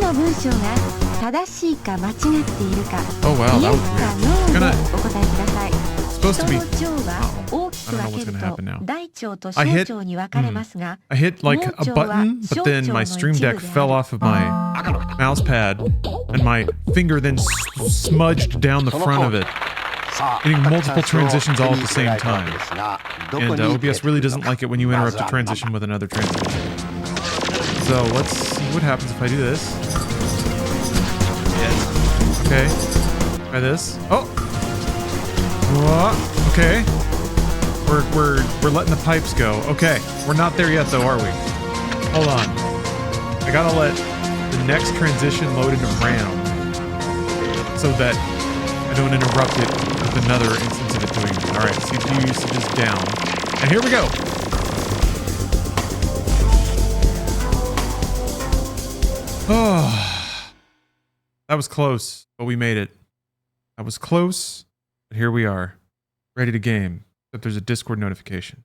Oh wow, that was weird. Supposed to be. Uh-oh. I don't know what's gonna happen now. I hit like a button, but then my stream deck fell off of my mouse pad, and my finger then smudged down the front of it, getting multiple transitions all at the same time. And OBS really doesn't like it when you interrupt a transition with another transition. So let's see what happens if I do this. Yes. Okay. Try this. Oh. Okay. We're letting the pipes go. Okay. We're not there yet though, are we? Hold on. I gotta let the next transition load into RAM so that I don't interrupt it with another instance of it doing it. Alright, CPU usage is down. And here we go. Oh. That was close, but we made it. That was close, but here we are. Ready to game. Except there's a Discord notification.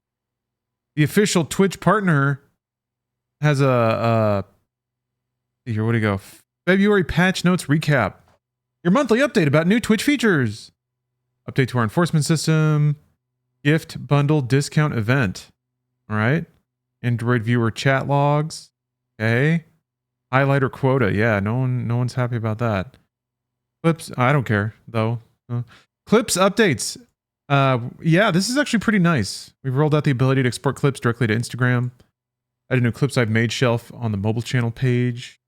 The official Twitch partner has a here, where'd it go? February patch notes recap. Your monthly update about new Twitch features. Update to our enforcement system. Gift bundle discount event. All right. Android viewer chat logs. Okay. Highlighter quota. Yeah, no one's happy about that. Clips. I don't care though. Clips updates. Yeah, this is actually pretty nice. We've rolled out the ability to export clips directly to Instagram. Added a new clips I've made shelf on the mobile channel page.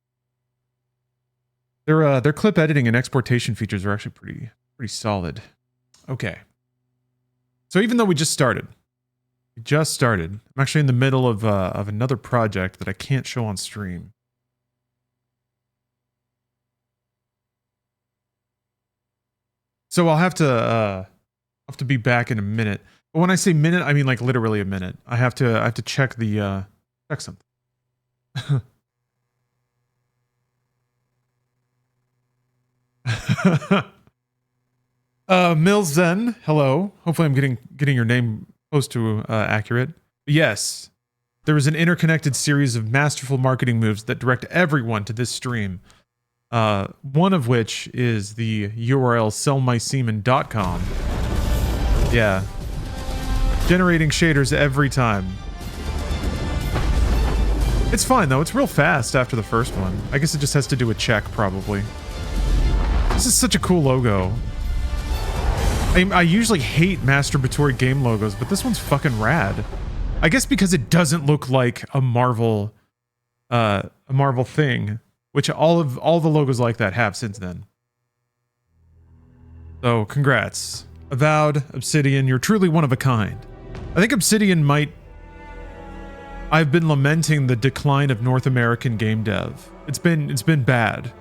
Their clip editing and exportation features are actually pretty solid. Okay. So even though we just started, I'm actually in the middle of another project that I can't show on stream. So I'll have to be back in a minute. But when I say minute, I mean like literally a minute. I have to check the check something. Mills Zen, hello. Hopefully I'm getting your name close to accurate. Yes. There is an interconnected series of masterful marketing moves that direct everyone to this stream. One of which is the URL sellmysemen.com. Yeah. Generating shaders every time. It's fine though, it's real fast after the first one. I guess it just has to do a check probably. This is such a cool logo. I usually hate masturbatory game logos, but this one's fucking rad. I guess because it doesn't look like a Marvel thing. Which all the logos like that have since then. So, congrats. Avowed, Obsidian, you're truly one of a kind. I think Obsidian might... I've been lamenting the decline of North American game dev. It's been bad.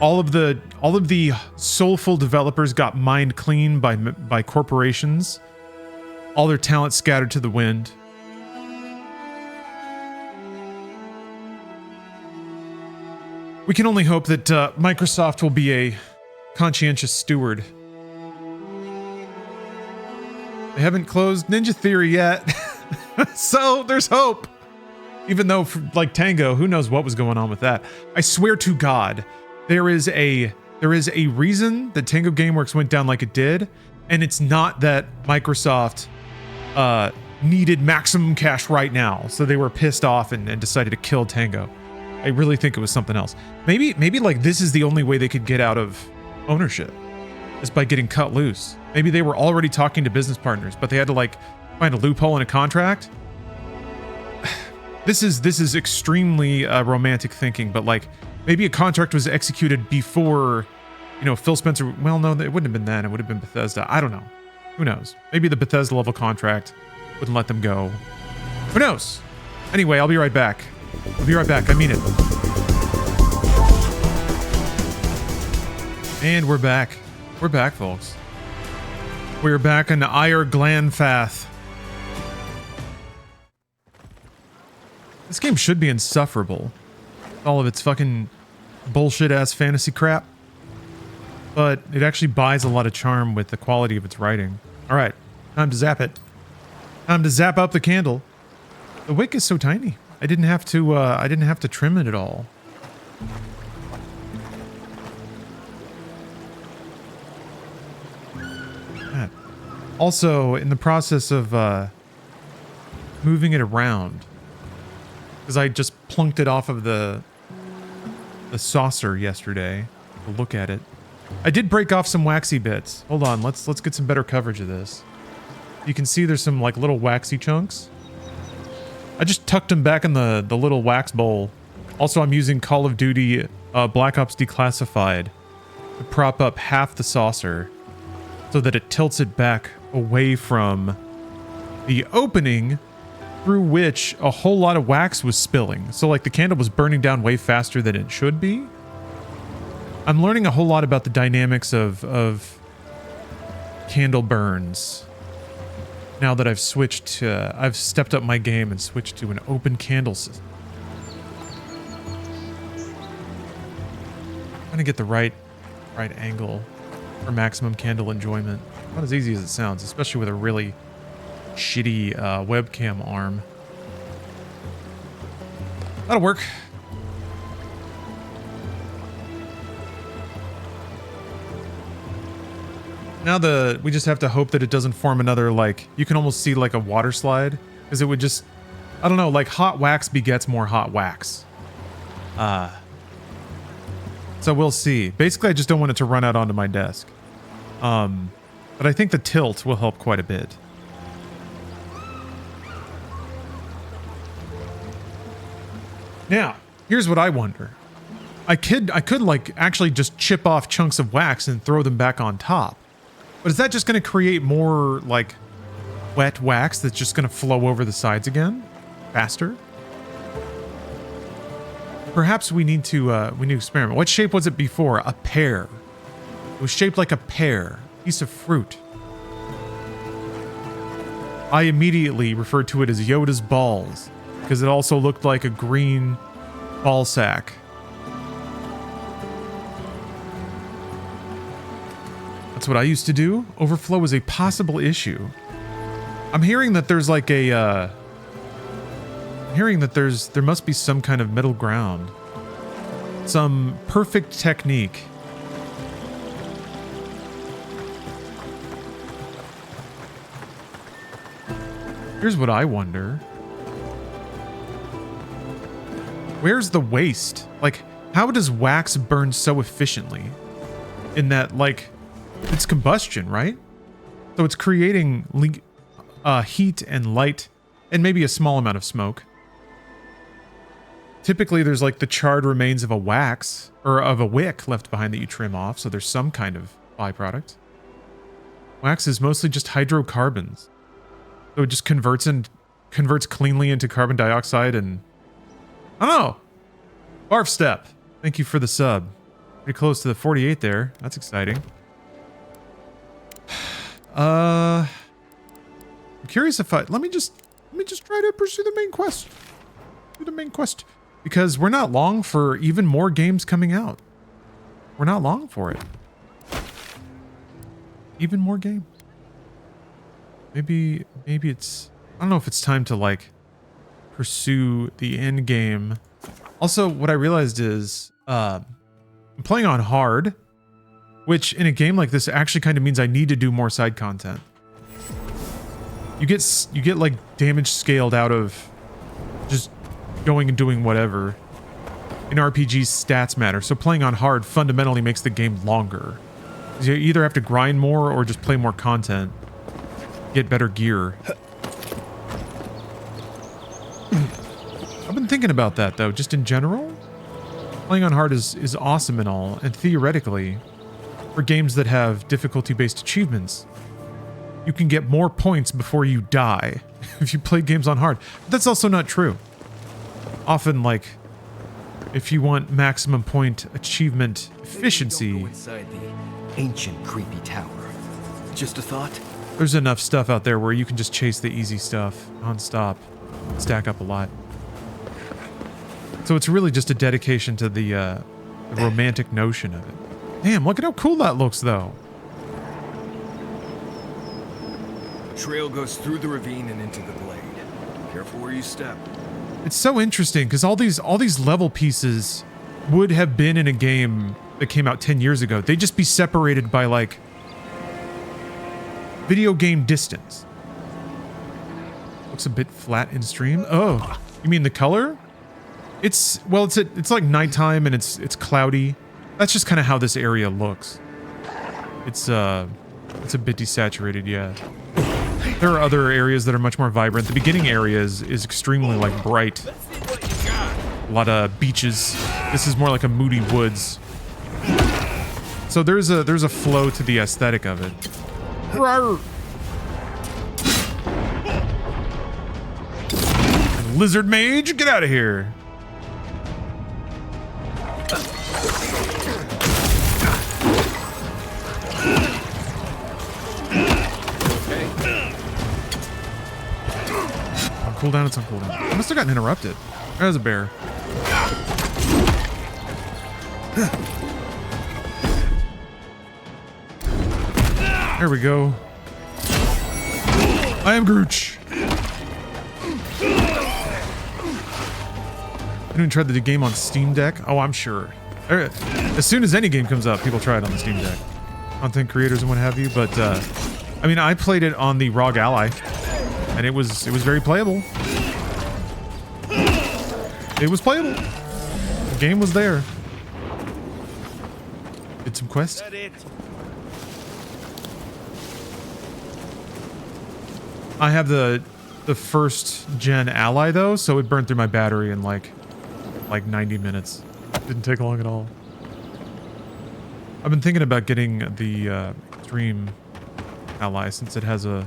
All of the soulful developers got mined clean by corporations. All their talent scattered to the wind. We can only hope that Microsoft will be a conscientious steward. They haven't closed Ninja Theory yet, so there's hope. Even though, like Tango, who knows what was going on with that? I swear to God, there is a reason that Tango Gameworks went down like it did, and it's not that Microsoft needed maximum cash right now, so they were pissed off and decided to kill Tango. I really think it was something else. Maybe like this is the only way they could get out of ownership, is by getting cut loose. Maybe they were already talking to business partners, but they had to like find a loophole in a contract. This is extremely romantic thinking, but like maybe a contract was executed before, you know, Phil Spencer. Well, no, it wouldn't have been then. It would have been Bethesda. I don't know. Who knows? Maybe the Bethesda level contract wouldn't let them go. Who knows? Anyway, I'll be right back. I'll be right back. I mean it. And we're back. We're back, folks. We're back in Ire Glanfath. This game should be insufferable. All of its fucking bullshit-ass fantasy crap. But it actually buys a lot of charm with the quality of its writing. Alright, time to zap it. Time to zap up the candle. The wick is so tiny. I didn't have to trim it at all. Also, in the process of moving it around, because I just plunked it off of the saucer yesterday to look at it. I did break off some waxy bits. Hold on, let's get some better coverage of this. You can see there's some like little waxy chunks. I just tucked them back in the little wax bowl. Also, I'm using Call of Duty Black Ops Declassified to prop up half the saucer so that it tilts it back away from the opening through which a whole lot of wax was spilling. So like the candle was burning down way faster than it should be. I'm learning a whole lot about the dynamics of candle burns now that I've switched to, I've stepped up my game and switched to an open candle system. Trying to get the right angle for maximum candle enjoyment. Not as easy as it sounds, especially with a really shitty webcam arm. That'll work. Now we just have to hope that it doesn't form another, like, you can almost see like a water slide, because it would just, I don't know, like hot wax begets more hot wax. So we'll see. Basically, I just don't want it to run out onto my desk. But I think the tilt will help quite a bit. Now, here's what I wonder. I could like actually just chip off chunks of wax and throw them back on top. But is that just going to create more like wet wax that's just going to flow over the sides again faster? Perhaps we need to experiment. What shape was it before? A pear. It was shaped like a pear, piece of fruit. I immediately referred to it as Yoda's balls because it also looked like a green ball sack. That's what I used to do. Overflow is a possible issue. I'm hearing that there's like a there must be some kind of middle ground. Some perfect technique. Here's what I wonder. Where's the waste? Like, how does wax burn so efficiently? In that, like, it's combustion, right? So it's creating heat and light and maybe a small amount of smoke. Typically, there's like the charred remains of a wax or of a wick left behind that you trim off, so there's some kind of byproduct. Wax is mostly just hydrocarbons. So it just converts cleanly into carbon dioxide and... I don't know. Barf Step. Thank you for the sub. Pretty close to the 48 there. That's exciting. I'm curious if let me just try to pursue the main quest. Do the main quest. Because we're not long for even more games coming out. We're not long for it. Even more games. Maybe it's... I don't know if it's time to, like, pursue the end game. Also, what I realized is... I'm playing on hard, which in a game like this actually kind of means I need to do more side content. You get like damage scaled out of just going and doing whatever. In RPGs, stats matter, so playing on hard fundamentally makes the game longer. You either have to grind more or just play more content. Get better gear. I've been thinking about that though, just in general. Playing on hard is awesome and all, and theoretically, for games that have difficulty-based achievements, you can get more points before you die if you play games on hard. But that's also not true. Often, like, if you want maximum point achievement efficiency... Don't go inside the ancient creepy tower. Just a thought? There's enough stuff out there where you can just chase the easy stuff non-stop. Stack up a lot. So it's really just a dedication to the romantic notion of it. Damn, look at how cool that looks, though. Trail goes through the ravine and into the glade. Careful where you step. It's so interesting because all these level pieces would have been in a game that came out 10 years ago. They'd just be separated by like Video game distance. Looks a bit flat in stream. Oh, you mean the color? It's like nighttime and it's cloudy. That's just kind of how this area looks. It's a bit desaturated, yeah. There are other areas that are much more vibrant. The beginning area is extremely like bright. A lot of beaches. This is more like a moody woods. So there's a flow to the aesthetic of it. Rawr. Lizard mage, get out of here. On cooldown, it's on cooldown. I must have gotten interrupted. There's a bear. There we go. I am Grooch. I didn't try the game on Steam Deck. Oh, I'm sure. As soon as any game comes up, people try it on the Steam Deck. Content creators and what have you. But I mean, I played it on the ROG Ally, and it was very playable. It was playable. The game was there. Did some quests. I have the first gen Ally though, so it burned through my battery in like 90 minutes. Didn't take long at all. I've been thinking about getting the Extreme Ally since it has a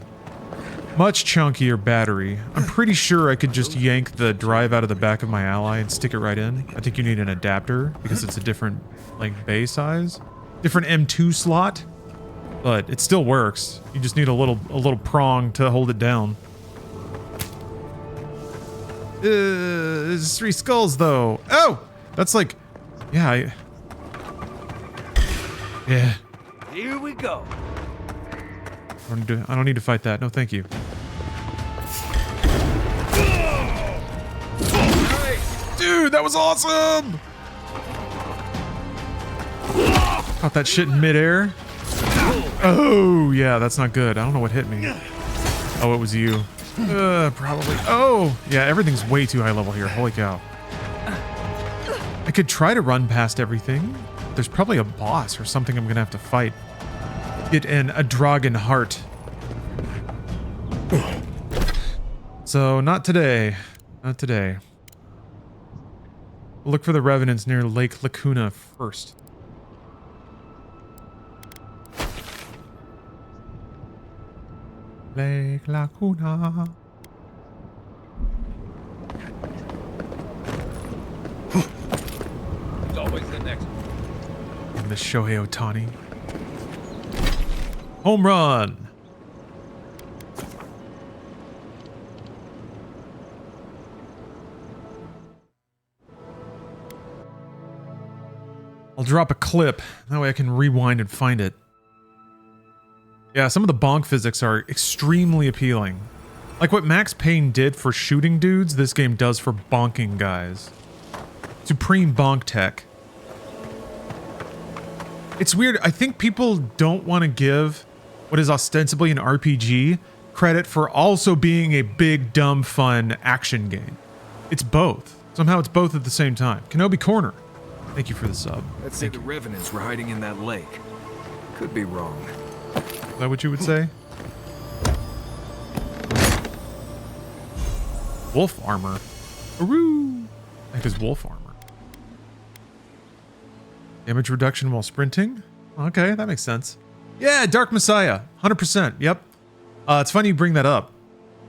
much chunkier battery. I'm pretty sure I could just yank the drive out of the back of my Ally and stick it right in. I think you need an adapter because it's a different like bay size, different M2 slot, but it still works. You just need a little prong to hold it down. There's 3 skulls though. Oh, that's like, yeah. Yeah. Here we go. I don't need to fight that. No, thank you. Dude, that was awesome! Caught that shit in midair. Oh, yeah, that's not good. I don't know what hit me. Oh, it was you. Probably. Oh, yeah, everything's way too high level here. Holy cow. I could try to run past everything. There's probably a boss or something I'm gonna have to fight. Get a dragon heart. So, not today. Not today. We'll look for the revenants near Lake Lacuna first. Lake Lacuna. It's always the next. And the Shohei Ohtani. Home run. I'll drop a clip. That way I can rewind and find it. Yeah, some of the bonk physics are extremely appealing. Like what Max Payne did for shooting dudes, this game does for bonking guys. Supreme bonk tech. It's weird. I think people don't want to give what is ostensibly an RPG credit for also being a big, dumb, fun action game. It's both. Somehow it's both at the same time. Kenobi Corner. Thank you for the sub. Let's say the revenants were hiding in that lake. Could be wrong. Is that what you would say? Wolf armor. Aroo! I think it's wolf armor. Damage reduction while sprinting? Okay, that makes sense. Yeah, Dark Messiah. 100%. Yep. It's funny you bring that up.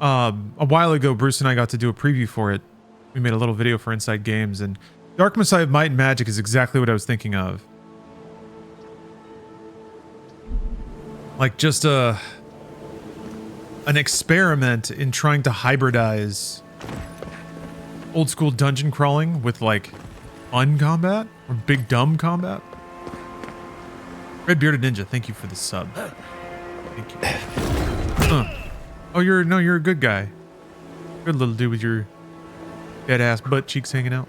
A while ago, Bruce and I got to do a preview for it. We made a little video for Inside Games, and Dark Messiah of Might and Magic is exactly what I was thinking of. Like just an experiment in trying to hybridize old school dungeon crawling with like fun combat or big dumb combat. Red Bearded Ninja, thank you for the sub. Thank you. Oh, you're a good guy. Good little dude with your dead ass butt cheeks hanging out.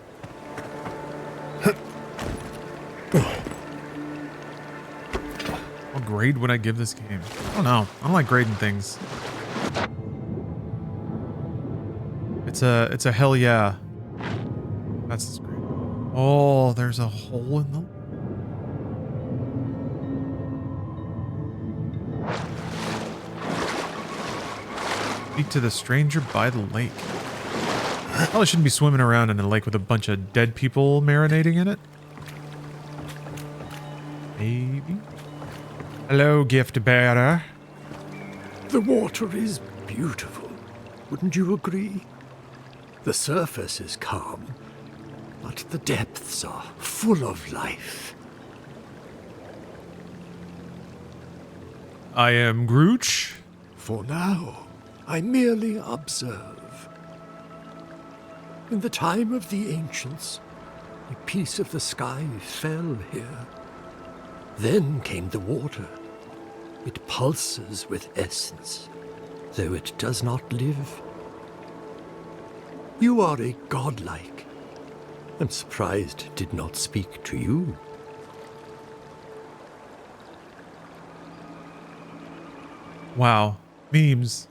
Oh, grade would I give this game? I don't know. I don't like grading things. It's a hell yeah. That's great. Oh, there's a hole in the... Speak to the stranger by the lake. Probably shouldn't be swimming around in a lake with a bunch of dead people marinating in it. Maybe. Hello, gift bearer. The water is beautiful, wouldn't you agree? The surface is calm, but the depths are full of life. I am Grooch. For now, I merely observe. In the time of the ancients, a piece of the sky fell here. Then came the water. It pulses with essence, though it does not live. You are a godlike. I'm surprised it did not speak to you. Wow. Memes.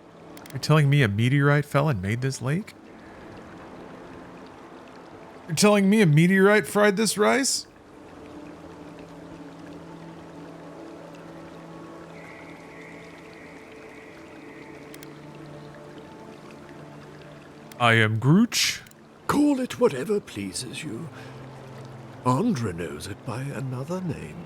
You're telling me a meteorite fell and made this lake? You're telling me a meteorite fried this rice? I am Grooch. Call it whatever pleases you. Andra knows it by another name.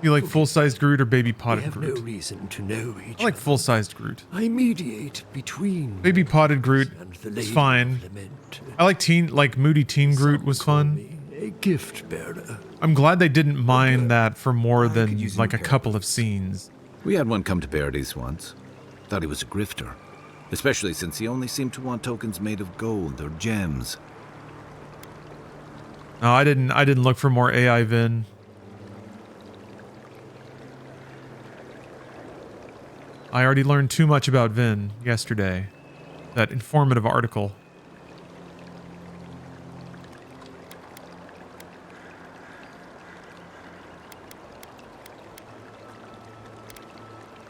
You like full-sized Groot or baby We potted have Groot? no reason to know each I like other. full-sized Groot. I mediate between Baby potted Groot and the is Lady fine. of Lament. I like moody teen Groot Some was call fun. me a gift bearer. I'm glad they didn't mind that for more could than use like a new couple of scenes. We had one come to Paradise once. Thought he was a grifter. Especially since he only seemed to want tokens made of gold or gems. No, I didn't look for more AI Vin. I already learned too much about Vin yesterday. That informative article.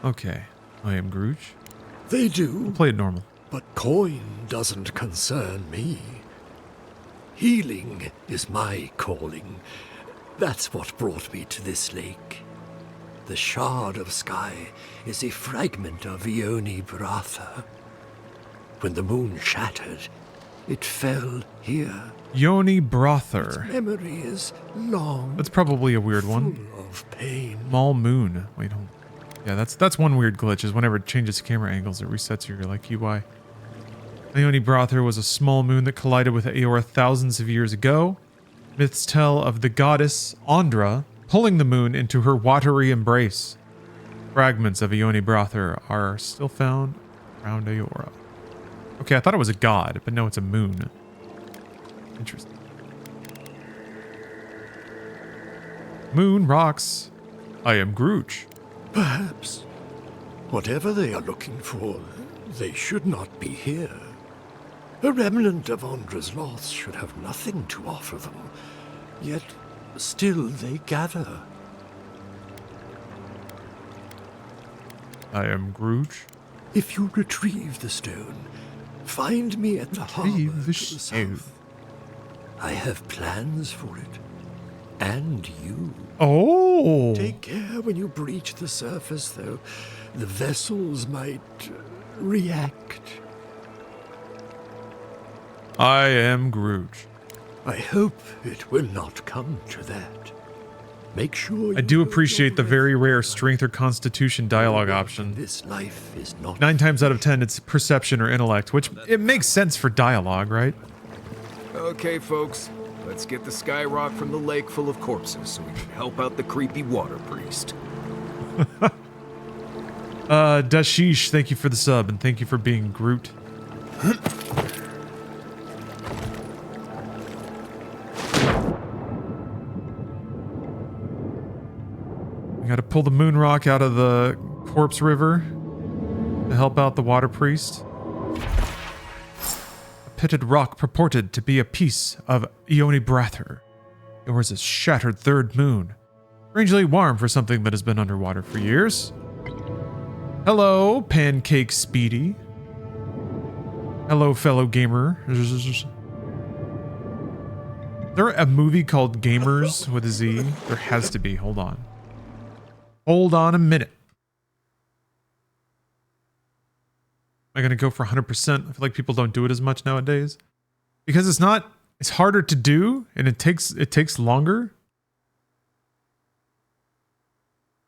Okay, I am Grooch. They do, Play it normal. but coin doesn't concern me. Healing is my calling. That's what brought me to this lake. The shard of sky is a fragment of Ione Bratha. When the moon shattered, it fell here. Yoni Brother. Memory is long, That's probably a weird full one. of pain. Small moon. Wait, hold on. Yeah, that's one weird glitch, is whenever it changes camera angles, it resets your like UI. Ione Brother was a small moon that collided with Aeor thousands of years ago. Myths tell of the goddess Andra pulling the moon into her watery embrace. Fragments of Ione Brother are still found around Aeora. Okay, I thought it was a god, but no, it's a moon. Interesting. Moon rocks. I am Grooch. Perhaps. Whatever they are looking for, they should not be here. A remnant of Andra's loss should have nothing to offer them, yet still they gather. I am Grooch. If you retrieve the stone, find me at the harbor Retrieve the to the stone. south. I have plans for it. And you. Oh! Take care when you breach the surface, though. The vessels might react. I am Grooch. I hope it will not come to that. Make sure I you do know appreciate your the very rare rest. strength or constitution dialogue option. This life is not 9 times out of 10, it's perception or intellect, which it makes sense for dialogue, right? Okay, folks. Let's get the skyrock from the lake full of corpses so we can help out the creepy water priest. Dashish, thank you for the sub, and thank you for being Groot. We gotta pull the moon rock out of the corpse river to help out the water priest. A pitted rock purported to be a piece of Ione Brather. Yours is shattered third moon. Strangely warm for something that has been underwater for years. Hello, Pancake Speedy. Hello, fellow gamer. Is there a movie called Gamers with a Z? There has to be. Hold on. Hold on a minute. Am I going to go for 100%? I feel like people don't do it as much nowadays. Because it's harder to do and it takes longer.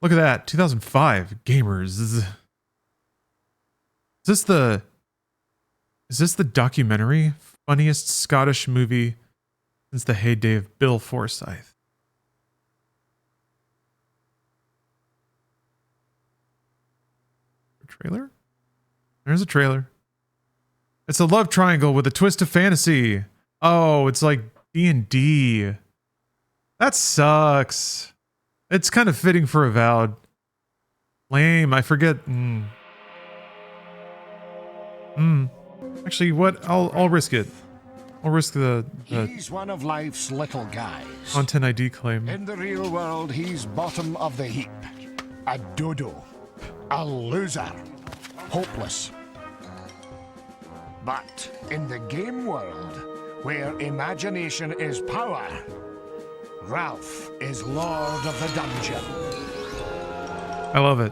Look at that. 2005. Gamers. Is this the documentary? Funniest Scottish movie since the heyday of Bill Forsyth. A trailer? There's a trailer. It's a love triangle with a twist of fantasy. Oh, it's like D&D. That sucks. It's kind of fitting for Avowed. Lame. I forget. Actually, what? I'll risk it. I'll risk the He's one of life's little guys. content ID claim. In the real world, he's bottom of the heap. A dodo. A loser. Hopeless. But in the game world, where imagination is power, Ralph is Lord of the Dungeon. I love it.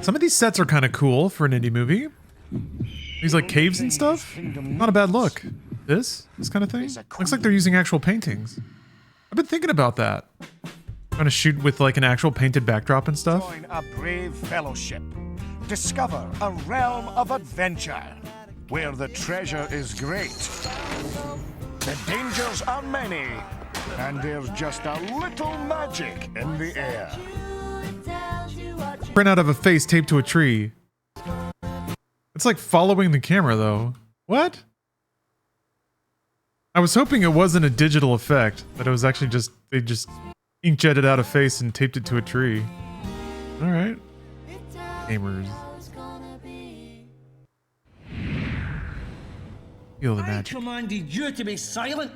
Some of these sets are kind of cool for an indie movie. These like caves and stuff. Not a bad look. This kind of thing. Looks like they're using actual paintings. I've been thinking about that. Trying to shoot with like an actual painted backdrop and stuff. Join a brave fellowship. Discover a realm of adventure where the treasure is great. The dangers are many, and there's just a little magic in the air. Print out of a face taped to a tree. It's like following the camera though. What? I was hoping it wasn't a digital effect, that it was actually just, they just inkjetted out a face and taped it to a tree. Alright. Gamers. Feel the I magic. commanded you to be silent.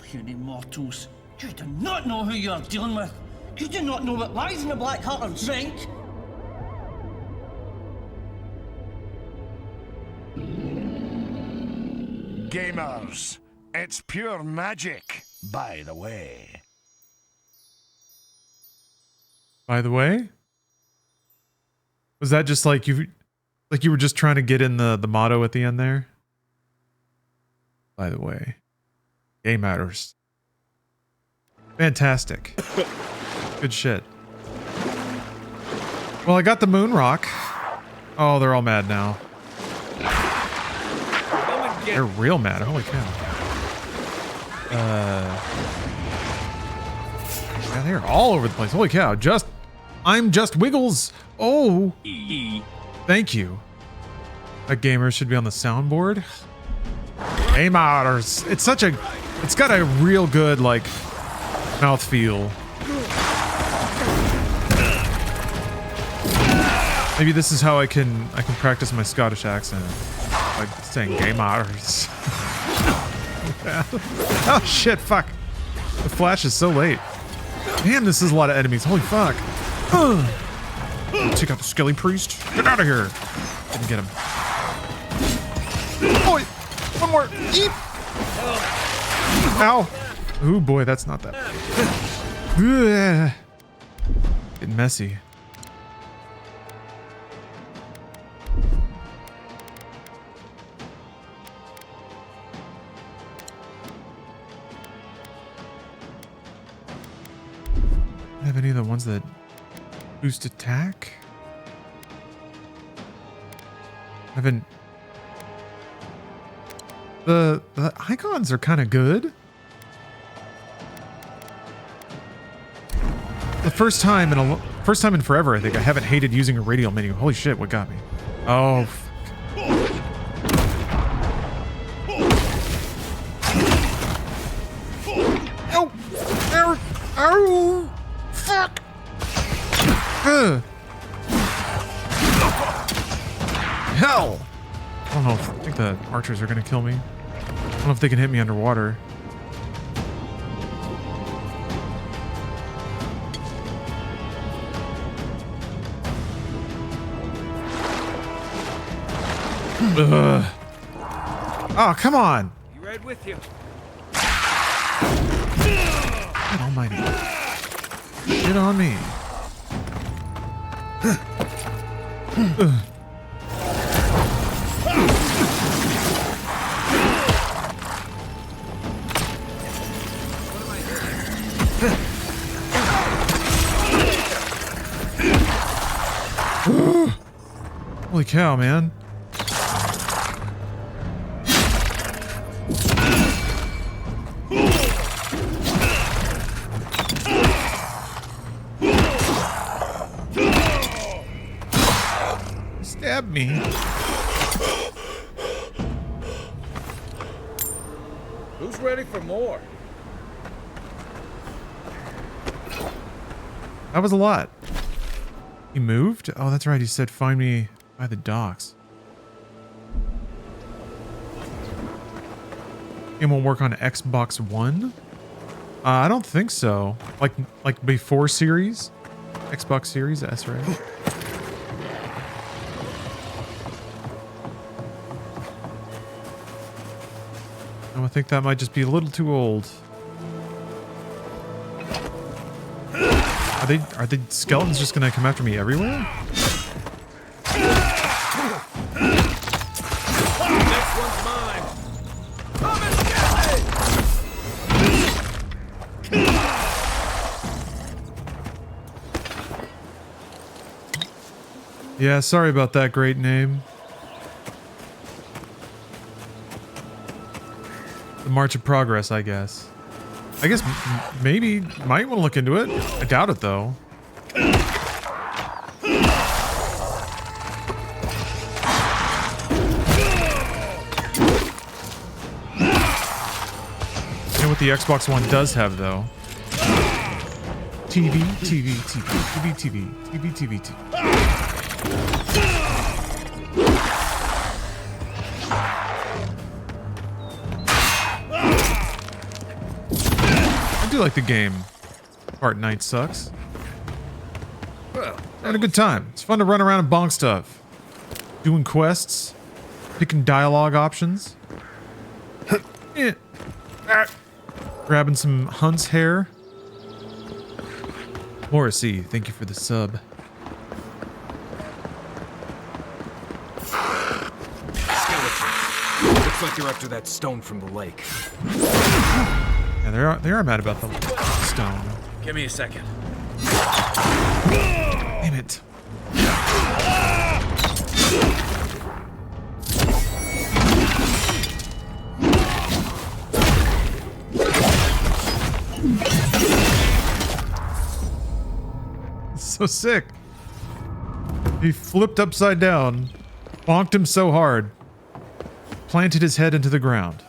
Puny mortals, you do not know who you are dealing with. You do not know what lies in the black heart of drink. Gamers, it's pure magic, by the way. By the way? Was that just like you were just trying to get in the motto at the end there? By the way. Game matters. Fantastic. Good shit. Well, I got the moon rock. Oh, they're all mad now. They're real mad. Holy cow. Yeah, they're all over the place. Holy cow. I'm just Wiggles. Oh. Thank you. That gamer should be on the soundboard. Gamers. It's got a real good, like, mouthfeel. Maybe this is how I can practice my Scottish accent. Like saying gamers. Oh shit, fuck. The flash is so late. Damn, this is a lot of enemies. Holy fuck. Take out the skelly priest. Get out of here. Didn't get him. Oh, one more. Eep. Ow. Ooh boy, that's not that bad. Getting messy. Have any of the ones that boost attack? Haven't. The icons are kind of good. The first time in forever, I think I haven't hated using a radial menu. Holy shit, what got me? Oh. Oh. Oh. Fuck! Hell! I don't know if I think the archers are gonna kill me. I don't know if they can hit me underwater. Ugh. Oh, come on. Be right with you. God almighty. Get on me. Ugh. Holy cow, man. Stab me. Who's ready for more? That was a lot. He moved? Oh, that's right. He said, find me by the docks. Game won't work on Xbox One? I don't think so. Like before Series? Xbox Series S, right? Oh, I think that might just be a little too old. Are the skeletons just gonna come after me everywhere? Next one's mine. Come and get me! Yeah, sorry about that great name. The March of Progress, I guess. I guess maybe might want to look into it. I doubt it though. You know what the Xbox One does have though? TV, TV, TV, TV, TV, TV, TV, TV. I do like the game. Part night sucks. Having a good time. It's fun to run around and bonk stuff. Doing quests. Picking dialogue options. Yeah. Grabbing some Hunt's hair. Morrissey, thank you for the sub. Skeleton. Looks like they're after that stone from the lake. Yeah, they are mad about the stone. Give me a second. Damn it. So sick. He flipped upside down, bonked him so hard, planted his head into the ground.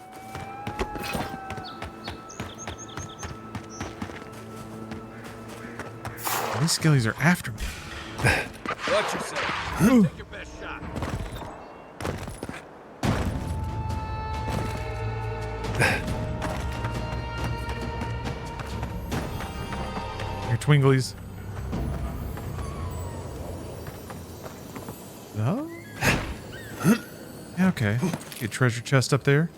These skellies are after me. Watch yourself. Take your best shot. Here, Twinglies. Oh? Yeah, okay. Get treasure chest up there.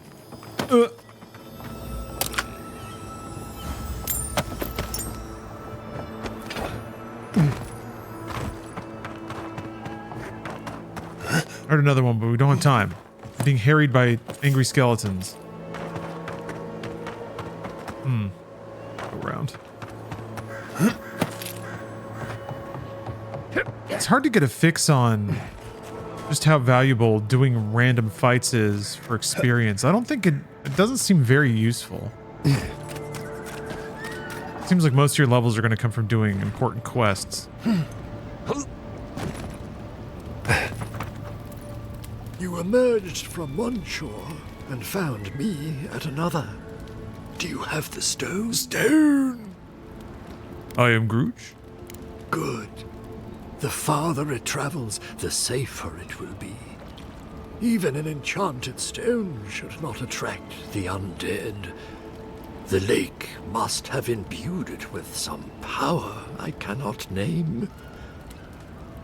Heard another one, but we don't have time. We're being harried by angry skeletons. Go around. It's hard to get a fix on just how valuable doing random fights is for experience. I don't think it doesn't seem very useful. It seems like most of your levels are going to come from doing important quests. You emerged from one shore and found me at another. Do you have the stone? Stone! I am Grooch. Good. The farther it travels, the safer it will be. Even an enchanted stone should not attract the undead. The lake must have imbued it with some power I cannot name.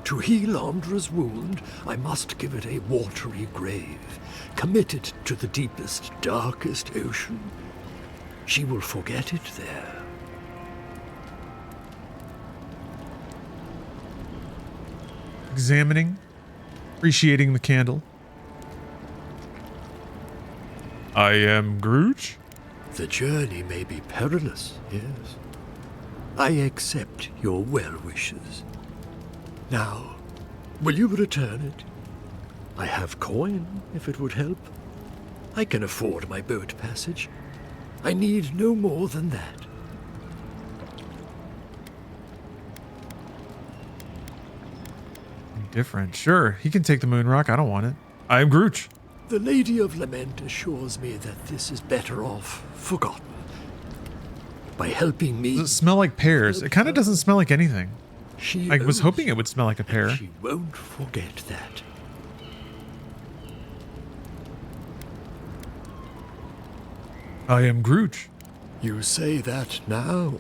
To heal Andra's wound, I must give it a watery grave, commit it to the deepest, darkest ocean. She will forget it there. Examining, appreciating the candle. I am Groot. The journey may be perilous, yes. I accept your well wishes. Now, will you return it? I have coin, if it would help. I can afford my boat passage. I need no more than that. Different. Sure, he can take the moon rock. I don't want it. I am Groot. The Lady of Lament assures me that this is better off forgotten. By helping me... Does it smell like pears? It kind of doesn't smell like anything. She I was owes hoping it would smell like a pear. She won't forget that. I am Groot. You say that now.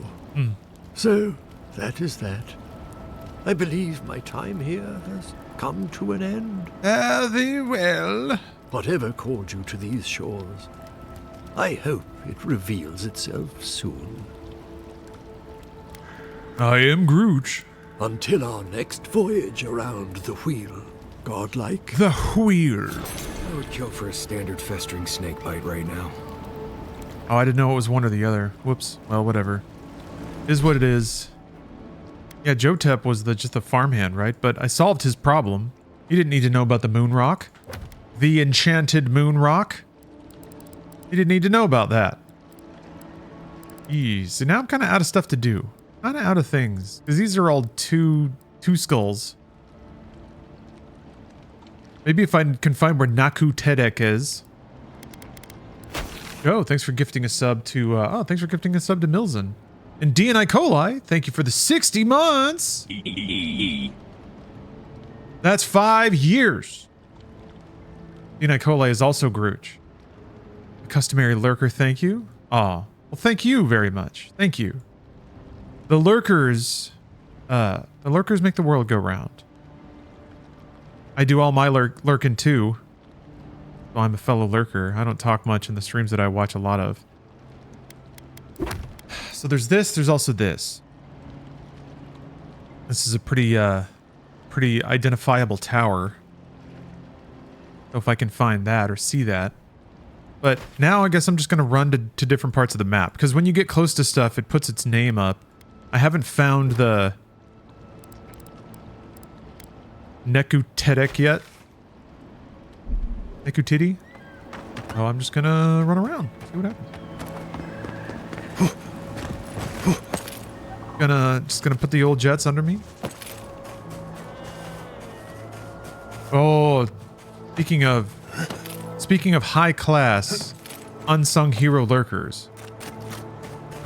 So, that is that. I believe my time here has come to an end. Very well. Whatever called you to these shores, I hope it reveals itself soon. I am Groot. Until our next voyage around the wheel, godlike. The wheel. I would kill for a standard festering snake bite right now. Oh, I didn't know it was one or the other. Whoops. Well, whatever. Is what it is. Yeah, Jotep was just the farmhand, right? But I solved his problem. He didn't need to know about the moon rock. The enchanted moon rock. He didn't need to know about that. Ease. So now I'm kind of out of stuff to do. Kind of out of things. Because these are all two skulls. Maybe if I can find where Naku Tedek is. Oh, thanks for gifting a sub to, thanks for gifting a sub to Milzen. And D&I Coli, thank you for the 60 months. That's 5 years. D&I Coli is also Grooch. A customary lurker, thank you. Aw, well, thank you very much. Thank you. The lurkers make the world go round. I do all my lurking too. So I'm a fellow lurker. I don't talk much in the streams that I watch a lot of. So there's this, there's also this. This is a pretty identifiable tower. So if I can find that or see that. But now I guess I'm just going to run to different parts of the map. Because when you get close to stuff, it puts its name up. I haven't found the Neku Tedek yet. Neku Titty? Oh, I'm just going to run around. See what happens. Just gonna put the old jets under me. Oh, speaking of high class unsung hero lurkers,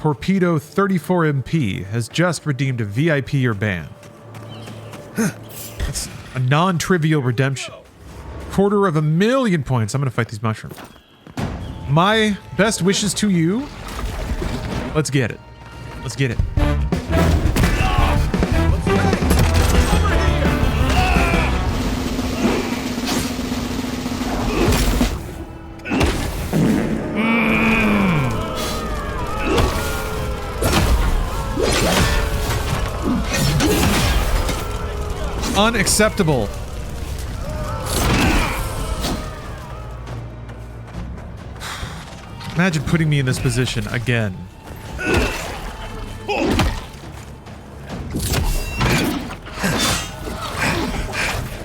Torpedo 34 MP has just redeemed a VIP or ban. That's a non-trivial redemption. 250,000 points. I'm gonna fight these mushrooms. My best wishes to you. Let's get it. Let's get it. Unacceptable. Imagine putting me in this position again.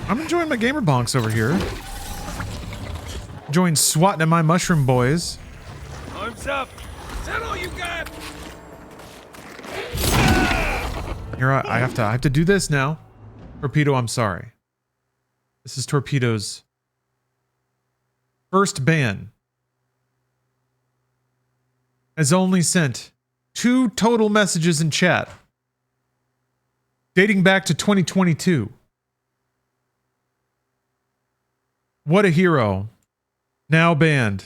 I'm enjoying my gamer bonks over here. Enjoying swatting at my mushroom boys. Arms up. Is that all you got? Here I have to do this now. Torpedo, I'm sorry. This is Torpedo's first ban. Has only sent 2 total messages in chat. Dating back to 2022. What a hero. Now banned.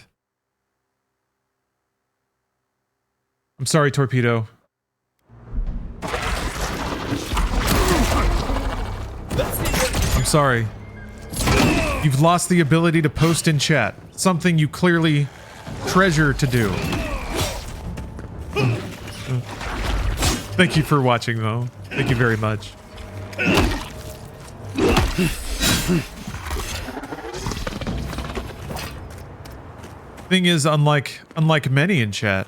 I'm sorry, Torpedo. That's sorry. You've lost the ability to post in chat. Something you clearly treasure to do. Thank you for watching, though. Thank you very much. Thing is, unlike many in chat,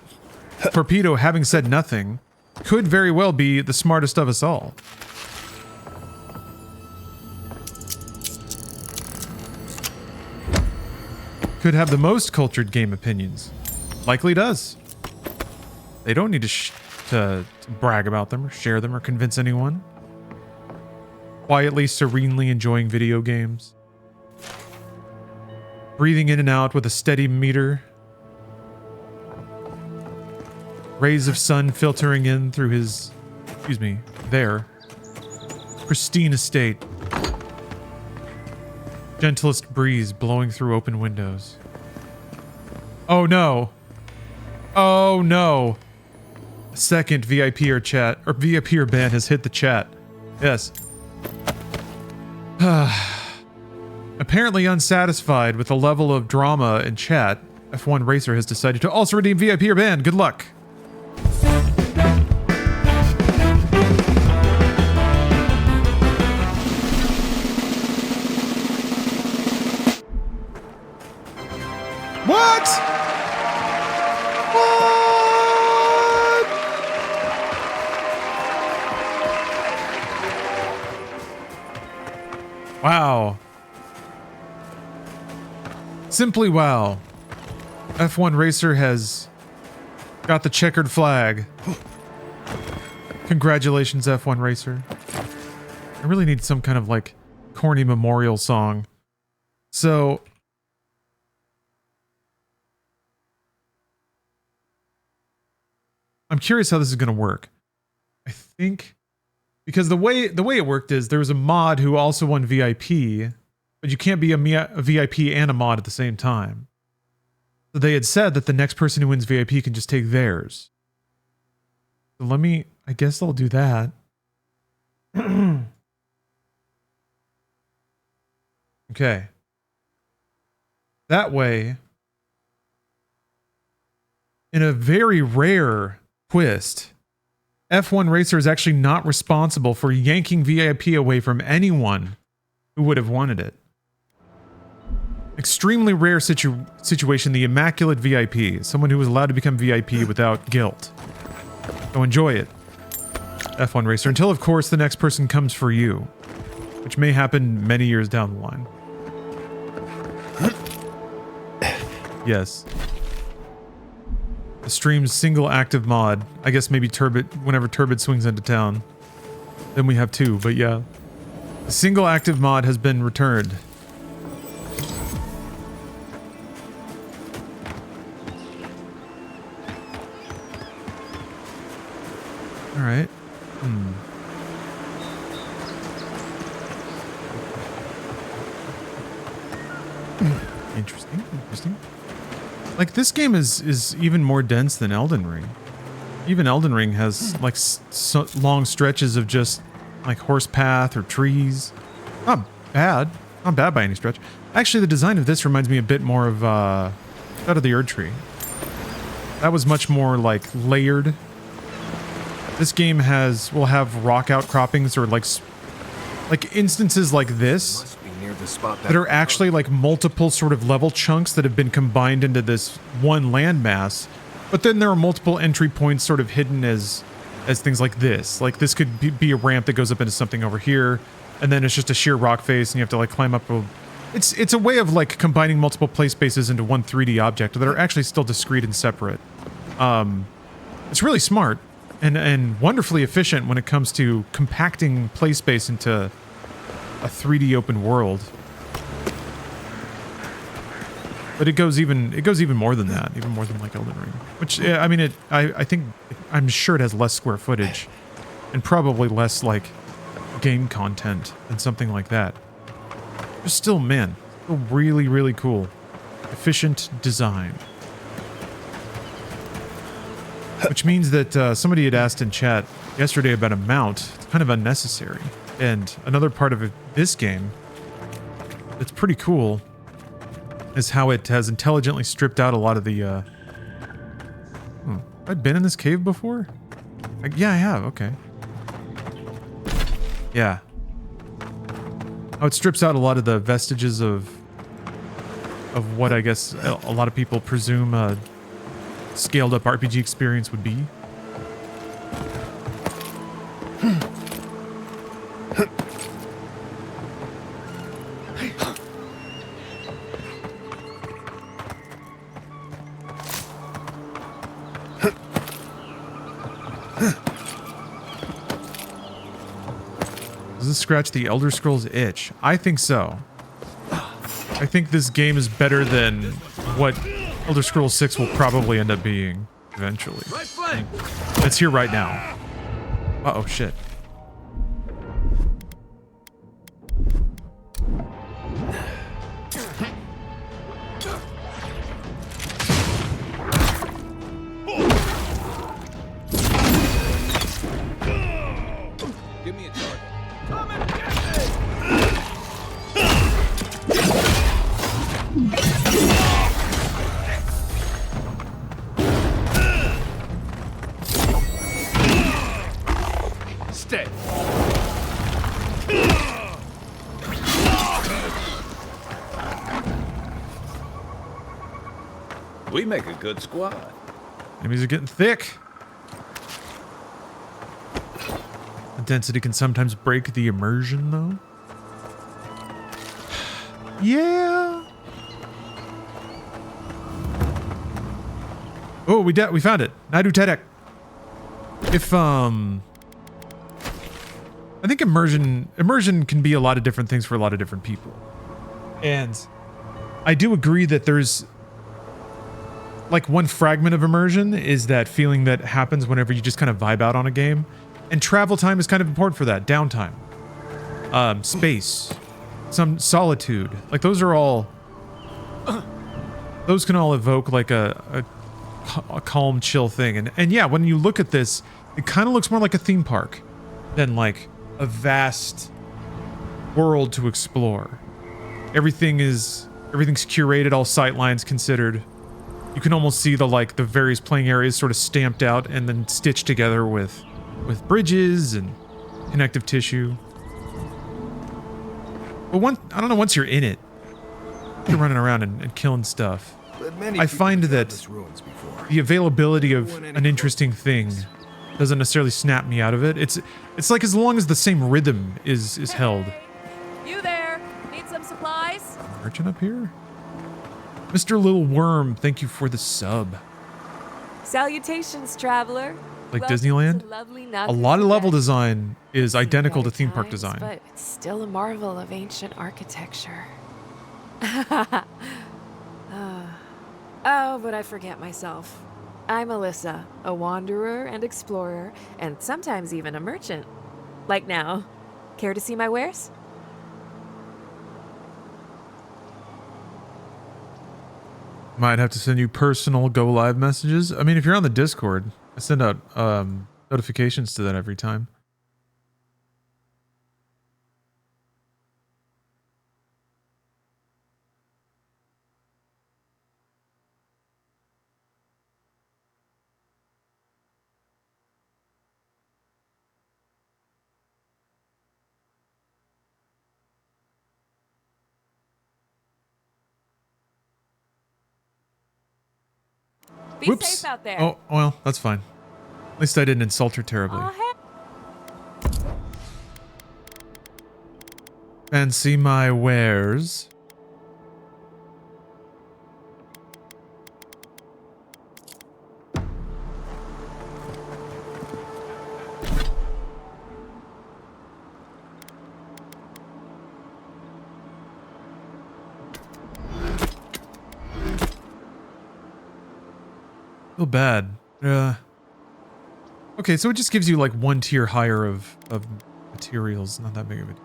Torpedo, having said nothing, could very well be the smartest of us all. Could have the most cultured game opinions. Likely does. They don't need to brag about them or share them or convince anyone. Quietly, serenely enjoying video games. Breathing in and out with a steady meter. Rays of sun filtering in through his, their pristine estate. Gentlest breeze blowing through open windows. Oh no. Oh no. A second VIPer chat, or VIPer ban has hit the chat. Yes. Apparently unsatisfied with the level of drama in chat, F1 Racer has decided to also redeem VIPer ban. Good luck. What? What? Wow. Simply wow. F1 Racer has got the checkered flag. Congratulations, F1 Racer. I really need some kind of like corny memorial song. So I'm curious how this is going to work. I think because the way it worked is there was a mod who also won VIP, but you can't be a VIP and a mod at the same time. So they had said that the next person who wins VIP can just take theirs. So I guess I'll do that. Okay. That way, in a very rare twist, F1 Racer is actually not responsible for yanking VIP away from anyone who would have wanted it. Extremely rare situation, the Immaculate VIP, someone who was allowed to become VIP without guilt. So enjoy it, F1 Racer, until of course the next person comes for you, which may happen many years down the line. Yes. The stream's single active mod. I guess maybe Turbid, whenever Turbid swings into town. Then we have two, but yeah. The single active mod has been returned. Alright. Interesting, interesting. Like, this game is even more dense than Elden Ring. Even Elden Ring has, like, long stretches of just, like, horse path or trees. Not bad. Not bad by any stretch. Actually, the design of this reminds me a bit more of, Out of the Erd Tree. That was much more, like, layered. This game will have rock outcroppings or, like instances like this. That are actually like multiple sort of level chunks that have been combined into this one landmass, but then there are multiple entry points sort of hidden as things like this. Like this could be a ramp that goes up into something over here, and then it's just a sheer rock face, and you have to like climb up. It's a way of like combining multiple play spaces into one 3D object that are actually still discrete and separate. It's really smart and wonderfully efficient when it comes to compacting play space into a 3D open world. But it goes even more than that, even more than like Elden Ring. Which, I mean, I'm sure it has less square footage and probably less like game content than something like that. But still, man, still really, really cool. Efficient design. Which means that somebody had asked in chat yesterday about a mount. It's kind of unnecessary. And another part of this game that's pretty cool is how it has intelligently stripped out a lot of the I've been in this cave before? Yeah, I have. Okay. Yeah. Oh, it strips out a lot of the vestiges of what I guess a lot of people presume a scaled up RPG experience would be. Does this scratch the Elder Scrolls itch? I think so. I think this game is better than what Elder Scrolls 6 will probably end up being eventually. Right flank. It's here right now. Uh-oh, shit. Give me a target. Stay. We make a good squad. Enemies are getting thick. The density can sometimes break the immersion, though. Yeah. Oh, we found it. Naidu Tedek. If I think immersion can be a lot of different things for a lot of different people. And I do agree that there's like one fragment of immersion is that feeling that happens whenever you just kind of vibe out on a game. And travel time is kind of important for that. Downtime. Space. Some solitude. Like those are all... Those can all evoke like a calm, chill thing. And yeah, when you look at this, it kind of looks more like a theme park than like a vast world to explore. Everything's curated, all sight lines considered. You can almost see the various playing areas sort of stamped out and then stitched together with bridges and connective tissue. But I don't know, once you're in it, you're running around and killing stuff. I find that the availability of an interesting thing doesn't necessarily snap me out of it. It's like as long as the same rhythm is held. You there? Need some supplies? Merchant up here? Mr. Little Worm, thank you for the sub. Salutations, traveler. Like Welcome Disneyland? to lovely A lot of level design is Seen identical to better theme park times, design. But it's still a marvel of ancient architecture. Oh, but I forget myself. I'm Alyssa, a wanderer and explorer, and sometimes even a merchant. Like now. Care to see my wares? Might have to send you personal go live messages. I mean, if you're on the Discord, I send out notifications to that every time. Be Whoops. safe out there. Oh, well, that's fine. At least I didn't insult her terribly. Aw, heck. Fancy my wares. Feel bad. Okay, so it just gives you like one tier higher of materials. Not that big of a deal.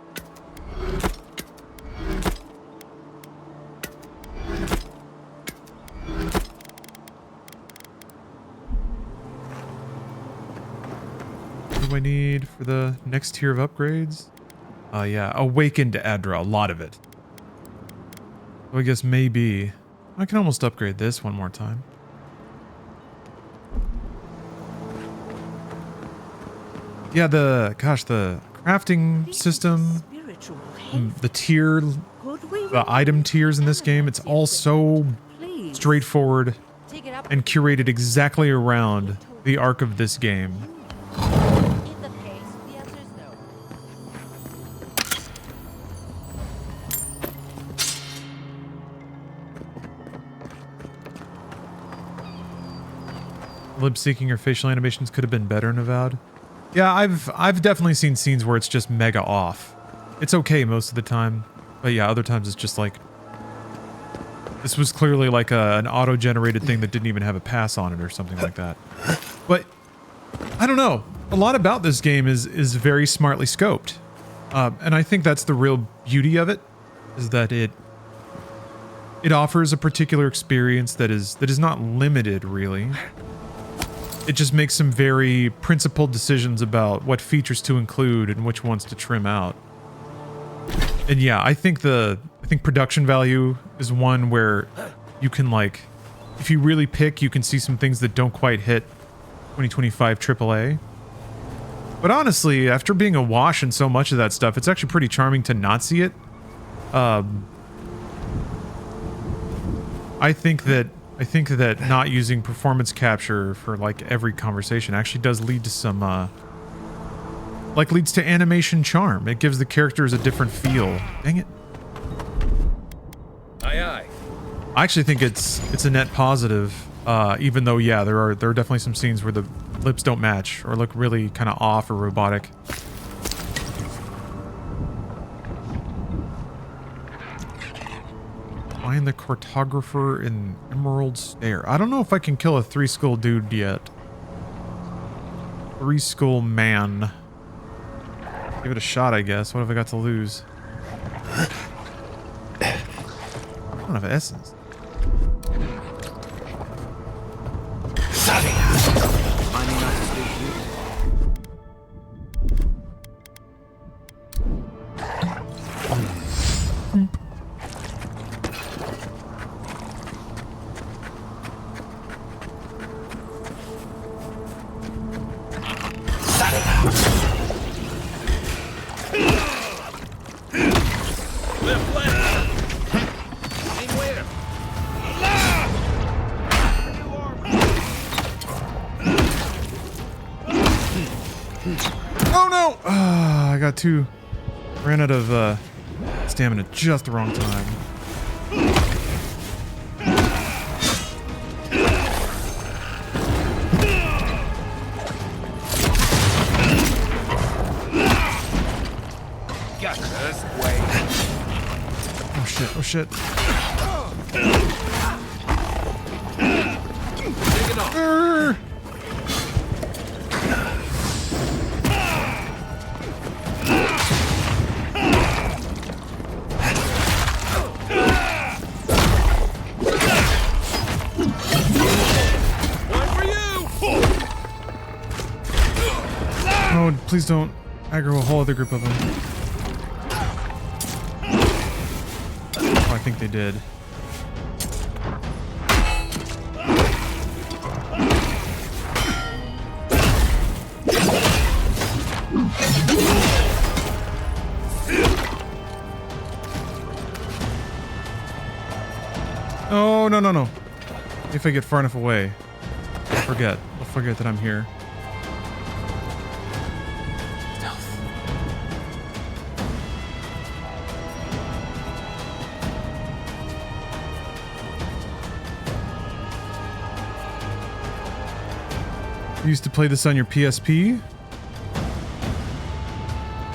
What do I need for the next tier of upgrades? Yeah, Awakened Adra, a lot of it. So I guess maybe I can almost upgrade this one more time. Yeah, the crafting system, the tier, the item tiers in this game, it's all so straightforward and curated exactly around the arc of this game. Lip syncing or facial animations could have been better in Avowed. Yeah, I've definitely seen scenes where it's just mega off. It's okay most of the time, but yeah, other times it's just like this was clearly like an auto-generated thing that didn't even have a pass on it or something like that. But I don't know. A lot about this game is very smartly scoped, and I think that's the real beauty of it, is that it offers a particular experience that is not limited really. It just makes some very principled decisions about what features to include and which ones to trim out. And yeah, I think production value is one where you can, like, if you really pick, you can see some things that don't quite hit 2025 AAA. But honestly, after being awash in so much of that stuff, it's actually pretty charming to not see it. I think that not using performance capture for like every conversation actually does lead to some leads to animation charm. It gives the characters a different feel. Dang it. Aye, aye. I actually think it's a net positive, even though yeah, there are definitely some scenes where the lips don't match or look really kind of off or robotic. Find the cartographer in Emerald Stair. I don't know if I can kill a 3-skull dude yet. 3-skull man. Give it a shot, I guess. What have I got to lose? I don't have essence. Ran out of stamina just the wrong time. Oh shit, oh shit. Please don't aggro a whole other group of them. Oh, I think they did. Oh, no, no, no. If I get far enough away, I'll forget that I'm here. You used to play this on your PSP?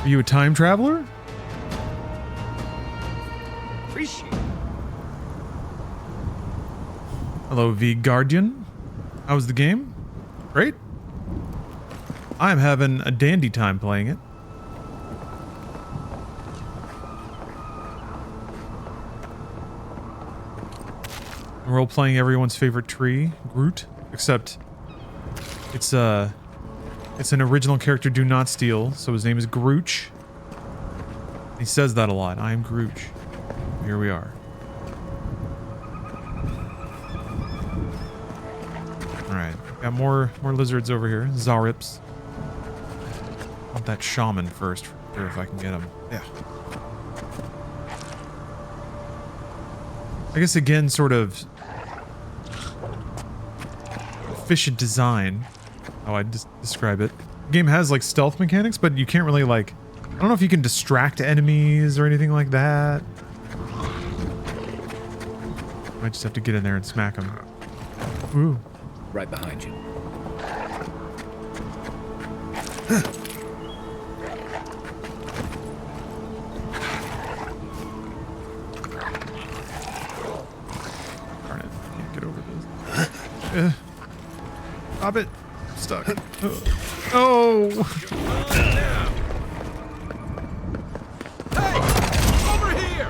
Are you a time traveler? Appreciate it. Hello, V Guardian. How was the game? Great. I'm having a dandy time playing it. Role playing everyone's favorite tree, Groot, except it's an original character, Do Not Steal, so his name is Grooch. He says that a lot. I am Grooch. Here we are. Alright, got more lizards over here. Zarips. I want that shaman first, or if I can get him. Yeah. I guess again, sort of efficient design. How I describe it. The game has like stealth mechanics, but you can't really like. I don't know if you can distract enemies or anything like that. Might just have to get in there and smack them. Ooh. Right behind you. Darn it. Can't get over this. Stop it. I'm stuck. Oh! Hey! Over here!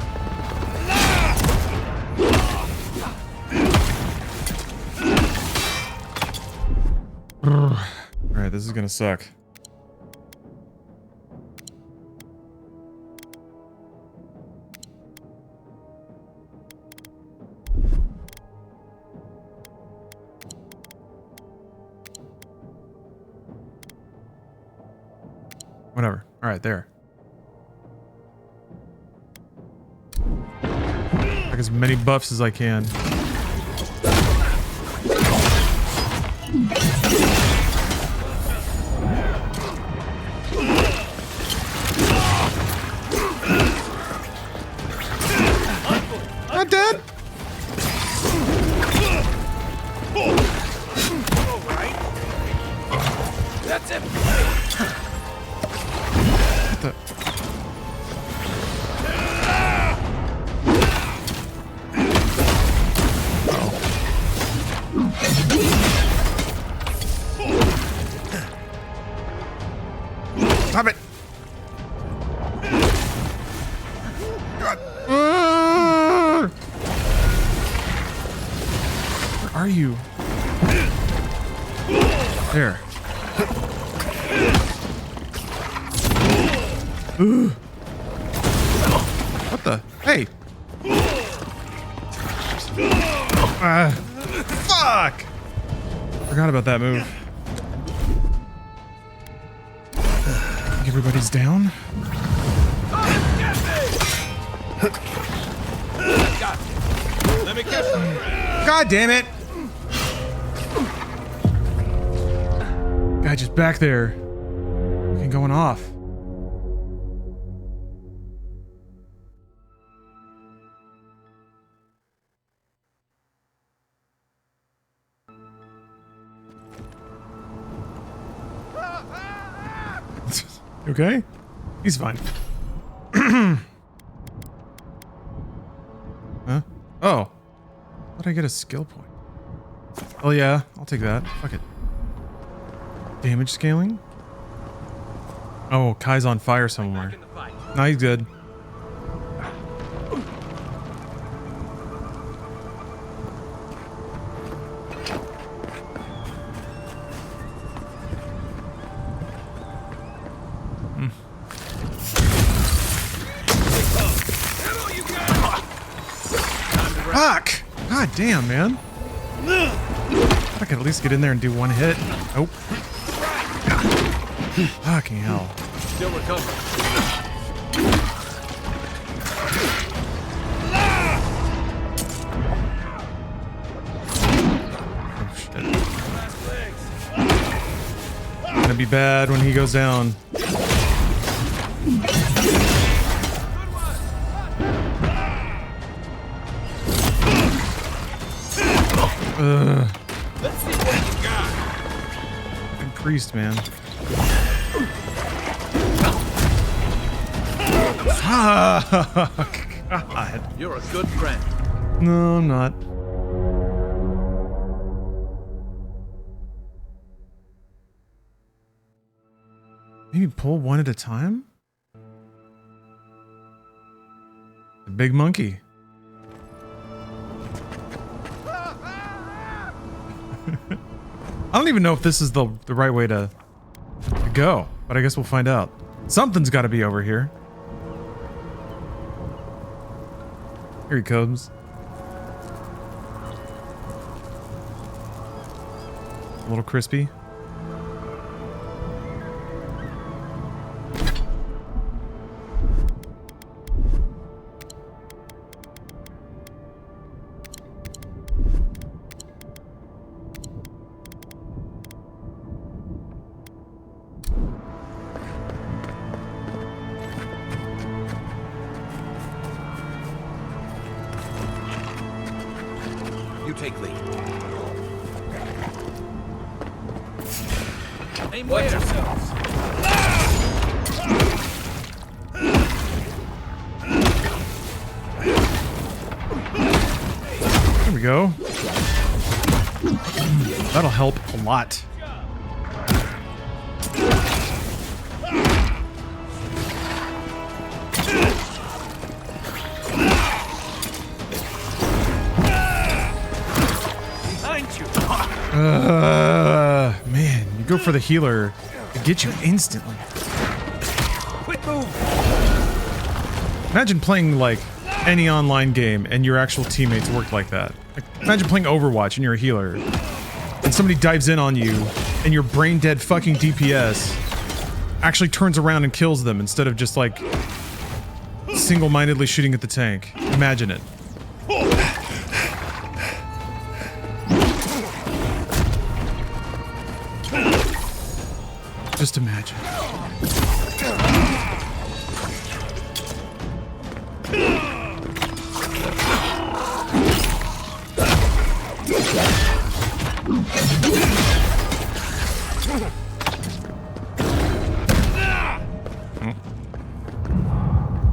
Alright, this is gonna suck. Whatever. Alright, there. Take as many buffs as I can. Not dead. Alright. That's it. What the? Stop it! God. Where are you? There. What the? Hey! Fuck! Forgot about that move. Think everybody's down? Let me catch them. God damn it! Guy just back there. Fucking going off. You okay? He's fine. Huh? Oh. How did I get a skill point? Oh yeah, I'll take that. Fuck it. Damage scaling? Oh, Kai's on fire somewhere. Nah, he's good. Fuck! God damn, man. I could at least get in there and do one hit. Nope. Fucking hell. Still recovering. Oh shit. Gonna be bad when he goes down. Let's see what you got. Fucking priest, man. Fuck. God. You're a good friend. No, I'm not. Maybe pull one at a time? The big monkey. I don't even know if this is the right way to go, but I guess we'll find out. Something's got to be over here. Here he comes. A little crispy. You take lead. Aim Watch where? yourselves. There we go. That'll help a lot. Man, you go for the healer, it gets you instantly. Quick move. Imagine playing like any online game and your actual teammates worked like that. Like, imagine playing Overwatch and you're a healer, and somebody dives in on you, and your brain dead fucking DPS actually turns around and kills them instead of just like single-mindedly shooting at the tank. Imagine it. Just imagine.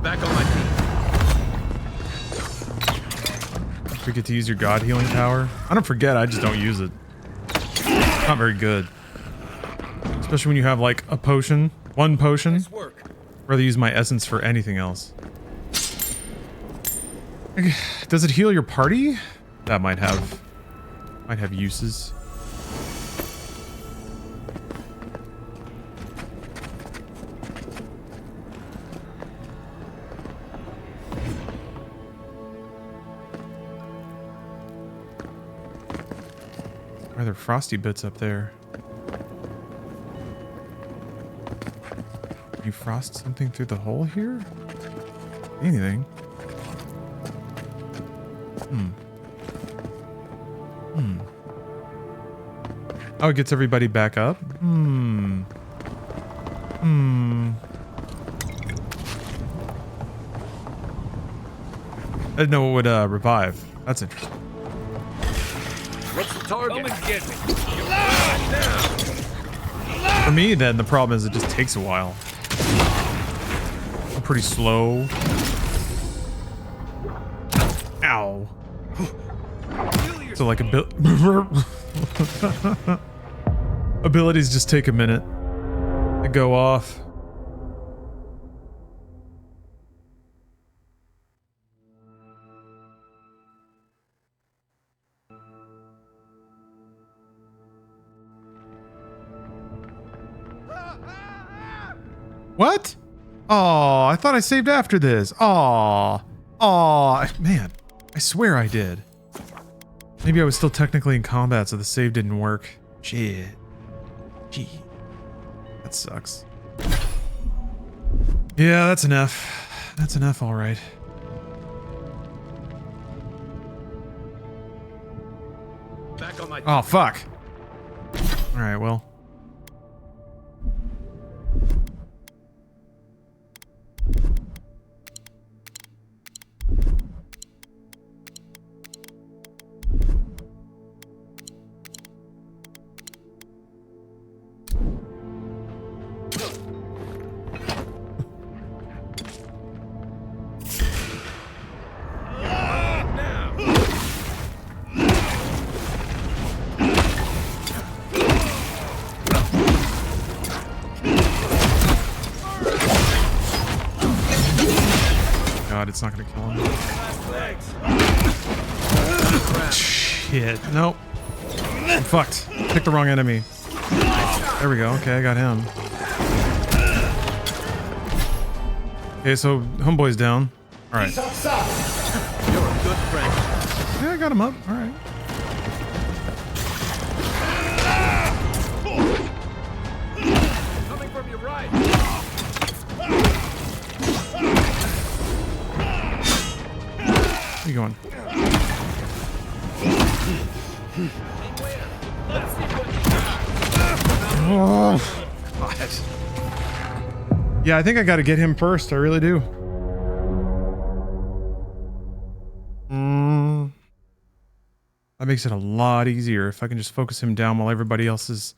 Back on my feet. Forget to use your god healing power. I don't forget, I just don't use it. It's not very good. Especially when you have like a potion, one potion. Nice work. Rather use my essence for anything else. Does it heal your party? That might have uses. Are there frosty bits up there? You frost something through the hole here? Anything? Oh, it gets everybody back up? I didn't know it would revive. That's interesting. What's the target? Come and get me. You're right now. For me, then, the problem is it just takes a while. I'm pretty slow. Ow. So like abilities just take a minute to go off. What? Oh, I thought I saved after this. Oh, man, I swear I did. Maybe I was still technically in combat, so the save didn't work. Shit. Gee. That sucks. Yeah, that's enough. That's enough, all right. Back on my Oh, fuck. All right, well. It's not gonna kill him. Shit. Nope. I'm fucked. Picked the wrong enemy. There we go. Okay, I got him. Okay, so homeboy's down. Alright. You're a good friend. Yeah, I got him up. Alright. you going? Oh. Yeah, I think I got to get him first. I really do. That makes it a lot easier if I can just focus him down while everybody else is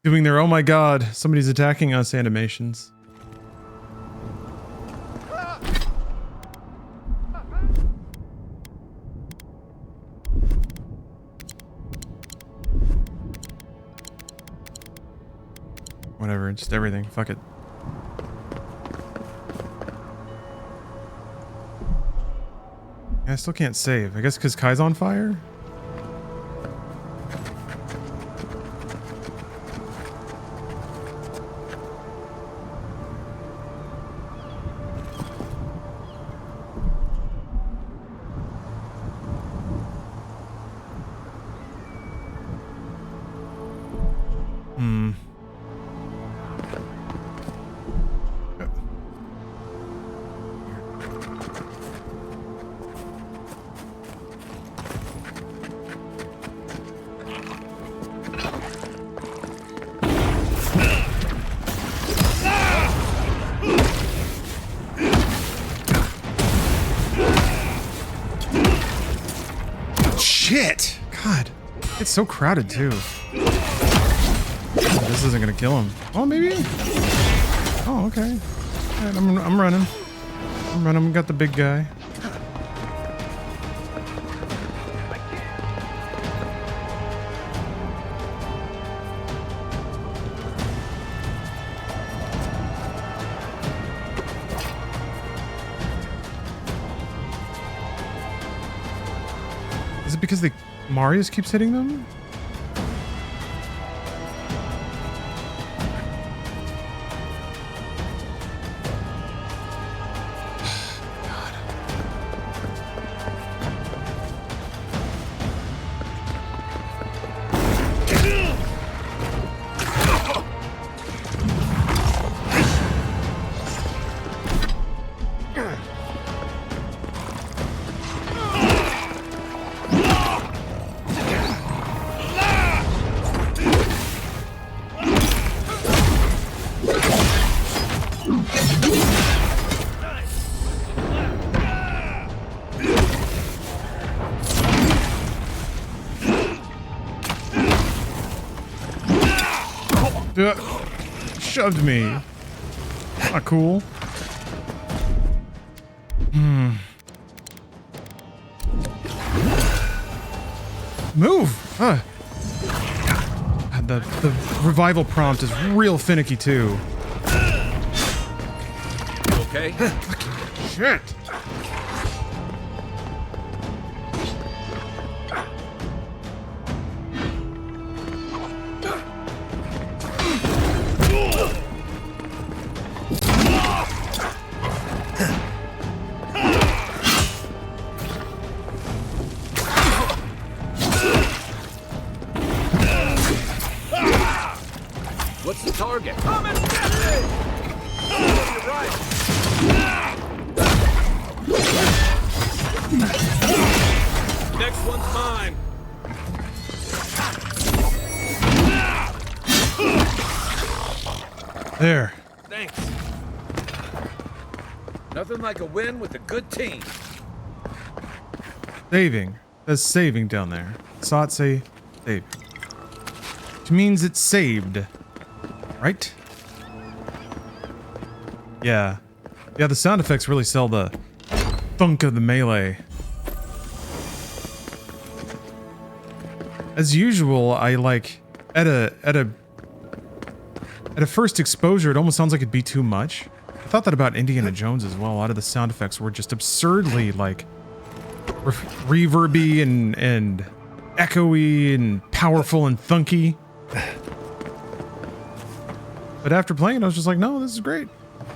doing their, oh my god, somebody's attacking us animations. Whatever, just everything. Fuck it. I still can't save. I guess because Kai's on fire? Shit! God. It's so crowded too. Oh, this isn't gonna kill him. Oh, maybe? Oh, okay. Alright, I'm running. I'm running. We got the big guy. Is it because Marius keeps hitting them? Shoved me. Not cool. Move! Huh. The revival prompt is real finicky too. Okay? Shit! What's the target? Come and get me! You're right. Next one's mine. There. Thanks. Nothing like a win with a good team. Saving. There's saving down there. Saw it say save. Which means it's saved. Right? Yeah. Yeah, the sound effects really sell the thunk of the melee. As usual, I like at a first exposure, it almost sounds like it'd be too much. I thought that about Indiana Jones as well. A lot of the sound effects were just absurdly like reverby and echoey and powerful and thunky. But after playing it, I was just like, no, this is great.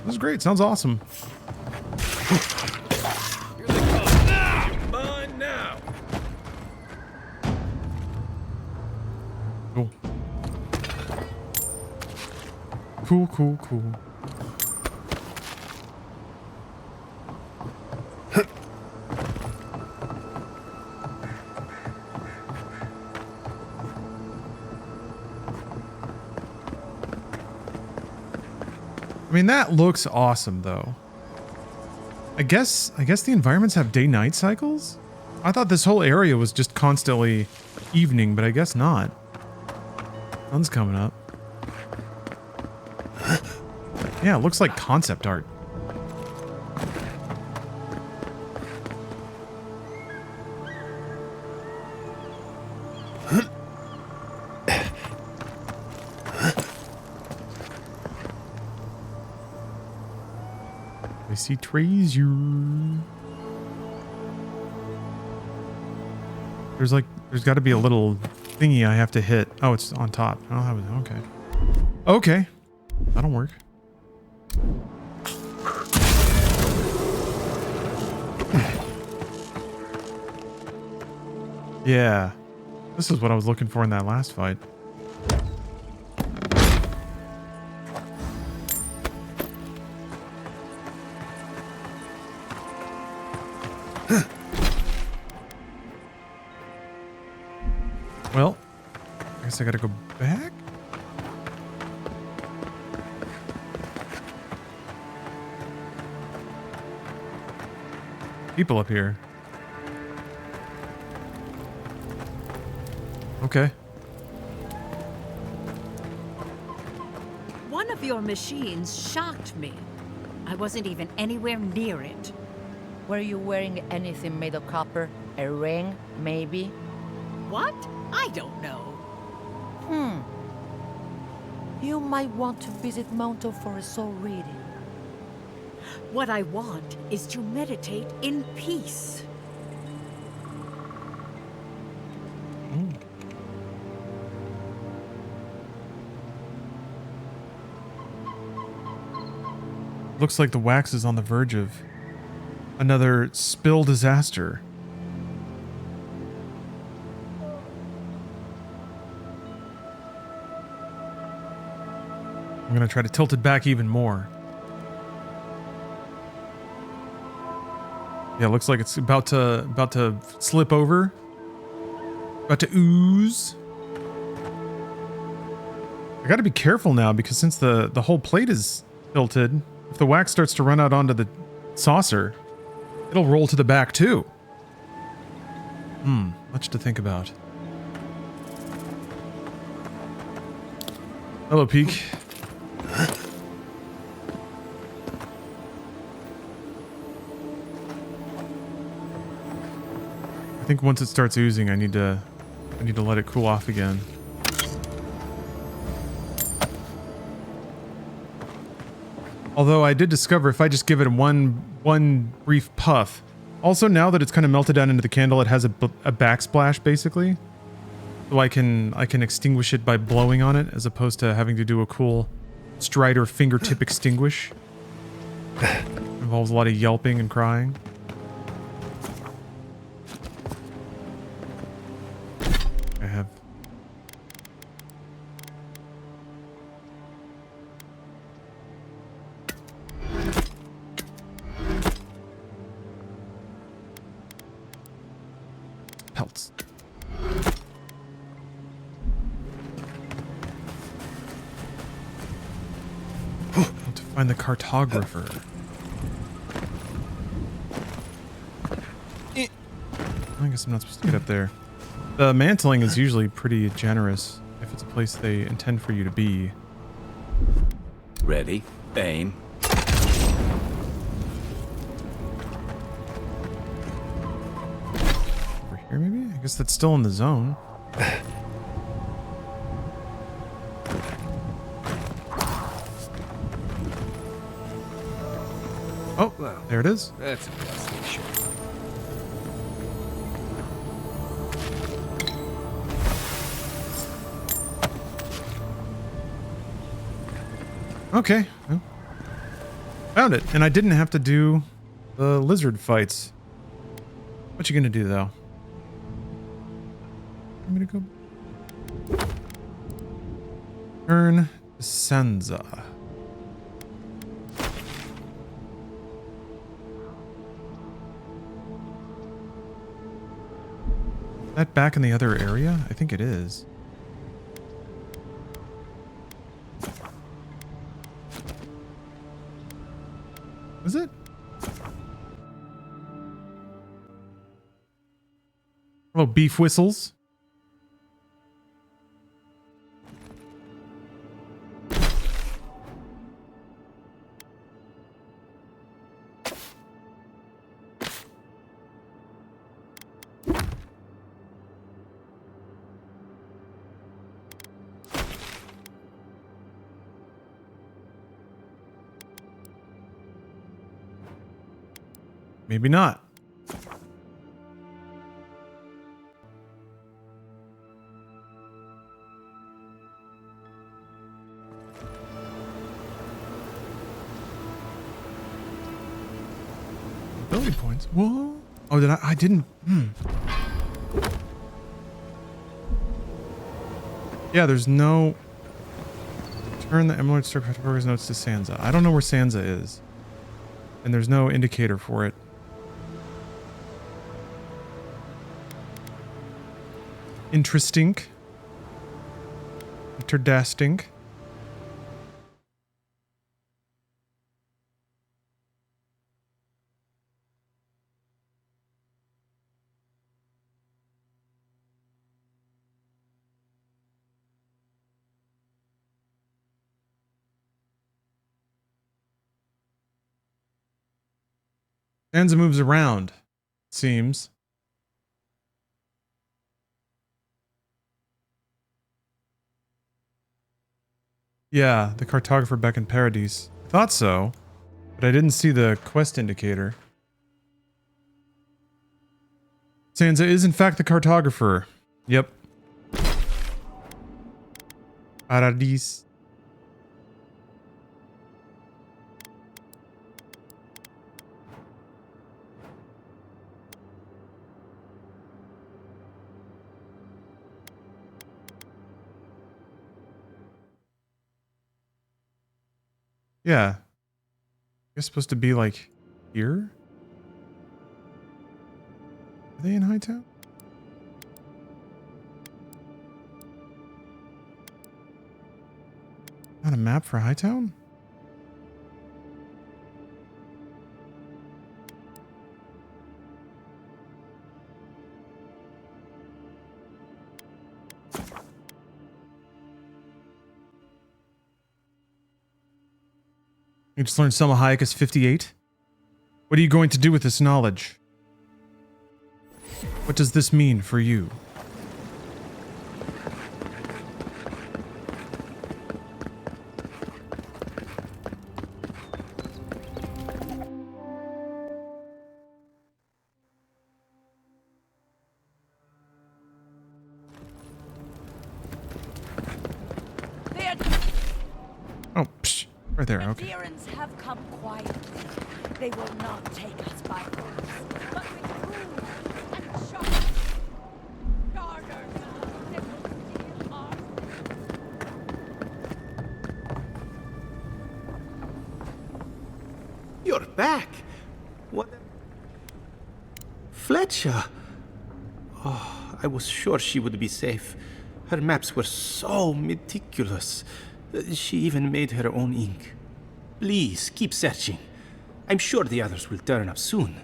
This is great. Sounds awesome. Here they come. You're mine now. Cool. Cool, cool, cool. I mean, that looks awesome, though. I guess the environments have day-night cycles? I thought this whole area was just constantly evening, but I guess not. Sun's coming up. Yeah, it looks like concept art. I see trees. There's got to be a little thingy I have to hit. Oh, it's on top. I don't have it. Okay. Okay. That'll work. Yeah. This is what I was looking for in that last fight. Well, I guess I gotta go back. People up here. Okay. One of your machines shocked me. I wasn't even anywhere near it. Were you wearing anything made of copper? A ring, maybe? What? I don't know. You might want to visit Monto for a soul reading. What I want is to meditate in peace. Looks like the wax is on the verge of another spill disaster. I'm gonna try to tilt it back even more. Yeah, it looks like it's about to slip over. About to ooze. I gotta be careful now because since the whole plate is tilted, if the wax starts to run out onto the saucer, it'll roll to the back too. Much to think about. Hello, Peak. I think once it starts oozing, I need to let it cool off again. Although I did discover if I just give it one brief puff. Also, now that it's kind of melted down into the candle, it has a backsplash basically. So I can extinguish it by blowing on it as opposed to having to do a cool Strider fingertip extinguish. Involves a lot of yelping and crying. I have pelts. To find the cartographer. I guess I'm not supposed to get up there. The mantling is usually pretty generous if it's a place they intend for you to be. Ready, aim. Over here, maybe? I guess that's still in the zone. Oh, there it is. That's a busting shit. Okay. Well, found it. And I didn't have to do the lizard fights. What you gonna do, though? I'm gonna go... Turn Senza. That back in the other area? I think it is. Is it? Hello, beef whistles. Maybe not. Ability points. Whoa. Oh, did I didn't. Yeah, there's no. Turn the Emerald Star Cartographer's notes to Sansa. I don't know where Sansa is. And there's no indicator for it. Interesting. Interdasting. Sansa moves around, it seems. Yeah, the cartographer back in Paradise. I thought so, but I didn't see the quest indicator. Sansa is in fact the cartographer. Yep. Paradise. Yeah. You're supposed to be like here? Are they in Hightown? Not a map for Hightown? You just learned Selma Hayek is 58? What are you going to do with this knowledge? What does this mean for you? Oh, psh, right there, okay. Adherents have come quietly. They will not take us by force, but with food and sharp garters. They will steal our... You're back. What? Fletcher. Oh, I was sure she would be safe. Her maps were so meticulous. She even made her own ink. Please, keep searching. I'm sure the others will turn up soon.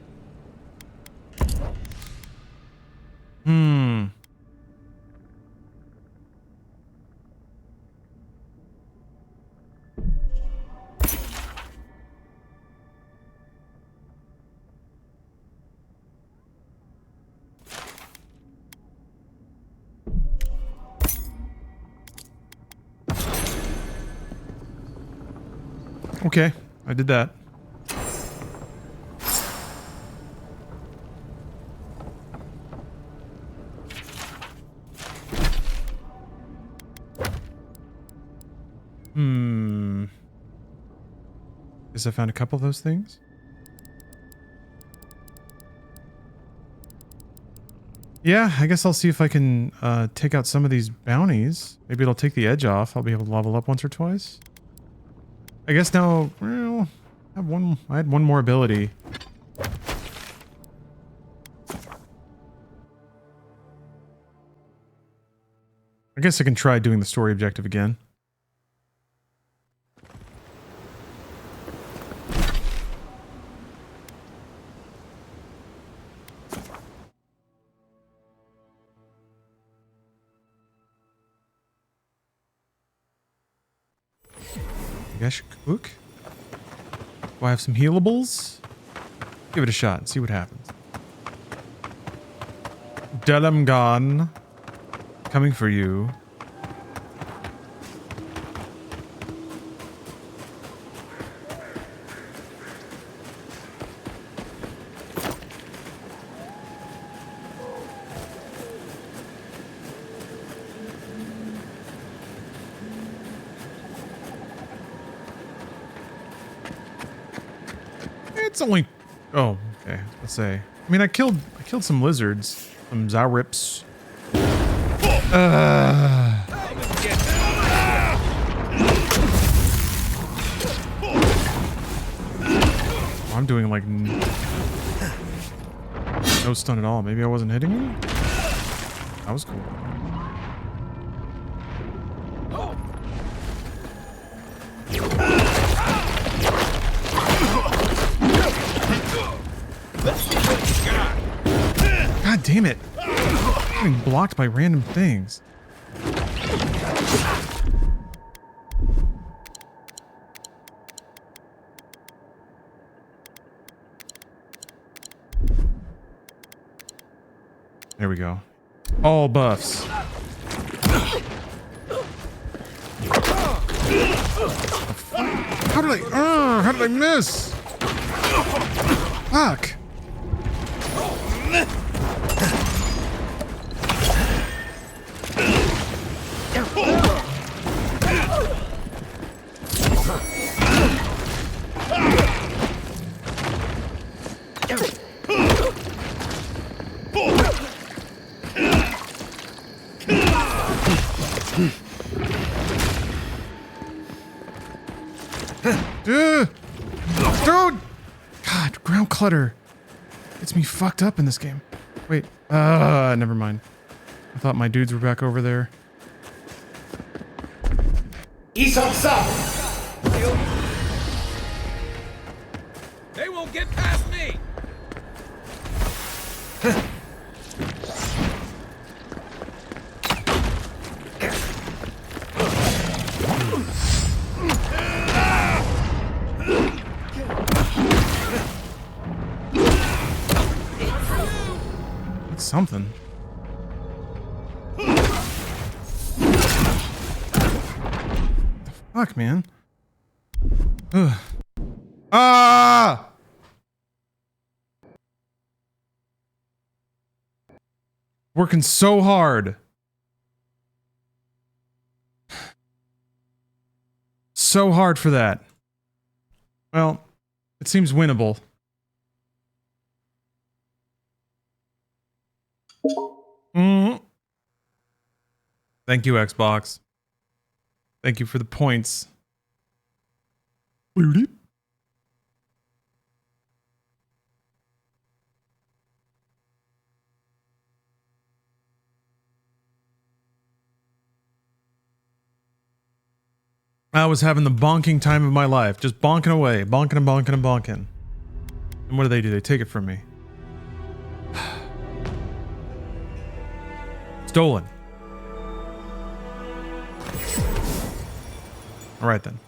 Okay, I did that. Guess I found a couple of those things. Yeah, I guess I'll see if I can take out some of these bounties. Maybe it'll take the edge off. I'll be able to level up once or twice. I guess now, well, I had one more ability. I guess I can try doing the story objective again. I should cook. Do I have some healables? Give it a shot and see what happens. Delamgon. Coming for you. It's only... Oh, okay. Let's say. I mean, I killed some lizards. Some Zaurips. I'm doing like no stun at all. Maybe I wasn't hitting him? That was cool. God damn it. I'm getting blocked by random things. There we go. All buffs. How did I miss? Fuck. Dude! God, ground clutter. It's me fucked up in this game. Wait, never mind. I thought my dudes were back over there. They won't get past me. It's something. Fuck, man. Ugh. Ah! Working so hard. So hard for that. Well, it seems winnable. Thank you, Xbox. Thank you for the points. I was having the bonking time of my life. Just bonking away. Bonking and bonking and bonking. And what do? They take it from me. Stolen. Alright then.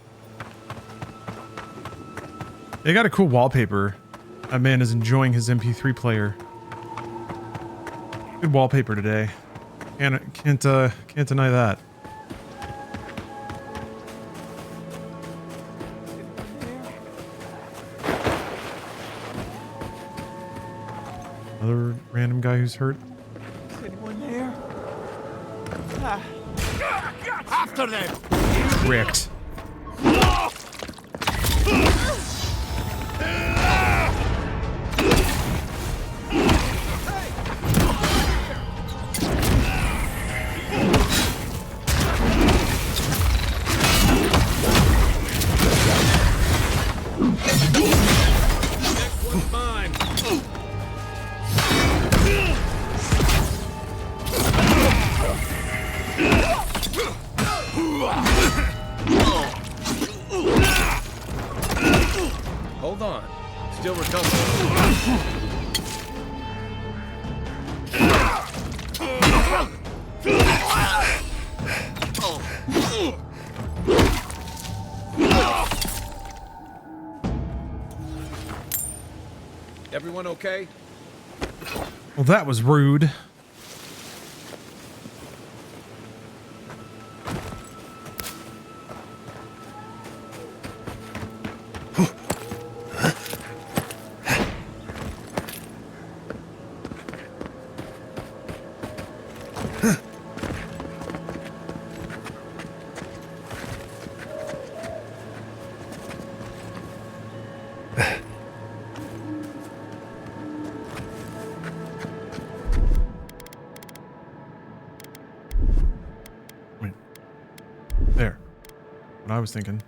They got a cool wallpaper. That man is enjoying his MP3 player. Good wallpaper today. Can't deny that. Another random guy who's hurt. Is anyone there? After them! Wrecked. Hold on. Still recovering. Everyone okay? Well, that was rude. There. What I was thinking.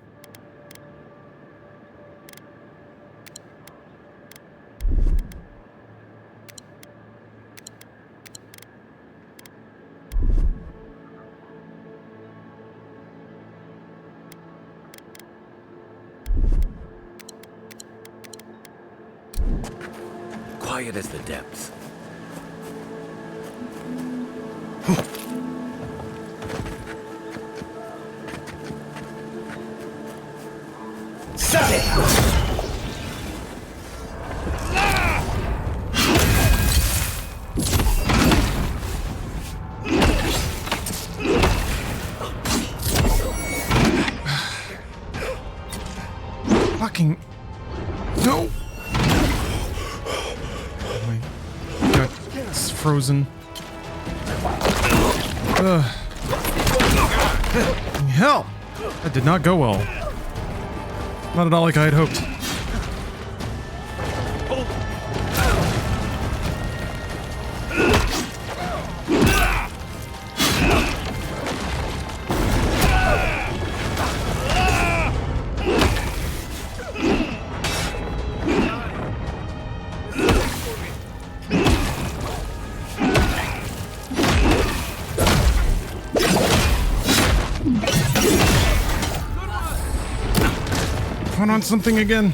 Quiet as the depths. Fucking no! Oh my god, it's frozen. Hell! That did not go well. Not at all like I had hoped. Put on something again.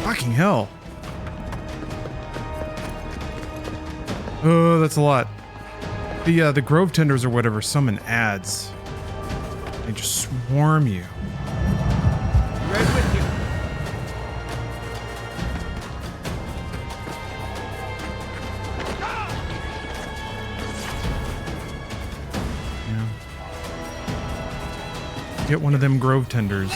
Fucking hell. Oh, that's a lot. The grove tenders or whatever summon ads. They just swarm you. Right with you. Yeah. Get one of them grove tenders.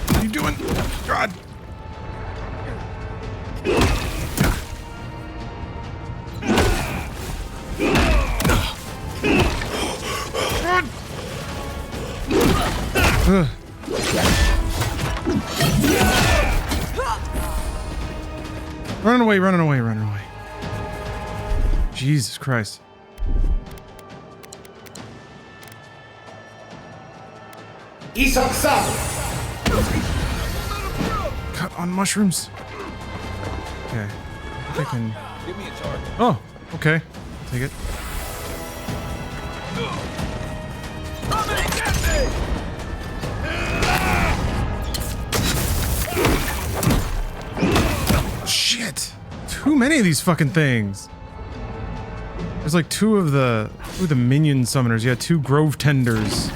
What are you doing? God. Running away, running away, running away. Jesus Christ. Cut on mushrooms. Okay. I think I can... Give me a target. Oh, okay. I'll take it. Shit! Too many of these fucking things. There's like two of the minion summoners. Yeah, two grove tenders.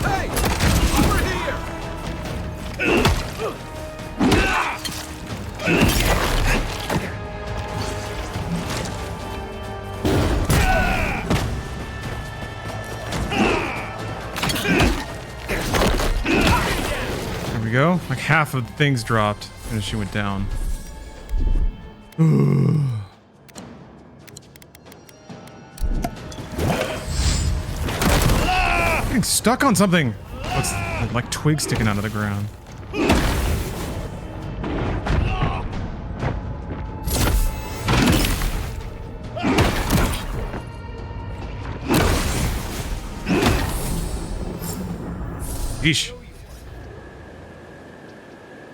Hey! Over here! There we go. Like half of the things dropped as she went down. Getting stuck on something. What's like twigs sticking out of the ground? Yeesh.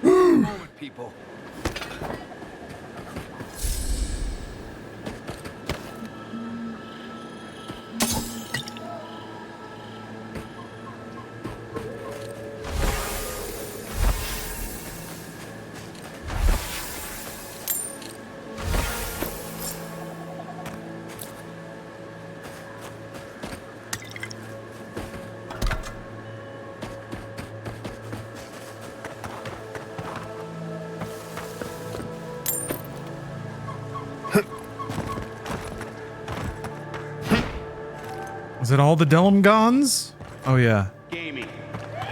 Moment, people. Is it all the Delmgons? Oh yeah. Gamey.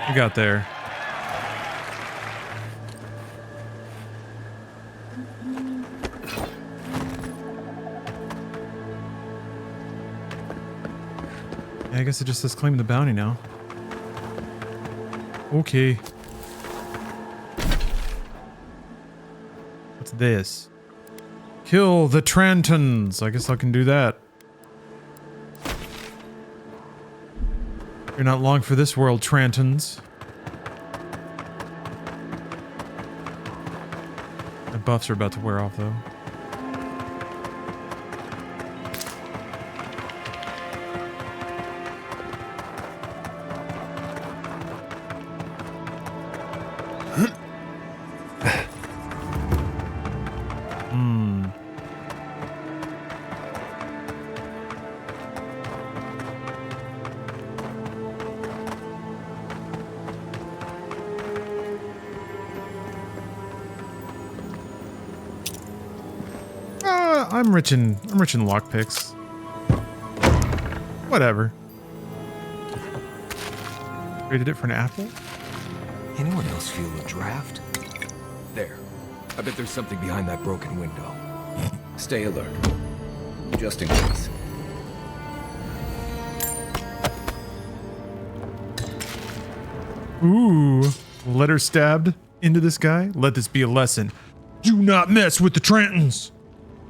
We got there. Yeah, I guess it just says claim the bounty now. Okay. What's this? Kill the Trentons. I guess I can do that. You're not long for this world, Trentons. The buffs are about to wear off, though. I'm rich in lockpicks. Whatever. Traded it for an apple? Anyone else feel a draft? There. I bet there's something behind that broken window. Stay alert. Just in case. Ooh. Letter stabbed into this guy? Let this be a lesson. Do not mess with the Trentons!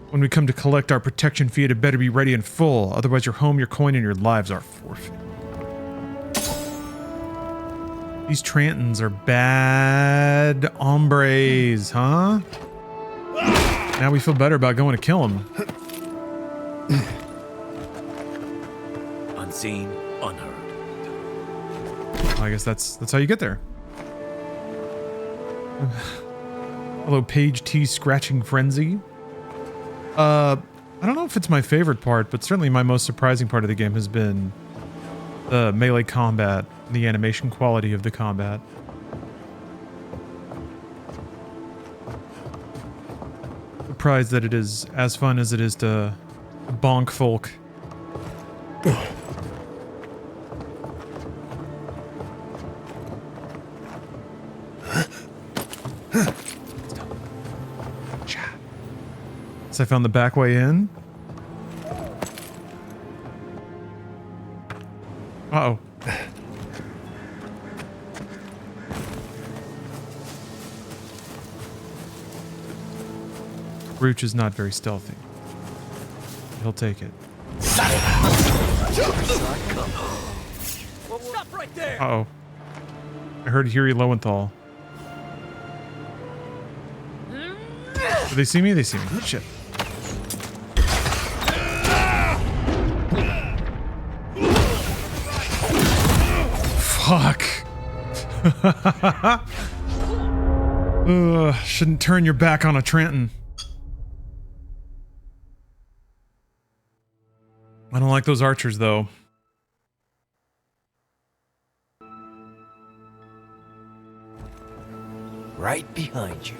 When we come to collect our protection fee, it better be ready and full. Otherwise your home, your coin, and your lives are forfeit. These Trentons are bad hombres, huh? Now we feel better about going to kill them. Unseen, unheard. Well, I guess that's how you get there. Hello, Page T Scratching Frenzy. I don't know if it's my favorite part, but certainly my most surprising part of the game has been the melee combat, the animation quality of the combat. Surprised that it is as fun as it is to bonk folk. I found the back way in. Uh-oh. Brooch is not very stealthy. He'll take it. Stop right there. Uh-oh. I heard Huey Lowenthal. Do they see me? They see me. Shit. Fuck. Shouldn't turn your back on a Trenton. I don't like those archers, though. Right behind you.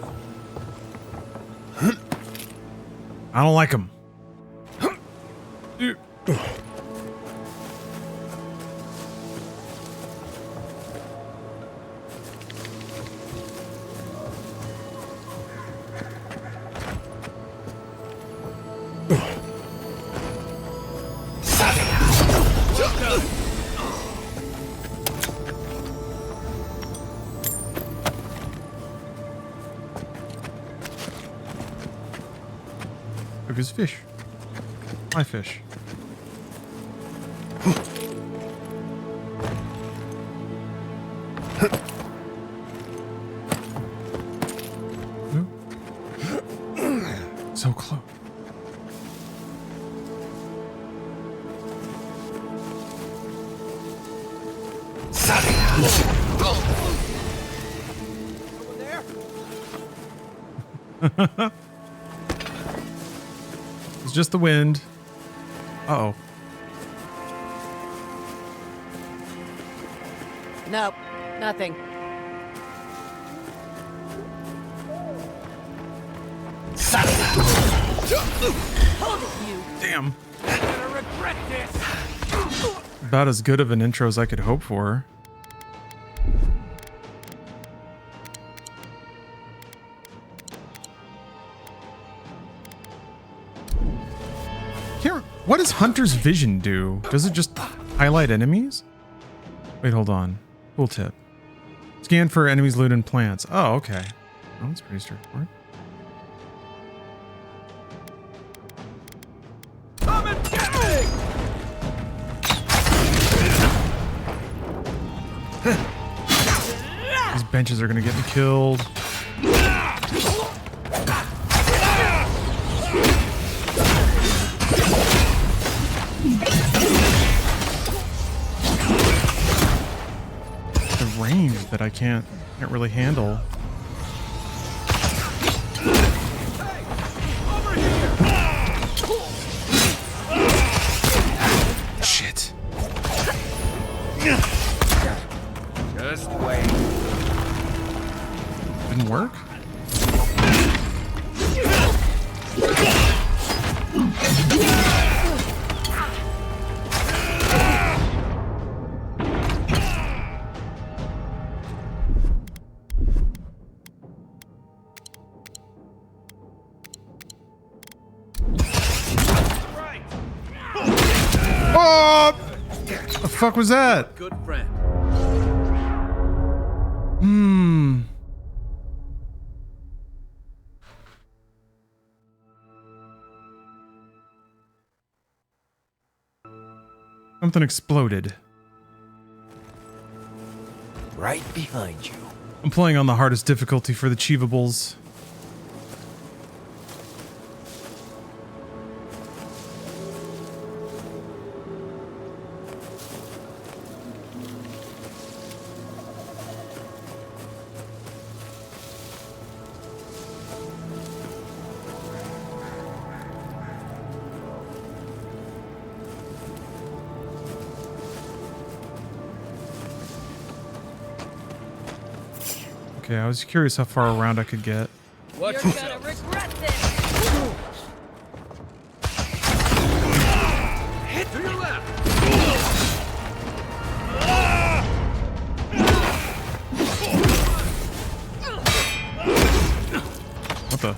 I don't like them. Took his fish. My fish. So close. It's just the wind. Uh-oh. Nope, nothing. Hold it, you. Damn. You're gonna regret this. about as good of an intro as I could hope for. What does Hunter's Vision do? Does it just highlight enemies? Wait, hold on. Cool tip. Scan for enemies, loot, and plants. Oh, okay. Oh, that's pretty straightforward. Come and get me! These benches are gonna get me killed. Range that I can't really handle. Shit. Just wait. Didn't work? The fuck was that? Good friend. Something exploded. Right behind you. I'm playing on the hardest difficulty for the achievables. Okay, I was curious how far around I could get. Watch You're yourself. gonna regret this. Hit to your left. What the?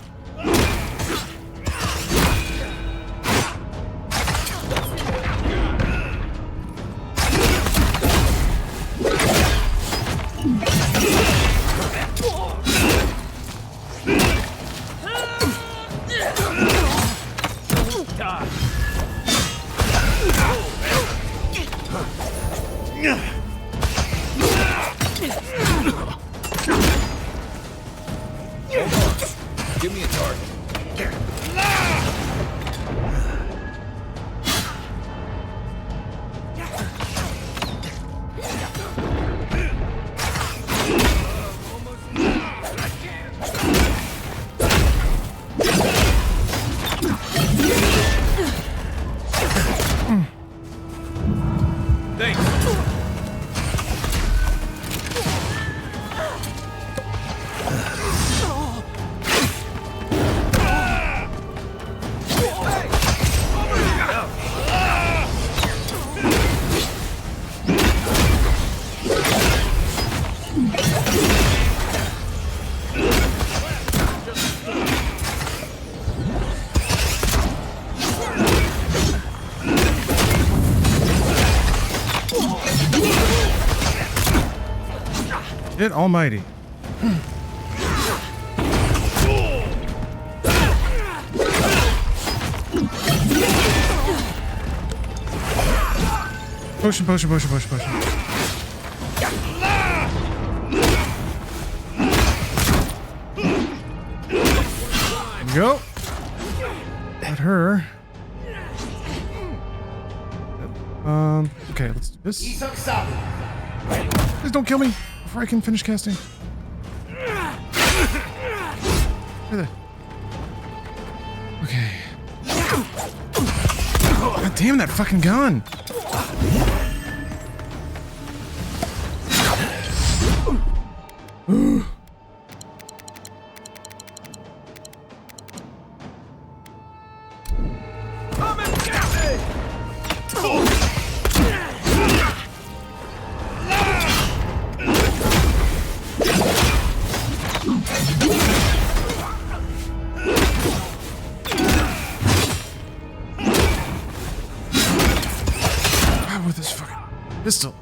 Give me a target. It almighty. Potion, potion, potion, potion, potion. There we go. Got her. Okay, let's do this. Please don't kill me before I can finish casting. Okay. God damn that fucking gun. Pistol.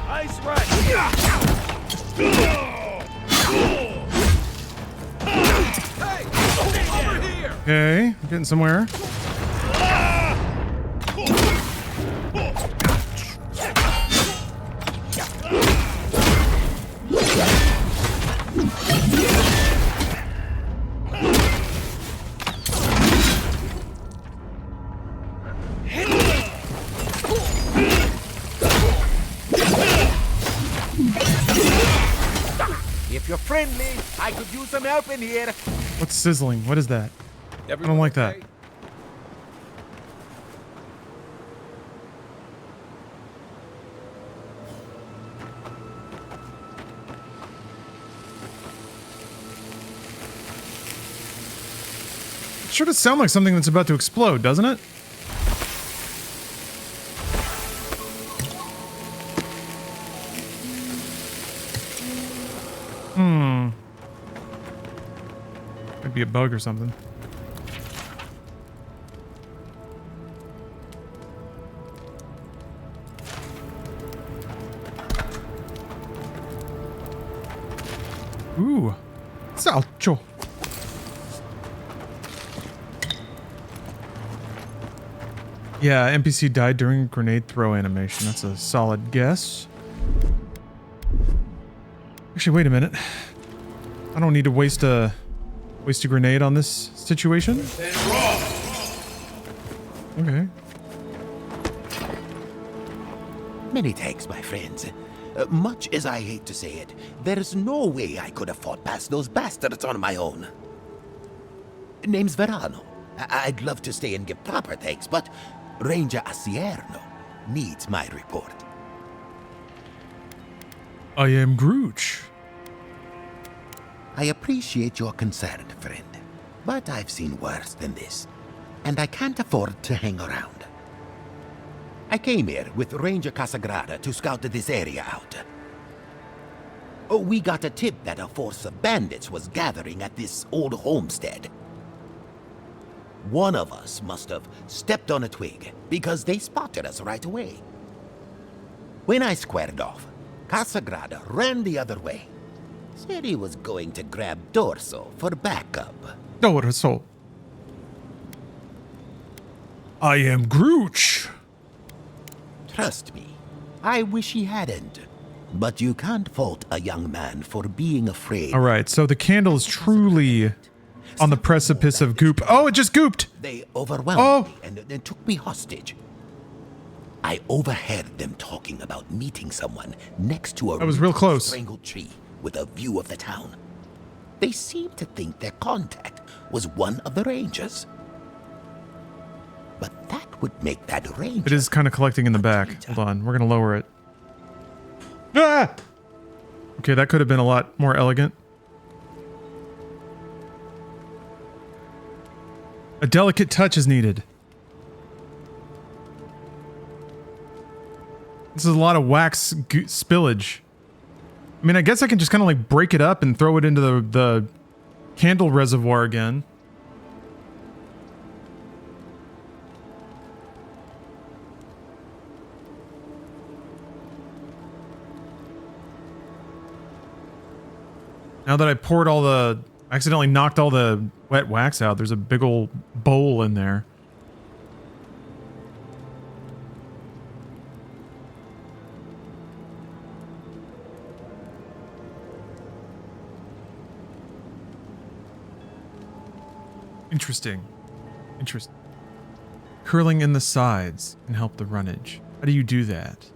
Ice right. Hey, over here. Okay, I'm getting somewhere. If you're friendly, I could use some help in here. What's sizzling? What is that? I don't like that. It sure does sound like something that's about to explode, doesn't it? Could be a bug or something. Ooh, salcho. Yeah, NPC died during grenade throw animation. That's a solid guess. Actually, wait a minute. I don't need to waste a grenade on this situation. Okay. Many thanks, my friends. Much as I hate to say it, there's no way I could have fought past those bastards on my own. Name's Verano. I'd love to stay and give proper thanks, but Ranger Asierno needs my report. I am Grooch. I appreciate your concern, friend, but I've seen worse than this, and I can't afford to hang around. I came here with Ranger Casagrada to scout this area out. Oh, we got a tip that a force of bandits was gathering at this old homestead. One of us must have stepped on a twig, because they spotted us right away. When I squared off, Casagrada ran the other way. Said he was going to grab Dorso for backup. Dorso. I am Grooch. Trust me, I wish he hadn't. But you can't fault a young man for being afraid. All right, so the candle is truly on the precipice of goop. Oh, it just gooped. They overwhelmed me and took me hostage. I overheard them talking about meeting someone next to a that was real close. Strangled tree with a view of the town. They seemed to think their contact was one of the rangers. But that would make that ranger. It is kind of collecting in the back. Hold on, we're gonna lower it. Ah! Okay, that could have been a lot more elegant. A delicate touch is needed. This is a lot of wax spillage. I mean, I guess I can just kind of like break it up and throw it into the candle reservoir again. Now that I poured all the... accidentally knocked all the wet wax out, there's a big old bowl in there. Interesting. Interesting. Curling in the sides can help the runnage. How do you do that?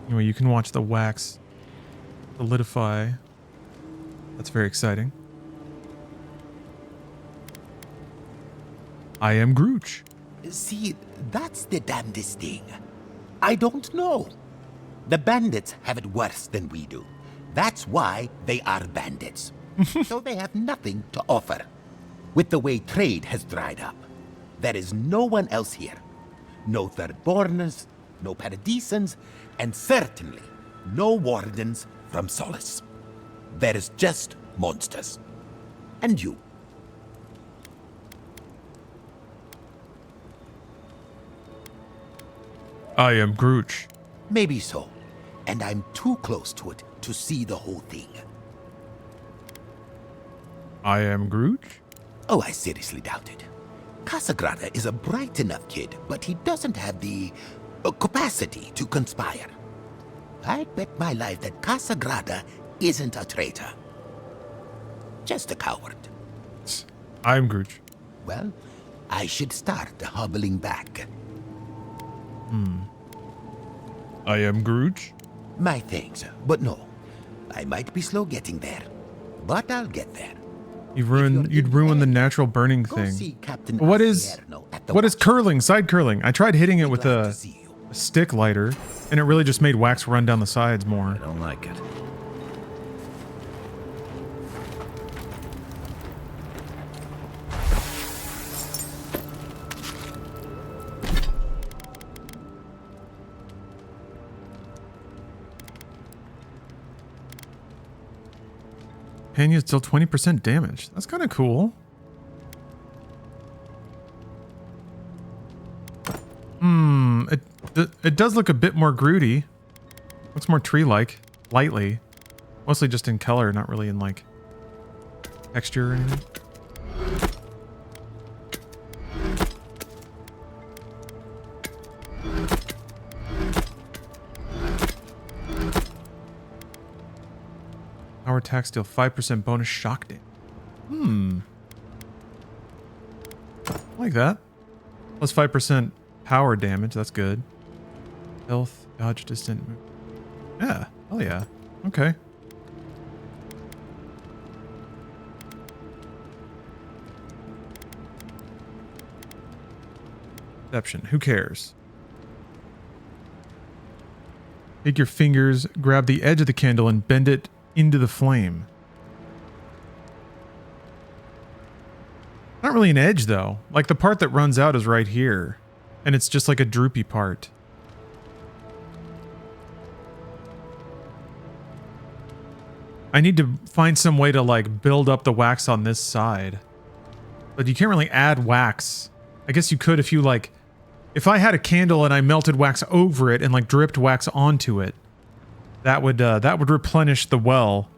Anyway, you can watch the wax solidify. That's very exciting. I am Grooch. See, that's the damnedest thing. I don't know. The bandits have it worse than we do. That's why they are bandits. So they have nothing to offer. With the way trade has dried up, there is no one else here. No Thirdborners, no Paradisans, and certainly no wardens from Solace. there's just monsters. And you. I am Grooch. Maybe so. And I'm too close to it to see the whole thing. I am Grooch? Oh, I seriously doubt it. Casagrada is a bright enough kid, but he doesn't have the capacity to conspire. I'd bet my life that Casagrada isn't a traitor. Just a coward. I'm Grooch. Well, I should start hobbling back. I am Grooch? My thanks, but no. I might be slow getting there, but I'll get there. You'd ruin the natural burning Go thing. see Captain What is Asierno at the what is watch. curling? Side curling. I tried hitting it with Glad a to see you. stick lighter, and it really just made wax run down the sides more. I don't like it. Panya's still 20% damage. That's kind of cool. It does look a bit more Groody. Looks more tree-like, lightly. Mostly just in color, not really in like texture or anything. Power attack deal 5% bonus shock damage. I like that. Plus 5% power damage. That's good. Health, dodge, distant move. Yeah. Hell yeah. Okay. Perception. Who cares? Take your fingers, grab the edge of the candle, and bend it into the flame. Not really an edge, though. Like, the part that runs out is right here. And it's just like a droopy part. I need to find some way to, like, build up the wax on this side. But you can't really add wax. I guess you could if you, like... If I had a candle and I melted wax over it and, like, dripped wax onto it, that would replenish the well.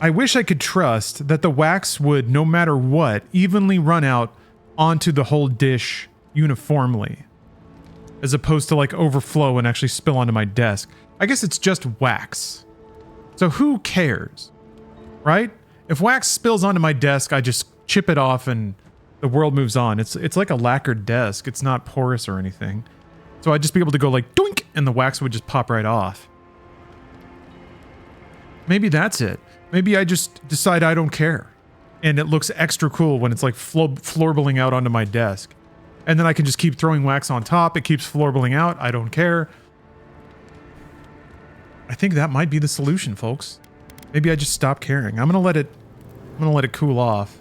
I wish I could trust that the wax would, no matter what, evenly run out onto the whole dish uniformly. As opposed to, like, overflow and actually spill onto my desk. I guess it's just wax. So who cares? Right? If wax spills onto my desk, I just chip it off and the world moves on. It's like a lacquered desk. It's not porous or anything. So I'd just be able to go like doink and the wax would just pop right off. Maybe that's it. Maybe I just decide I don't care. And it looks extra cool when it's like floorbling out onto my desk. And then I can just keep throwing wax on top. It keeps floorbling out. I don't care. I think that might be the solution, folks. Maybe I just stop caring. I'm gonna let it cool off.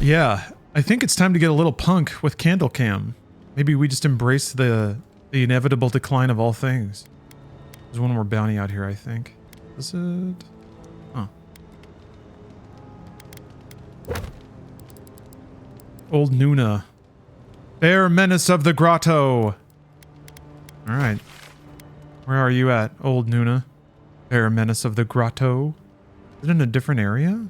Yeah, I think it's time to get a little punk with Candle Cam. Maybe we just embrace the inevitable decline of all things. There's one more bounty out here, I think. Is it? Huh. Old Nuna. Bear menace of the grotto. Alright. Where are you at, old Nuna? Bear menace of the grotto. Is it in a different area?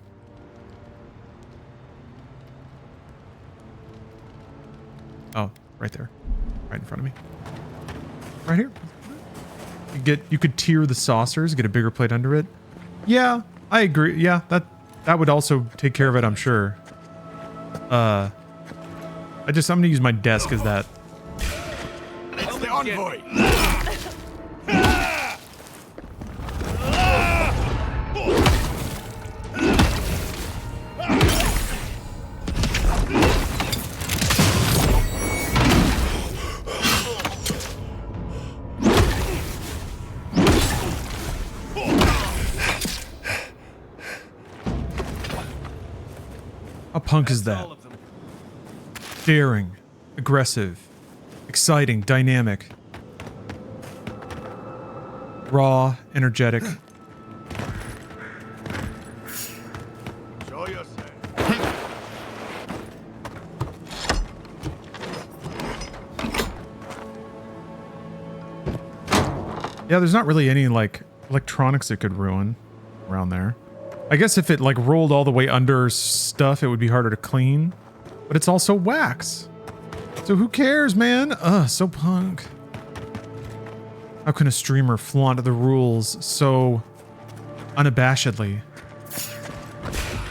Oh, right there. Right in front of me. Right here. You could tier the saucers, get a bigger plate under it. Yeah, I agree. Yeah, that would also take care of it, I'm sure. I'm gonna use my desk as that. It's the envoy. How punk is that? Daring, aggressive, exciting, dynamic. raw, energetic. Show yourself. Yeah, there's not really any like electronics it could ruin around there. I guess if it like rolled all the way under stuff, it would be harder to clean. But it's also wax. So who cares, man? Ugh, so punk. How can a streamer flaunt the rules so unabashedly?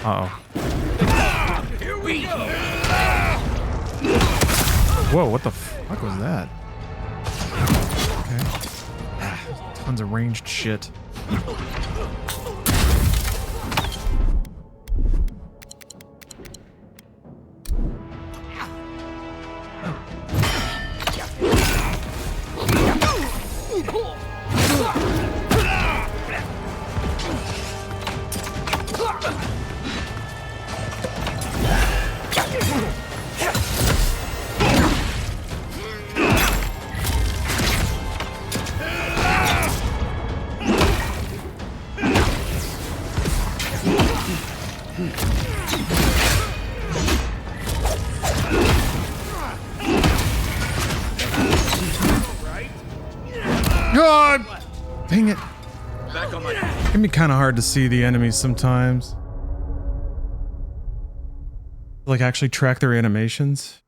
Uh-oh. Here we go. Whoa, what the fuck was that? Okay. Tons of ranged shit. God! Dang it. Back on my. It can be kind of hard to see the enemies sometimes. Like actually track their animations.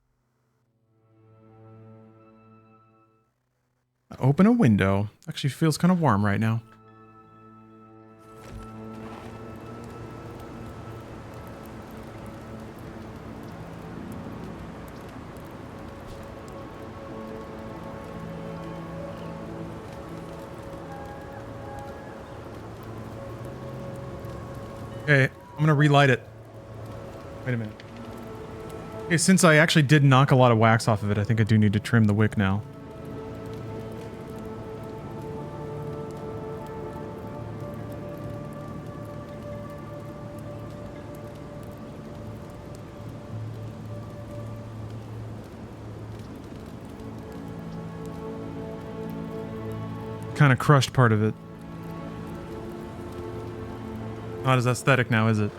Open a window. Actually feels kind of warm right now. Okay, I'm gonna relight it. Wait a minute. Okay, since I actually did knock a lot of wax off of it, I think I do need to trim the wick now. Kind of crushed part of it. Not as aesthetic now, is it?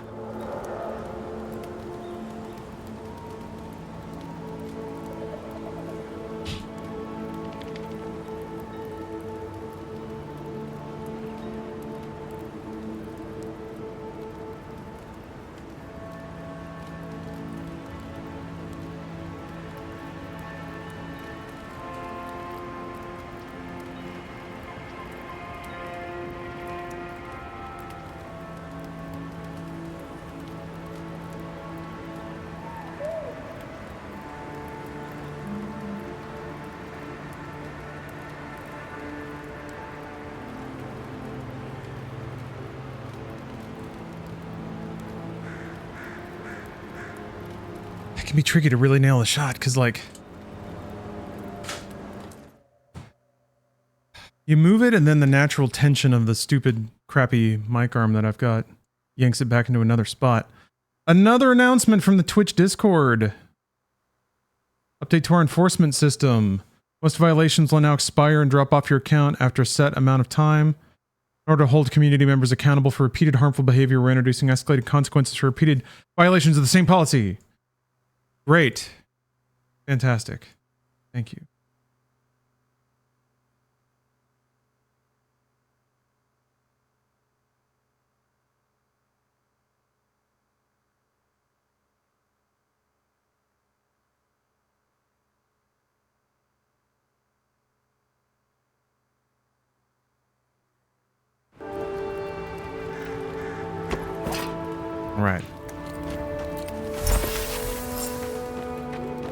It can be tricky to really nail the shot because, like, you move it and then the natural tension of the stupid, crappy mic arm that I've got yanks it back into another spot. Another announcement from the Twitch Discord. Update to our enforcement system. Most violations will now expire and drop off your account after a set amount of time. In order to hold community members accountable for repeated harmful behavior, we're introducing escalated consequences for repeated violations of the same policy. Great. Fantastic. Thank you. All right.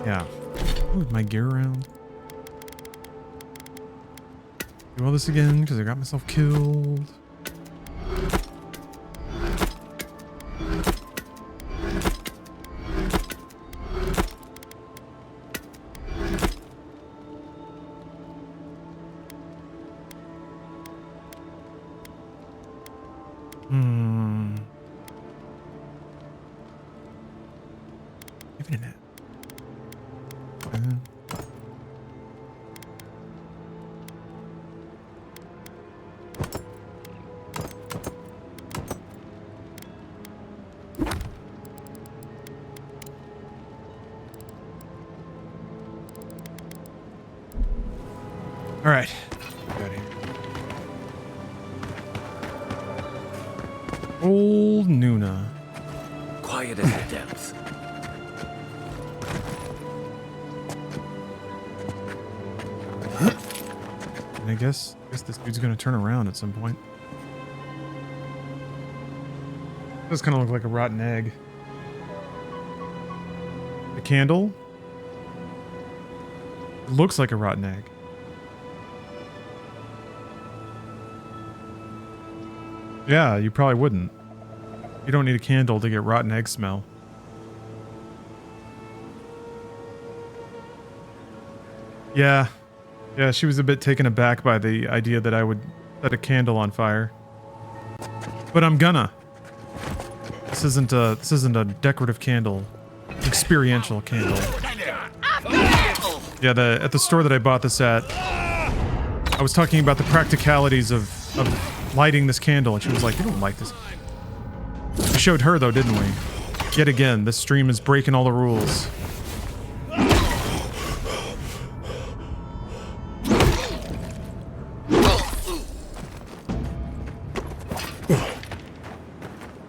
Yeah. Move my gear around. Do all this again because I got myself killed. Give it a minute. All right. Got here. Old Nuna. Quiet at the depths. And I guess this dude's gonna turn around at some point. Does kind of look like a rotten egg. The candle looks like a rotten egg. Yeah, you probably wouldn't. You don't need a candle to get rotten egg smell. Yeah. Yeah, she was a bit taken aback by the idea that I would set a candle on fire. But I'm gonna. This isn't a decorative candle. Experiential candle. Yeah, at the store that I bought this at, I was talking about the practicalities of lighting this candle, and she was like, "You don't light this." We showed her though, didn't we? Yet again, this stream is breaking all the rules.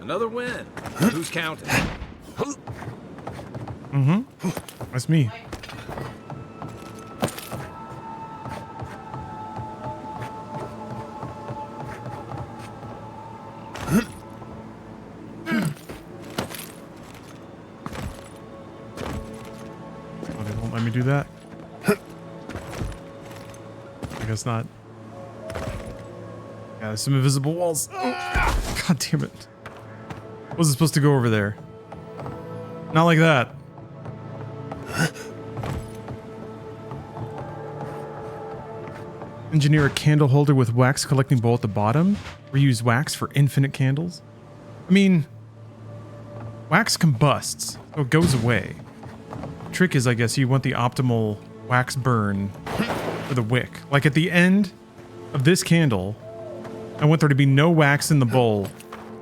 Another win. Who's counting? Mm-hmm. That's me. Oh, they won't let me do that. I guess not. Yeah, there's some invisible walls. Oh, God damn it. Wasn't supposed to go over there. Not like that. Engineer a candle holder with wax collecting bowl at the bottom. Reuse wax for infinite candles. I mean, wax combusts, so it goes away. The trick is, I guess, you want the optimal wax burn for the wick. Like at the end of this candle, I want there to be no wax in the bowl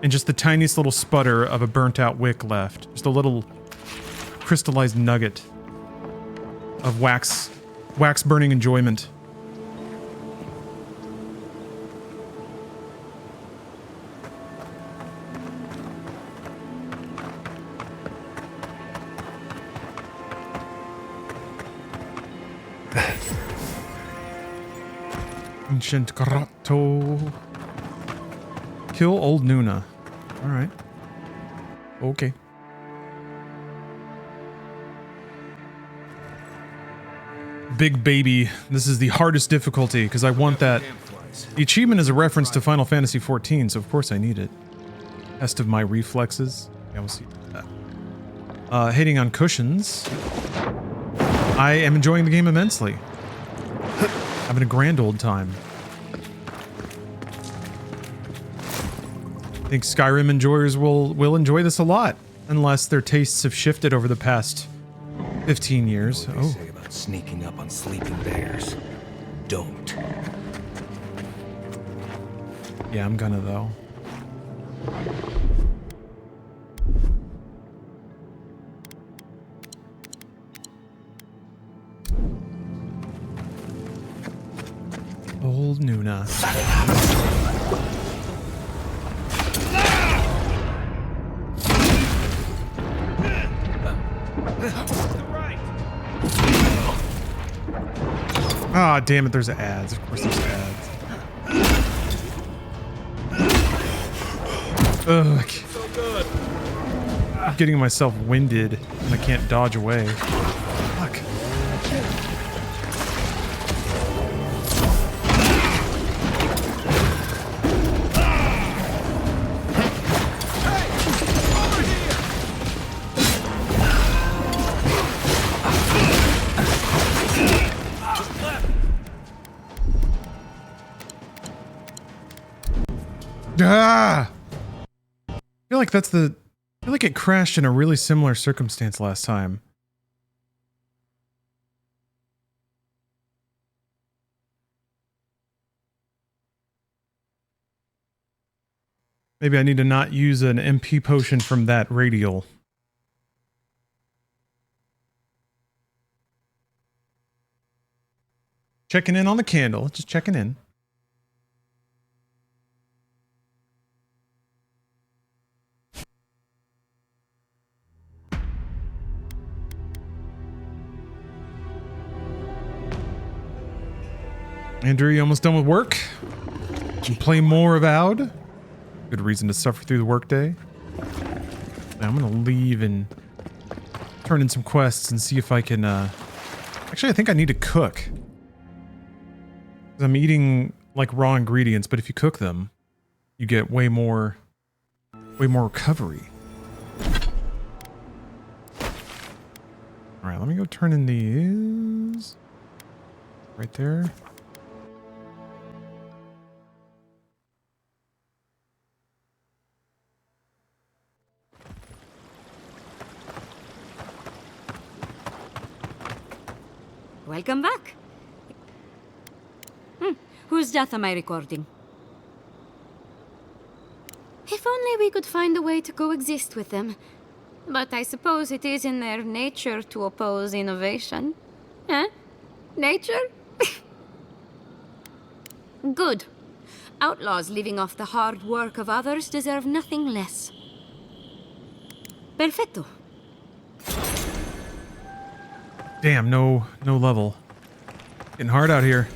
and just the tiniest little sputter of a burnt out wick left. Just a little crystallized nugget of wax burning enjoyment. Ancient grotto. Kill old Nuna. Alright. Okay. Big baby. This is the hardest difficulty because I want that. The achievement is a reference to Final Fantasy XIV, so of course I need it. Test of my reflexes. Yeah, we'll see that. Hitting on cushions. I am enjoying the game immensely. Having a grand old time. I think Skyrim enjoyers will enjoy this a lot, unless their tastes have shifted over the past 15 years. What do they say about sneaking up on sleeping bears? Don't. Yeah, I'm gonna though. Old Nuna. Ah, damn it, there's ads. Of course there's ads. Ugh. I'm getting myself winded and I can't dodge away. Fuck. Ah! I feel like that's the... I feel like it crashed in a really similar circumstance last time. Maybe I need to not use an MP potion from that radial. Checking in on the candle. Just checking in. Andrew, you almost done with work? Can play more Avowed? Good reason to suffer through the workday. Now I'm gonna leave and turn in some quests and see if I can, Actually, I think I need to cook. 'Cause I'm eating, like, raw ingredients, but if you cook them, you get way more recovery. Alright, let me go turn in these. Right there. Welcome back. Whose death am I recording? If only we could find a way to coexist with them. But I suppose it is in their nature to oppose innovation. Huh? Nature? Good. Outlaws living off the hard work of others deserve nothing less. Perfecto. Damn, no level. Getting hard out here.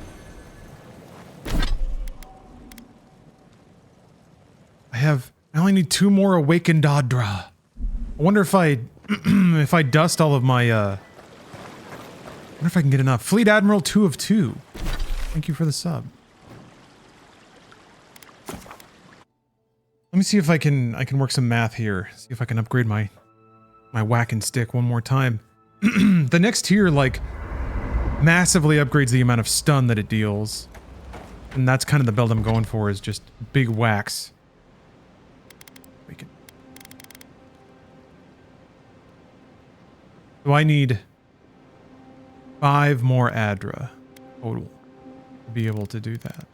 I only need 2 more awakened Audra. I wonder if I if I dust all of my I wonder if I can get enough. Fleet Admiral 2 of 2. Thank you for the sub. Let me see if I can work some math here. See if I can upgrade my whack and stick one more time. The next tier, like, massively upgrades the amount of stun that it deals. And that's kind of the build I'm going for, is just big whacks. So I need 5 more Adra total to be able to do that.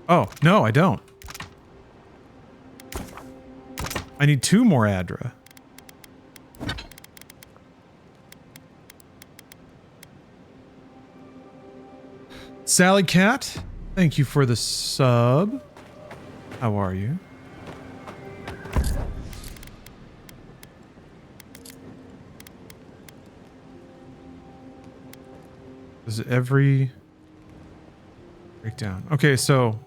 Oh, no, I don't. I need 2 more Adra. Sally Cat, thank you for the sub. How are you? Is every breakdown? Okay, so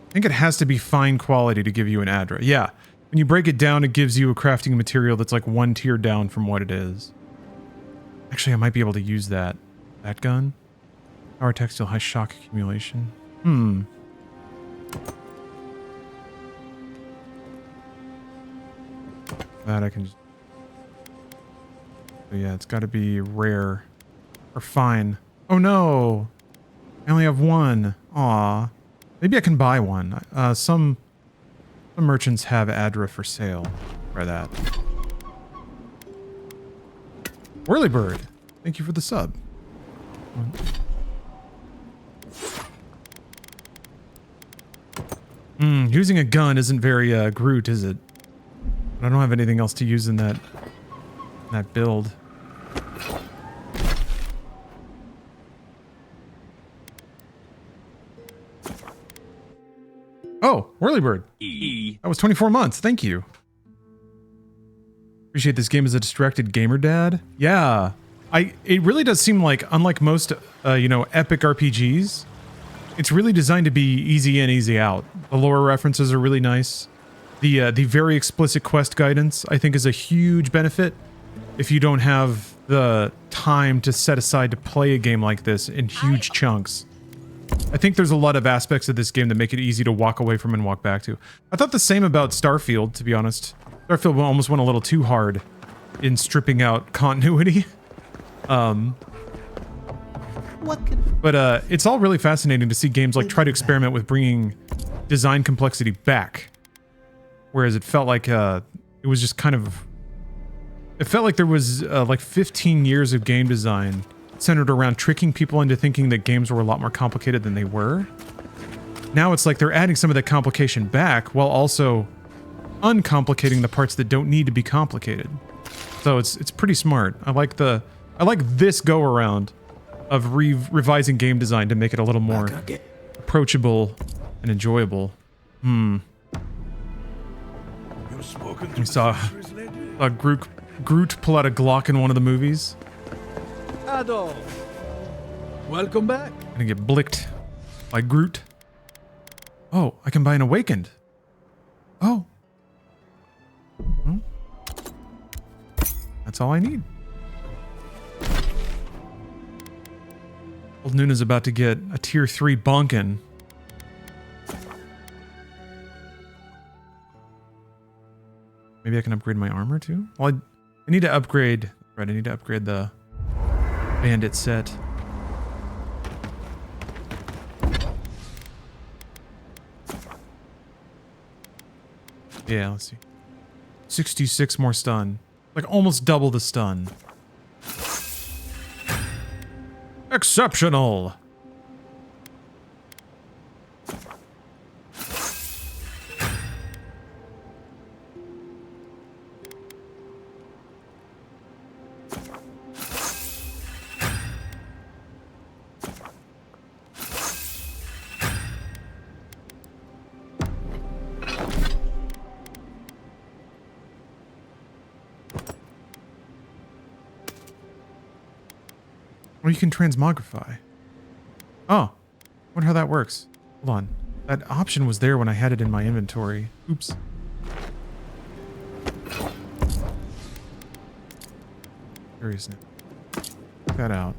I think it has to be fine quality to give you an Adra. Yeah. When you break it down, it gives you a crafting material that's like 1 tier down from what it is. Actually, I might be able to use that. That gun? Power textile, high shock accumulation. That I can just... But yeah, it's got to be rare. Or fine. Oh no! I only have 1. Aw. Maybe I can buy one. Some merchants have Adra for sale. Try that. Whirlybird, thank you for the sub. Using a gun isn't very Groot, is it? I don't have anything else to use in that build. Oh, Whirlybird. That was 24 months. Thank you. Appreciate this game as a distracted gamer dad. Yeah. It really does seem like, unlike most, epic RPGs, it's really designed to be easy in, easy out. The lore references are really nice. The very explicit quest guidance, I think, is a huge benefit if you don't have the time to set aside to play a game like this in huge chunks. I think there's a lot of aspects of this game that make it easy to walk away from and walk back to. I thought the same about Starfield, to be honest. Starfield almost went a little too hard in stripping out continuity. But it's all really fascinating to see games like try to experiment with bringing design complexity back. Whereas it felt like it was just kind of... It felt like there was like 15 years of game design centered around tricking people into thinking that games were a lot more complicated than they were. Now it's like they're adding some of that complication back while also uncomplicating the parts that don't need to be complicated. So it's pretty smart. I like this go around of revising game design to make it a little more approachable and enjoyable. We saw Groot pull out a Glock in one of the movies. Adolf, welcome back. Gonna get blicked by Groot. Oh, I can buy an Awakened. Oh. Hmm. That's all I need. Old Nuna's about to get a tier 3 bonking. Maybe I can upgrade my armor too? Well, I need to upgrade... Right, I need to upgrade the bandit set. Yeah, let's see. 66 more stun. Like almost double the stun. Exceptional! Or you can transmogrify. Oh, wonder how that works. Hold on. That option was there when I had it in my inventory. Oops. Curious now. Check that out.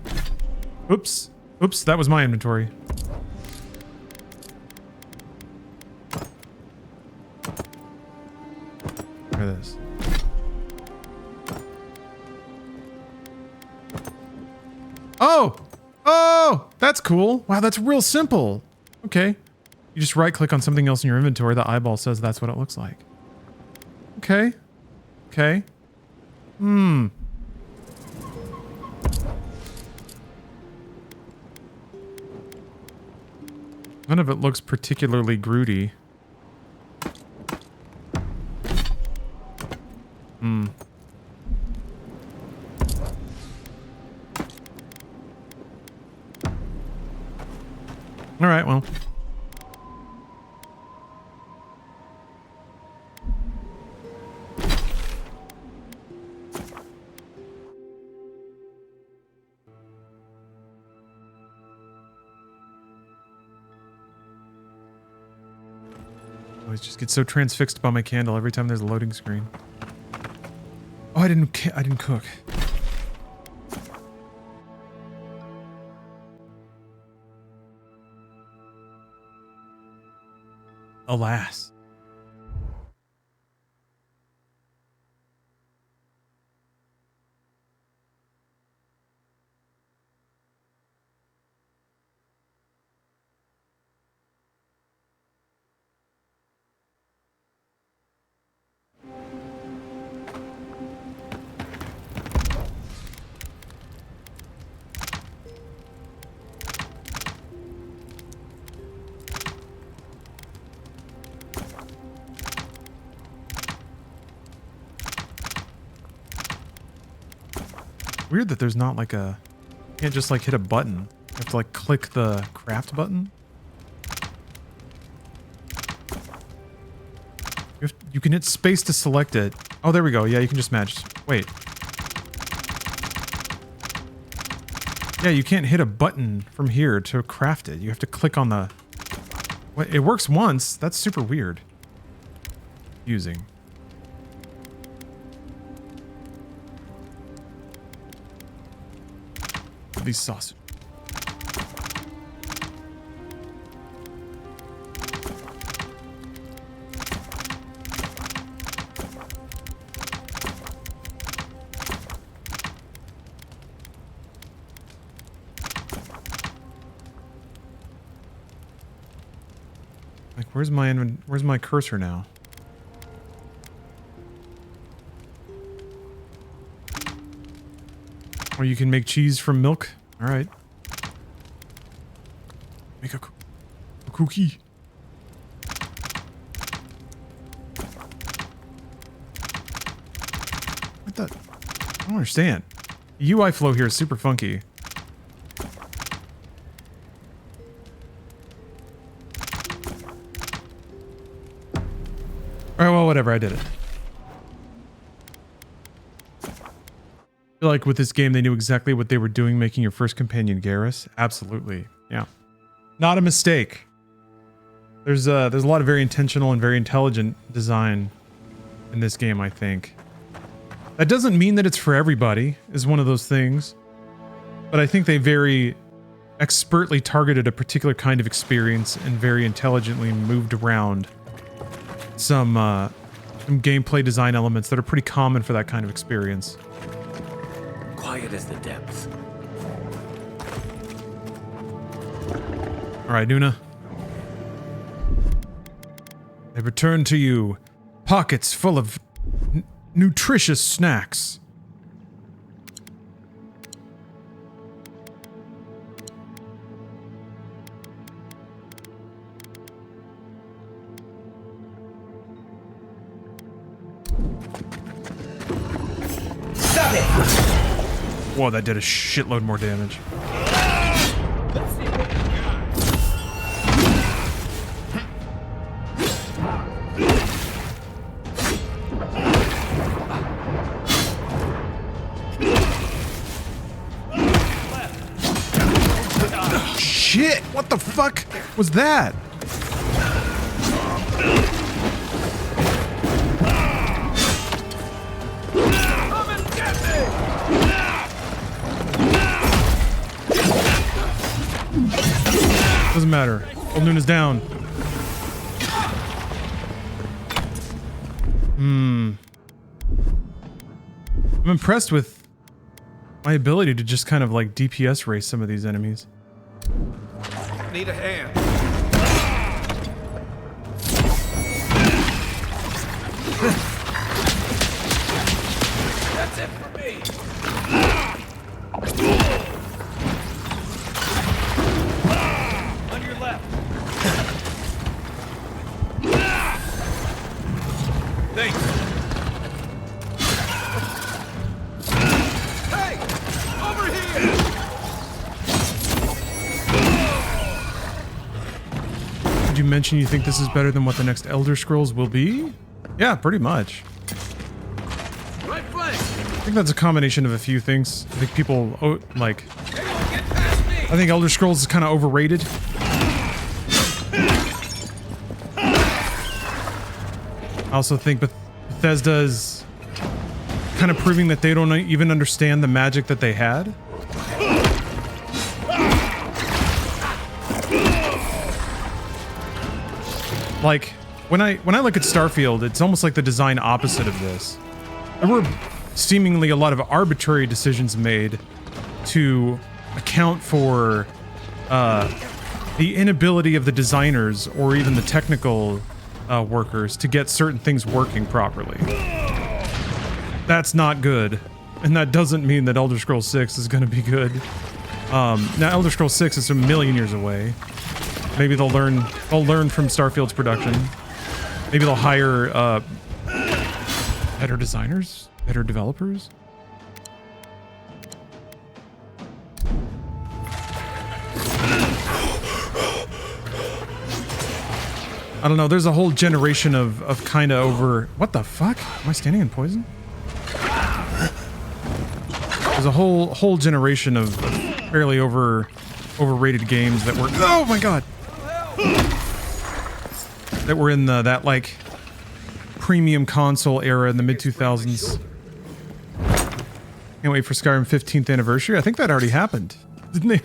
Oops. Oops, that was my inventory. Try this. Oh! Oh! That's cool. Wow, that's real simple. Okay. You just right click on something else in your inventory. The eyeball says that's what it looks like. Okay. Okay. Hmm. None of it looks particularly Grooty. Hmm. All right, well. I always just get so transfixed by my candle every time there's a loading screen. Oh, I didn't cook. Alas. Weird that there's not like a... You can't just like hit a button. You have to like click the craft button. You can hit space to select it. Oh, there we go. Yeah, you can just match. Wait. Yeah, you can't hit a button from here to craft it. You have to click on the... Wait, it works once. That's super weird. Using. These sausage. Like, where's my cursor now? Or you can make cheese from milk. All right. Make a cookie. What the? don't understand. The UI flow here is super funky. Alright, well, whatever, I did it. I feel like with this game, they knew exactly what they were doing, making your first companion Garrus. Absolutely, yeah. Not a mistake. There's a lot of very intentional and very intelligent design in this game, I think. That doesn't mean that it's for everybody, is one of those things. But I think they very expertly targeted a particular kind of experience and very intelligently moved around some gameplay design elements that are pretty common for that kind of experience. Quiet as the depths. All right, Nuna. They return to you, pockets full of nutritious snacks. Stop it! Whoa, that did a shitload more damage. Shit! What the fuck was that? Doesn't matter. Old Noon is down. I'm impressed with my ability to just kind of like DPS race some of these enemies. Need a hand. That's it for me. On your left. Thanks. Hey! Over here! Did you mention you think this is better than what the next Elder Scrolls will be? Yeah, pretty much. Right flank. I think that's a combination of a few things. I think people, like... I think Elder Scrolls is kind of overrated. I also think Bethesda is kind of proving that they don't even understand the magic that they had. Like, when I look at Starfield, it's almost like the design opposite of this. There were seemingly a lot of arbitrary decisions made to account for the inability of the designers or even the technical workers to get certain things working properly. That's not good, and that doesn't mean that Elder Scrolls 6 is going to be good. Now, Elder Scrolls 6 is a million years away. Maybe they'll learn from Starfield's production. Maybe they'll hire better designers, better developers. I don't know, there's a whole generation of kind of over... What the fuck? Am I standing in poison? There's a whole generation of fairly overrated games that were... Oh my god! That were in that, like, premium console era in the mid-2000s. Can't wait for Skyrim 15th anniversary. I think that already happened. Didn't they?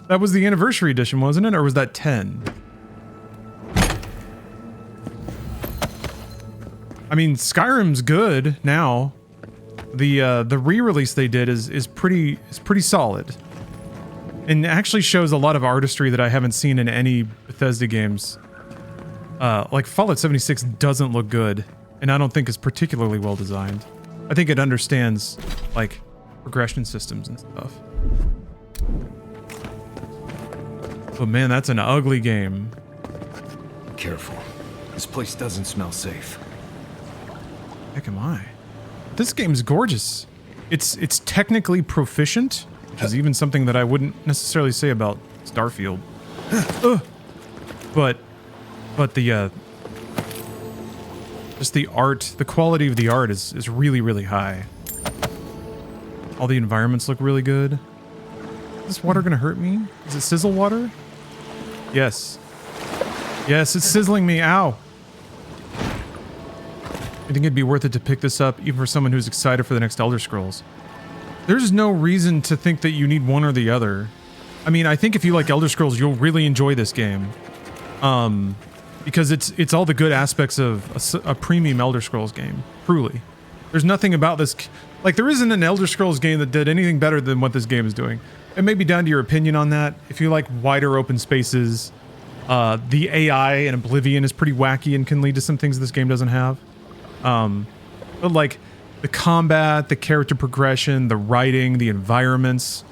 That was the anniversary edition, wasn't it? Or was that 10? I mean, Skyrim's good now. The re-release they did is pretty solid. And actually shows a lot of artistry that I haven't seen in any Bethesda games. Like Fallout 76 doesn't look good, and I don't think it's particularly well designed. I think it understands, like, progression systems and stuff. But man, that's an ugly game. Careful. This place doesn't smell safe. Heck am I? This game's gorgeous. It's technically proficient, which is even something that I wouldn't necessarily say about Starfield. But the just the art, the quality of the art is really, really high. All the environments look really good. Is this water gonna hurt me? Is it sizzle water? Yes. Yes, it's sizzling me. Ow. I think it'd be worth it to pick this up, even for someone who's excited for the next Elder Scrolls. There's no reason to think that you need one or the other. I mean, I think if you like Elder Scrolls, you'll really enjoy this game. Because it's all the good aspects of a premium Elder Scrolls game. Truly. There's nothing about this... Like, there isn't an Elder Scrolls game that did anything better than what this game is doing. It may be down to your opinion on that. If you like wider open spaces, the AI in Oblivion is pretty wacky and can lead to some things this game doesn't have. But like the combat, the character progression, the writing, the environments,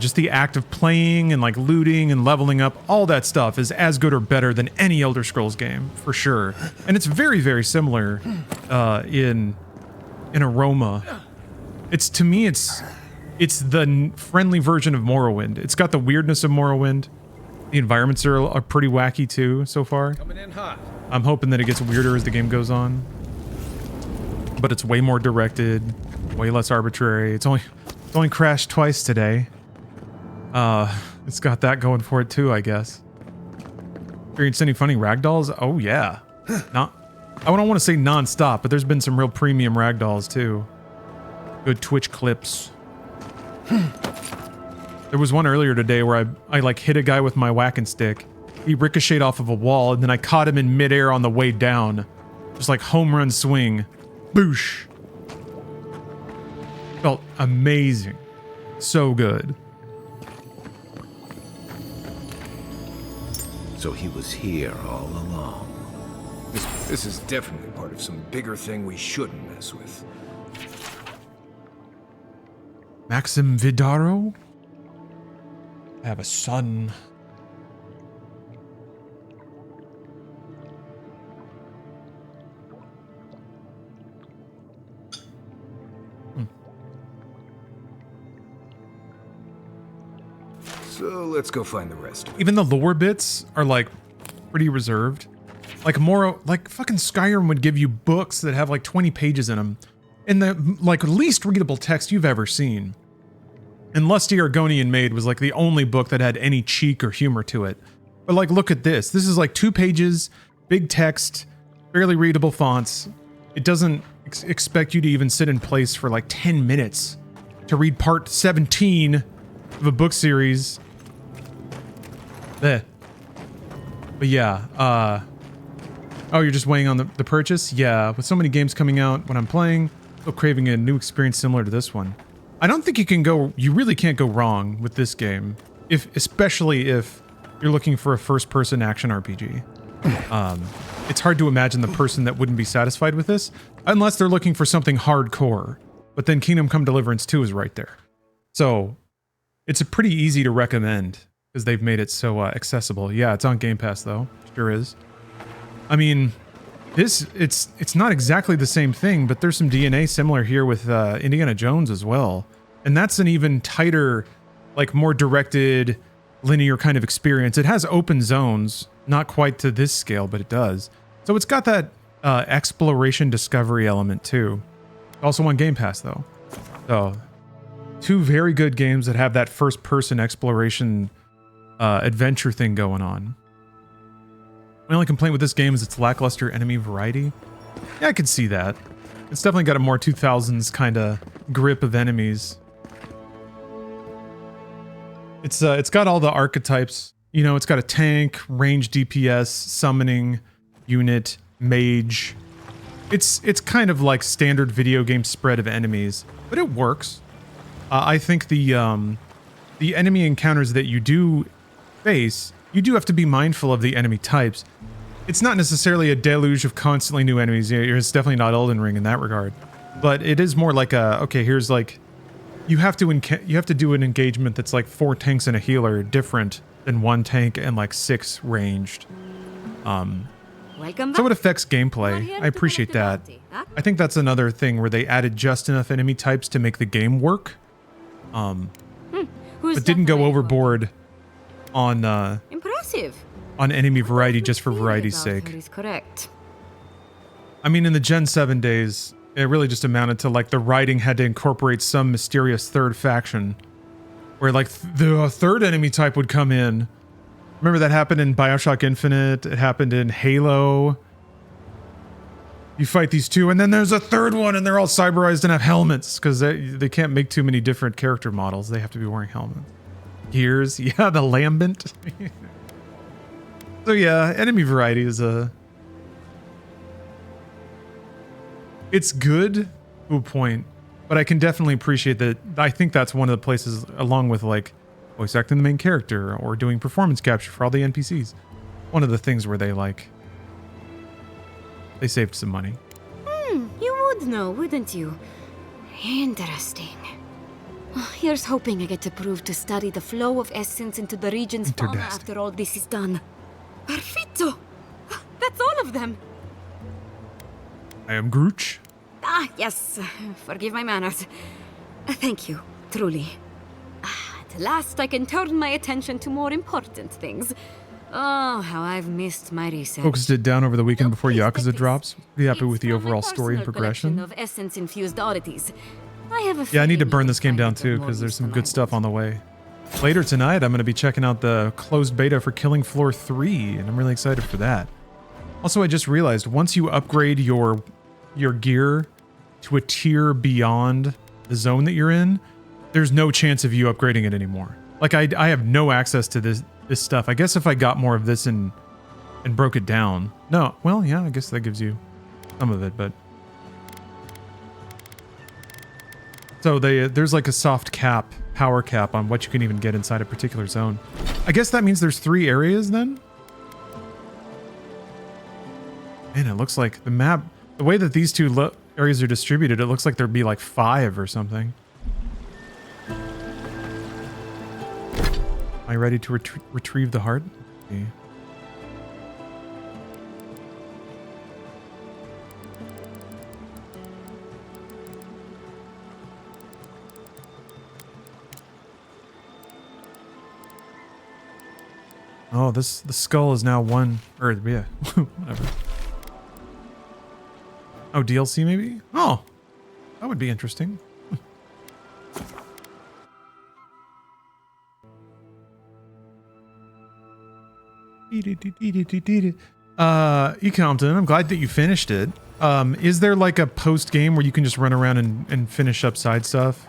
just the act of playing and like looting and leveling up, all that stuff is as good or better than any Elder Scrolls game, for sure. And it's very, very similar in aroma. To me, it's the friendly version of Morrowind. It's got the weirdness of Morrowind. The environments are pretty wacky too so far. Coming in hot. I'm hoping that it gets weirder as the game goes on. But it's way more directed, way less arbitrary. It's only crashed twice today. It's got that going for it too, I guess. Experienced any funny ragdolls? Oh yeah. I don't want to say non-stop, but there's been some real premium ragdolls too. Good Twitch clips. There was one earlier today where I like hit a guy with my whacking stick. He ricocheted off of a wall, and then I caught him in midair on the way down. Just like home run swing. Boosh. Felt amazing. So good. So he was here all along. This is definitely part of some bigger thing we shouldn't mess with. Maxim Vidaro? I have a son. So let's go find the rest. Even the lore bits are like pretty reserved. Like fucking Skyrim would give you books that have like 20 pages in them. In the like least readable text you've ever seen. And Lusty Argonian Maid was like the only book that had any cheek or humor to it. But like, look at this. This is like 2 pages, big text, barely readable fonts. It doesn't expect you to even sit in place for like 10 minutes to read part 17 of a book series. But yeah, oh, you're just weighing on the purchase? Yeah, with so many games coming out when I'm playing, still craving a new experience similar to this one. I don't think you really can't go wrong with this game, especially if you're looking for a first-person action RPG. It's hard to imagine the person that wouldn't be satisfied with this, unless they're looking for something hardcore. But then Kingdom Come Deliverance 2 is right there. So, it's a pretty easy to recommend, because they've made it so accessible. Yeah, it's on Game Pass, though. Sure is. I mean, it's not exactly the same thing, but there's some DNA similar here with Indiana Jones as well. And that's an even tighter, like more directed, linear kind of experience. It has open zones, not quite to this scale, but it does. So it's got that exploration discovery element too. Also on Game Pass though. So 2 very good games that have that first person exploration adventure thing going on. My only complaint with this game is its lackluster enemy variety. Yeah, I could see that. It's definitely got a more 2000s kind of grip of enemies. It's got all the archetypes. You know, it's got a tank, range DPS, summoning, unit, mage. It's kind of like standard video game spread of enemies, but it works. I think the enemy encounters that you do face, you do have to be mindful of the enemy types. It's not necessarily a deluge of constantly new enemies. It's definitely not Elden Ring in that regard. But it is more like okay, here's like, you have to do an engagement that's like 4 tanks and a healer, different than 1 tank and like 6 ranged. Welcome So back. it affects gameplay. I appreciate that. I think that's another thing where they added just enough enemy types to make the game work. But didn't go overboard on Impressive. on enemy variety just for variety's sake. Is correct. I mean, in the Gen 7 days, it really just amounted to like the writing had to incorporate some mysterious third faction where like the third enemy type would come in. Remember that happened in BioShock Infinite? It happened in Halo. You fight these two, and then there's a third one, and they're all cyberized and have helmets because they can't make too many different character models. They have to be wearing helmets. Gears, yeah, the Lambent. So yeah, enemy variety is it's good to a point, but I can definitely appreciate that. I think that's one of the places, along with like voice acting the main character or doing performance capture for all the NPCs, one of the things where they saved some money. You would know, wouldn't you? Interesting. Here's hoping I get approved to study the flow of essence into the region's fauna after all this is done. Perfetto! That's all of them! I am Grooch. Ah, yes. Forgive my manners. Thank you, truly. At last I can turn my attention to more important things. Oh, how I've missed my research. Focused it down over the weekend before Yakuza drops. Pretty happy with the overall story and Personal collection progression. of essence-infused oddities. I have a Yeah, I need to feeling burn you'll this game find down it too more because there's some useful good stuff on the way. Later tonight, I'm going to be checking out the closed beta for Killing Floor 3, and I'm really excited for that. Also, I just realized once you upgrade your gear to a tier beyond the zone that you're in, there's no chance of you upgrading it anymore. Like I have no access to this stuff. I guess if I got more of this and broke it down. No, well, yeah, I guess that gives you some of it, but so there's like a soft cap, power cap on what you can even get inside a particular zone. I guess that means there's 3 areas then? Man, it looks like the map, the way that these 2 areas are distributed, it looks like there'd be like 5 or something. Am I ready to retrieve the heart? Okay. Oh, the skull is now 1, or yeah, whatever. Oh, DLC maybe? Oh, that would be interesting. Ecompton, I'm glad that you finished it. Is there like a post game where you can just run around and finish up side stuff?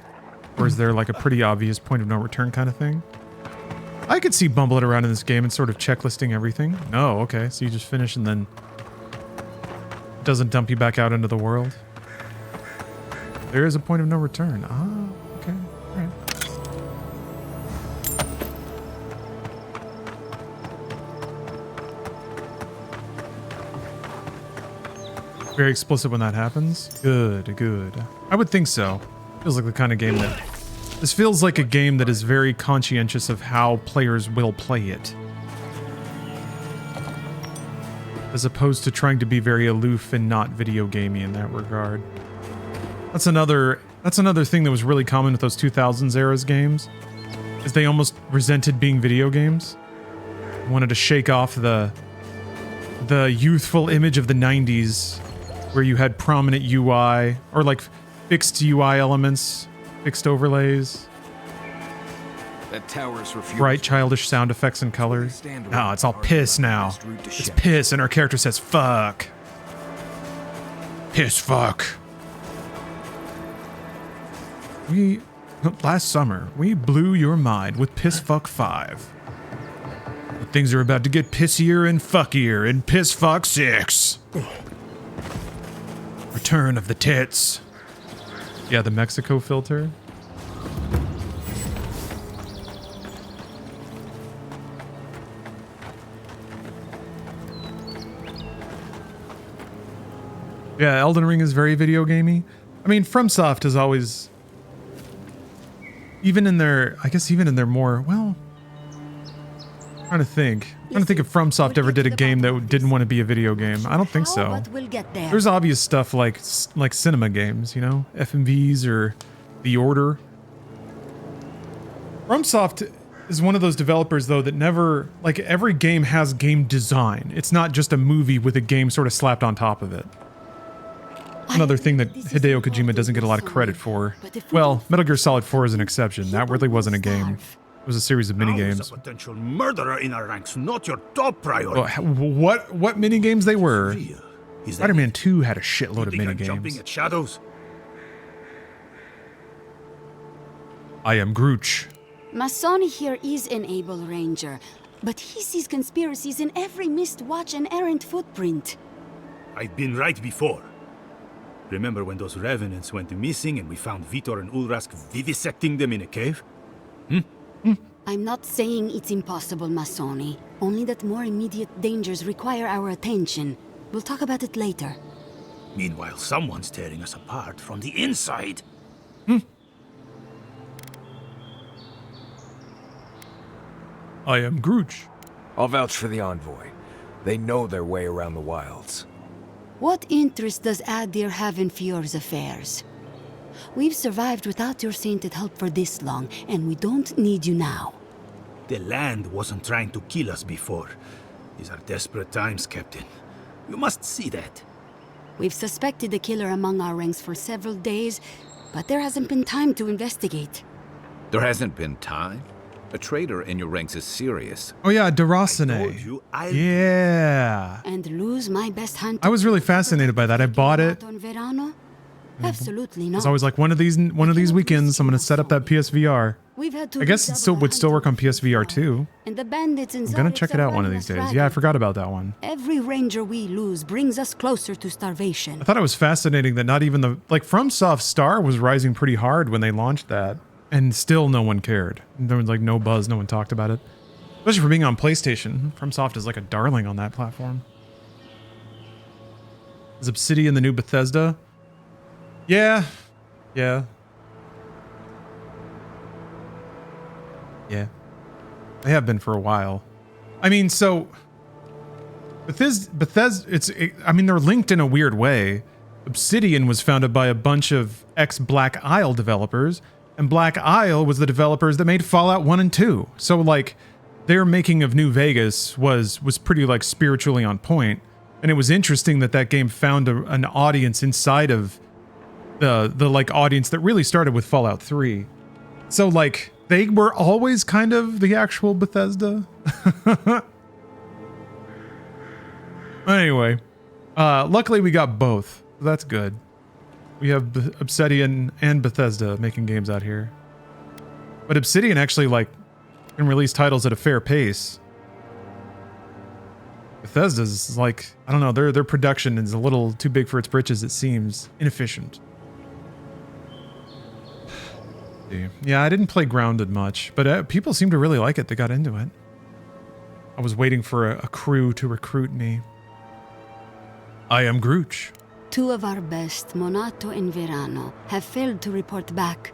Or is there like a pretty obvious point of no return kind of thing? I could see bumbling around in this game and sort of checklisting everything. No, okay, so you just finish and then it doesn't dump you back out into the world. There is a point of no return. Ah, okay, all right. Very explicit when that happens. Good, good. I would think so. Feels like the kind of game that... This feels like a game that is very conscientious of how players will play it. As opposed to trying to be very aloof and not video gamey in that regard. That's another thing that was really common with those 2000s eras games. Is they almost resented being video games. Wanted to shake off the youthful image of the 90s where you had prominent UI or like fixed UI elements. Fixed overlays. That tower's refused. Bright childish sound effects and colors. No, it's all piss now. It's piss and our character says fuck. Piss fuck. Last summer, we blew your mind with Piss Fuck 5. But things are about to get pissier and fuckier in Piss Fuck 6. Return of the tits. Yeah, the Mexico filter. Yeah, Elden Ring is very video gamey. I mean, FromSoft is always, even in their more, well, trying to think. I'm trying to think if FromSoft ever did a game that didn't want to be a video game. I don't think so. But we'll get there. There's obvious stuff like cinema games, you know, FMVs or The Order. FromSoft is one of those developers though that never, like, every game has game design. It's not just a movie with a game sort of slapped on top of it. Another thing that Hideo Kojima doesn't get a lot of credit for. Well, Metal Gear Solid 4 is an exception. That really wasn't a game. It was a series of minigames. A potential murderer in our ranks, not your top priority. Well, what minigames they were? Spider-Man 2 had a shitload of minigames. Jumping at shadows. I am Grooch. Masoni here is an able ranger, but he sees conspiracies in every missed watch and errant footprint. I've been right before. Remember when those revenants went missing and we found Vitor and Ulrask vivisecting them in a cave? I'm not saying it's impossible, Masoni. Only that more immediate dangers require our attention. We'll talk about it later. Meanwhile, someone's tearing us apart from the inside. I am Grooch. I'll vouch for the envoy. They know their way around the wilds. What interest does Adir have in Fior's affairs? We've survived without your sainted help for this long, and we don't need you now. The land wasn't trying to kill us before. These are desperate times, Captain. You must see that. We've suspected the killer among our ranks for several days, but there hasn't been time to investigate. There hasn't been time? A traitor in your ranks is serious. Oh yeah, Durasane. Yeah. And lose my best hunter. I was really fascinated by that. I bought it. Absolutely I not. was always like, one of these weekends, I'm gonna set up that PSVR. We've had to I guess it would still work on PSVR too. And the bandits in I'm gonna check it out one of these days. Yeah, I forgot about that one. Every ranger we lose brings us closer to starvation. I thought it was fascinating that not even FromSoft Star was rising pretty hard when they launched that, and still no one cared. There was like no buzz, no one talked about it. Especially for being on PlayStation. FromSoft is like a darling on that platform. Is Obsidian the new Bethesda? Yeah. Yeah. Yeah. They have been for a while. I mean, so Bethesda, I mean, they're linked in a weird way. Obsidian was founded by a bunch of ex-Black Isle developers, and Black Isle was the developers that made Fallout 1 and 2. So like their making of New Vegas was pretty like spiritually on point. And it was interesting that game found an audience inside of the like audience that really started with Fallout 3. So like they were always kind of the actual Bethesda. Anyway, luckily we got both. So that's good. We have Obsidian and Bethesda making games out here. But Obsidian actually like can release titles at a fair pace. Bethesda's like, I don't know, their production is a little too big for its britches, it seems. Inefficient. Yeah, I didn't play Grounded much, but people seem to really like it. They got into it. I was waiting for a crew to recruit me. I am Grooch. Two of our best, Monato and Verano, have failed to report back.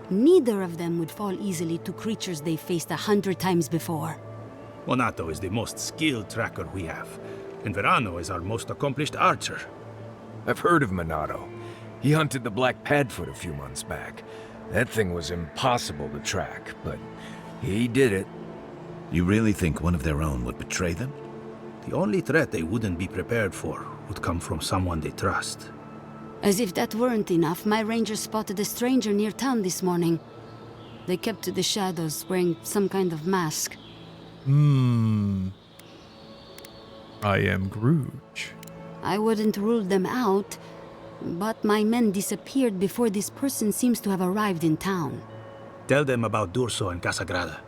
Neither of them would fall easily to creatures they faced 100 times before. Monato is the most skilled tracker we have, and Verano is our most accomplished archer. I've heard of Monato. He hunted the Black Padfoot a few months back. That thing was impossible to track, but he did it. You really think one of their own would betray them? The only threat they wouldn't be prepared for would come from someone they trust. As if that weren't enough, my rangers spotted a stranger near town this morning. They kept to the shadows, wearing some kind of mask. I am Grooch. I wouldn't rule them out, but my men disappeared before this person seems to have arrived in town. Tell them about Durso and Casagrada.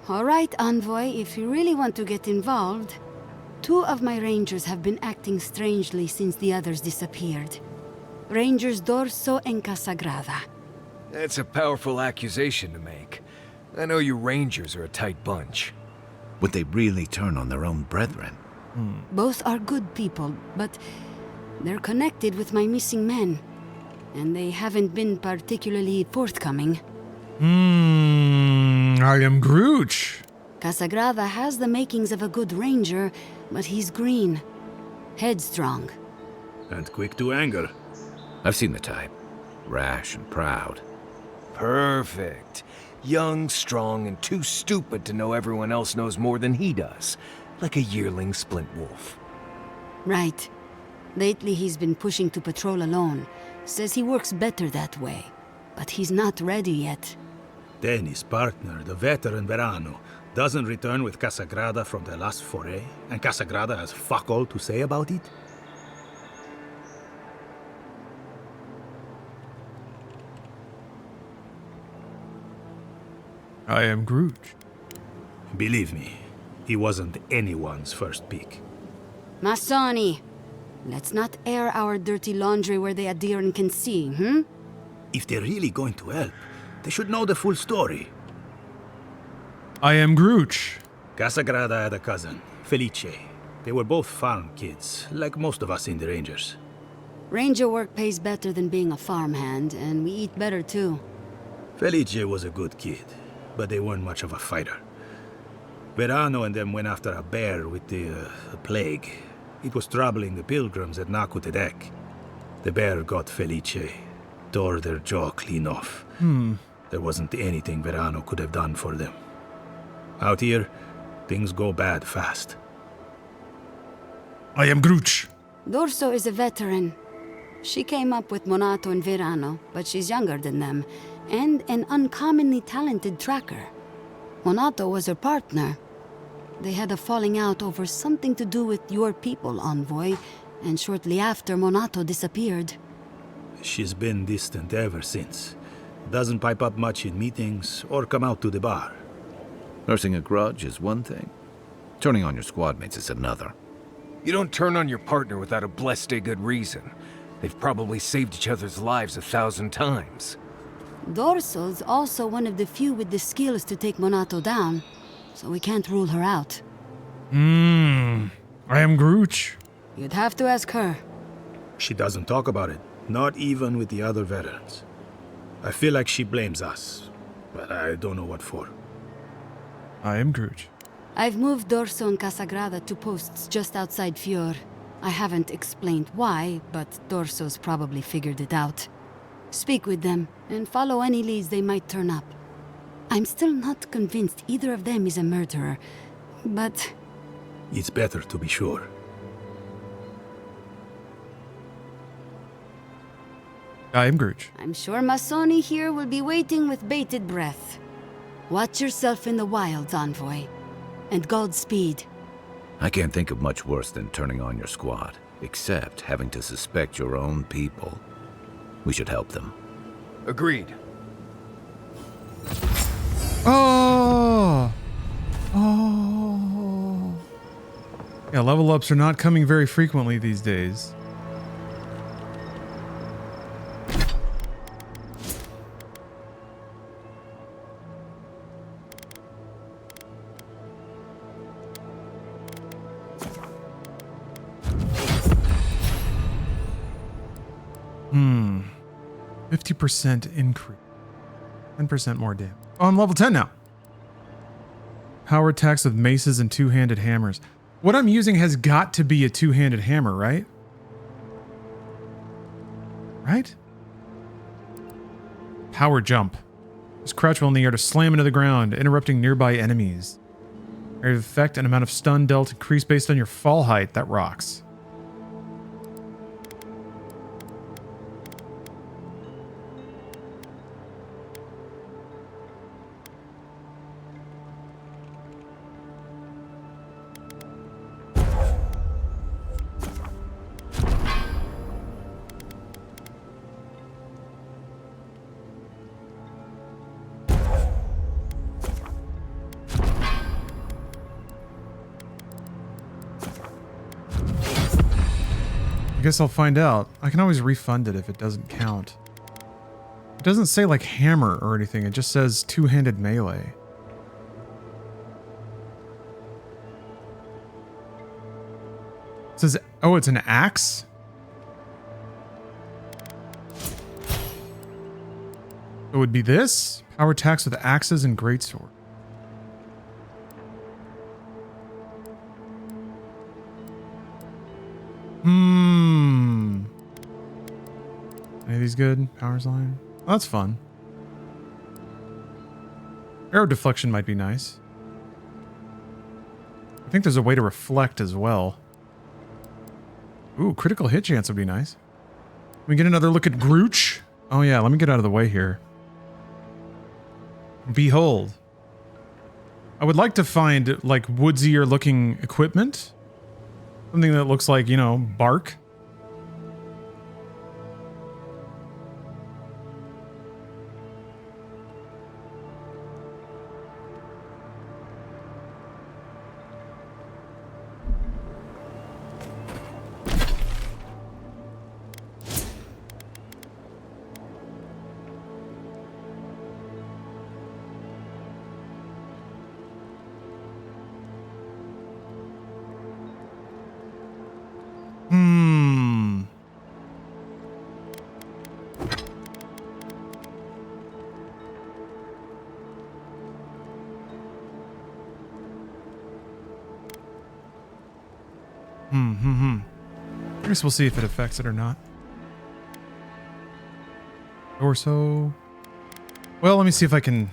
All right, Envoy, if you really want to get involved. Two of my rangers have been acting strangely since the others disappeared. Rangers Dorso and Casagrada. That's a powerful accusation to make. I know you rangers are a tight bunch. Would they really turn on their own brethren? Both are good people, but they're connected with my missing men. And they haven't been particularly forthcoming. I am Grooch. Casagrada has the makings of a good ranger, but he's green. Headstrong. And quick to anger. I've seen the type. Rash and proud. Perfect. Young, strong, and too stupid to know everyone else knows more than he does. Like a yearling splint wolf. Right. Lately he's been pushing to patrol alone. Says he works better that way. But he's not ready yet. Then his partner, the veteran Verano, doesn't return with Casagrada from their last foray, and Casagrada has fuck all to say about it? I am Groot. Believe me, he wasn't anyone's first pick. Masoni, let's not air our dirty laundry where the Adiran can see, hmm? If they're really going to help, they should know the full story. I am Groot. Casagrada had a cousin, Felice. They were both farm kids, like most of us in the Rangers. Ranger work pays better than being a farmhand, and we eat better too. Felice was a good kid, but they weren't much of a fighter. Verano and them went after a bear with the plague. It was troubling the pilgrims at Nakutedek. The bear got Felice, tore their jaw clean off. There wasn't anything Verano could have done for them. Out here, things go bad fast. I am Groot. Dorso is a veteran. She came up with Monato and Verano, but she's younger than them, and an uncommonly talented tracker. Monato was her partner. They had a falling out over something to do with your people, Envoy, and shortly after, Monato disappeared. She's been distant ever since. Doesn't pipe up much in meetings or come out to the bar. Nursing a grudge is one thing. Turning on your squad mates is another. You don't turn on your partner without a blessed good reason. They've probably saved each other's lives 1,000 times. Dorso's also one of the few with the skills to take Monato down, so we can't rule her out. I am Groot. You'd have to ask her. She doesn't talk about it, not even with the other veterans. I feel like she blames us, but I don't know what for. I am Groot. I've moved Dorso and Casagrada to posts just outside Fior. I haven't explained why, but Dorso's probably figured it out. Speak with them, and follow any leads they might turn up. I'm still not convinced either of them is a murderer, but... It's better to be sure. I am Groot. I'm sure Masoni here will be waiting with bated breath. Watch yourself in the wilds, Envoy. And Godspeed. I can't think of much worse than turning on your squad, except having to suspect your own people. We should help them. Agreed. Oh! Yeah, level ups are not coming very frequently these days. Hmm. 50% increase. 10% more damage. Oh, I'm level 10 now. Power attacks with maces and two-handed hammers. What I'm using has got to be a two-handed hammer, right? Right? Power jump. Just crouch while in the air to slam into the ground, interrupting nearby enemies. Area of effect and amount of stun dealt increase based on your fall height. That rocks. I guess I'll find out. I can always refund it if it doesn't count. It doesn't say like hammer or anything. It just says two-handed melee. It says, oh, it's an axe? It would be this? Power attacks with axes and greatsword. Gravity's good. Power's line. Oh, that's fun. Arrow deflection might be nice. I think there's a way to reflect as well. Ooh, critical hit chance would be nice. Can we get another look at Grooch? Oh yeah, let me get out of the way here. Behold. I would like to find like woodsier looking equipment. Something that looks like, you know, bark. I guess we'll see if it affects it or not. Torso. Well, let me see if I can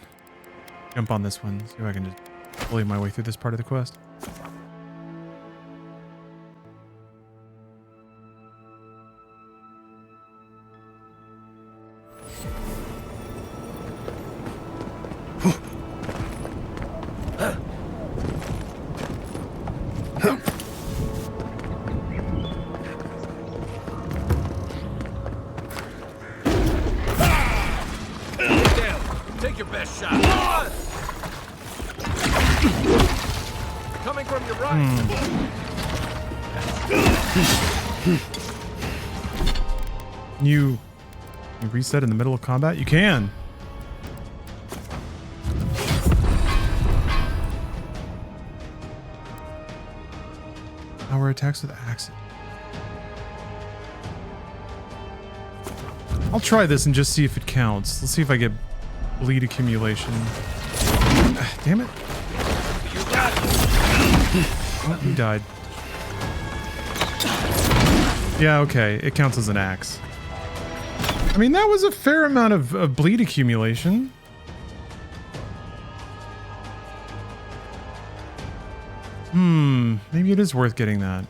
jump on this one. See if I can just bully my way through this part of the quest. Take your best shot. Coming from your right. You reset in the middle of combat? You can. Power attacks with axe. I'll try this and just see if it counts. Let's see if I get bleed accumulation. Damn it. Oh, he died. Yeah, okay. It counts as an axe. I mean, that was a fair amount of bleed accumulation. Maybe it is worth getting that.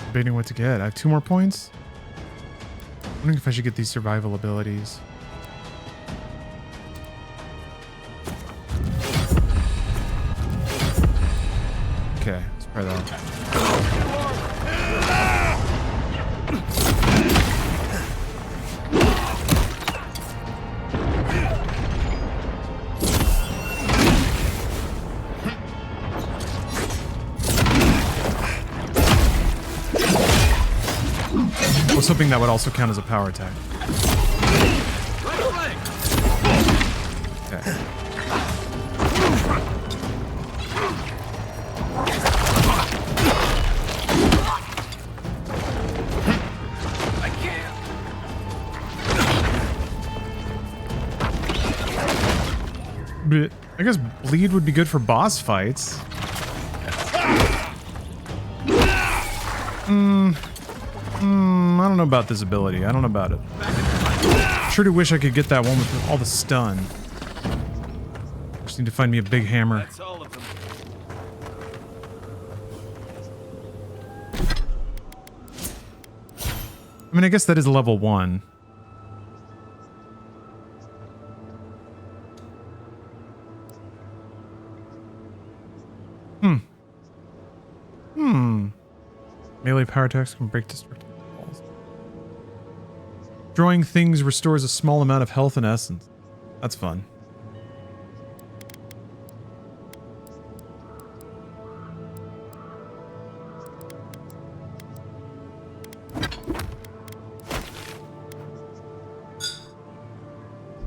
Debating what to get. I have 2 more points. Wondering if I should get these survival abilities. Okay, let's try that. I was hoping that would also count as a power attack. Okay. I can't. But I guess bleed would be good for boss fights. I don't know about this ability. I don't know about it. Sure do wish I could get that one with all the stun. Just need to find me a big hammer. That's all of them. I mean, I guess that is level 1. Melee power attacks can break destructive walls. Destroying things restores a small amount of health and essence. That's fun.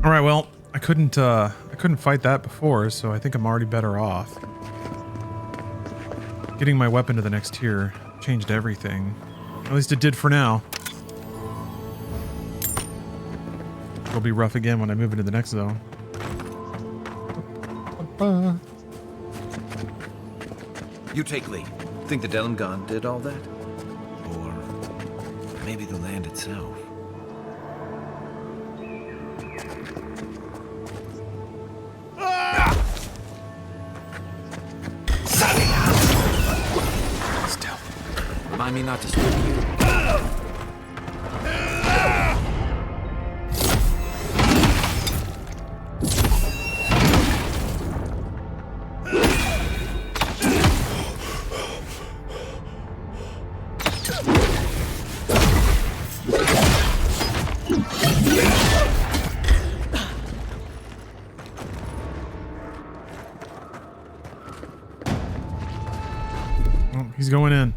All right, well, I couldn't fight that before, so I think I'm already better off. Getting my weapon to the next tier changed everything. At least it did for now. It'll be rough again when I move into the next zone. You take lead. Think the Delimgon did all that? Or maybe the land itself? Stealth. Remind me not to spook you. He's going in.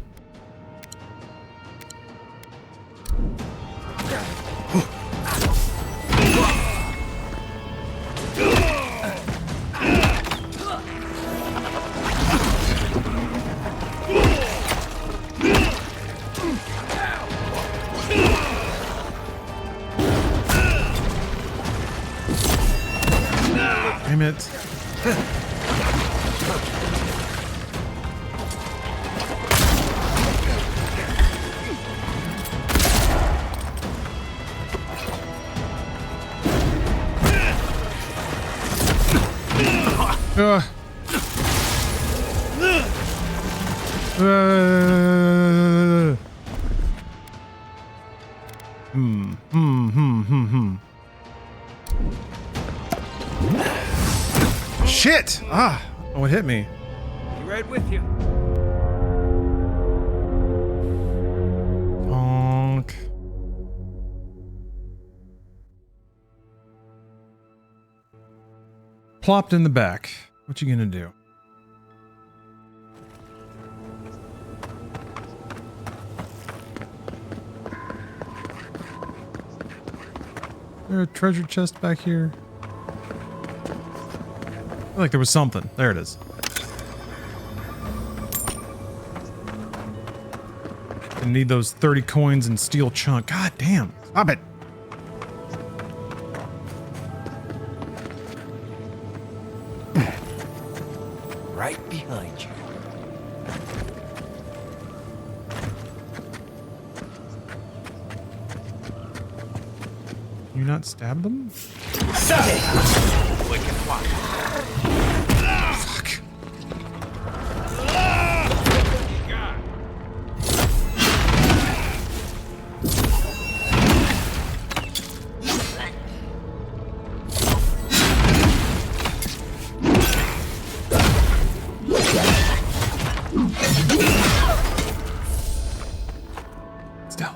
Damn it. Shit! Ah! Oh, it hit me. Be right with you. Bonk. Plopped in the back. What you gonna do? Is there a treasure chest back here? I feel like there was something. There it is. I need those 30 coins and steel chunk. God damn. Stop it. Right behind you. You not stab them? Stop it! Wicked one. Fuck. Stealth.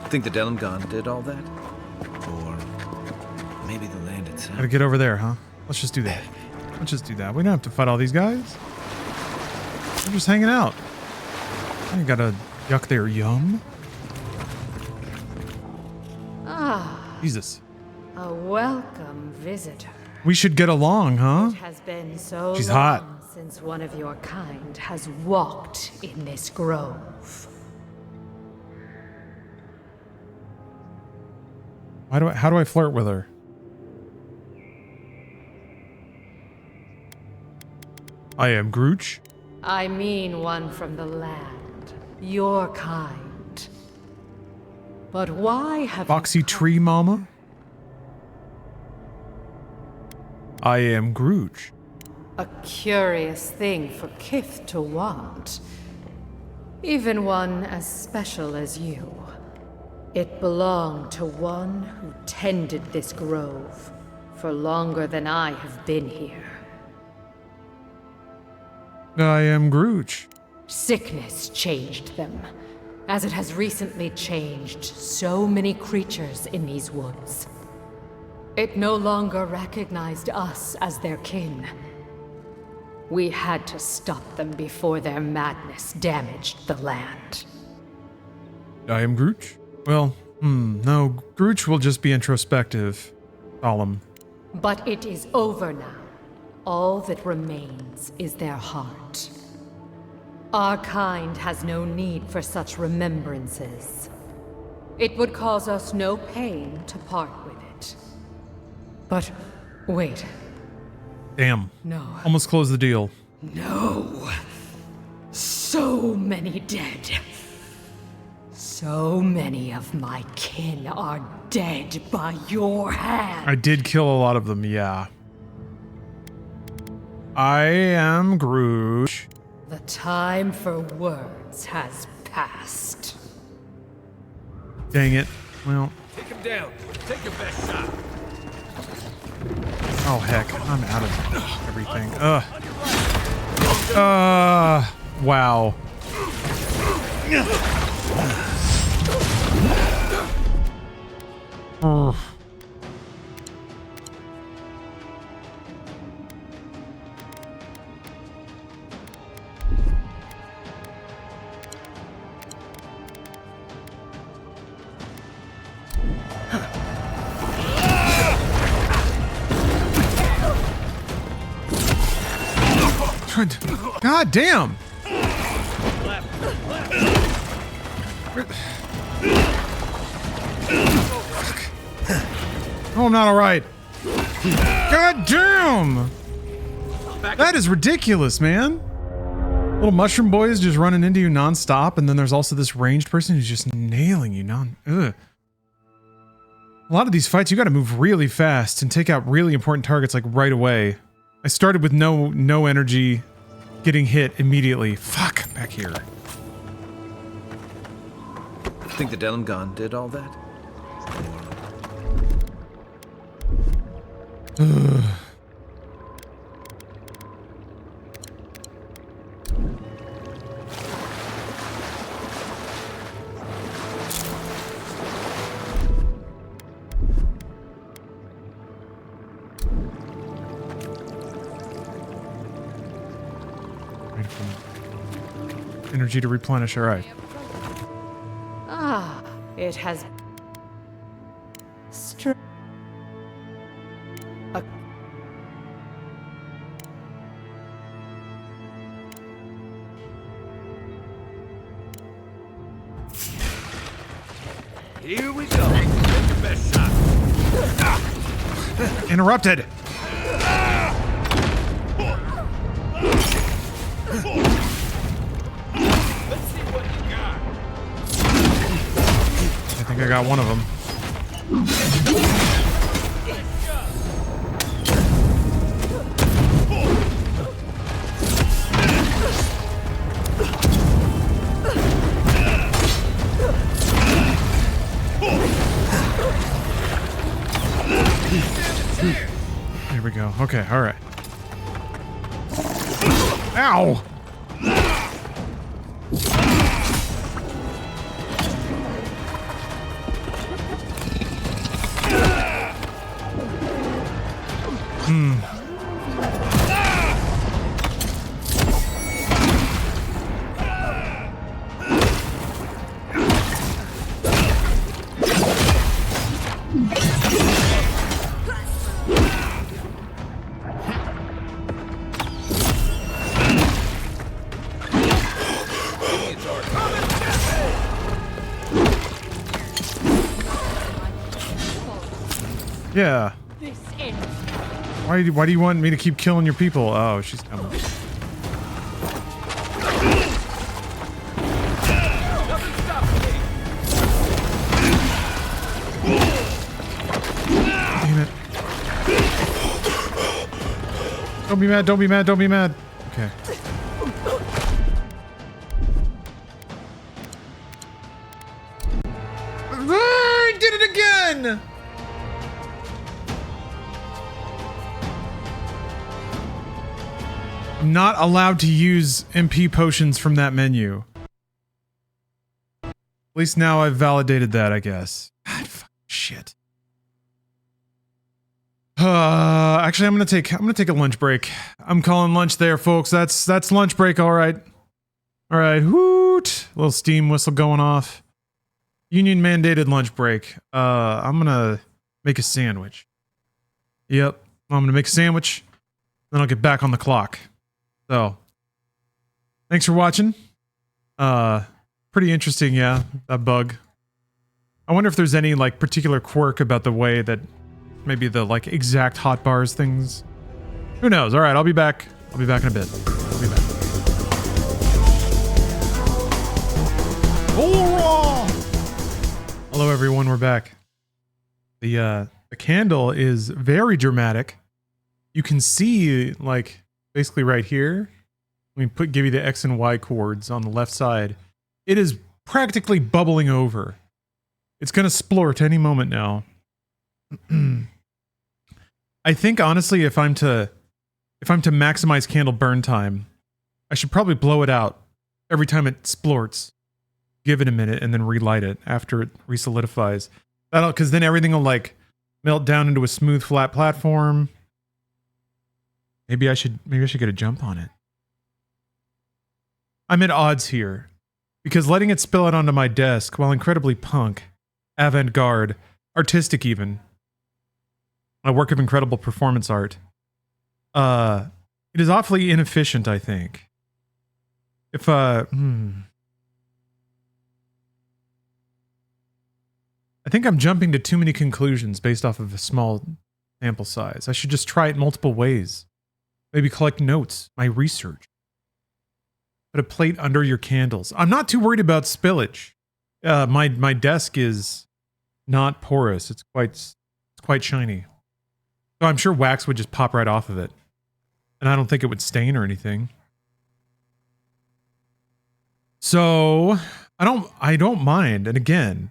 Think the Delimgon did all that? Or maybe the land itself? Gotta get over there, huh? Let's just do that. Let's just do that. We don't have to fight all these guys. We're just hanging out. I ain't gotta yuck their yum. Ah, Jesus. a welcome visitor. We should get along, huh? It has been so She's long hot. since one of your kind has walked in this grove. How do I flirt with her? I am Grooch. I mean one from the land, your kind. But why have Foxy Tree Mama. I am Grooch. a curious thing for Kith to want? Even one as special as you. It belonged to one who tended this grove for longer than I have been here. I am Grooch. Sickness changed them, as it has recently changed so many creatures in these woods. It no longer recognized us as their kin. We had to stop them before their madness damaged the land. I am Grooch? Well, no, Grooch will just be introspective. Solemn. But it is over now. All that remains is their heart. Our kind has no need for such remembrances. It would cause us no pain to part with it. But wait. Damn. No. Almost closed the deal. No. So many dead. So many of my kin are dead by your hand. I did kill a lot of them, yeah. I am Grooch. The time for words has passed. Dang it. Well. Take him down. Take your best shot. Oh heck, I'm out of everything. Wow. Oh. God damn! Oh, I'm not alright. God damn! That is ridiculous, man. Little mushroom boy is just running into you non-stop, and then there's also this ranged person who's just nailing you ugh. A lot of these fights, you gotta move really fast and take out really important targets like right away. I started with no energy, getting hit immediately. Fuck, back here. Think the Delimgon did all that? Energy to replenish, alright. Ah, it has... Here we go. Take your best shot. Interrupted! Let's see what you got. I think I got one of them. Here we go. Okay, all right. Ow! Yeah. Why do you want me to keep killing your people? Oh, she's coming. Damn it. Don't be mad, don't be mad, don't be mad. Okay. I did it again! I'm not allowed to use MP potions from that menu. At least now I've validated that, I guess. God, fuck, shit. Actually, I'm gonna take a lunch break. I'm calling lunch there, folks. That's lunch break. All right. All right. Woot! Little steam whistle going off. Union mandated lunch break. I'm gonna make a sandwich. Yep. I'm gonna make a sandwich. Then I'll get back on the clock. So, thanks for watching. Pretty interesting, yeah. That bug. I wonder if there's any like particular quirk about the way that maybe the like exact hotbars things. Who knows? All right, I'll be back. I'll be back in a bit. I'll be back. Hello, everyone. We're back. The candle is very dramatic. You can see like basically right here. Let me give you the X and Y chords on the left side. It is practically bubbling over. It's gonna splurt any moment now. I think honestly, if I'm to maximize candle burn time, I should probably blow it out every time it splorts. Give it a minute and then relight it after it resolidifies. That'll, because then everything will like melt down into a smooth, flat platform. Maybe I should get a jump on it. I'm at odds here, because letting it spill out onto my desk, while incredibly punk, avant-garde, artistic even, a work of incredible performance art, it is awfully inefficient, I think. If, I think I'm jumping to too many conclusions based off of a small sample size. I should just try it multiple ways. Maybe collect notes, my research. Put a plate under your candles. I'm not too worried about spillage. My desk is not porous. It's quite shiny. So I'm sure wax would just pop right off of it. And I don't think it would stain or anything. So I don't mind. And again,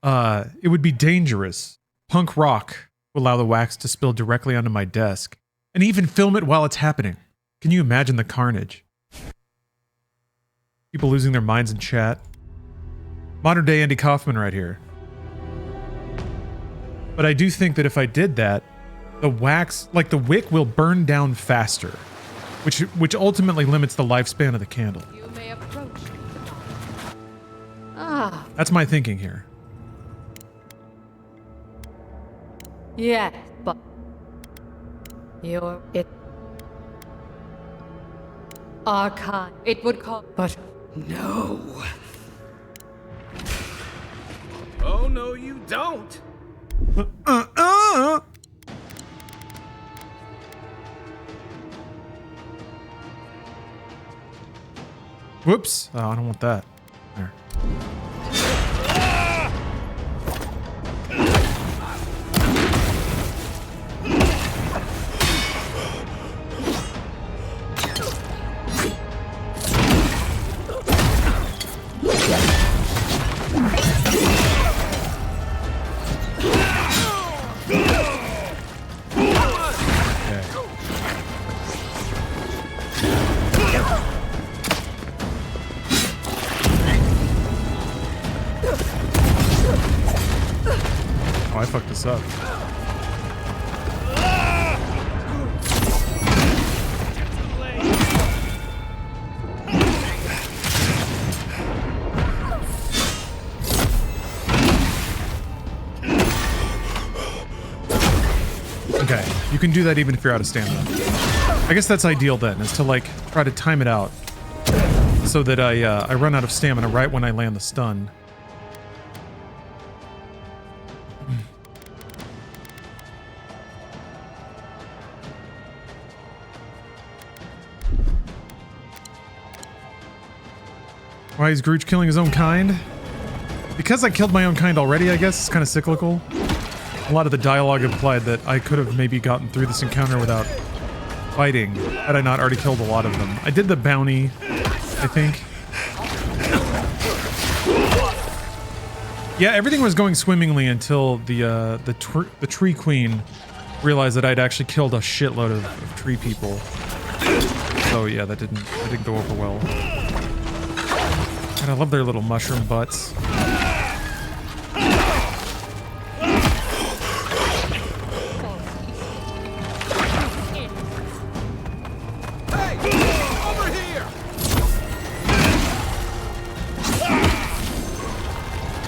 it would be dangerous. Punk rock will allow the wax to spill directly onto my desk and even film it while it's happening. Can you imagine the carnage? People losing their minds in chat. Modern day Andy Kaufman right here. But I do think that if I did that, the wax, like the wick, will burn down faster, which ultimately limits the lifespan of the candle. You may approach. Ah. That's my thinking here. Yeah, but it archive. It would call, but no. Oh no, you don't. Whoops. Oh, I don't want that. There. I fucked this up. Okay, you can do that even if you're out of stamina. I guess that's ideal then, is to like try to time it out so that I run out of stamina right when I land the stun. Why is Grooch killing his own kind? Because I killed my own kind already, I guess. It's kind of cyclical. A lot of the dialogue implied that I could have maybe gotten through this encounter without fighting, had I not already killed a lot of them. I did the bounty, I think. Yeah, everything was going swimmingly until the tree queen realized that I'd actually killed a shitload of tree people. So yeah, that didn't go over well. And I love their little mushroom butts. here.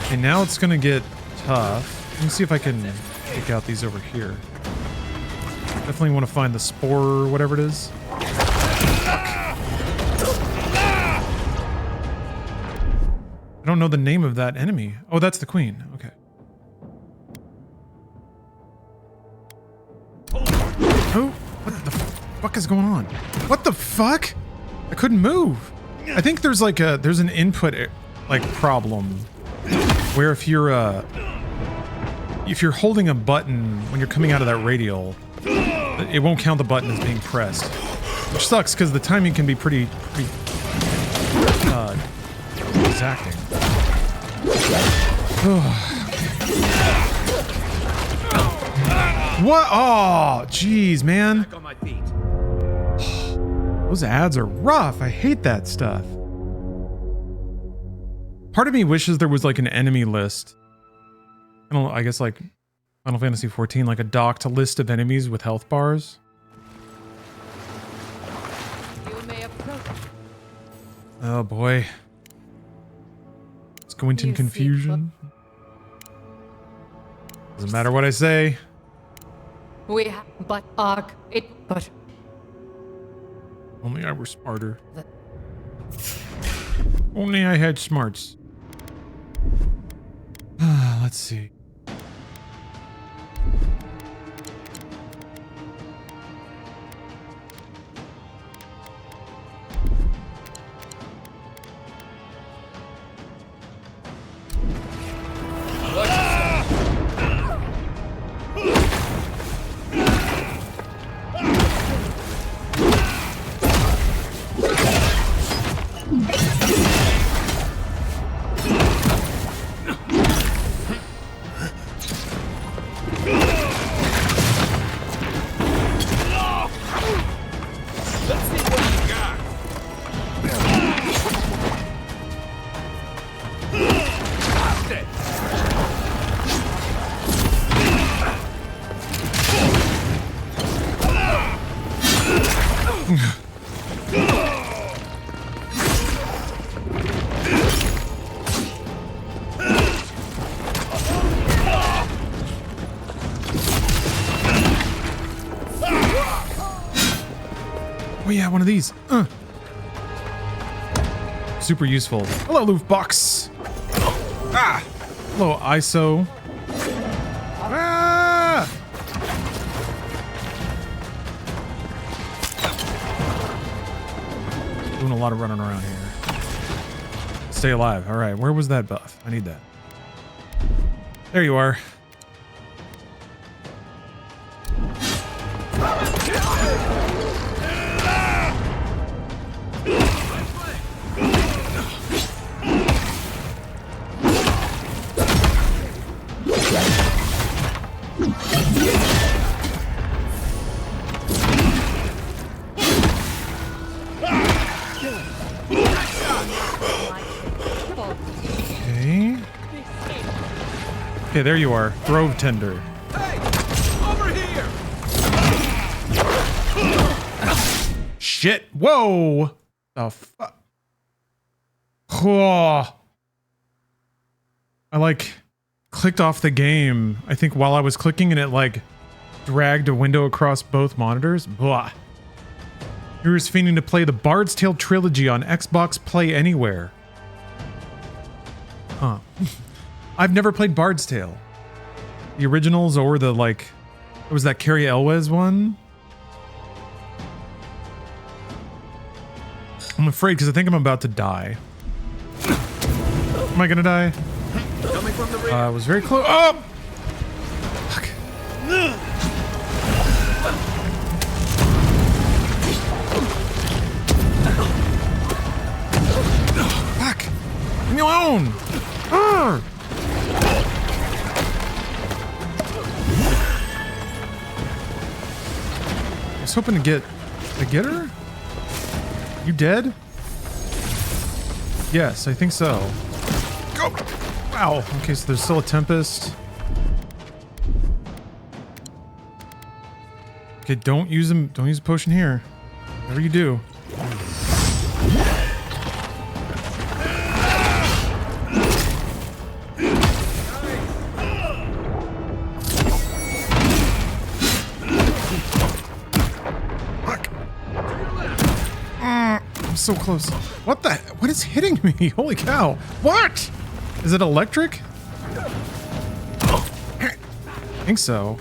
Okay, now it's gonna get tough. Let me see if I can take out these over here. Definitely want to find the spore or whatever it is. I don't know the name of that enemy. Oh, that's the queen. Okay. Oh, what the fuck is going on? What the fuck? I couldn't move. I think there's like there's an input like problem where if you're holding a button when you're coming out of that radial, it won't count the button as being pressed, which sucks because the timing can be pretty exacting. What? Oh, jeez, man. Back on my feet. Those ads are rough. I hate that stuff. Part of me wishes there was like an enemy list. I don't know, I guess like Final Fantasy XIV, like a docked list of enemies with health bars. You may approach. Oh boy. It's going to confusion. Doesn't matter what I say. We have but but Only I were smarter. Only I had smarts. Let's see. Oh yeah, one of these. Super useful. Hello, Loof Box. Ah! Hello, ISO. Ah! Doing a lot of running around here. Stay alive. All right, where was that buff? I need that. There you are. Okay, there you are. Grove Tender. Hey! Over here! Shit. Whoa! The fuck? Oh. I like clicked off the game, I think while I was clicking, and it like dragged a window across both monitors. Blah. Here's fiending to play the Bard's Tale trilogy on Xbox Play Anywhere. Huh. I've never played Bard's Tale. The originals or the like, it was that Carrie Elwes one? I'm afraid because I think I'm about to die. Am I gonna die? Coming from the rear. I was very close. Oh! Fuck. Fuck! Leave me alone! Urgh! I was hoping to get her? You dead? Yes, I think so. Go! Wow. Okay, so there's still a Tempest. Okay, don't use them. Don't use a potion here. Whatever you do. so close. What the? What is hitting me? Holy cow. What? Is it electric? I think so.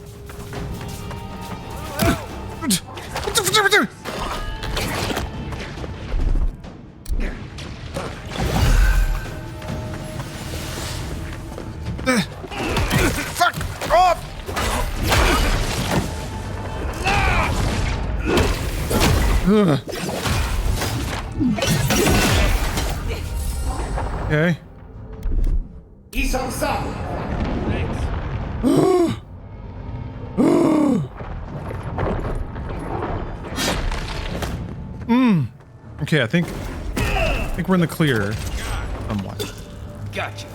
Fuck off! Okay. Okay, I think we're in the clear somewhat. Gotcha.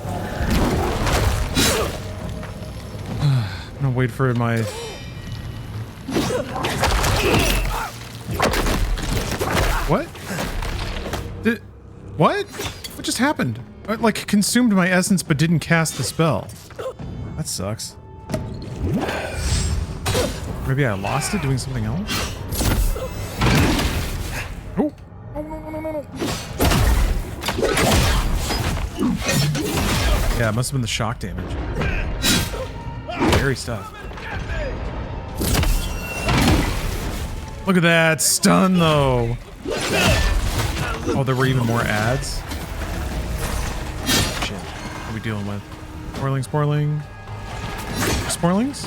I'm gonna wait for my... What? What? What just happened? I, like, consumed my essence but didn't cast the spell. That sucks. Maybe I lost it doing something else? Oh! Oh, no. Yeah, it must have been the shock damage. Scary stuff. Look at that stun, though. Oh, there were even more ads. Shit. What are we dealing with? Sporling. Sporlings?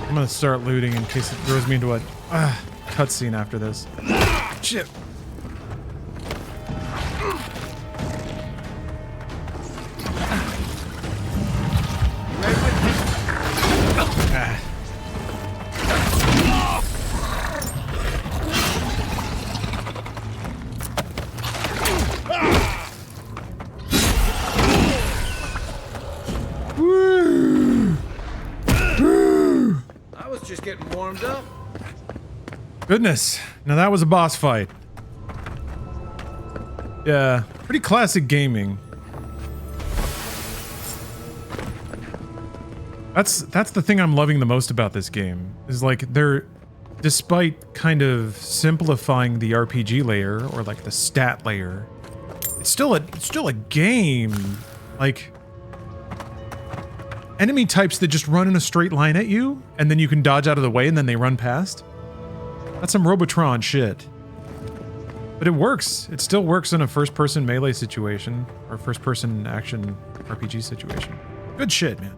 I'm gonna start looting in case it throws me into a cutscene after this. Shit. Getting warmed up. Goodness. Now that was a boss fight. Yeah, pretty classic gaming. That's the thing I'm loving the most about this game. Is like they're, despite kind of simplifying the RPG layer or like the stat layer, it's still a game. Like enemy types that just run in a straight line at you, and then you can dodge out of the way, and then they run past. That's some Robotron shit. But it works. It still works in a first-person melee situation, or first-person action RPG situation. Good shit, man.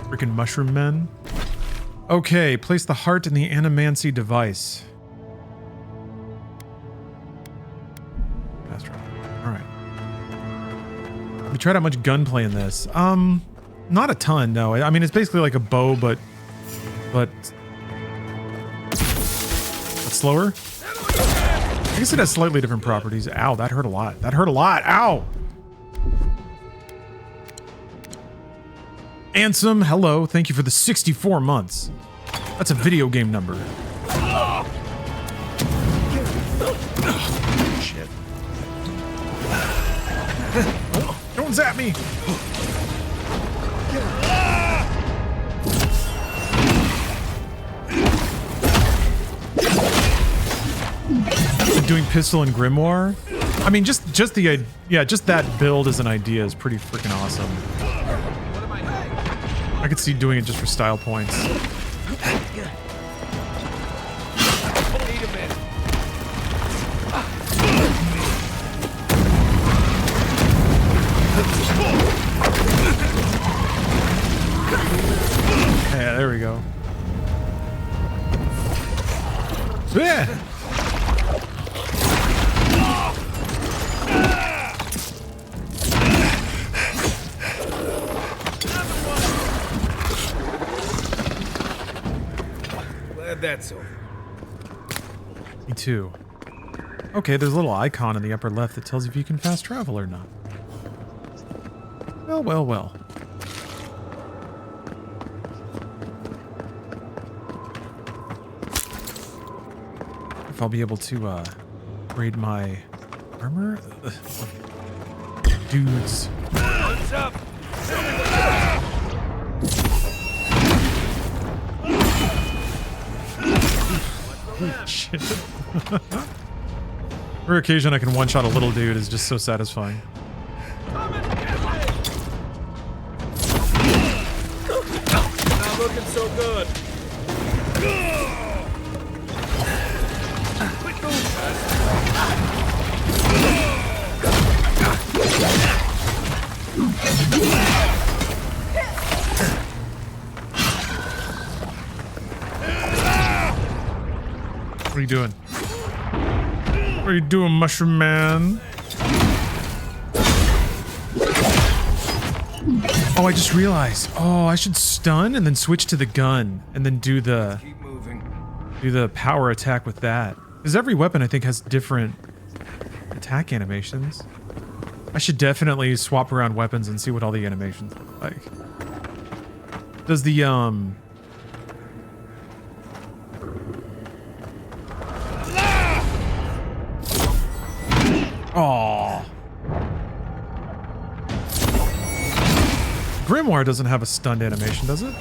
Freaking mushroom men. Okay, place the heart in the animancy device. We tried out much gunplay in this. Not a ton, no. I mean, it's basically like a bow, but slower. I guess it has slightly different properties. Ow, that hurt a lot. That hurt a lot. Ow. Ansem, hello. Thank you for the 64 months. That's a video game number. Shit. Don't zap me! Doing pistol and grimoire? I mean, just that build as an idea is pretty freaking awesome. I could see doing it just for style points. Yeah, there we go. Yeah. Glad that's over. Me too. Okay, there's a little icon in the upper left that tells you if you can fast travel or not. Well. If I'll be able to raid my armor. dudes. What's up? Shit. For occasion, I can one-shot a little dude is just so satisfying. Not looking so good. What are you doing? What are you doing, Mushroom Man? Oh, I just realized. Oh, I should stun and then switch to the gun and then do the power attack with that. Because every weapon I think has different attack animations. I should definitely swap around weapons and see what all the animations look like. Does the Aww. Grimoire doesn't have a stunned animation, does it?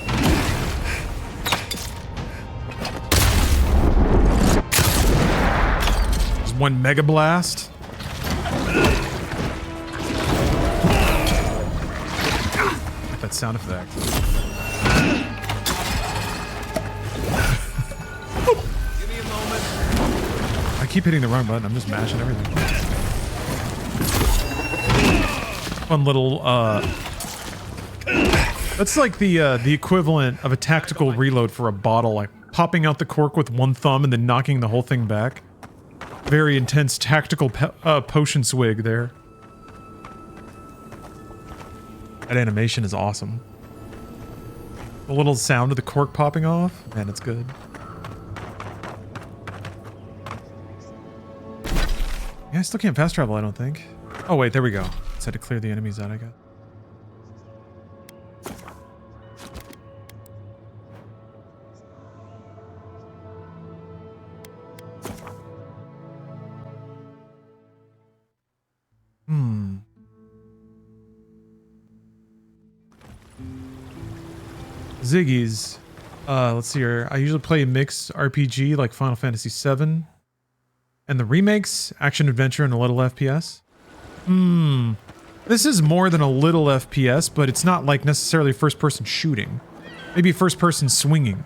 There's one Mega Blast. Like that sound effect. Give me a moment. I keep hitting the wrong button. I'm just mashing everything. Fun little, that's like the equivalent of a tactical reload for a bottle, like popping out the cork with one thumb and then knocking the whole thing back. Very intense tactical potion swig there. That animation is awesome. The little sound of the cork popping off, man, it's good. Yeah, I still can't fast travel, I don't think. Oh wait, there we go. Just had to clear the enemies out, I guess. Ziggy's. Let's see here. I usually play mixed RPG like Final Fantasy VII. And the remakes, action adventure, and a little FPS. This is more than a little FPS, but it's not like necessarily first-person shooting. Maybe first-person swinging.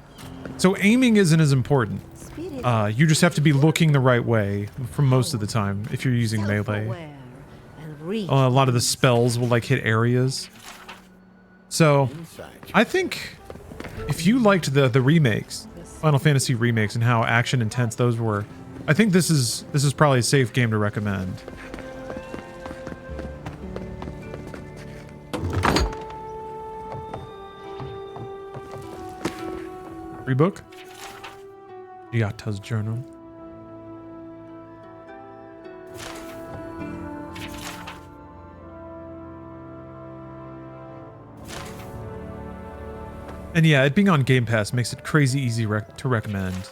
So aiming isn't as important. You just have to be looking the right way for most of the time if you're using melee. A lot of the spells will like hit areas. So I think if you liked the remakes, Final Fantasy remakes, and how action intense those were, I think this is probably a safe game to recommend. Free book? Giata's journal. And yeah, it being on Game Pass makes it crazy easy to recommend.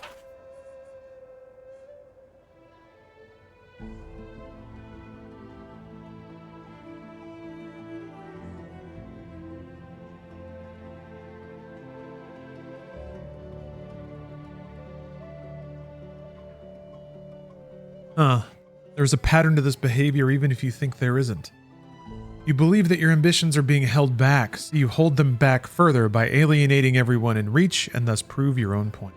There's a pattern to this behavior even if you think there isn't. You believe that your ambitions are being held back, so you hold them back further by alienating everyone in reach and thus prove your own point.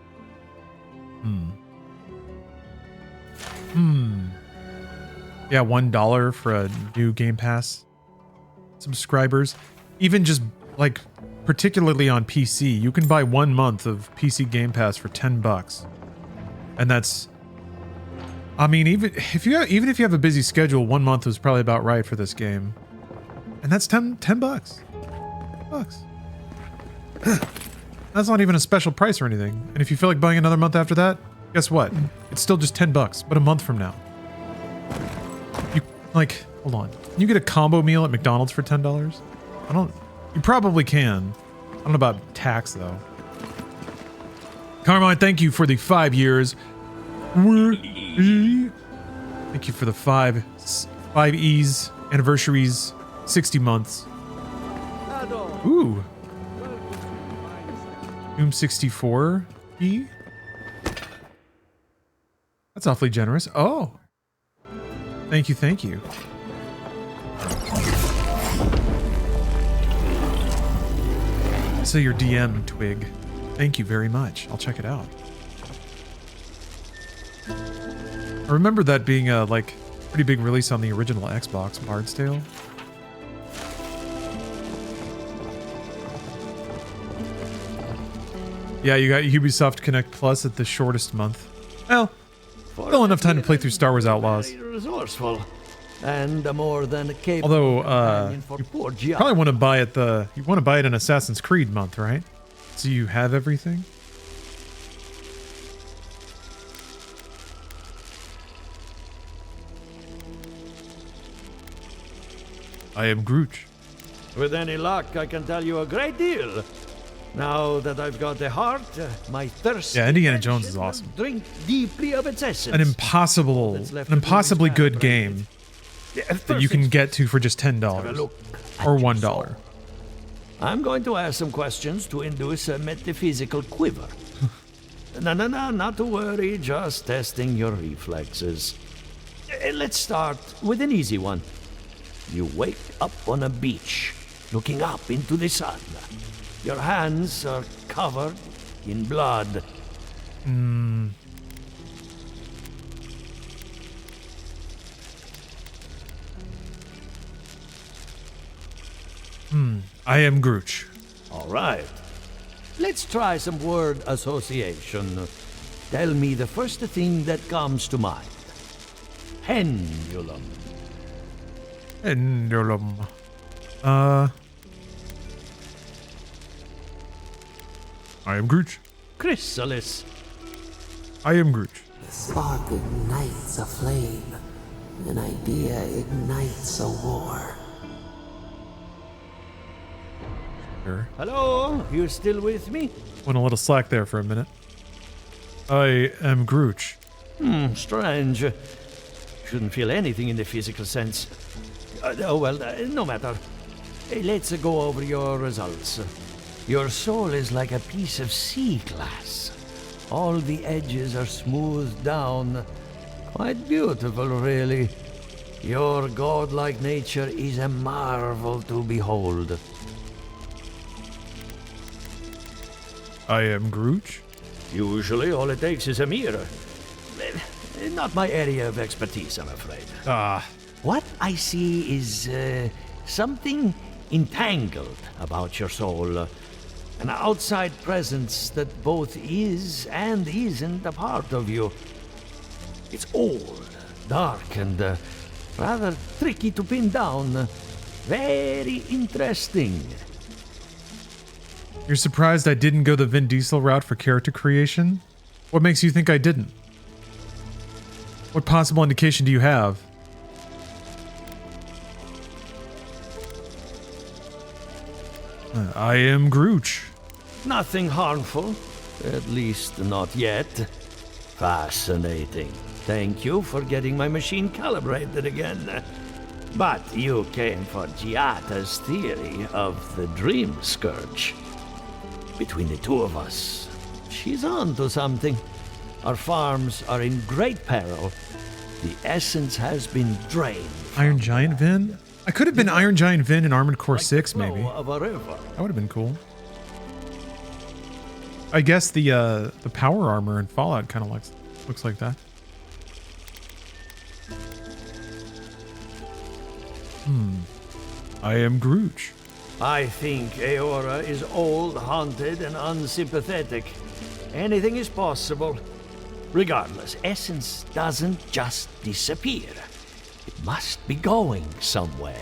Yeah, $1 for a new Game Pass subscribers. Even just, like, particularly on PC, you can buy 1 month of PC Game Pass for $10. And that's... I mean, even if you have a busy schedule, 1 month is probably about right for this game. And that's $10 bucks. That's not even a special price or anything. And if you feel like buying another month after that, guess what? It's still just $10, but a month from now. You, like, hold on. Can you get a combo meal at McDonald's for $10? You probably can. I don't know about tax, though. Carmine, thank you for the 5 years. Thank you for the 5 E's, anniversaries, 60 months. Ooh. Doom 64 E. That's awfully generous. Oh. Thank you, thank you. So your DM, Twig. Thank you very much. I'll check it out. I remember that being a like pretty big release on the original Xbox, Bard's Tale. Yeah, you got Ubisoft Connect Plus at the shortest month. Well, still enough time to play through Star Wars Outlaws. Resourceful and more than capable. Although, you probably want to buy it you want to buy it in Assassin's Creed month, right? So you have everything. I am Groot. With any luck, I can tell you a great deal. Now that I've got a heart, my thirst. Yeah, Indiana Jones is awesome. Drink deeply of its essence. An impossibly good game that you can get to for just $10 or $1. I'm going to ask some questions to induce a metaphysical quiver. No, not to worry, just testing your reflexes. Let's start with an easy one. You wake up on a beach, looking up into the sun. Your hands are covered in blood. I am Groot. All right. Let's try some word association. Tell me the first thing that comes to mind. Pendulum. Pendulum. I am Groot. Chrysalis. I am Groot. The spark ignites a flame. An idea ignites a war. Sure. Hello? You still with me? Went a little slack there for a minute. I am Groot. Strange. Shouldn't feel anything in the physical sense. No matter. Let's go over your results. Your soul is like a piece of sea glass. All the edges are smoothed down. Quite beautiful, really. Your godlike nature is a marvel to behold. I am Groot. Usually, all it takes is a mirror. Not my area of expertise, I'm afraid. What I see is something entangled about your soul. An outside presence that both is and isn't a part of you. It's old, dark, and rather tricky to pin down. Very interesting. You're surprised I didn't go the Vin Diesel route for character creation? What makes you think I didn't? What possible indication do you have? I am Groot. Nothing harmful, at least not yet. Fascinating. Thank you for getting my machine calibrated again. But you came for Giata's theory of the dream scourge. Between the two of us, she's on to something. Our farms are in great peril. The essence has been drained. Iron Giant Vin? I could have been Iron Giant Vin in Armored Core 6, maybe. Of a river. That would have been cool. I guess the power armor in Fallout kind of looks like that. I am Groot. I think Eora is old, haunted, and unsympathetic. Anything is possible. Regardless, essence doesn't just disappear. It must be going somewhere.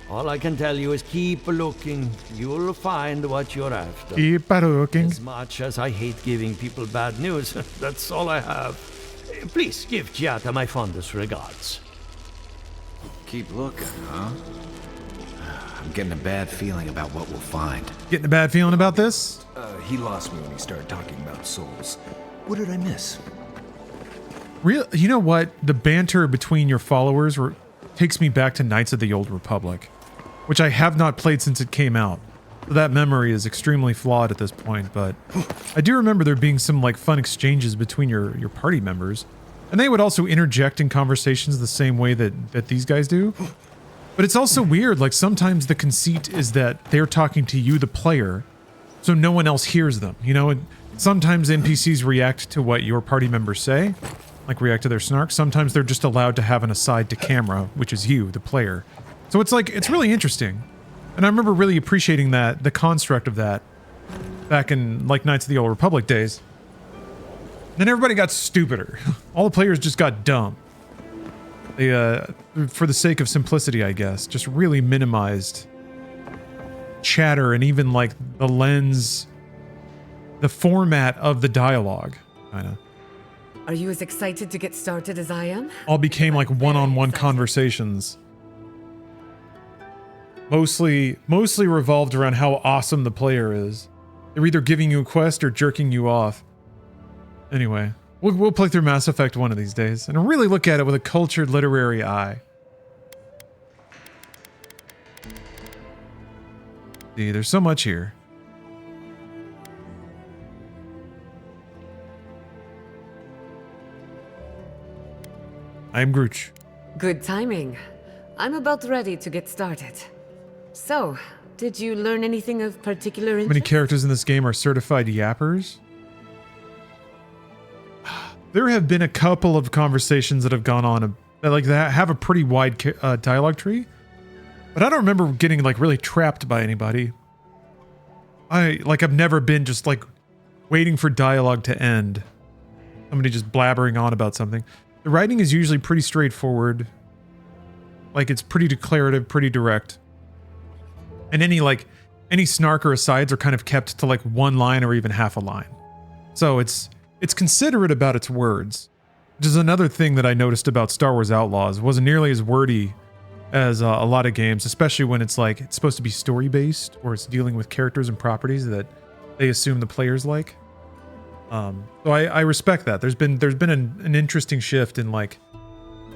All I can tell you is keep looking. You'll find what you're after. Keep looking. As much as I hate giving people bad news, that's all I have. Please give Giata my fondest regards. Keep looking, huh? I'm getting a bad feeling about what we'll find. Getting a bad feeling about this? He lost me when he started talking about souls. What did I miss? You know what? The banter between your followers takes me back to Knights of the Old Republic. which I have not played since it came out. So that memory is extremely flawed at this point, but I do remember there being some like fun exchanges between your party members. And they would also interject in conversations the same way that these guys do. But it's also weird, like sometimes the conceit is that they're talking to you, the player, so no one else hears them. You know, and sometimes NPCs react to what your party members say, like react to their snark. Sometimes they're just allowed to have an aside to camera, which is you, the player. So it's like, it's really interesting. And I remember really appreciating that, the construct of that, back in like Knights of the Old Republic days. Then everybody got stupider. All the players just got dumb. They, for the sake of simplicity, I guess, just really minimized chatter and even like the lens, the format of the dialogue, kinda. Are you as excited to get started as I am? All became like one-on-one conversations. Mostly revolved around how awesome the player is. They're either giving you a quest or jerking you off. Anyway, we'll play through Mass Effect one of these days and really look at it with a cultured literary eye. See, there's so much here. I am Grooch. Good timing. I'm about ready to get started. So, did you learn anything of particular interest? How many characters in this game are certified yappers? There have been a couple of conversations that have gone on that like that have a pretty wide dialogue tree, but I don't remember getting like really trapped by anybody. I've never been just like waiting for dialogue to end. Somebody just blabbering on about something. The writing is usually pretty straightforward. Like it's pretty declarative, pretty direct. And any snark or asides are kind of kept to like one line or even half a line. So it's considerate about its words, which is another thing that I noticed about Star Wars Outlaws. It wasn't nearly as wordy as a lot of games, especially when it's like it's supposed to be story-based or it's dealing with characters and properties that they assume the players like. So I respect that. There's been an interesting shift in like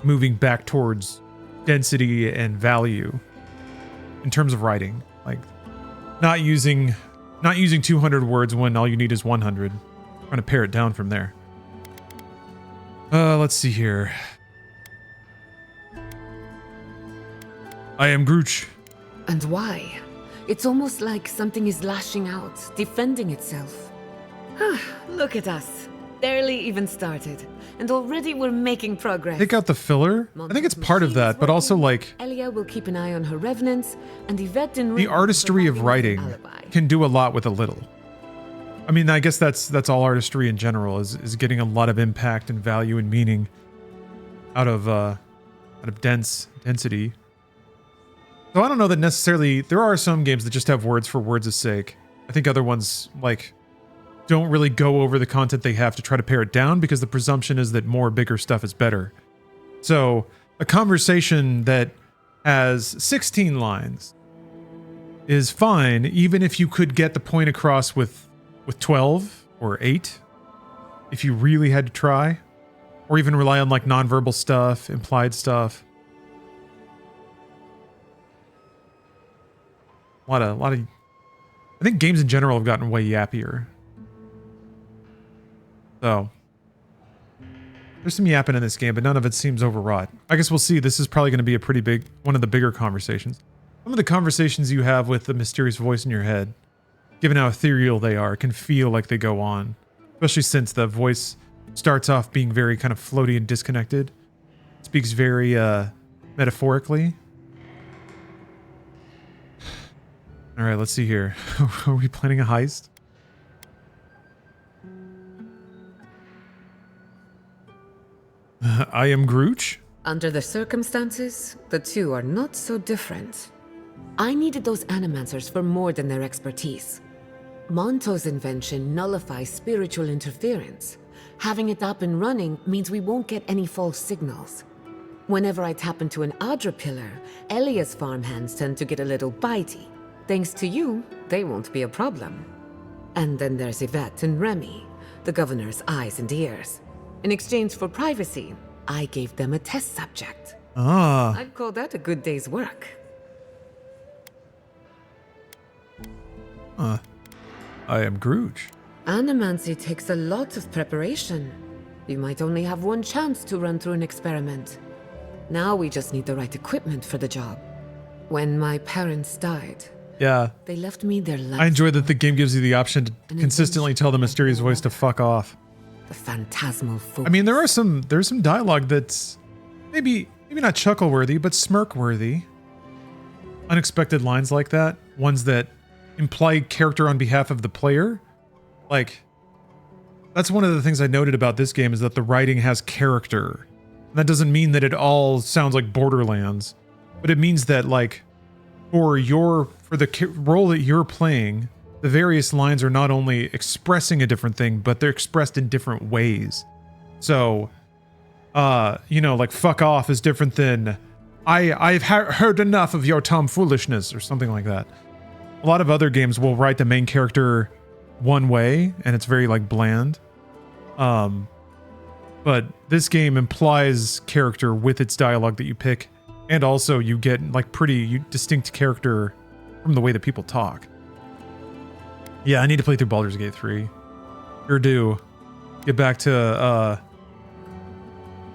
moving back towards density and value in terms of writing, like not using 200 words when all you need is 100. Trying to pare it down from there. Let's see here. I am Grooch. And why? It's almost like something is lashing out, defending itself. Look at us. Barely even started. And already we're making progress. Take out the filler? I think it's part of that, but also like... Elia will keep an eye on her revenants, and Yvette and the artistry of writing can do a lot with a little. I mean, I guess that's all artistry in general, is getting a lot of impact and value and meaning out of density. So I don't know that necessarily... There are some games that just have words for words' sake. I think other ones, like, don't really go over the content they have to try to pare it down because the presumption is that more bigger stuff is better. So a conversation that has 16 lines is fine, even if you could get the point across with 12 or 8, if you really had to try, or even rely on like nonverbal stuff, implied stuff. A lot of, I think games in general have gotten way yappier. So there's some yapping in this game, but none of it seems overwrought. I guess we'll see. This is probably going to be a pretty big, one of the bigger conversations. Some of the conversations you have with the mysterious voice in your head, given how ethereal they are, can feel like they go on. Especially since the voice starts off being very kind of floaty and disconnected. It speaks very metaphorically. All right, let's see here. Are we planning a heist? I am Grooch. Under the circumstances, the two are not so different. I needed those animancers for more than their expertise. Monto's invention nullifies spiritual interference. Having it up and running means we won't get any false signals. Whenever I tap into an Adra pillar, Elia's farmhands tend to get a little bitey. Thanks to you, they won't be a problem. And then there's Yvette and Remy, the governor's eyes and ears. In exchange for privacy, I gave them a test subject. Ah. I'd call that a good day's work. I am Grooge. Animancy takes a lot of preparation. You might only have one chance to run through an experiment. Now we just need the right equipment for the job. When my parents died, Yeah. they left me their life. I enjoy that the game gives you the option to consistently tell the mysterious voice to fuck off. The phantasmal focus. I mean, there's some dialogue that's maybe not chuckle worthy, but smirk worthy. Unexpected lines like that, ones that imply character on behalf of the player. Like, that's one of the things I noted about this game, is that the writing has character. And that doesn't mean that it all sounds like Borderlands, but it means that, like, for the role that you're playing, the various lines are not only expressing a different thing, but they're expressed in different ways. So, you know, like fuck off is different than I've heard enough of your tomfoolishness or something like that. A lot of other games will write the main character one way and it's very like bland. But this game implies character with its dialogue that you pick, and also you get like pretty distinct character from the way that people talk. Yeah, I need to play through Baldur's Gate 3. Sure do. Get back to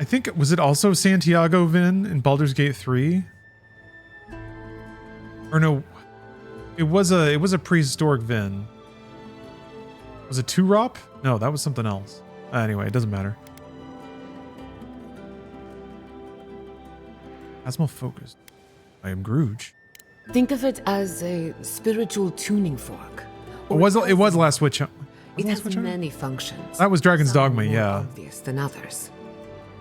I think, was it also Santiago Vin in Baldur's Gate 3? Or no, it was a prehistoric Vin. Was it Turop? No, that was something else. Anyway, it doesn't matter. Asmal focused. I am Grooge. Think of it as a spiritual tuning fork. It was Last Witch. It has many functions. That was Dragon's Some Dogma, more yeah. Obvious than others.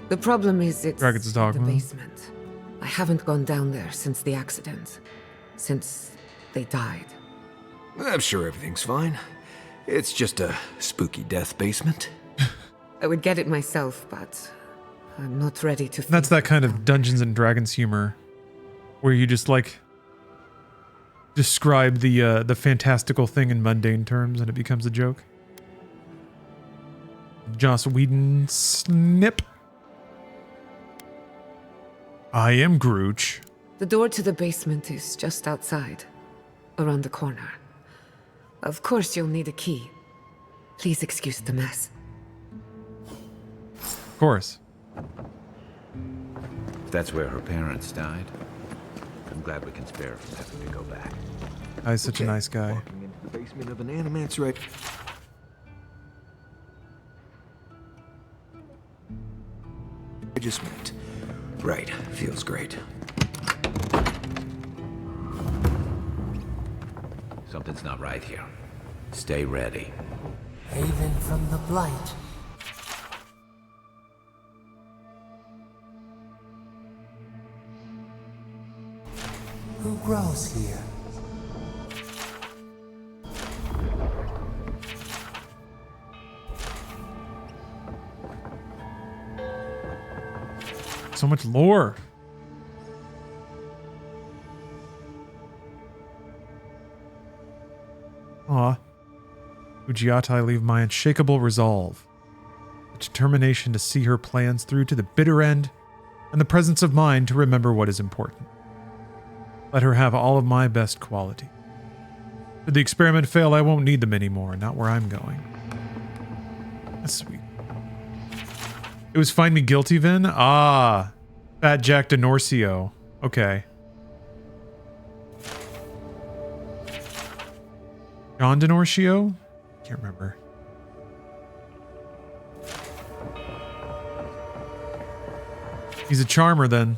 The problem is it's Dragon's Dogma. the basement. I haven't gone down there since the accident. Since they died. I'm sure everything's fine. It's just a spooky death basement. I would get it myself, but I'm not ready to. That's that kind of Dungeons and Dragons humor, where you just like describe the fantastical thing in mundane terms and it becomes a joke. Joss Whedon snip. I am Grooge. The door to the basement is just outside, around the corner. Of course you'll need a key. Please excuse the mess. Of course. If that's where her parents died, I'm glad we can spare her from having to go back. Guy's such a nice guy. Walking into the basement of an animance, right? I just meant. Right, feels great. Something's not right here. Stay ready. Haven from the blight. Who grows here? So much lore. Aw. Ujiata, I leave my unshakable resolve, the determination to see her plans through to the bitter end, and the presence of mind to remember what is important. Let her have all of my best quality. Should the experiment fail, I won't need them anymore, not where I'm going. That's sweet. It was Find Me Guilty, Vin? Ah, Fat Jack DeNorcio. Okay. John DeNorcio? Can't remember. He's a charmer then.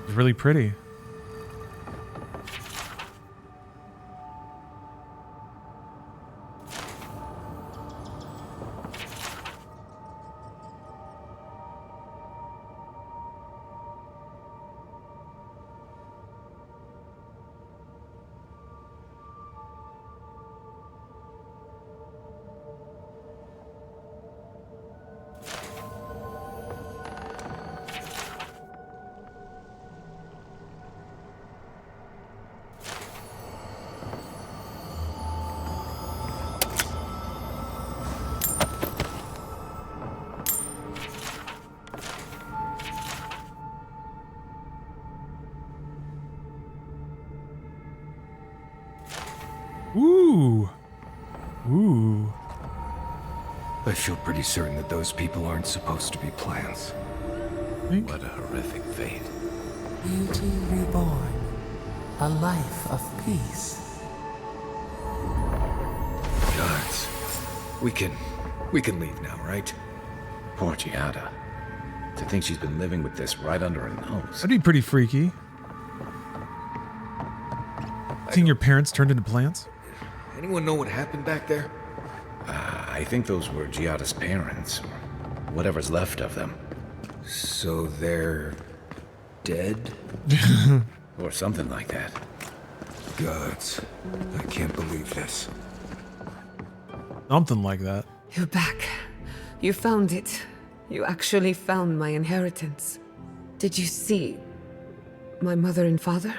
He's really pretty. I feel pretty certain that those people aren't supposed to be plants. What a horrific fate. Beauty reborn. A life of peace. Guards, we can leave now, right? Poor Giada. To think she's been living with this right under her nose. That'd be pretty freaky. Seeing your parents turned into plants? Anyone know what happened back there? I think those were Giada's parents, or whatever's left of them. So they're dead? Or something like that. Gods, I can't believe this. Something like that. You're back. You found it. You actually found my inheritance. Did you see my mother and father?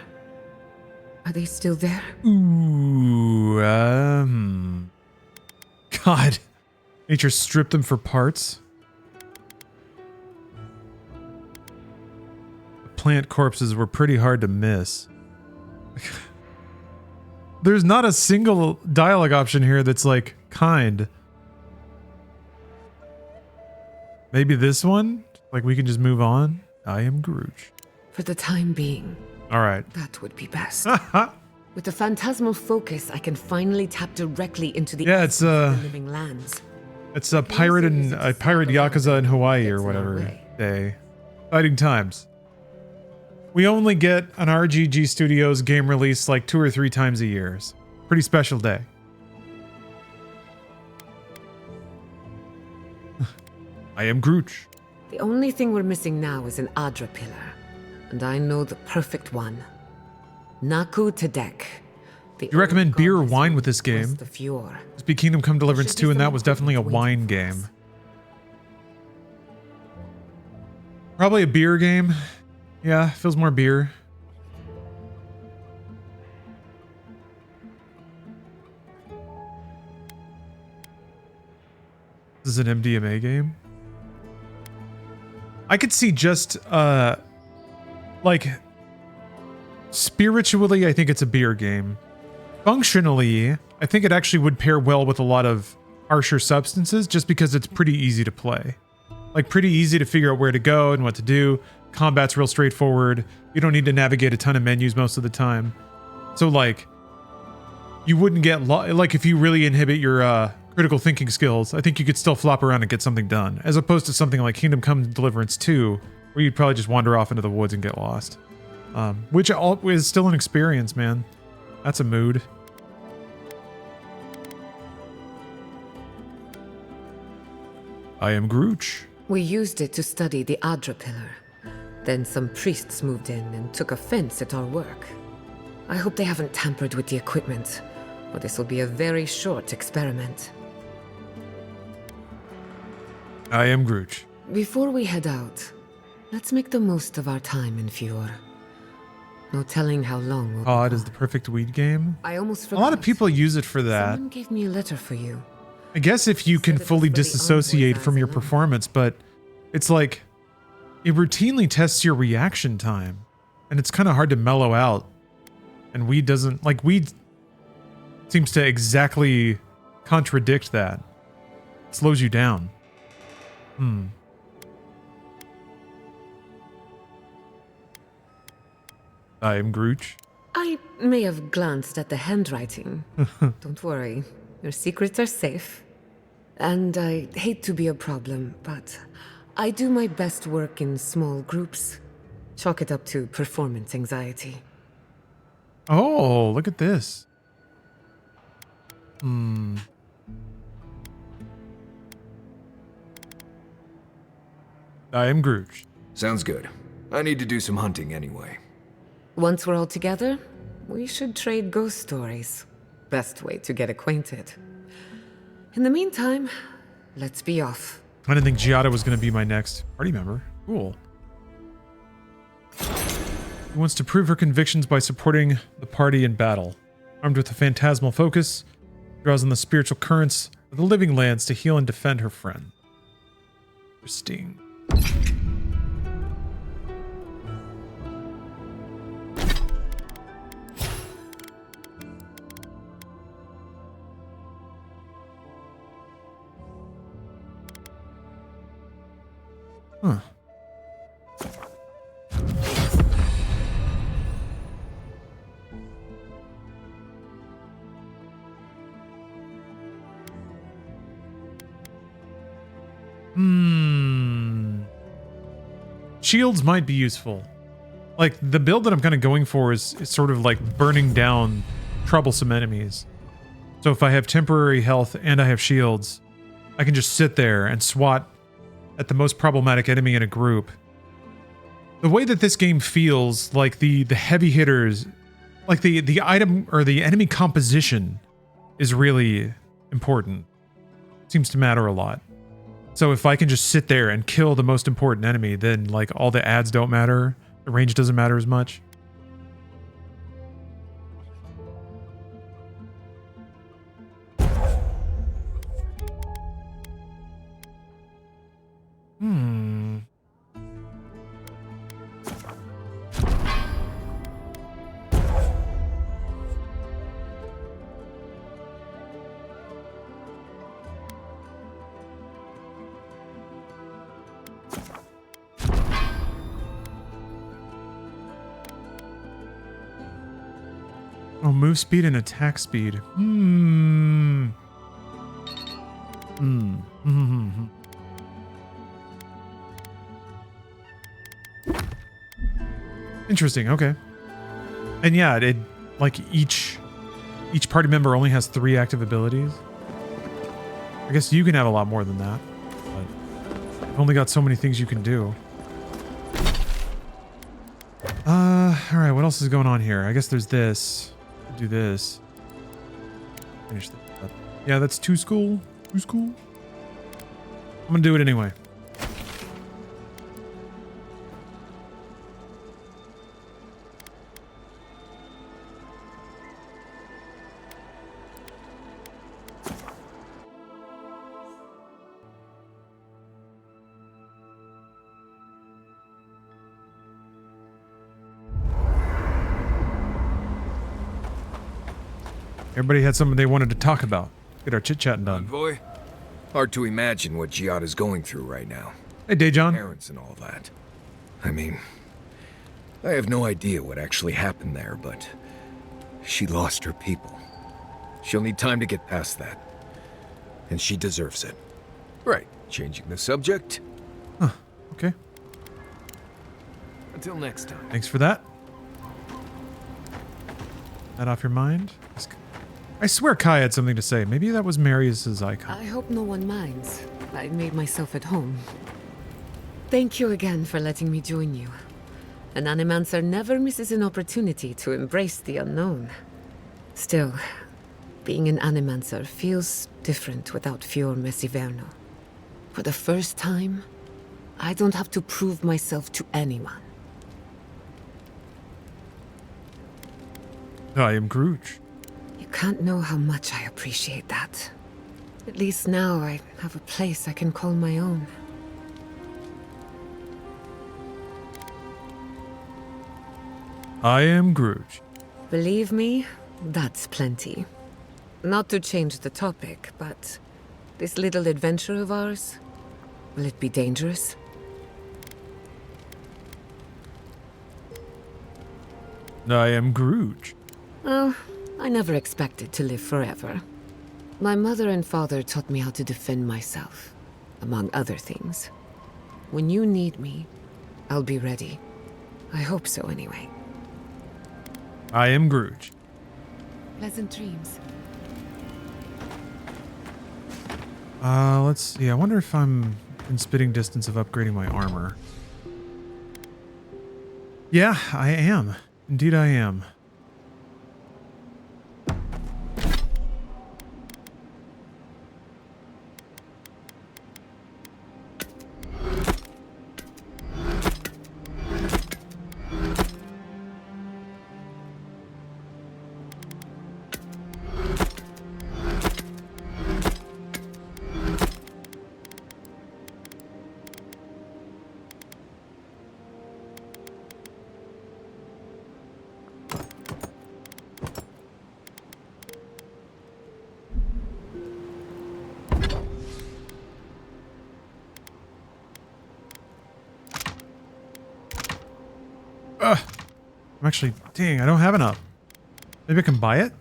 Are they still there? Ooh, God. Nature stripped them for parts. The plant corpses were pretty hard to miss. There's not a single dialogue option here that's like kind. Maybe this one? Like we can just move on? I am Groot. For the time being. All right. That would be best. With the phantasmal focus, I can finally tap directly into the it's living lands. It's a pirate and a pirate yakuza in Hawaii or whatever day. Exciting times. We only get an RGG Studios game release like 2 or 3 times a year. It's a pretty special day. I am Groot. The only thing we're missing now is an Adra pillar. And I know the perfect one. Naku Tedek. You recommend beer or wine with this game? The Fjord. This be Kingdom Come Deliverance 2, and that was definitely a wine game. Probably a beer game. Yeah, feels more beer. This is an MDMA game. I could see just, like, spiritually, I think it's a beer game. Functionally, I think it actually would pair well with a lot of harsher substances just because it's pretty easy to play. Like, pretty easy to figure out where to go and what to do. Combat's real straightforward. You don't need to navigate a ton of menus most of the time. So, like, you wouldn't get... like, if you really inhibit your critical thinking skills, I think you could still flop around and get something done. As opposed to something like Kingdom Come Deliverance 2, where you'd probably just wander off into the woods and get lost. Which is still an experience, man. That's a mood. I am Groot. We used it to study the Adra pillar. Then some priests moved in and took offense at our work. I hope they haven't tampered with the equipment, or this will be a very short experiment. I am Groot. Before we head out, let's make the most of our time in Fjord. No telling how long we'll COD is the perfect weed game. I almost A forgot. lot of people use it for that. Someone gave me a letter for you. I guess if you can fully disassociate from your performance, but it's like it routinely tests your reaction time, and it's kind of hard to mellow out. And weed doesn't, like, weed seems to exactly contradict that. It slows you down. I am Groot. I may have glanced at the handwriting. Don't worry, your secrets are safe. And I hate to be a problem, but I do my best work in small groups. Chalk it up to performance anxiety. Oh, look at this. I am Groot. Sounds good. I need to do some hunting anyway. Once we're all together, we should trade ghost stories. Best way to get acquainted. In the meantime, let's be off. I didn't think Giada was going to be my next party member. Cool. Who wants to prove her convictions by supporting the party in battle. Armed with a phantasmal focus, draws on the spiritual currents of the living lands to heal and defend her friend. Interesting. Huh. Shields might be useful. Like, the build that I'm kind of going for is sort of like burning down troublesome enemies. So if I have temporary health and I have shields, I can just sit there and swat at the most problematic enemy in a group. The way that this game feels, like the heavy hitters, like the item or the enemy composition is really important. Seems to matter a lot. So if I can just sit there and kill the most important enemy, then like all the ads don't matter. The range doesn't matter as much. Oh, move speed and attack speed. Interesting, okay. And yeah, it like each party member only has 3 active abilities. I guess you can have a lot more than that, but you've only got so many things you can do. Alright, what else is going on here? I guess there's this. Do this. Finish that up. Yeah, that's 2 school. 2 school. I'm gonna do it anyway. Everybody had something they wanted to talk about. Get our chit-chatting done. Envoy? Hard to imagine what Giada's going through right now. Hey, Dejan. Parents and all that. I mean, I have no idea what actually happened there, but she lost her people. She'll need time to get past that. And she deserves it. Right, changing the subject? Huh, okay. Until next time. Thanks for that. That off your mind? I swear Kai had something to say. Maybe that was Marius's icon. I hope no one minds. I made myself at home. Thank you again for letting me join you. An Animancer never misses an opportunity to embrace the unknown. Still, being an Animancer feels different without Fior Messiverno. For the first time, I don't have to prove myself to anyone. I am Grooge. You can't know how much I appreciate that. At least now I have a place I can call my own. I am Grooge. Believe me, that's plenty. Not to change the topic, but this little adventure of ours, will it be dangerous? I am Grooge. Well, I never expected to live forever. My mother and father taught me how to defend myself, among other things. When you need me, I'll be ready. I hope so anyway. I am Grooge. Pleasant dreams. Let's see. I wonder if I'm in spitting distance of upgrading my armor. Yeah, I am. Indeed I am. I'm actually, dang, I don't have enough. Maybe I can buy it?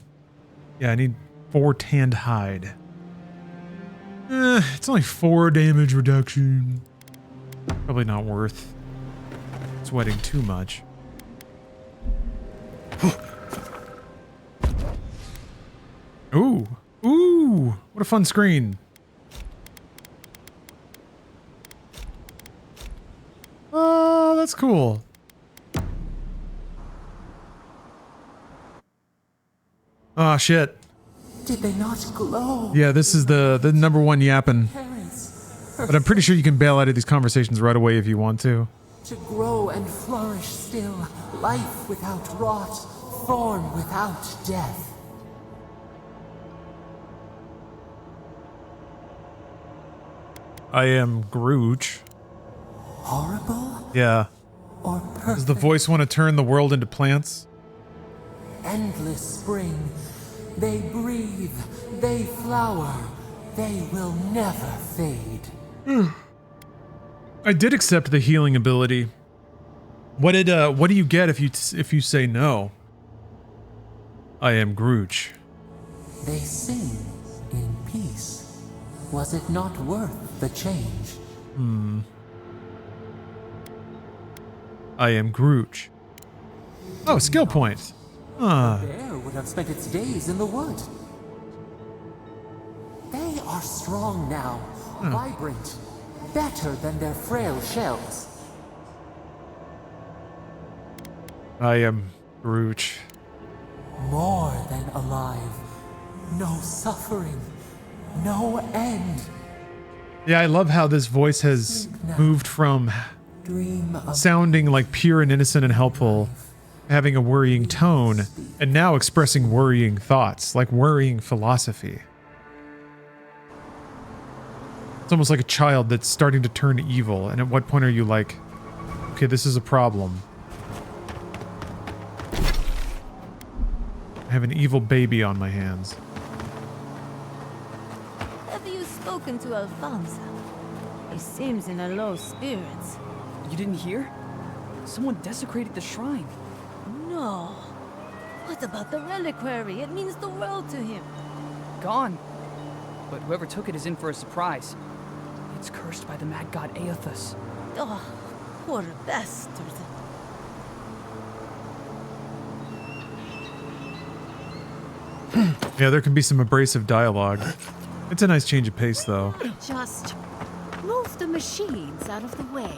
Yeah, I need 4 tanned hide. It's only 4 damage reduction. Probably not worth sweating too much. Ooh. Ooh. What a fun screen. Oh, that's cool. Oh, shit. Did they not glow? Yeah, this is the number one yapping. But I'm pretty sure you can bail out of these conversations right away if you want to. To grow and flourish still, life without rot, form without death. I am Grooch. Horrible? Yeah. Or Does the voice want to turn the world into plants? endless spring. They breathe, they flower, they will never fade. I did accept the healing ability. What do you get if you say no? I am Grooch. They sing in peace. Was it not worth the change? I am Grooch. Oh, skill point. The bear would have spent its days in the wood. They are strong now, vibrant, better than their frail shells. I am Grooch. More than alive. No suffering. No end. Yeah, I love how this voice has moved from sounding like pure and innocent and helpful, having a worrying tone, and now expressing worrying thoughts, like worrying philosophy. It's almost like a child that's starting to turn evil, and at what point are you like, okay, this is a problem. I have an evil baby on my hands. Have you spoken to Alfonso? He seems in a low spirits. You didn't hear? Someone desecrated the shrine. No. What about the reliquary? It means the world to him. Gone. But whoever took it is in for a surprise. It's cursed by the mad god Aethus. Oh, poor bastard. Yeah, there can be some abrasive dialogue. It's a nice change of pace, though. Just move the machines out of the way.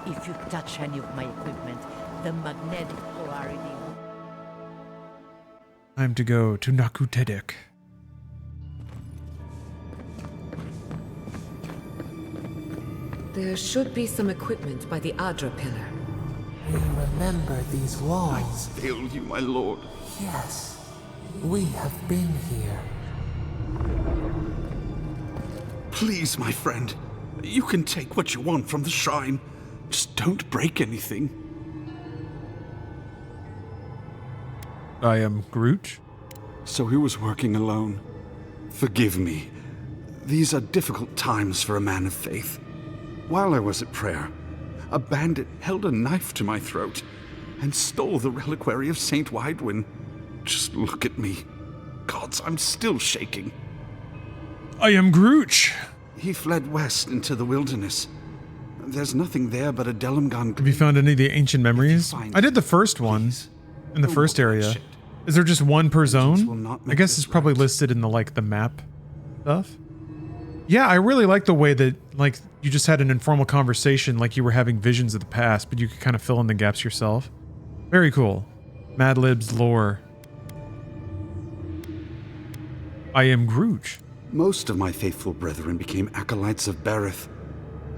If you touch any of my equipment, the magnetic polarity will... Time to go to Nakutedek. There should be some equipment by the Adra pillar. We remember these walls. I failed you, my lord. Yes. We have been here. Please, my friend. You can take what you want from the shrine. Just don't break anything. I am Grooch. So he was working alone. Forgive me. These are difficult times for a man of faith. While I was at prayer, a bandit held a knife to my throat and stole the reliquary of Saint Widwin. Just look at me. Gods, I'm still shaking. I am Grooch. He fled west into the wilderness. There's nothing there but a Delimgon. Have you found any of the ancient memories? I did the first one in the first area. Is there just one per zone? I guess it's probably listed in the map stuff. Yeah, I really like the way that you just had an informal conversation, like you were having visions of the past, but you could kind of fill in the gaps yourself. Very cool. Mad Libs lore. I am Grooch. Most of my faithful brethren became acolytes of Berith.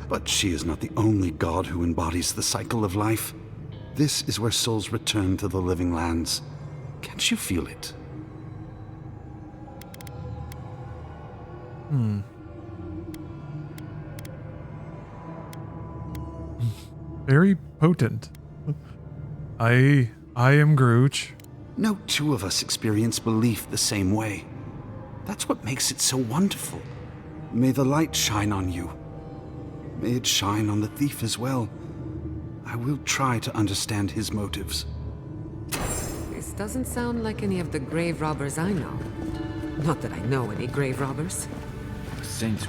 But she is not the only god who embodies the cycle of life. This is where souls return to the living lands. Can't you feel it? Very potent. I am Grooch. No two of us experience belief the same way. That's what makes it so wonderful. May the light shine on you. May it shine on the thief as well. I will try to understand his motives. This doesn't sound like any of the grave robbers I know. Not that I know any grave robbers. Saints.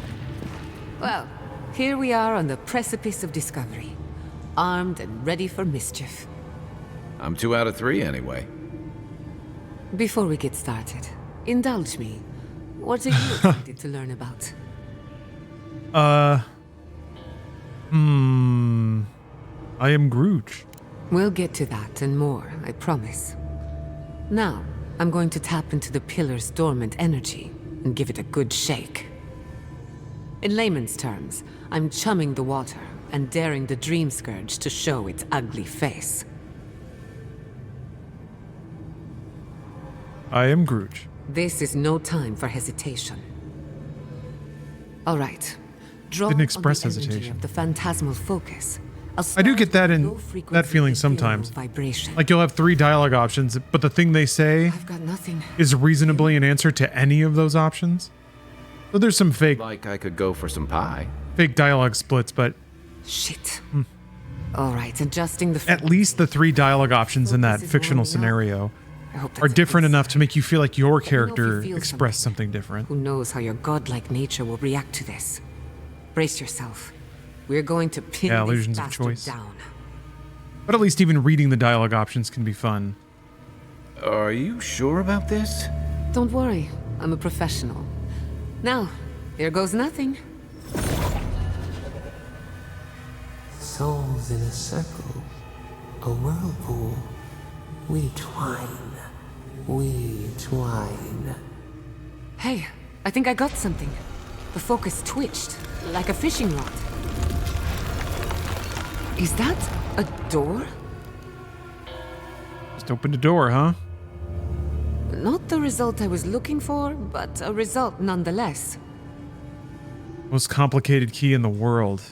Well, here we are on the precipice of discovery. Armed and ready for mischief. I'm 2 out of 3 anyway. Before we get started, indulge me. What are you excited to learn about? I am Grooch. We'll get to that and more, I promise. Now, I'm going to tap into the pillar's dormant energy and give it a good shake. In layman's terms, I'm chumming the water and daring the Dream Scourge to show its ugly face. I am Grooch. This is no time for hesitation. All right. Draw Didn't express on the energy hesitation. of the phantasmal focus. I do get that in that feeling sometimes. Like you'll have 3 dialogue options, but the thing they say I've got nothing. is reasonably an answer to any of those options. So there's some fake Like I could go for some pie. fake dialogue splits, but Shit. All right, adjusting the... at least the 3 dialogue options in that fictional scenario are different enough to make you feel like your character expressed something different. Who knows how your godlike nature will react to this? Brace yourself. We're going to pin this illusions of bastard choice. down. But at least even reading the dialogue options can be fun. Are you sure about this? Don't worry, I'm a professional. Now, there goes nothing. Souls in a circle, a whirlpool. We twine, we twine. Hey, I think I got something. The focus twitched, like a fishing rod. Is that a door? Just opened a door, huh? Not the result I was looking for, but a result nonetheless. Most complicated key in the world.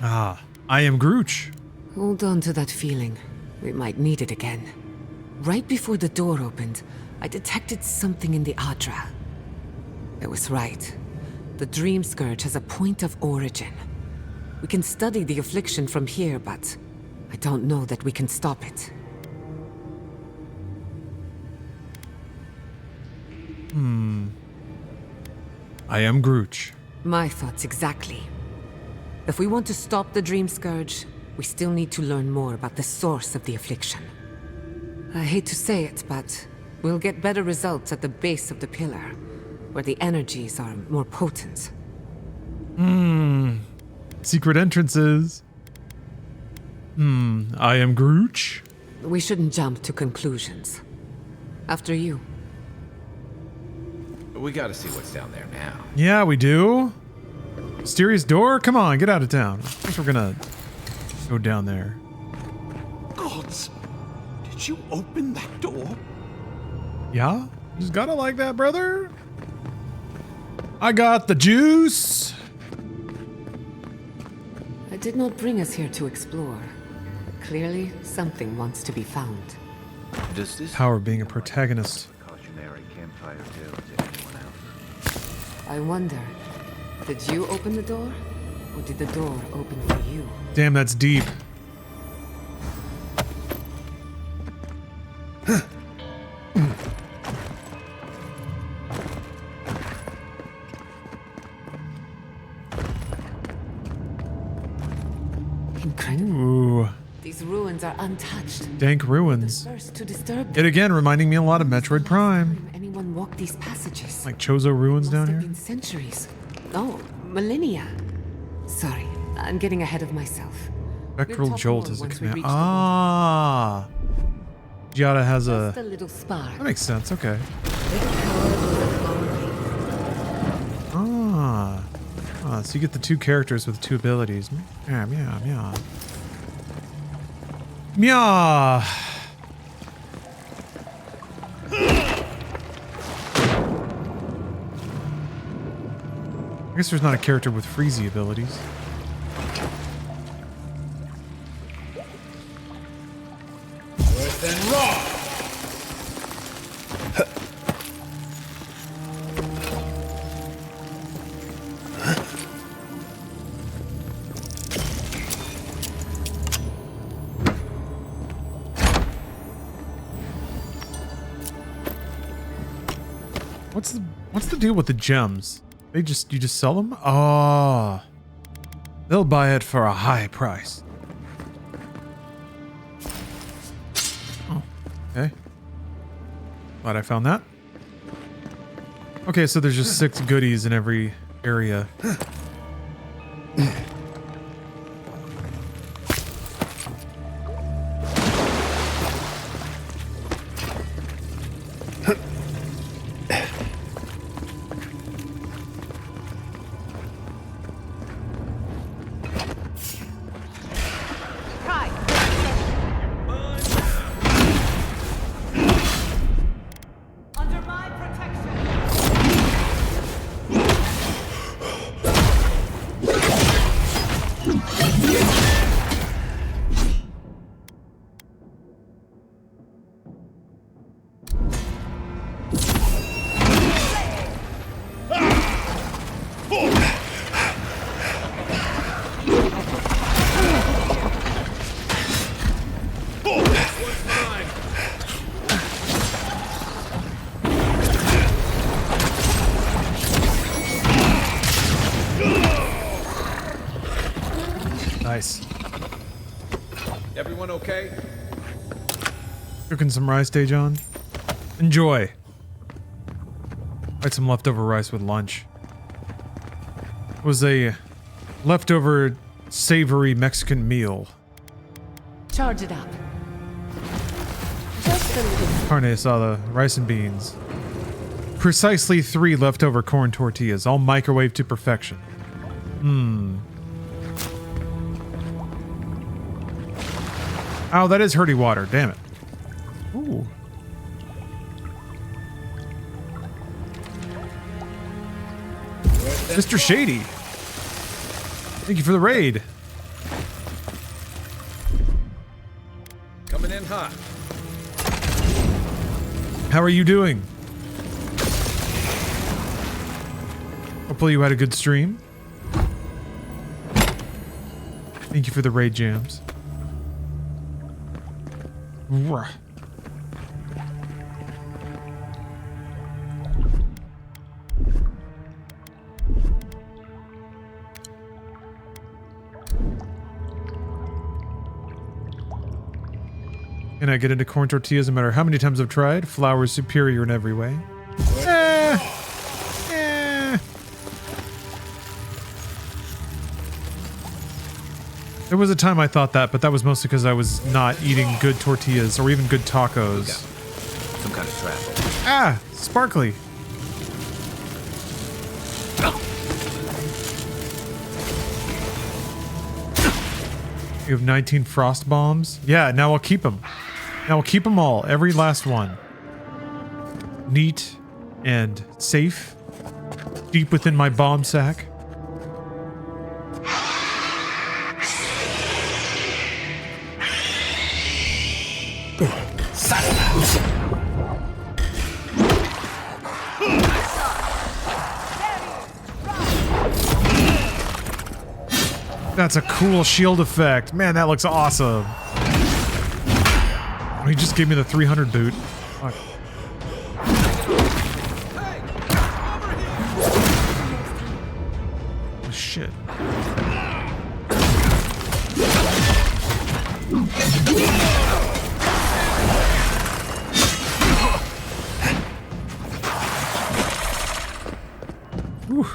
Ah, I am Grooch. Hold on to that feeling. We might need it again. Right before the door opened, I detected something in the Adra. I was right. The Dream Scourge has a point of origin. We can study the affliction from here, but I don't know that we can stop it. I am Grooch. My thoughts exactly. If we want to stop the Dream Scourge, we still need to learn more about the source of the affliction. I hate to say it, but we'll get better results at the base of the pillar, where the energies are more potent. Secret entrances. I am Grooch. We shouldn't jump to conclusions. After you. We gotta see what's down there now. Yeah, we do. Mysterious door? Come on, get out of town. I guess we're gonna go down there. Gods! Did you open that door? Yeah? Just gotta like that, brother. I got the juice. I did not bring us here to explore. But clearly, something wants to be found. Does this Power of being a protagonist. cautionary campfire tale to anyone else? I wonder, did you open the door? Or did the door open for you? Damn, that's deep. Incredible. Ooh, These ruins are untouched. dank ruins. First to disturb them. Yet again, reminding me a lot of Metroid Prime. Anyone walk these passages? Like Chozo ruins down here. Been centuries. No, millennia. Sorry, I'm getting ahead of myself. Spectral We'll talk Jolt more is a once we command. reach the Ah. Giada has Just a... a little spark. That makes sense, okay. So you get the 2 characters with 2 abilities. Meow, meow, meow. Meow! I guess there's not a character with freezy abilities. Worse than raw. What's the deal with the gems? You just sell them? Oh. They'll buy it for a high price. Oh, okay. Glad I found that. Okay, so there's just 6 goodies in every area. Nice. Everyone okay? Cooking some rice, Dejan. Enjoy. I had some leftover rice with lunch. It was a leftover savory Mexican meal. Charge it up. Just a little. Carne asada, rice and beans. Precisely 3 leftover corn tortillas, all microwaved to perfection. Oh, that is Hurdy water. Damn it. Ooh. Mr. Shady. Thank you for the raid. Coming in hot. How are you doing? Hopefully you had a good stream. Thank you for the raid jams. Ruh. Can I get into corn tortillas no matter how many times I've tried? Flour is superior in every way. There was a time I thought that, but that was mostly because I was not eating good tortillas or even good tacos. Some kind of trap. Ah, sparkly. You have 19 frost bombs? Yeah, now I'll keep them. Now I'll keep them all, every last one. Neat and safe, deep within my bomb sack. That's a cool shield effect. Man, that looks awesome. Oh, he just gave me the 300 boot. Fuck. Oh, shit. Whew.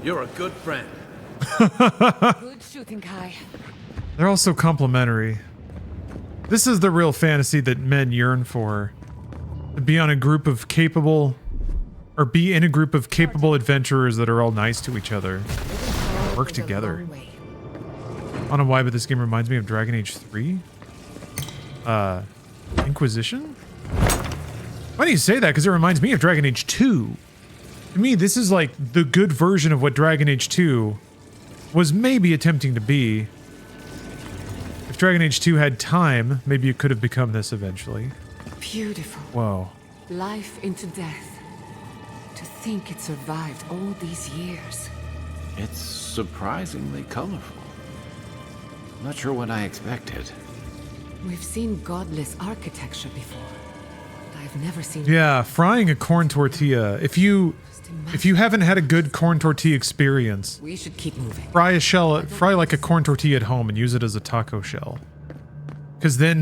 You're a good friend. Good shooting, Kai. They're all so complimentary. This is the real fantasy that men yearn for. To be on a group of capable, or be in a group of capable adventurers that are all nice to each other. Work together. I don't know why, but this game reminds me of Dragon Age 3. Inquisition? Why do you say that? Because it reminds me of Dragon Age 2. To me, this is like the good version of what Dragon Age 2 was maybe attempting to be. If Dragon Age 2 had time, maybe it could have become this eventually. Beautiful. Whoa. Life into death. To think it survived all these years. It's surprisingly colorful. Not sure what I expected. We've seen godless architecture before. But I've never seen... Yeah, frying a corn tortilla. If you haven't had a good corn tortilla experience, we should keep moving. Fry like a corn tortilla at home and use it as a taco shell. Because then,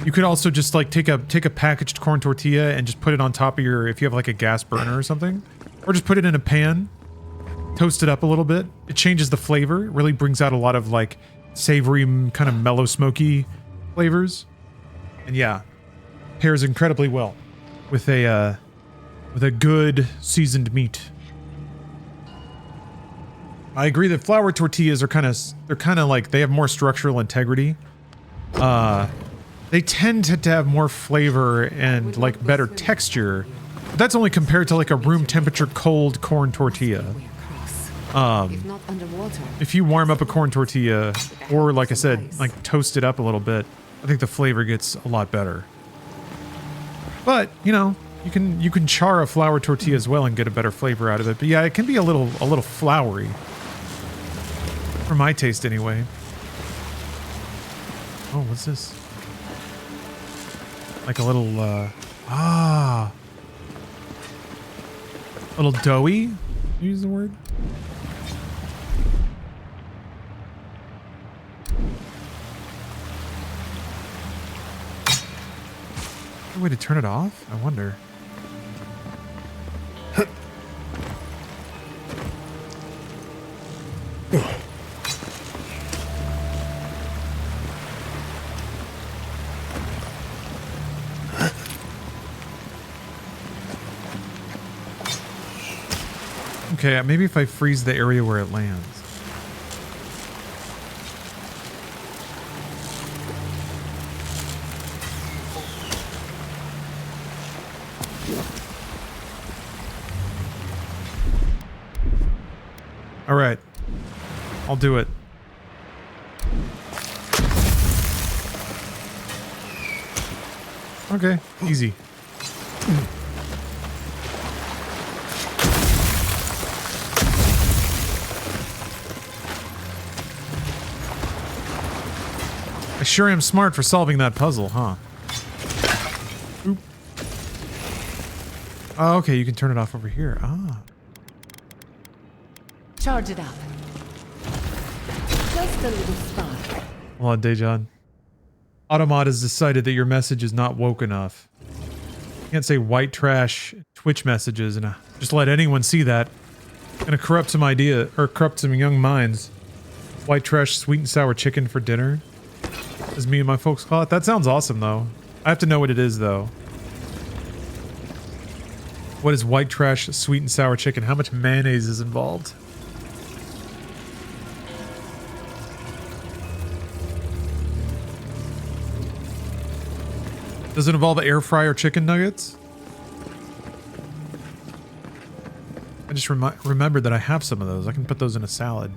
you could also just like take a packaged corn tortilla and just put it on top of your, if you have like a gas burner or something, or just put it in a pan, toast it up a little bit. It changes the flavor. It really brings out a lot of like savory, kind of mellow, smoky flavors. And yeah, pairs incredibly well with a good seasoned meat. I agree that flour tortillas are kind of like, they have more structural integrity. They tend to have more flavor and like better texture. But that's only compared to like a room temperature cold corn tortilla. If you warm up a corn tortilla, or like I said, like toast it up a little bit, I think the flavor gets a lot better. But you know, you can char a flour tortilla as well and get a better flavor out of it. But yeah, it can be a little floury, for my taste anyway. Oh, what's this? Like a little little doughy. Use the word. A way to turn it off? I wonder. Okay, maybe if I freeze the area where it lands. All right, I'll do it. Okay, easy. I sure am smart for solving that puzzle, huh? Oop. Oh, okay, you can turn it off over here. Ah. Charge it up. Just a little spark. Hold on, Dejan. Automod has decided that your message is not woke enough. You can't say white trash Twitch messages and just let anyone see that. Gonna corrupt some young minds. White trash sweet and sour chicken for dinner, as me and my folks call it. That sounds awesome, though. I have to know what it is, though. What is white trash sweet and sour chicken? How much mayonnaise is involved? Does it involve air fryer chicken nuggets? I just remembered that I have some of those. I can put those in a salad.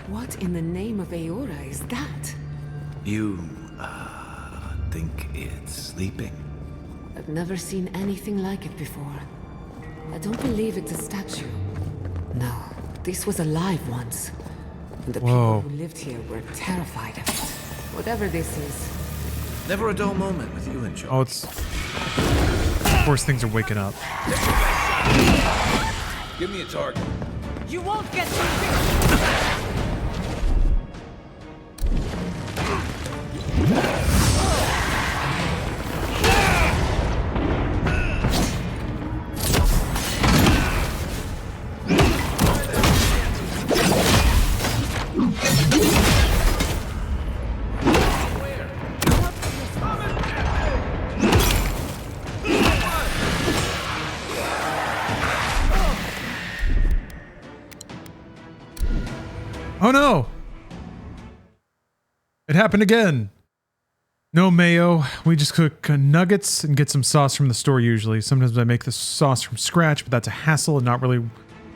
What in the name of Aora is that? You, think it's sleeping? I've never seen anything like it before. I don't believe it's a statue. No, this was alive once. And the people who lived here were terrified of it. Whatever this is. Never a dull moment with you in charge. Oh, it's... Of course things are waking up. Give me a target. You won't get through. Oh no! It happened again. No mayo. We just cook nuggets and get some sauce from the store usually. Sometimes I make the sauce from scratch, but that's a hassle and not really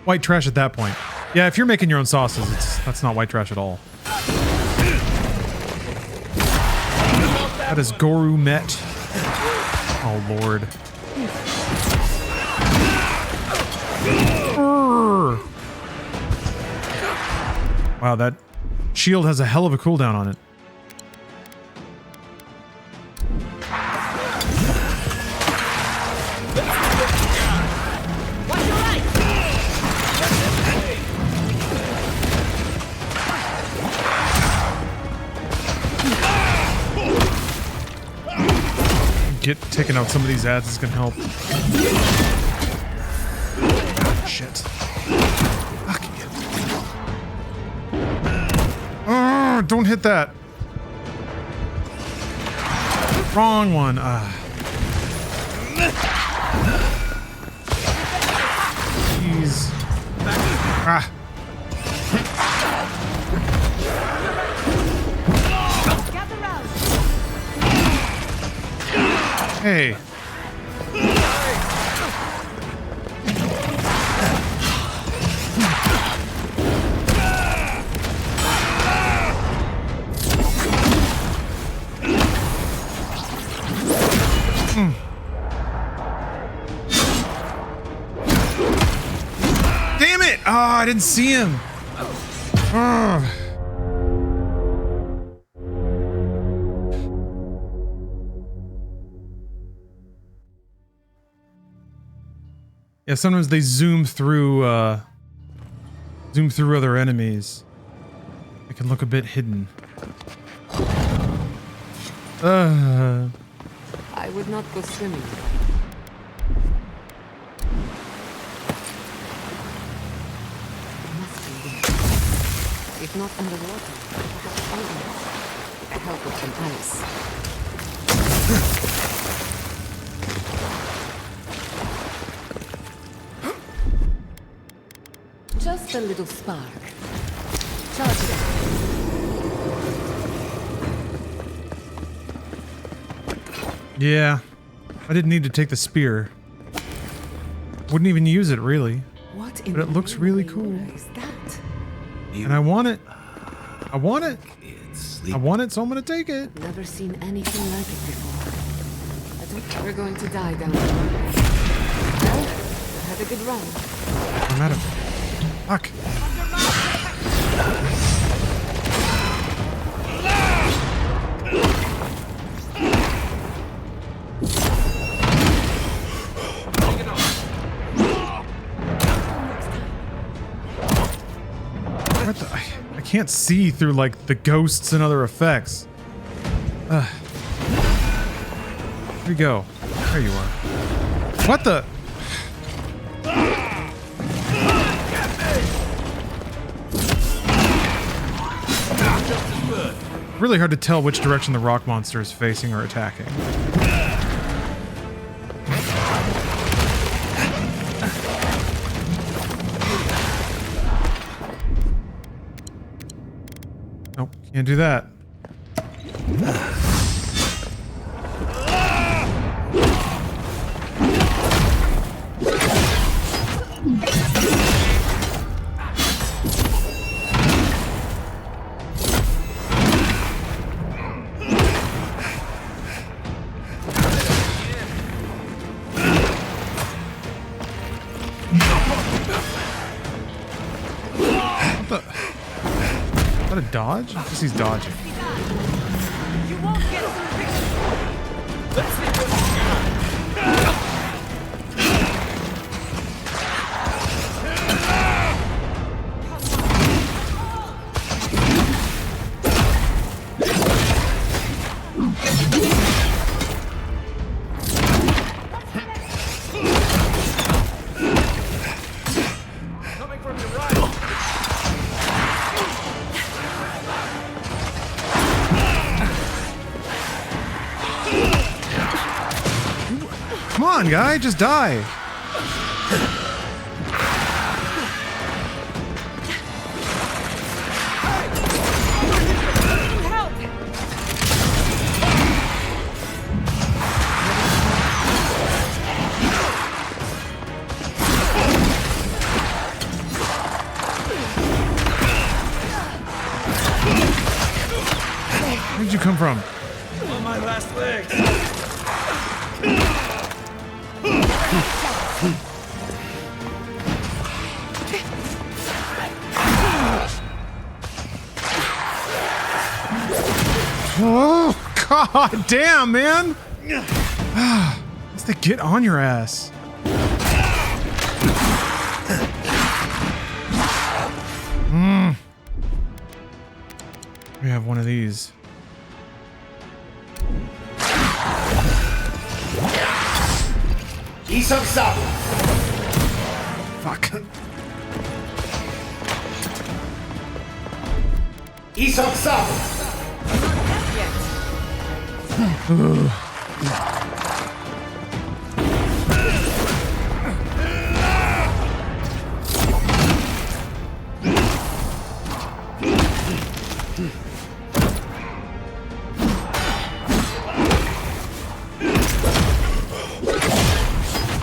white trash at that point. Yeah, if you're making your own sauces, that's not white trash at all. That is Goru Met. Oh lord. Wow, that shield has a hell of a cooldown on it. Taking out some of these ads is gonna help. Shit. Fuck it. Oh, don't hit that. Wrong one. Jeez. Ah. Hey. Damn it! Oh, I didn't see him. Oh. Yeah, sometimes they zoom through other enemies. It can look a bit hidden. I would not go swimming. Must be there. If not underwater, I help with some ice. Just a little spark. Charge it up. Yeah, I didn't need to take the spear. Wouldn't even use it really. What in but it looks really cool. Is that? And I want it. I want it. I want it, so I'm gonna take it. Never seen anything like it before. I think we're going to die down there. Well, have a good run. I'm out of. Fuck. What the? I can't see through like the ghosts and other effects. Here we go. There you are. What the? Really hard to tell which direction the rock monster is facing or attacking. Nope, can't do that. Dodge? I guess he's dodging. You won't get some pictures. Let's see what coming from your right. Come on, guy, just die. Where did you come from? On my last legs. Oh, god damn, man! Let's get on your ass. We have one of these. Fuck.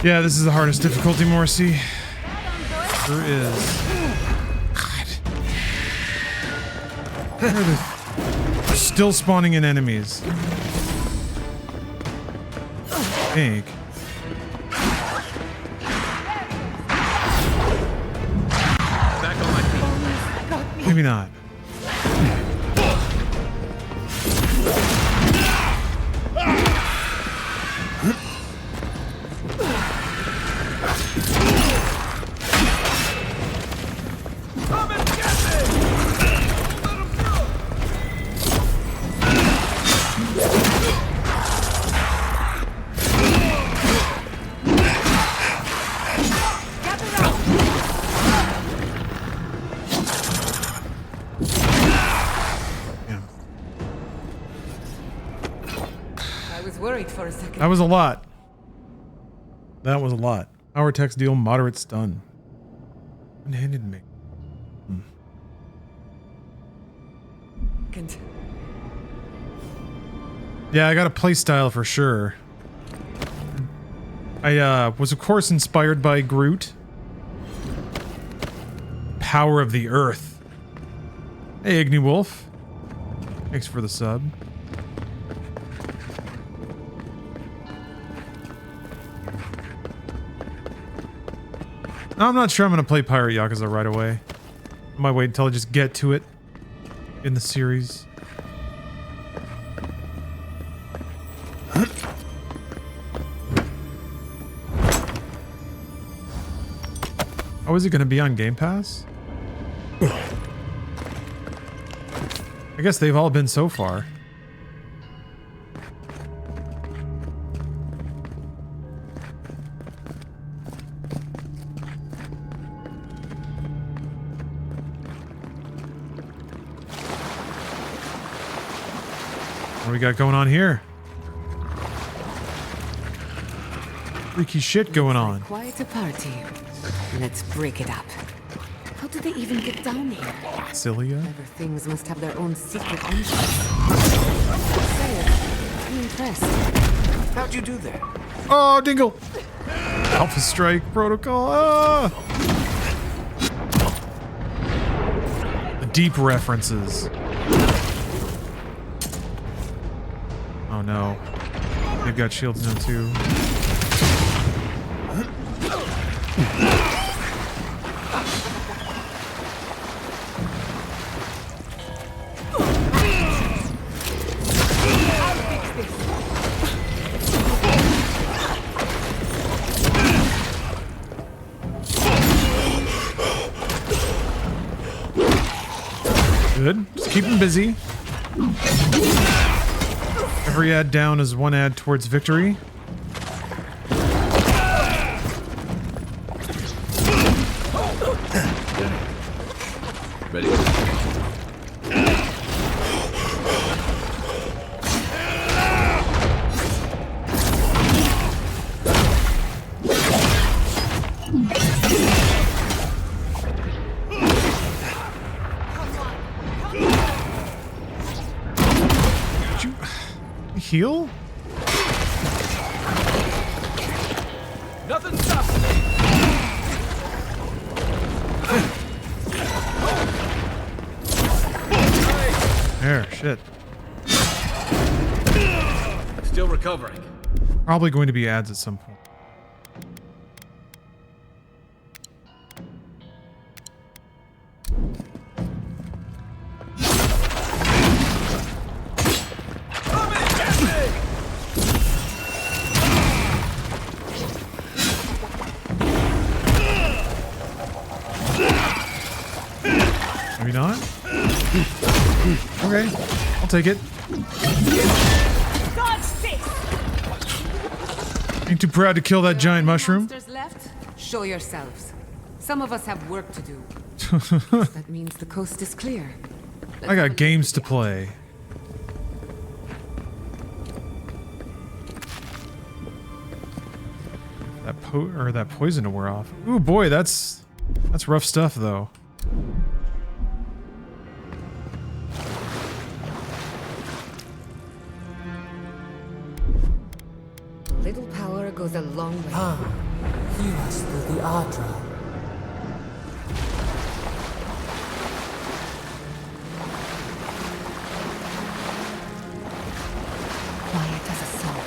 Yeah, this is the hardest difficulty, Morrissey. Sure is. God. Where are they still spawning in enemies? I think. Back on my feet. Maybe not. For a second. That was a lot. That was a lot. Power text deal moderate stun. One-handed me. Yeah, I got a play style for sure. I was of course inspired by Groot. Power of the Earth. Hey, Igni Wolf. Thanks for the sub. I'm not sure I'm going to play Pirate Yakuza right away. I might wait until I just get to it in the series. Oh, is it going to be on Game Pass? I guess they've all been so far. What do we got going on here? Freaky shit going on. Quite a party. Let's break it up. How do they even get down here? Cilia? Clever things must have their own secret entrance. Say it. I'm impressed. How'd you do that? Oh, Dingle! Alpha Strike Protocol. Ah! The deep references. Oh no. They've got shields now too. Good. Just keep them busy. Every ad down is one ad towards victory. Ready? Heal? Nothing stops me. There, shit. Still recovering. Probably going to be ads at some point. Maybe not? Okay, I'll take it. Ain't too proud to kill that giant mushroom. Monsters left? Show yourselves. Some of us have work to do. That means the coast is clear. I got games to play. That poison to wear off. Ooh boy, that's rough stuff though. Little power goes a long way. Come, heal us through the Adra. Quiet as a song.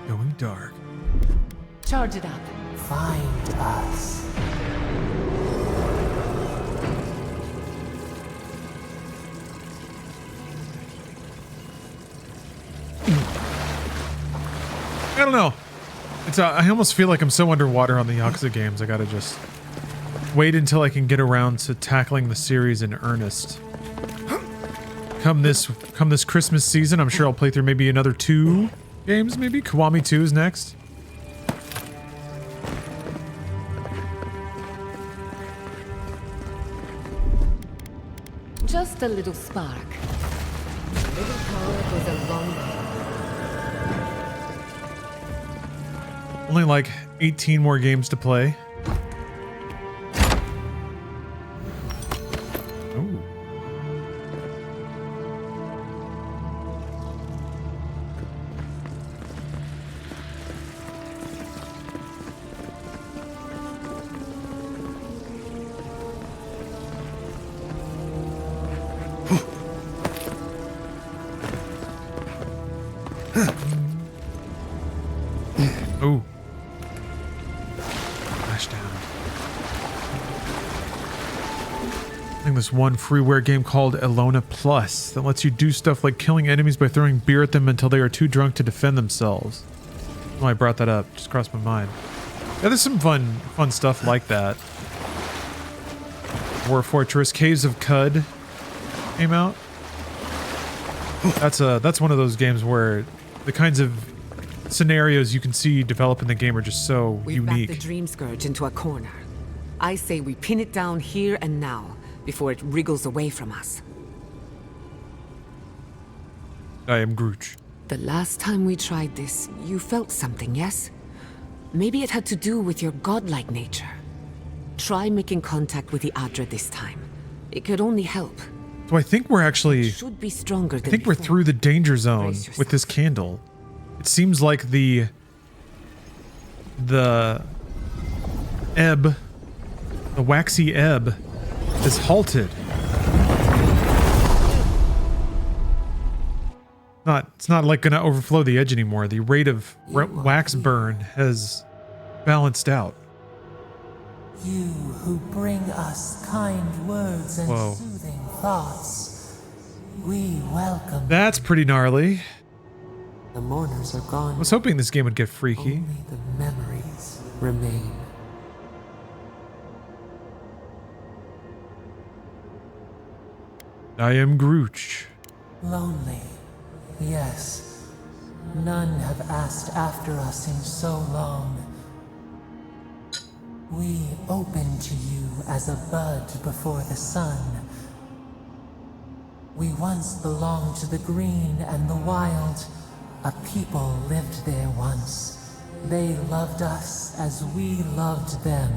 Going dark. Charge it up. Find us. I don't know. It's I almost feel like I'm so underwater on the Yakuza games. I gotta just wait until I can get around to tackling the series in earnest. Come this Christmas season, I'm sure I'll play through maybe another 2 games. Maybe Kiwami 2 is next. Just a little spark. Little power goes a long way. Only like 18 more games to play. Ooh. Ooh. I think this one freeware game called Elona Plus that lets you do stuff like killing enemies by throwing beer at them until they are too drunk to defend themselves. Oh, I brought that up. Just crossed my mind. Yeah, there's some fun stuff like that. War Fortress, Caves of Cud came out. That's one of those games where the kinds of scenarios you can see develop in the game are just so We've unique. backed the Dream Scourge into a corner. I say we pin it down here and now, before it wriggles away from us. I am Grooch. The last time we tried this, you felt something, yes? Maybe it had to do with your godlike nature. Try making contact with the Adra this time. It could only help. So I think we're actually... Should be stronger than I think we're before. through the danger zone with this candle. It seems like the ebb, the waxy ebb, is halted. It's not like gonna overflow the edge anymore. The rate of wax burn has balanced out. You who bring us kind words and Whoa. soothing thoughts, we welcome. That's pretty gnarly. The mourners are gone. I was hoping this game would get freaky. Only the memories remain. I am Grooch. Lonely, yes. None have asked after us in so long. We open to you as a bud before the sun. We once belonged to the green and the wild. A people lived there once. They loved us as we loved them.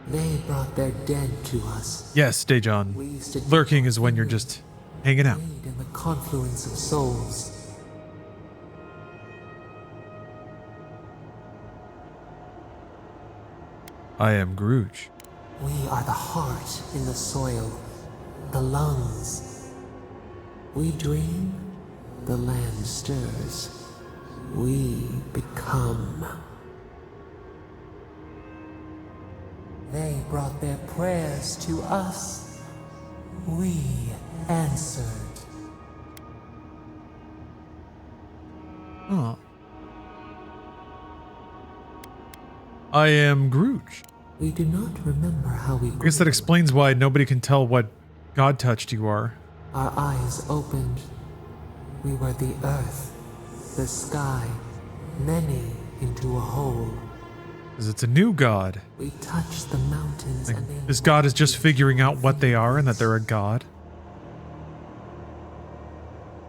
They brought their dead to us. Yes, Dejan. Lurking is when you're just hanging out. In the confluence of souls. I am Grooch. We are the heart in the soil, the lungs. We dream, the land stirs. We become. They brought their prayers to us. We answered. Oh. I am Grooch. We do not remember how we I guess that explains why nobody can tell what God-touched you are. Our eyes opened. We were the earth, the sky, many into a whole. Because it's a new god. We touched the mountains Like, and they... this god is just figuring out what they are and that they're a god.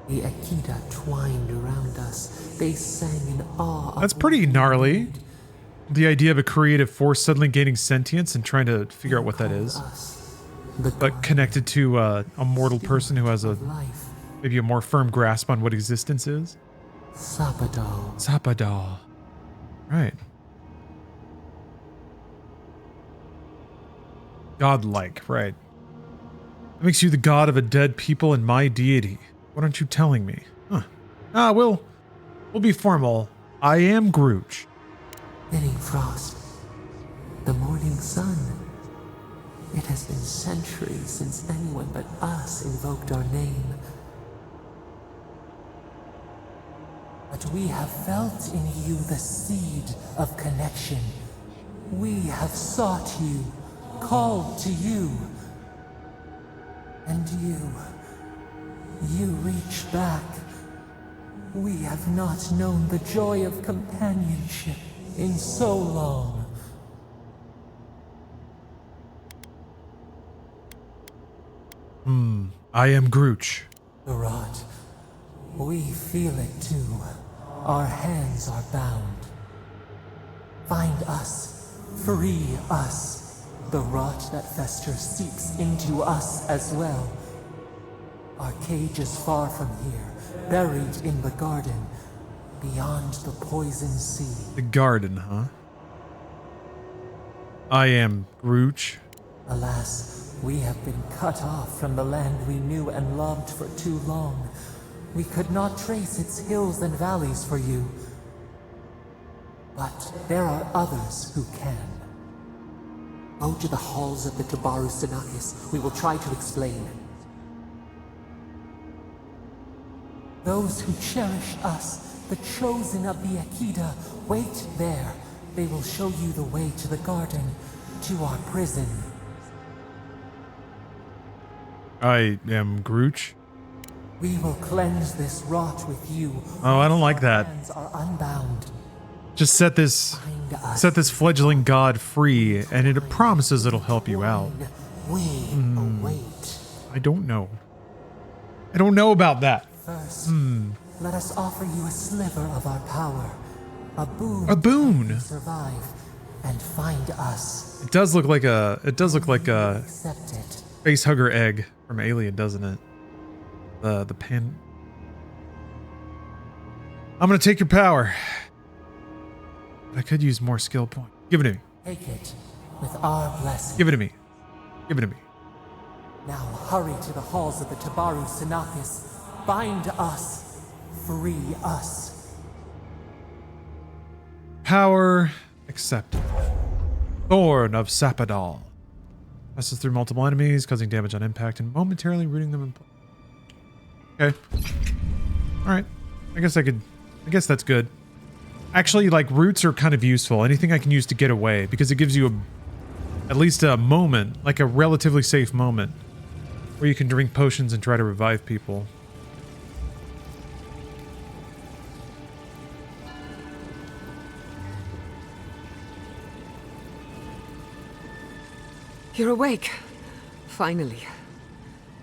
The Akita twined around us. They sang in awe of... That's pretty gnarly. The idea of a creative force suddenly gaining sentience and trying to figure out what that is. But connected to a mortal person who has maybe a more firm grasp on what existence is. Sapadal. Sapadal. Right. Godlike, right. That makes you the god of a dead people and my deity. What aren't you telling me? Huh. We'll be formal. I am Grooch. Getting frost. The morning sun. It has been centuries since anyone but us invoked our name. But we have felt in you the seed of connection. We have sought you, called to you. And you reach back. We have not known the joy of companionship in so long. I am Grooch. The rot. We feel it too. Our hands are bound. Find us. Free us. The rot that festers seeps into us as well. Our cage is far from here, buried in the garden, beyond the poison sea. The garden, huh? I am Grooch. Alas, we have been cut off from the land we knew and loved for too long. We could not trace its hills and valleys for you. But there are others who can. Go to the halls of the Tabaru Sinakis. We will try to explain. Those who cherish us, the chosen of the Akita, wait there. They will show you the way to the garden, to our prison. I am Grooch. We will cleanse this rot with you. Oh, I don't like that. Hands are unbound. Just set this fledgling god free, and it promises it'll help you out. We await. I don't know. I don't know about that. First, let us offer you a sliver of our power. A boon. A boon. To survive and find us. It does look like a Accept it. face hugger egg from Alien, doesn't it? The pen. I'm gonna take your power. But I could use more skill point. Give it to me. Take it with our blessing. Give it to me. Give it to me. Now hurry to the halls of the Tabaru Sinakis. Bind us. Free us. Power accepted. Thorn of Sapadal. Passes through multiple enemies, causing damage on impact and momentarily rooting them in place. Okay. Alright. I guess that's good. Actually, like, roots are kind of useful. Anything I can use to get away, because it gives you at least a moment, like a relatively safe moment, where you can drink potions and try to revive people. You're awake. Finally.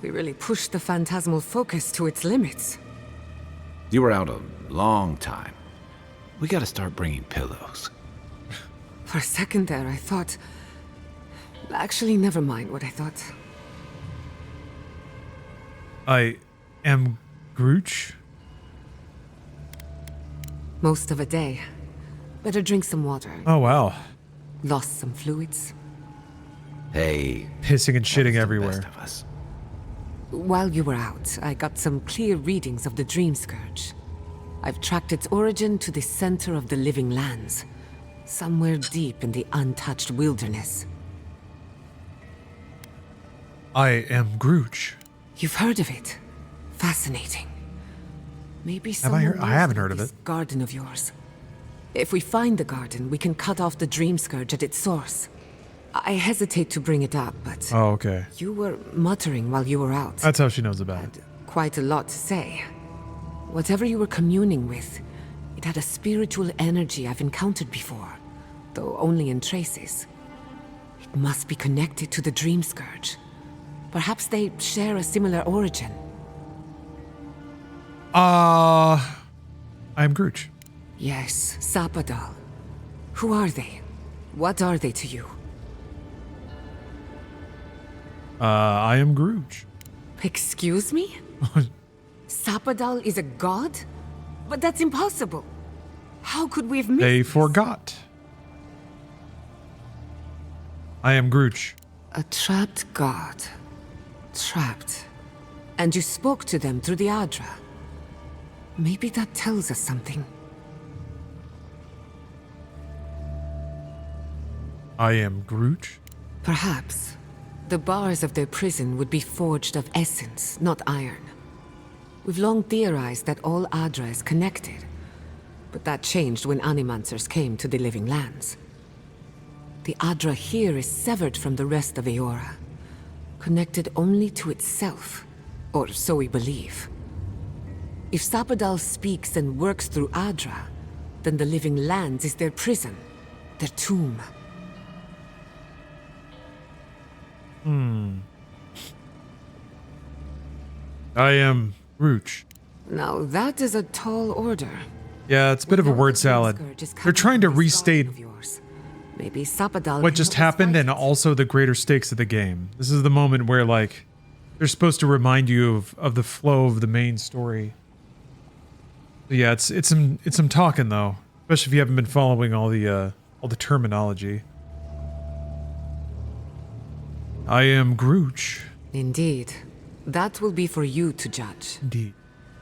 We really pushed the phantasmal focus to its limits. You were out a long time. We gotta start bringing pillows. For a second there, I thought... Actually, never mind what I thought. I am Grooch? Most of a day. Better drink some water. Oh, wow. Lost some fluids. Hey. Pissing and shitting everywhere. Best of us. While you were out, I got some clear readings of the Dream Scourge. I've tracked its origin to the center of the living lands, somewhere deep in the untouched wilderness. I am Grooch. You've heard of it? Fascinating. Maybe Have I heard? I haven't heard of this it. garden of yours. If we find the garden, we can cut off the Dream Scourge at its source. I hesitate to bring it up, but Oh, okay. you were muttering while you were out. That's how she knows about it. Quite a lot to say. Whatever you were communing with, it had a spiritual energy I've encountered before, though only in traces. It must be connected to the Dream Scourge. Perhaps they share a similar origin. I'm Grooch. Yes, Sapadal. Who are they? What are they to you? I am Grooch. Excuse me? Sapadal is a god? But that's impossible. How could we have missed They this? forgot. I am Grooch. A trapped god. Trapped. And you spoke to them through the Adra. Maybe that tells us something. I am Grooch. Perhaps. The bars of their prison would be forged of essence, not iron. We've long theorized that all Adra is connected, but that changed when Animancers came to the Living Lands. The Adra here is severed from the rest of Eora, connected only to itself, or so we believe. If Sapadal speaks and works through Adra, then the Living Lands is their prison, their tomb. I am Grooch. Now that is a tall order. Yeah, it's a bit of a word salad. They're trying to restate Maybe Sapadal what can just help us happened fight and it. also the greater stakes of the game. This is the moment where, like, they're supposed to remind you of the flow of the main story. So yeah, it's some talking though, especially if you haven't been following all the terminology. I am Grooch. Indeed. That will be for you to judge. Indeed.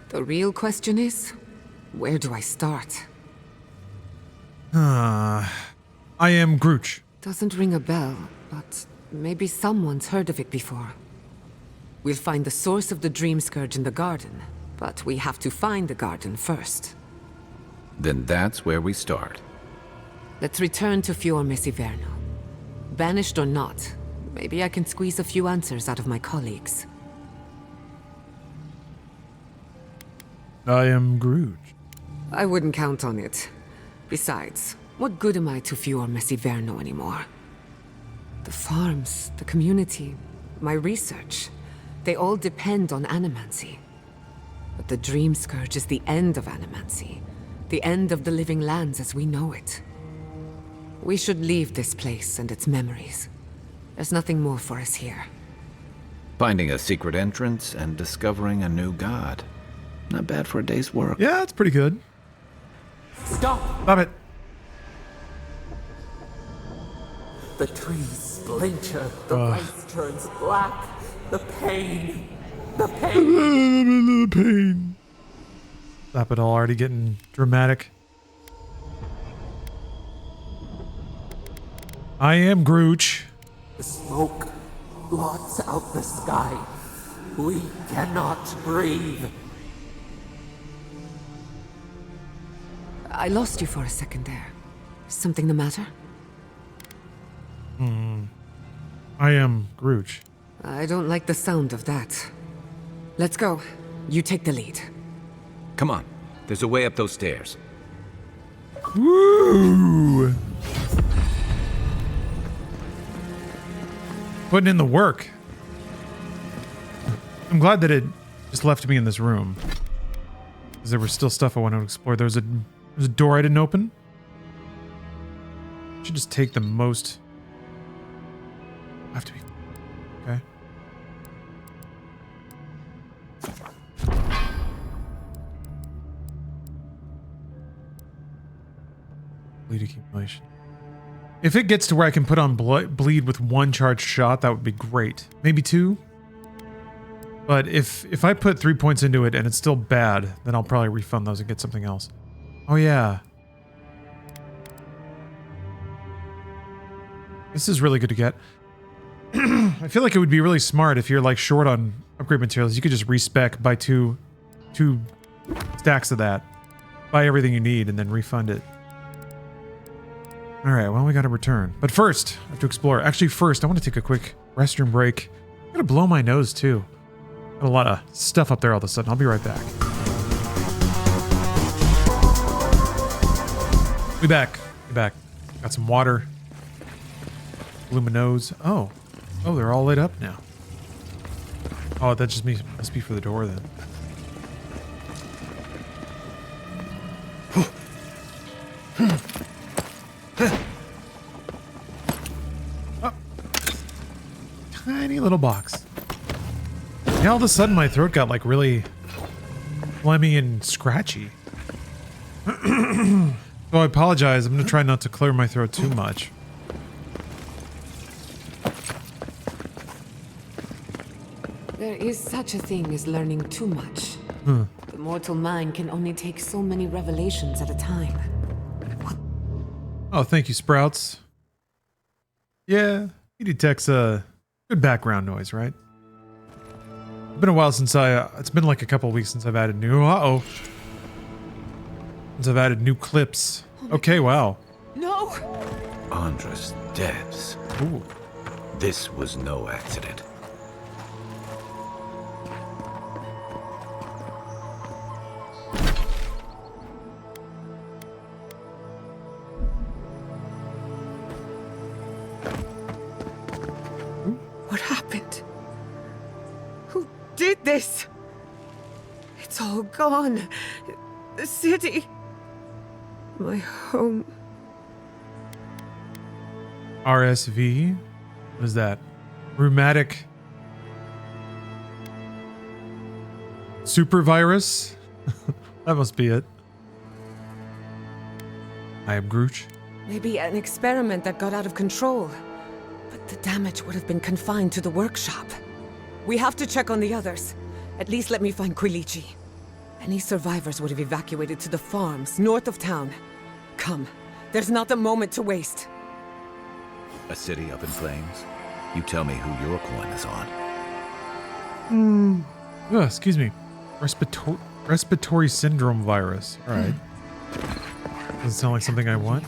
The real question is, where do I start? I am Grooch. Doesn't ring a bell, but maybe someone's heard of it before. We'll find the source of the Dream Scourge in the garden, but we have to find the garden first. Then that's where we start. Let's return to Fior Mesiverno. Banished or not, maybe I can squeeze a few answers out of my colleagues. I am Grooch. I wouldn't count on it. Besides, what good am I to Fior Mesiverno anymore? The farms, the community, my research, they all depend on animancy. But the Dream Scourge is the end of animancy, the end of the living lands as we know it. We should leave this place and its memories. There's nothing more for us here. Finding a secret entrance and discovering a new god. Not bad for a day's work. Yeah, it's pretty good. Stop! Stop it. The trees splinter, the ice turns black. The pain. The pain. The pain. Stop it all, already getting dramatic. I am Grooch. The smoke blots out the sky. We cannot breathe. I lost you for a second there. Something the matter? I am Grooch. I don't like the sound of that. Let's go. You take the lead. Come on. There's a way up those stairs. Woo! Putting in the work. I'm glad that it just left me in this room. Because there was still stuff I wanted to explore. There's a door I didn't open. Should just take the most. I have to be. Okay. Bleed accumulation. If it gets to where I can put on bleed with one charged shot, that would be great. Maybe two? But if I put 3 points into it and it's still bad, then I'll probably refund those and get something else. Oh yeah. This is really good to get. I feel like it would be really smart if you're like short on upgrade materials. You could just respec, buy two stacks of that, buy everything you need, and then refund it. All right, well, we got to return. But first, I have to explore. Actually, first, I want to take a quick restroom break. I'm going to blow my nose, too. Got a lot of stuff up there all of a sudden. I'll be right back. We back. Got some water. Blew my nose. Oh, they're all lit up now. Oh, that just must be for the door then. Oh. Tiny little box. Now all of a sudden my throat got like really phlegmy and scratchy. So I apologize. I'm going to try not to clear my throat too much. There is such a thing as learning too much. The mortal mind can only take so many revelations at a time. Oh, thank you, Sprouts. Yeah, he detects a good background noise, right? It's been a while since it's been like a couple weeks since I've added new, since I've added new clips. Okay, wow. No! Andres dead. Ooh. This was no accident. What happened? Who did this? It's all gone. The city. My home. RSV? What is that? Rheumatic super virus? That must be it. I am Grooch. Maybe an experiment that got out of control. But the damage would have been confined to the workshop. We have to check on the others. At least let me find Quilichi. Any survivors would have evacuated to the farms north of town. Come, there's not a moment to waste. A city up in flames? You tell me who your coin is on. Oh, excuse me. Respiratory syndrome virus. All right. Doesn't sound like something I want.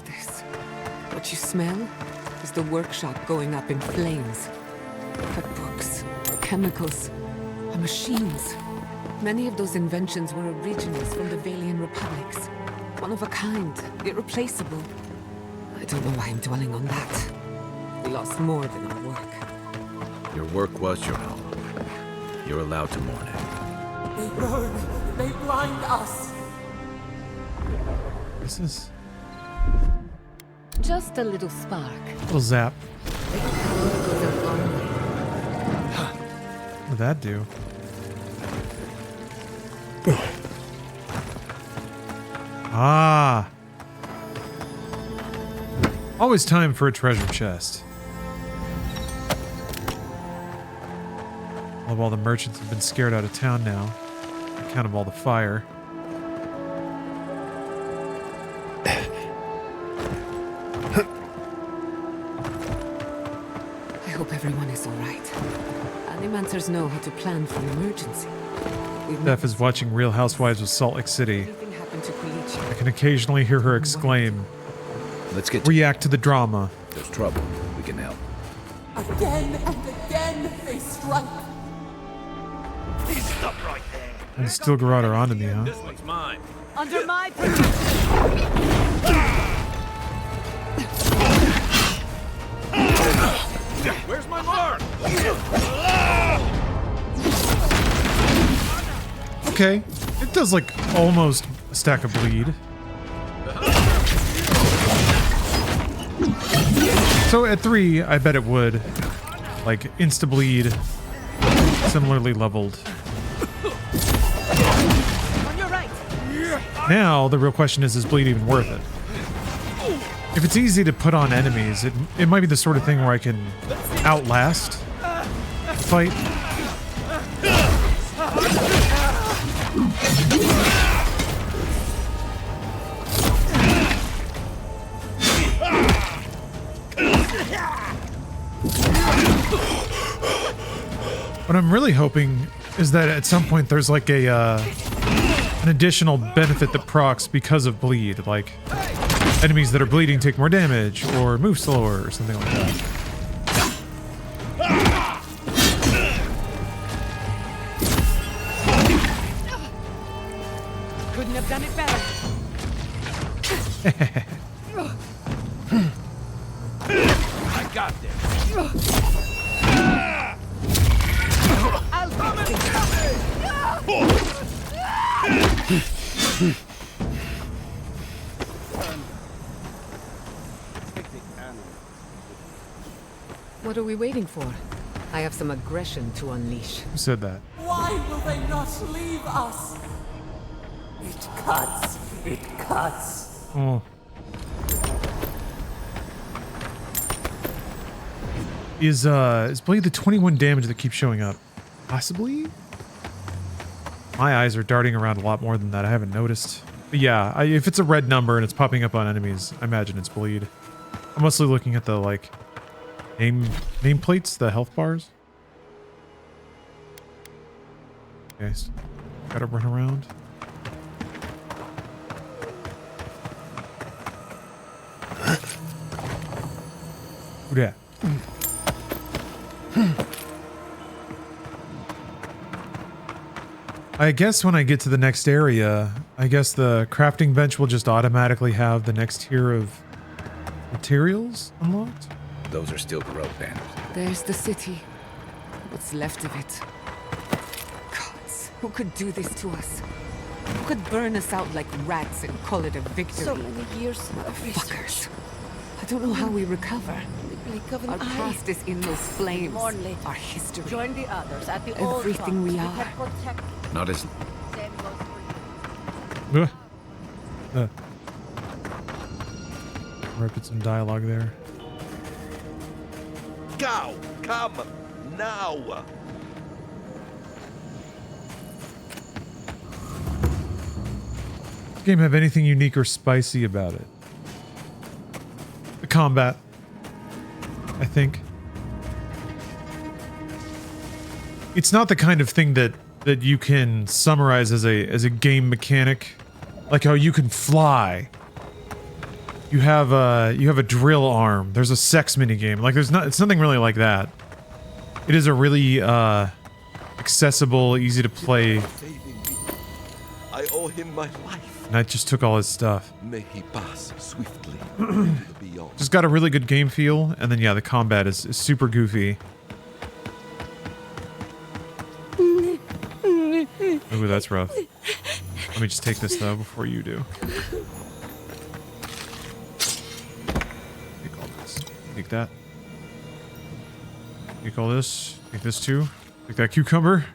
What you smell is the workshop going up in flames. The books, chemicals, the machines. Many of those inventions were originals from the Valian republics. One of a kind, irreplaceable. I don't know why I'm dwelling on that. We lost more than our work. Your work was your home. You're allowed to mourn it. They burn. They blind us. This is Just a little spark. a little zap. What did that do? Ah. Always time for a treasure chest. Love all the merchants have been scared out of town now. On account of all the fire. I hope everyone is alright. Animancers know how to plan for an emergency. Steph is watching Real Housewives of Salt Lake City. Anything happened to Quilichi? I can occasionally hear her exclaim, Let's get to react to the drama. There's trouble. We can help. Again and again they strike. Please stop right there. And still Garrote are onto me, huh? This one's mine. Under my protection. Where's my mark? Okay. It does like almost a stack of bleed. So at 3, I bet it would. Like insta-bleed. Similarly leveled. On your right. Now, the real question is bleed even worth it? If it's easy to put on enemies, it might be the sort of thing where I can outlast a fight. What I'm really hoping is that at some point there's like a an additional benefit that procs because of bleed, like enemies that are bleeding take more damage or move slower or something like that. Couldn't have done it better. I got this. I'll come and What are we waiting for? I have some aggression to unleash. Who said that? Why will they not leave us? It cuts. It cuts. Oh. Is bleed the 21 damage that keeps showing up? Possibly? My eyes are darting around a lot more than that. I haven't noticed. But yeah, if it's a red number and it's popping up on enemies, I imagine it's bleed. I'm mostly looking at the like nameplates, the health bars. Okay, so gotta run around. Who dat? I guess when I get to the next area, I guess the crafting bench will just automatically have the next tier of materials unlocked. Those are still growth banners. There's the city. What's left of it. Gods, who could do this to us? Who could burn us out like rats and call it a victory? So many years of fuckers. I don't know how we recover. Our past is in those flames. Our history. Join the others at the Everything we are. Not as... Repeat some dialogue there. Go! Come! Now! Does this game have anything unique or spicy about it? The combat, I think. It's not the kind of thing that you can summarize as a game mechanic, like how you can fly. You have a drill arm. There's a sex minigame. Like it's nothing really like that. It is a really accessible, easy to play. I owe him my life. And I just took all his stuff. May he pass swiftly into the beyond. Just got a really good game feel, and then yeah, the combat is super goofy. Ooh, that's rough. Let me just take this though before you do. Take all this. Take that. Take all this. Take this too. Take that cucumber.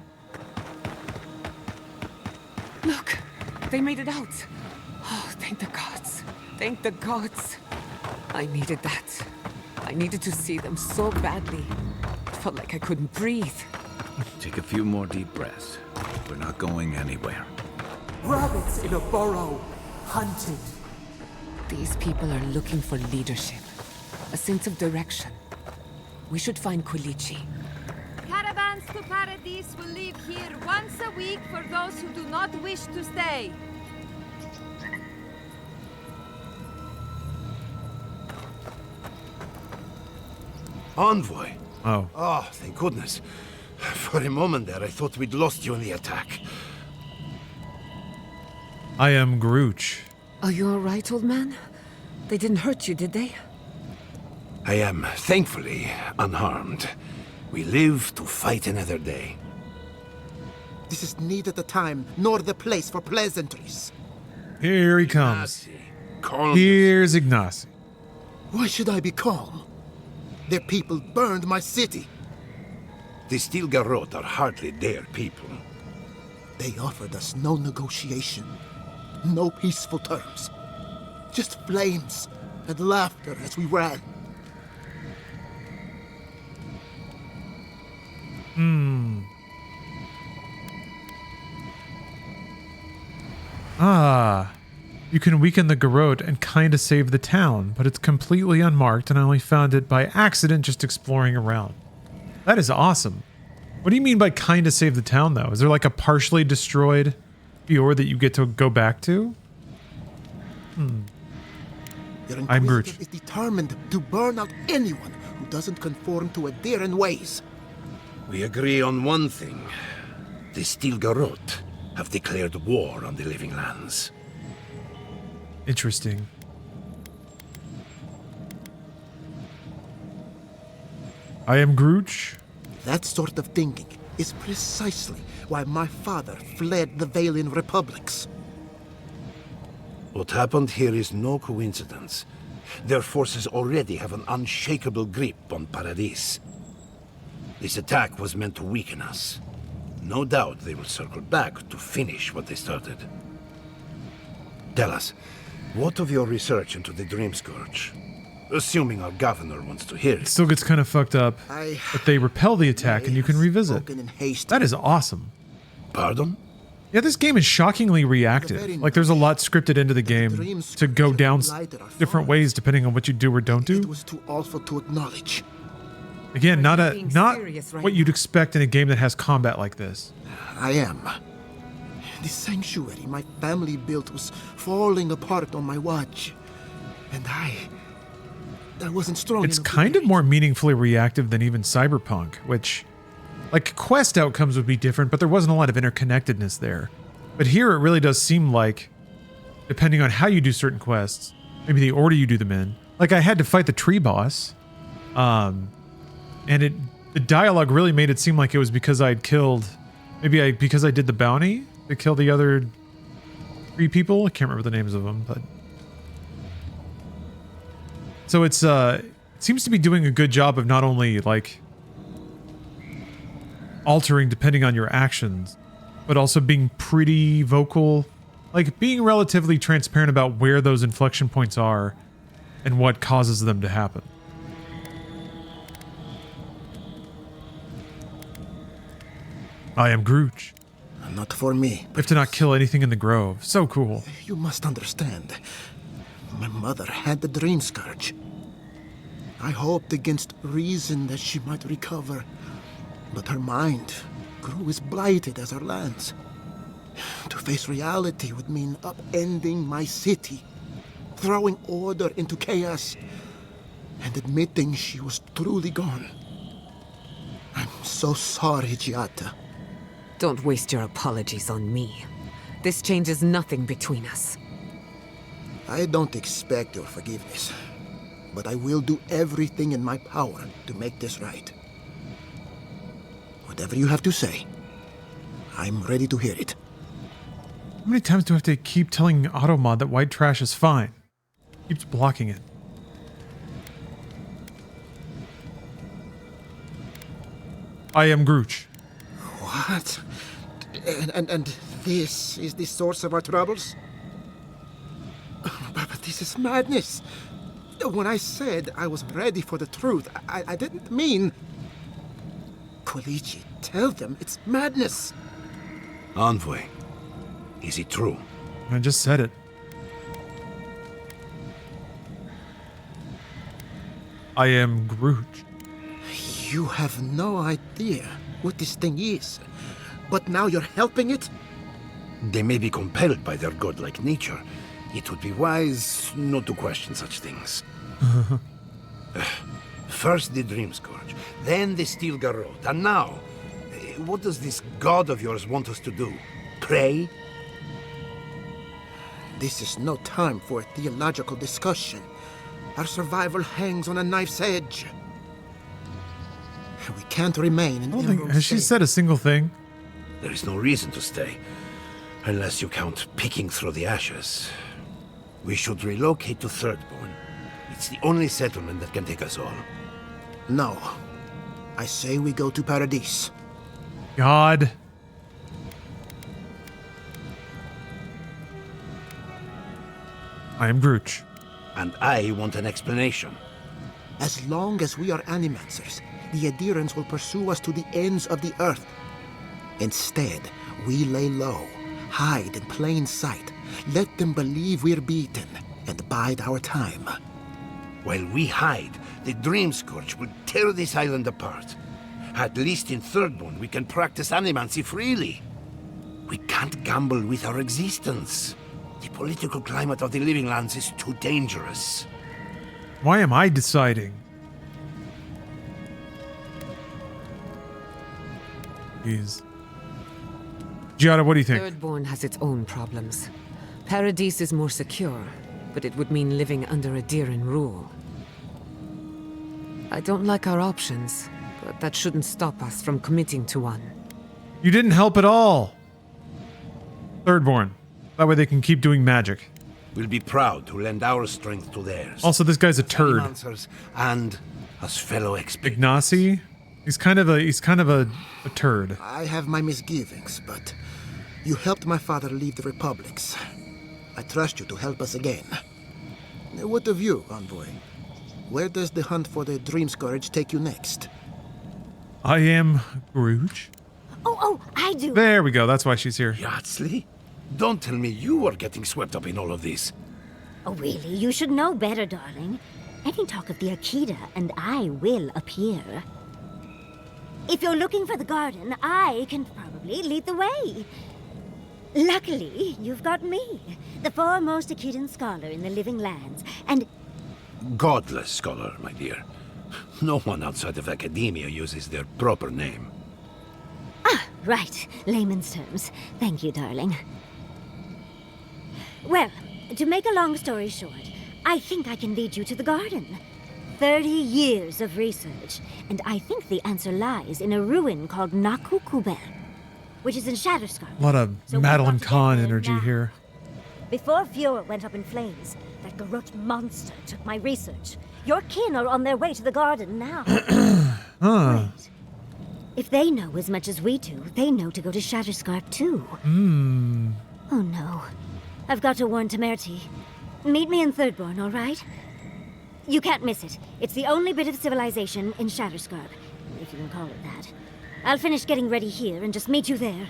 Look, they made it out. Oh, thank the gods. Thank the gods. I needed that. I needed to see them so badly. It felt like I couldn't breathe. Take a few more deep breaths. We're not going anywhere. Rabbits in a burrow, hunted. These people are looking for leadership, a sense of direction. We should find Kulichi. Caravans to Paradise will leave here once a week for those who do not wish to stay. Envoy. Oh. Oh, thank goodness. For a moment there, I thought we'd lost you in the attack. I am Grooch. Are you all right, old man? They didn't hurt you, did they? I am, thankfully, unharmed. We live to fight another day. This is neither the time nor the place for pleasantries. Here he comes. Calm. Here's Ignacy. Why should I be calm? Their people burned my city. The Stilgarrot are hardly their people. They offered us no negotiation, no peaceful terms. Just flames and laughter as we ran. Ah. You can weaken the garrote and kinda save the town, but it's completely unmarked and I only found it by accident just exploring around. That is awesome. What do you mean by kinda save the town though? Is there like a partially destroyed fjord that you get to go back to? Your I'm Inquisitor Groot. is determined to burn out anyone who doesn't conform to Adheran ways. We agree on one thing. The Steel Garrote have declared war on the Living Lands. Interesting. I am Groot. That sort of thinking is precisely why my father fled the Valian republics. What happened here is no coincidence. Their forces already have an unshakable grip on Paradis. This attack was meant to weaken us. No doubt they will circle back to finish what they started. Tell us, what of your research into the Dream Scourge? Assuming our governor wants to hear it. It still gets kind of fucked up, but they repel the attack and you can revisit. That is awesome. Pardon? Yeah, this game is shockingly reactive. Like, there's a lot scripted into the game to go down different ways depending on what you do or don't do. It was too awful to acknowledge. Again, not what you'd expect in a game that has combat like this. I am. The sanctuary my family built was falling apart on my watch. And I wasn't strong It's enough to kind of more meaningfully reactive than even Cyberpunk, which, like, quest outcomes would be different, but there wasn't a lot of interconnectedness there. But here it really does seem like, depending on how you do certain quests, maybe the order you do them in. Like, I had to fight the tree boss, and the dialogue really made it seem like it was because I'd killed, because I did the bounty to kill the other 3 people. I can't remember the names of them, but so it seems to be doing a good job of not only like altering depending on your actions, but also being pretty vocal, like being relatively transparent about where those inflection points are and what causes them to happen. I am Groot. Not for me. You have to not kill anything in the grove. So cool. You must understand. My mother had the Dream Scourge. I hoped against reason that she might recover, but her mind grew as blighted as her lands. To face reality would mean upending my city, throwing order into chaos, and admitting she was truly gone. I'm so sorry, Giata. Don't waste your apologies on me. This changes nothing between us. I don't expect your forgiveness, but I will do everything in my power to make this right. Whatever you have to say, I'm ready to hear it. How many times do I have to keep telling Automod that white trash is fine? Keeps blocking it. I am Groot. What? And this is the source of our troubles? But this is madness. When I said I was ready for the truth, I didn't mean... Quilici, tell them it's madness. Envoy, is it true? I just said it. I am Groot. You have no idea what this thing is, but now you're helping it? They may be compelled by their godlike nature. It would be wise not to question such things. First the Dream Scourge, then the Steel Garrote, and now, what does this god of yours want us to do? Pray? This is no time for a theological discussion. Our survival hangs on a knife's edge. We can't remain in Emerald Has she State. said a single thing? There is no reason to stay, unless you count picking through the ashes. We should relocate to Thirdborn. It's the only settlement that can take us all. No. I say we go to Paradis. God. I am Groot. And I want an explanation. As long as we are animancers, the Adherents will pursue us to the ends of the earth. Instead, we lay low, hide in plain sight, Let them believe we're beaten and bide our time. While we hide, the Dream Scourge will tear this island apart. At least in Thirdborn, we can practice animancy freely. We can't gamble with our existence. The political climate of the Living Lands is too dangerous. Why am I deciding? Jeez. Giada, what do you think? Thirdborn has its own problems. Paradise is more secure, but it would mean living under a Diran rule. I don't like our options, but that shouldn't stop us from committing to one. You didn't help at all. Thirdborn. That way they can keep doing magic. We'll be proud to lend our strength to theirs. Also, this guy's a turd. And as fellow experts. Ignacy? He's kind of a turd. I have my misgivings, but you helped my father leave the Republics. I trust you to help us again. What of you, envoy? Where does the hunt for the Dream Scourge take you next? I am Grooge. Oh, I do. There we go. That's why she's here. Yardsley? Don't tell me you are getting swept up in all of this. Oh, really? You should know better, darling. Any talk of the Akita, and I will appear. If you're looking for the garden, I can probably lead the way. Luckily, you've got me, the foremost Akitan scholar in the Living Lands, and... Godless scholar, my dear. No one outside of academia uses their proper name. Ah, right. Layman's terms. Thank you, darling. Well, to make a long story short, I think I can lead you to the garden. 30 years of research, and I think the answer lies in a ruin called Nakukubel, which is in Shatter, Scarp. A lot of Madeline Kahn energy here. Before Fiora went up in flames, that garrote monster took my research. Your kin are on their way to the garden now. Huh. Wait. If they know as much as we do, they know to go to Shatter Scarp too. Hmm. Oh no. I've got to warn Temerity. Meet me in Thirdborn, all right? You can't miss it. It's the only bit of civilization in Shatter Scarp, if you can call it that. I'll finish getting ready here and just meet you there.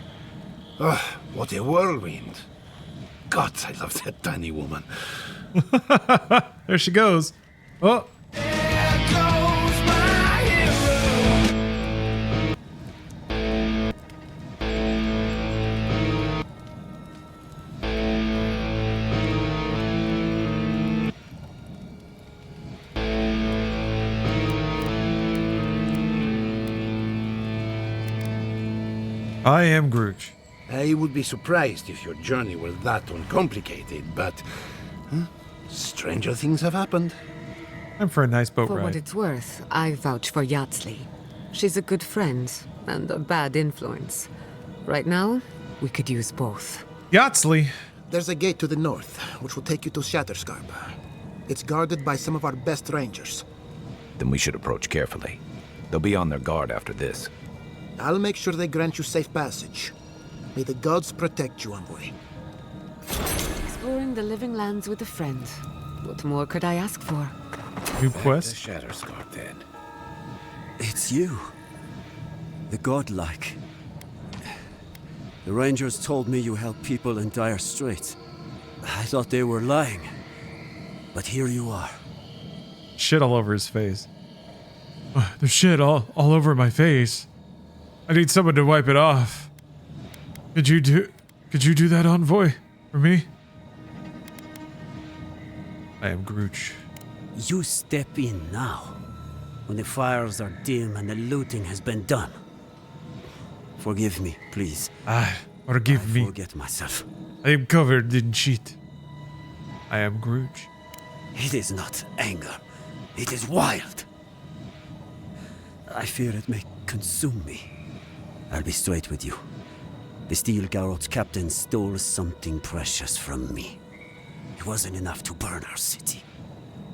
Ugh, what a whirlwind. God, I love that tiny woman. There she goes. Oh. I am Grooge. I would be surprised if your journey were that uncomplicated, but stranger things have happened. I'm for a nice boat For ride. what it's worth, I vouch for Yardsley. She's a good friend and a bad influence. Right now, we could use both. Yardsley. There's a gate to the north, which will take you to Shatterscarp. It's guarded by some of our best rangers. Then we should approach carefully. They'll be on their guard after this. I'll make sure they grant you safe passage. May the gods protect you, envoy. Exploring the Living Lands with a friend. What more could I ask for? New quest? Shatter Scarp, then. It's you. The godlike. The rangers told me you help people in dire straits. I thought they were lying. But here you are. Shit all over his face. There's shit all over my face. I need someone to wipe it off. Could you do that, envoy? For me? I am Grooge. You step in now, when the fires are dim and the looting has been done. Forgive me, please. Forgive me. I forget myself. I am covered in shit. I am Grooge. It is not anger. It is wild. I fear it may consume me. I'll be straight with you. The Steel Garrot's captain stole something precious from me. It wasn't enough to burn our city.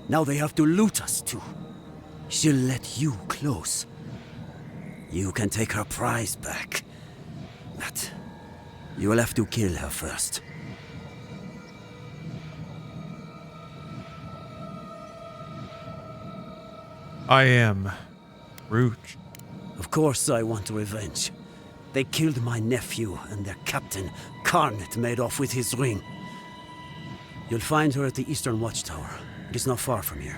Now they have to loot us too. She'll let you close. You can take her prize back. But you will have to kill her first. I am Grooge. Of course I want revenge. They killed my nephew, and their captain, Carnet, made off with his ring. You'll find her at the Eastern Watchtower. It's not far from here.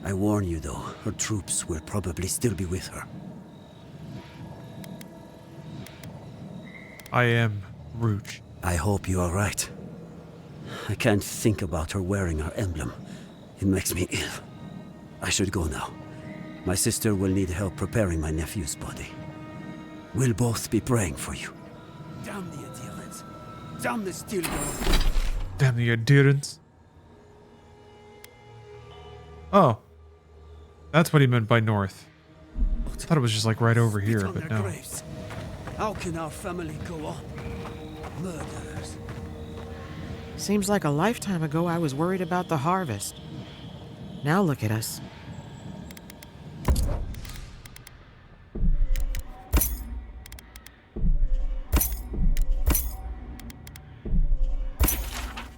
I warn you, though, her troops will probably still be with her. I am Rouge. I hope you are right. I can't think about her wearing her emblem. It makes me ill. I should go now. My sister will need help preparing my nephew's body. We'll both be praying for you. Damn the adherents. Damn the steel girl. Damn the adherents. Oh. That's what he meant by north. I thought it was just like right over here, but no. Graves. How can our family go on? Murderers. Seems like a lifetime ago I was worried about the harvest. Now look at us.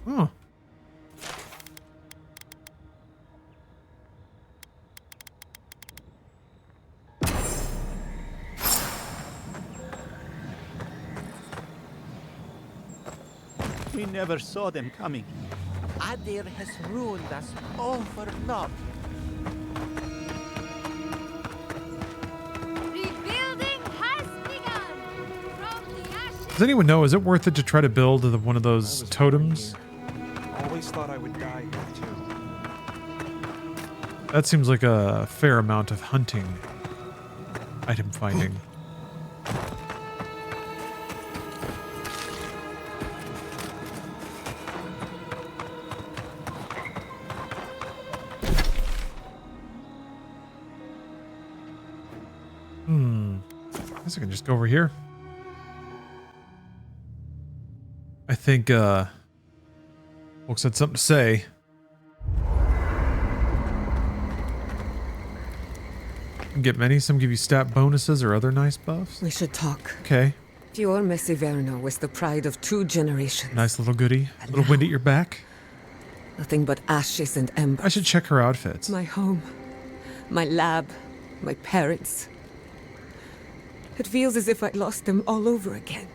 Oh. We never saw them coming. Adir has ruined us all for naught. Rebuilding has begun. From the ashes. Does anyone know, is it worth it to try to build one of those totems? Always thought I would die here too. That seems like a fair amount of hunting. Item finding. I guess I can just go over here. I think, folks had something to say. You can get many. Some give you stat bonuses or other nice buffs. We should talk. Okay. Fior Messiverno was the pride of 2 generations. Nice little goodie. A little wind at your back. Nothing but ashes and embers. I should check her outfits. My home. My lab. My parents. It feels as if I lost them all over again.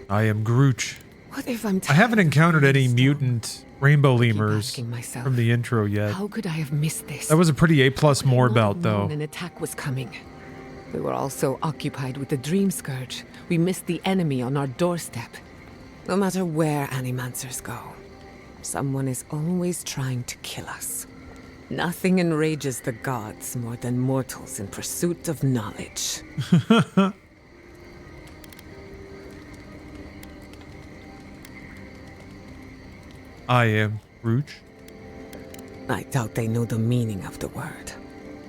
I am Grooch. What if I'm I haven't encountered any mutant rainbow lemurs myself, from the intro yet. How could I have missed this? That was a pretty A+ more bout, though. An attack was coming. We were all so occupied with the Dream Scourge, we missed the enemy on our doorstep. No matter where Animancers go, someone is always trying to kill us. Nothing enrages the gods more than mortals in pursuit of knowledge. I am Rouge. I doubt they know the meaning of the word.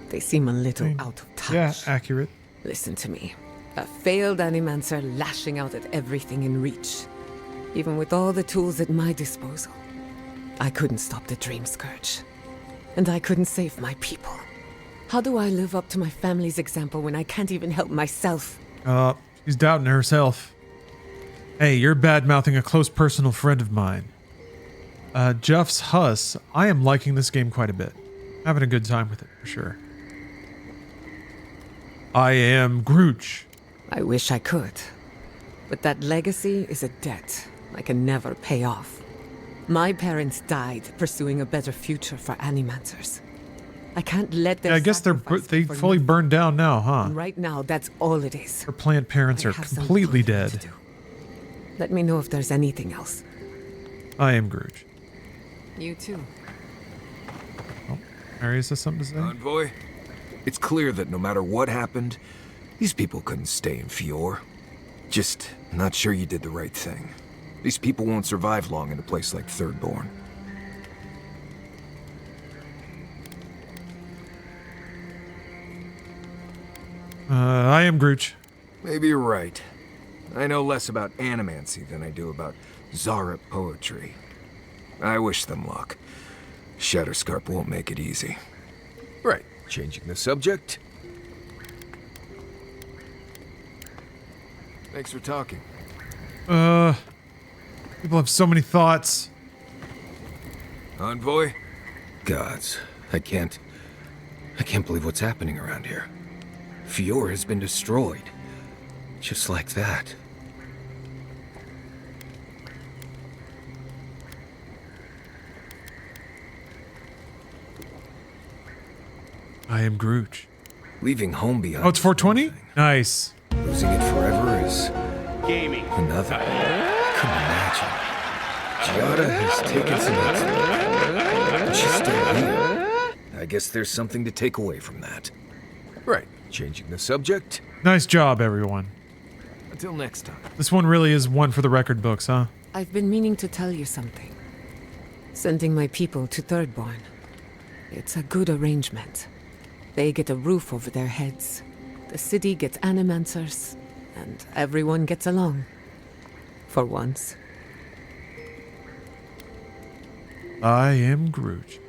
They seem a little out of touch. Yeah, accurate. Listen to me. A failed Animancer lashing out at everything in reach. Even with all the tools at my disposal, I couldn't stop the Dream Scourge. And I couldn't save my people. How do I live up to my family's example when I can't even help myself? She's doubting herself. Hey, you're bad-mouthing a close personal friend of mine. Jeff's Huss, I am liking this game quite a bit. Having a good time with it, for sure. I am Grooch. I wish I could. But that legacy is a debt I can never pay off. My parents died pursuing a better future for Animancers. I can't let them. Yeah, I guess they fully burned down now, huh? And right now, that's all it is. Her plant parents are completely dead. Let me know if there's anything else. I am Grooch. You too. Oh, Marius has something to say? Envoy, it's clear that no matter what happened, these people couldn't stay in Fior. Just not sure you did the right thing. These people won't survive long in a place like Thirdborn. I am Grooch. Maybe you're right. I know less about animancy than I do about Zarep poetry. I wish them luck. Shatter Scarp won't make it easy. Right, changing the subject. Thanks for talking. People have so many thoughts. Envoy? Gods, I can't believe what's happening around here. Fior has been destroyed. Just like that. I am Grooch. Leaving home behind. Oh, it's 420? Nice. Losing it forever is gaming. Another. Couldn't imagine. Giada has taken some extra, but she's still here. I guess there's something to take away from that. Right. Changing the subject. Nice job, everyone. Until next time. This one really is one for the record books, huh? I've been meaning to tell you something. Sending my people to Thirdborn. It's a good arrangement. They get a roof over their heads. The city gets animancers, and everyone gets along. For once. I am Grooch.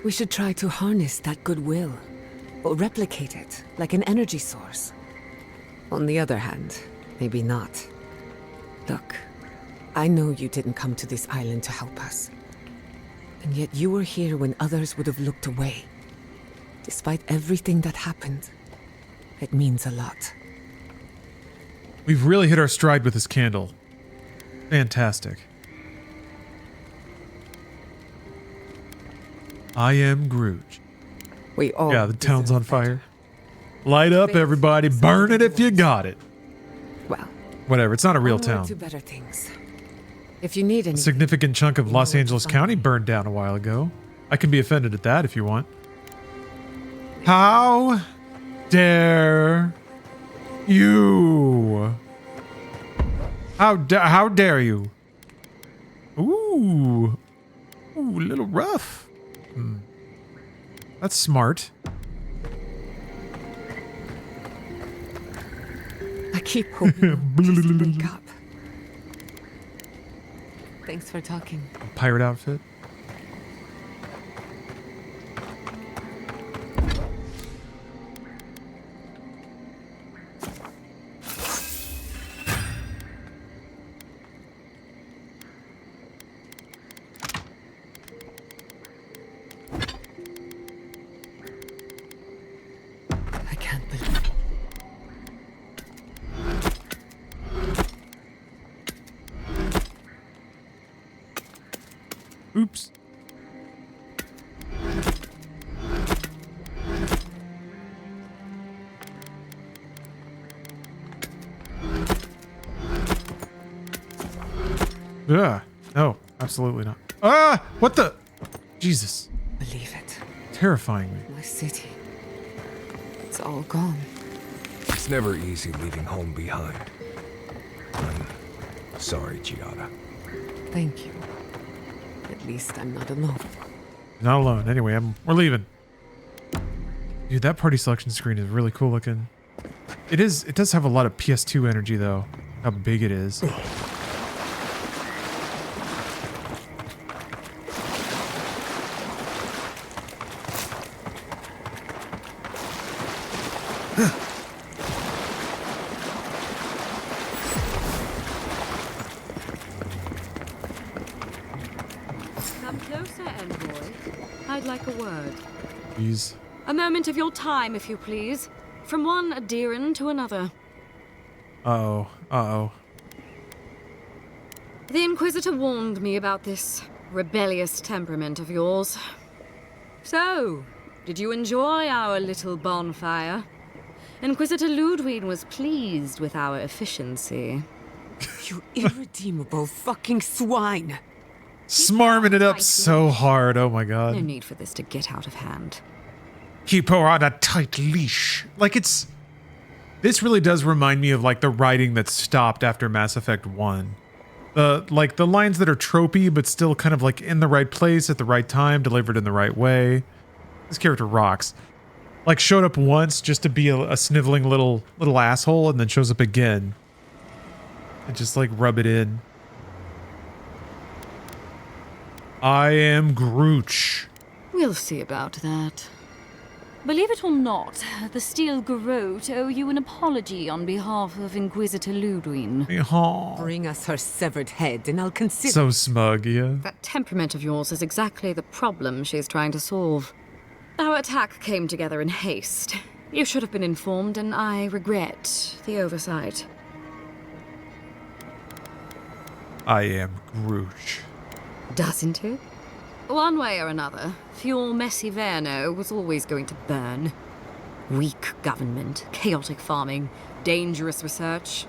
We should try to harness that goodwill, or replicate it like an energy source. On the other hand, maybe not. Look, I know you didn't come to this island to help us. And yet you were here when others would have looked away. Despite everything that happened, it means a lot. We've really hit our stride with this candle. Fantastic. I am Grooch. We all Yeah, the town's on fire. Light up, everybody. Burn it if you got it. Well, whatever. It's not a real onward town. to better things. If you need A anything, significant chunk of Los Angeles County burned down a while ago. I can be offended at that if you want. How dare you? How dare you? Ooh, a little rough. That's smart. I keep hoping you'll just wake up. Thanks for talking. Pirate outfit. I can't believe. Oops. Yeah. No, absolutely not. Ah! What the? Jesus. Believe it. Terrifying me. My city. It's all gone. It's never easy leaving home behind. I'm sorry, Giada. Thank you. At least I'm not alone. Not alone. Anyway, we're leaving. Dude, that party selection screen is really cool looking. It does have a lot of PS2 energy though. How big it is. Come closer, envoy. I'd like a word. Please. A moment of your time, if you please. From one adherent to another. Uh-oh. Uh-oh. The Inquisitor warned me about this rebellious temperament of yours. So, did you enjoy our little bonfire? Inquisitor Ludwig was pleased with our efficiency. You irredeemable fucking swine! Smarming it up so hard. Oh my god. No need for this to get out of hand. Keep her on a tight leash. Like this really does remind me of like the writing that stopped after Mass Effect 1. The lines that are tropey but still kind of like in the right place at the right time, delivered in the right way. This character rocks. Like showed up once just to be a sniveling little asshole and then shows up again. And just like rub it in. I am Grooch. We'll see about that. Believe it or not, the Steel Garrote owe you an apology on behalf of Inquisitor Ludwig. Bring us her severed head and I'll consider... So smug, yeah. That temperament of yours is exactly the problem she's trying to solve. Our attack came together in haste. You should have been informed, and I regret the oversight. I am Grooch. Doesn't it? One way or another, Fuel Messiverno was always going to burn. Weak government, chaotic farming, dangerous research.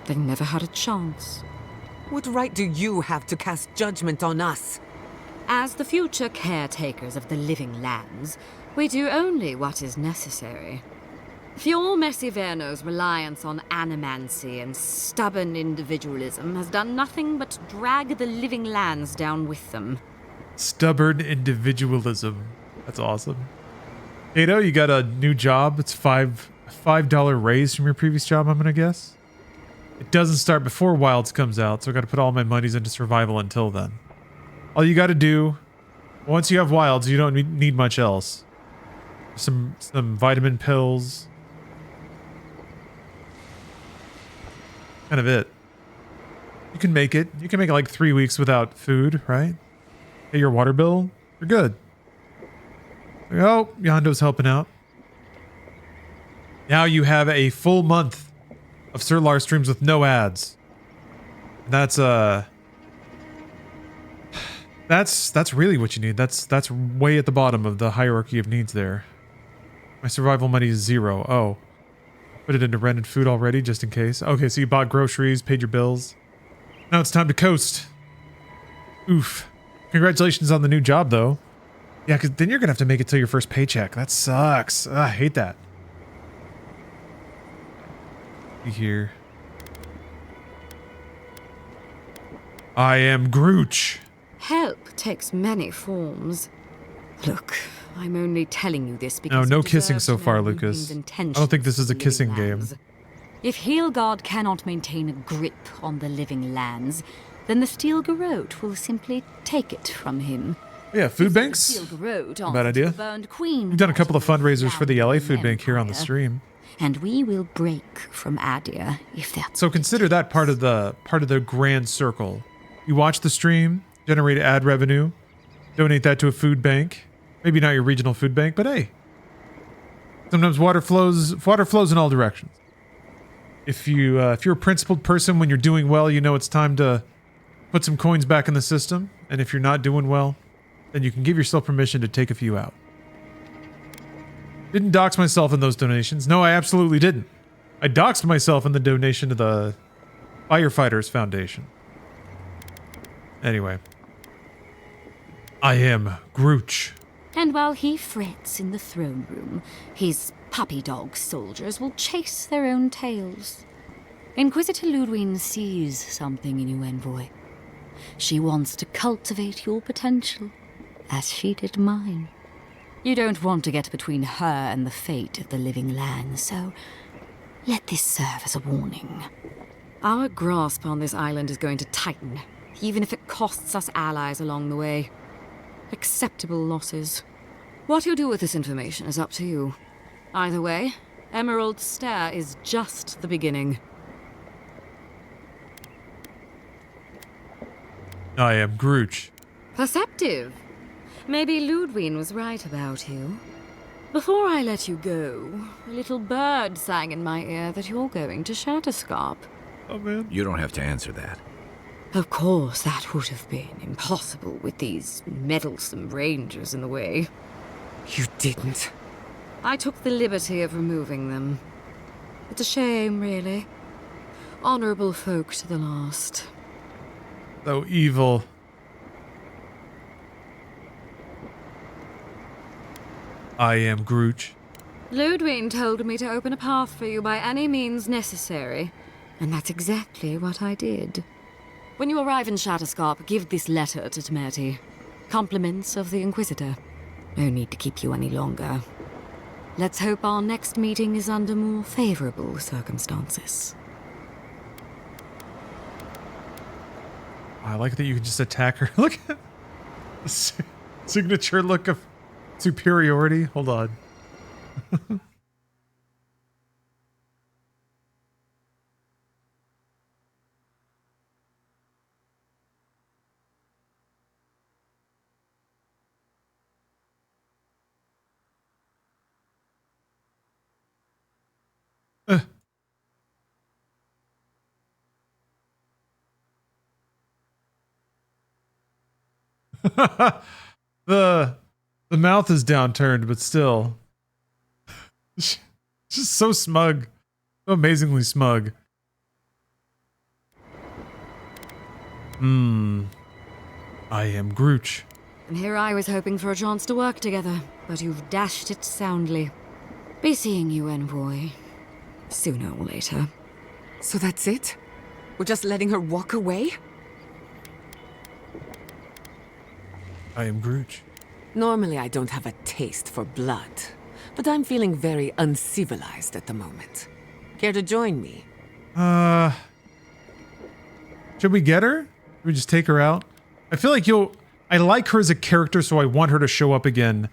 They never had a chance. What right do you have to cast judgment on us? As the future caretakers of the living lands, we do only what is necessary. Fuel Messiverno's reliance on animancy and stubborn individualism has done nothing but drag the living lands down with them. Stubborn individualism. That's awesome. Kato, you got a new job. It's $5 raise from your previous job, I'm gonna guess. It doesn't start before Wilds comes out, so I gotta put all my monies into survival until then. All you gotta do, once you have Wilds, you don't need much else. Some vitamin pills. Kind of it. You can make it. You can make it like 3 weeks without food, right? Pay your water bill. You're good. Oh, Yondo's helping out. Now you have a full month of Sir Lars streams with no ads. That's really what you need. That's way at the bottom of the hierarchy of needs there. My survival money is 0. Oh. Put it into rent and food already, just in case. Okay, so you bought groceries, paid your bills. Now it's time to coast. Oof. Congratulations on the new job, though. Yeah, because then you're going to have to make it till your first paycheck. That sucks. Ugh, I hate that. Be here. I am Grooch. Help takes many forms. Look, I'm only telling you this because No you kissing deserve so to far, know Lucas. Ludwig's I intentions don't think this is a for the kissing living game. lands. If Heelgard cannot maintain a grip on the living lands, then the Steel Garrote will simply take it from him. Yeah, food If the banks. Steel Garrote Bad answers to idea. the Burned Queen, We've done a couple of fundraisers for the LA Empire, Food Bank here on the stream. and we will break from Adia if that's So consider that part of the grand circle. You watch the stream, generate ad revenue, donate that to a food bank. Maybe not your regional food bank, but hey. Sometimes water flows in all directions. If you're a principled person, when you're doing well, you know it's time to put some coins back in the system. And if you're not doing well, then you can give yourself permission to take a few out. Didn't dox myself in those donations. No, I absolutely didn't. I doxed myself in the donation to the Firefighters Foundation. Anyway. I am Grooch. And while he frets in the throne room, his puppy dog soldiers will chase their own tails. Inquisitor Ludwig sees something in you, envoy. She wants to cultivate your potential, as she did mine. You don't want to get between her and the fate of the living land, so let this serve as a warning. Our grasp on this island is going to tighten, even if it costs us allies along the way. Acceptable losses. What you do with this information is up to you. Either way, Emerald Stair is just the beginning. I am Grooch. Perceptive. Maybe Ludwig was right about you. Before I let you go, a little bird sang in my ear that you're going to Shatter, Scarp. Oh, man. You don't have to answer that. Of course, that would have been impossible with these meddlesome rangers in the way. You didn't. I took the liberty of removing them. It's a shame, really. Honorable folk to the last. So evil. I am Grooch. Ludwig told me to open a path for you by any means necessary, and that's exactly what I did. When you arrive in Shatterscarp, give this letter to Temerity. Compliments of the Inquisitor. No need to keep you any longer. Let's hope our next meeting is under more favorable circumstances. I like that you can just attack her. Look at the signature look of superiority. Hold on. The mouth is downturned, but still. Just so smug. So amazingly smug. I am Grooch. And here I was hoping for a chance to work together, but you've dashed it soundly. Be seeing you, envoy. Sooner or later. So that's it? We're just letting her walk away? I am Grooch. Normally I don't have a taste for blood, but I'm feeling very uncivilized at the moment. Care to join me? Should we get her? Should we just take her out? I feel like I like her as a character, so I want her to show up again.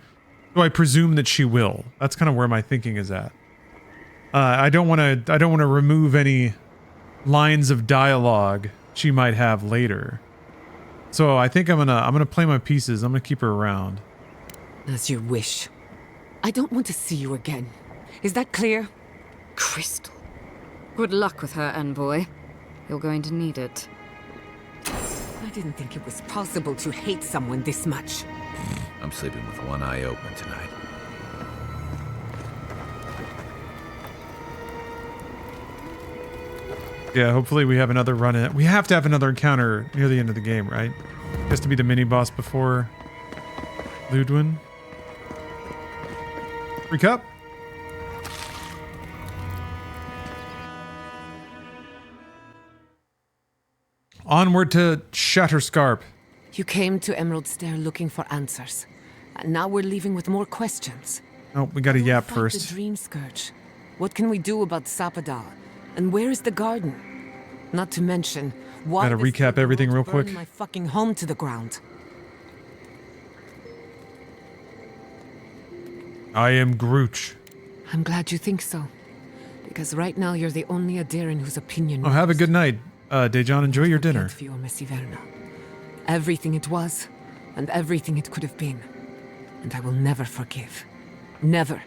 So I presume that she will. That's kind of where my thinking is at. I don't want to remove any lines of dialogue she might have later. So I think I'm gonna play my pieces. I'm gonna keep her around. As you wish. I don't want to see you again. Is that clear? Crystal. Good luck with her, envoy. You're going to need it. I didn't think it was possible to hate someone this much. I'm sleeping with one eye open tonight. Yeah, hopefully we have another run in. We have to have another encounter near the end of the game, right? It has to be the mini-boss before Ludwin. Free cup. Onward to Shatter Scarp. You came to Emerald Stair looking for answers. And now we're leaving with more questions. Oh, we gotta yap Fight first. The Dream Scourge. What can we do about Sapadal? And where is the garden? Not to mention, why Gotta does recap the everything world real burn quick. my fucking home to the ground. I am Grooch. I'm glad you think so. Because right now you're the only Adiran whose opinion Oh, have a good night, Dejan. Enjoy your dinner. Everything it was, and everything it could have been. And I will never forgive. Never.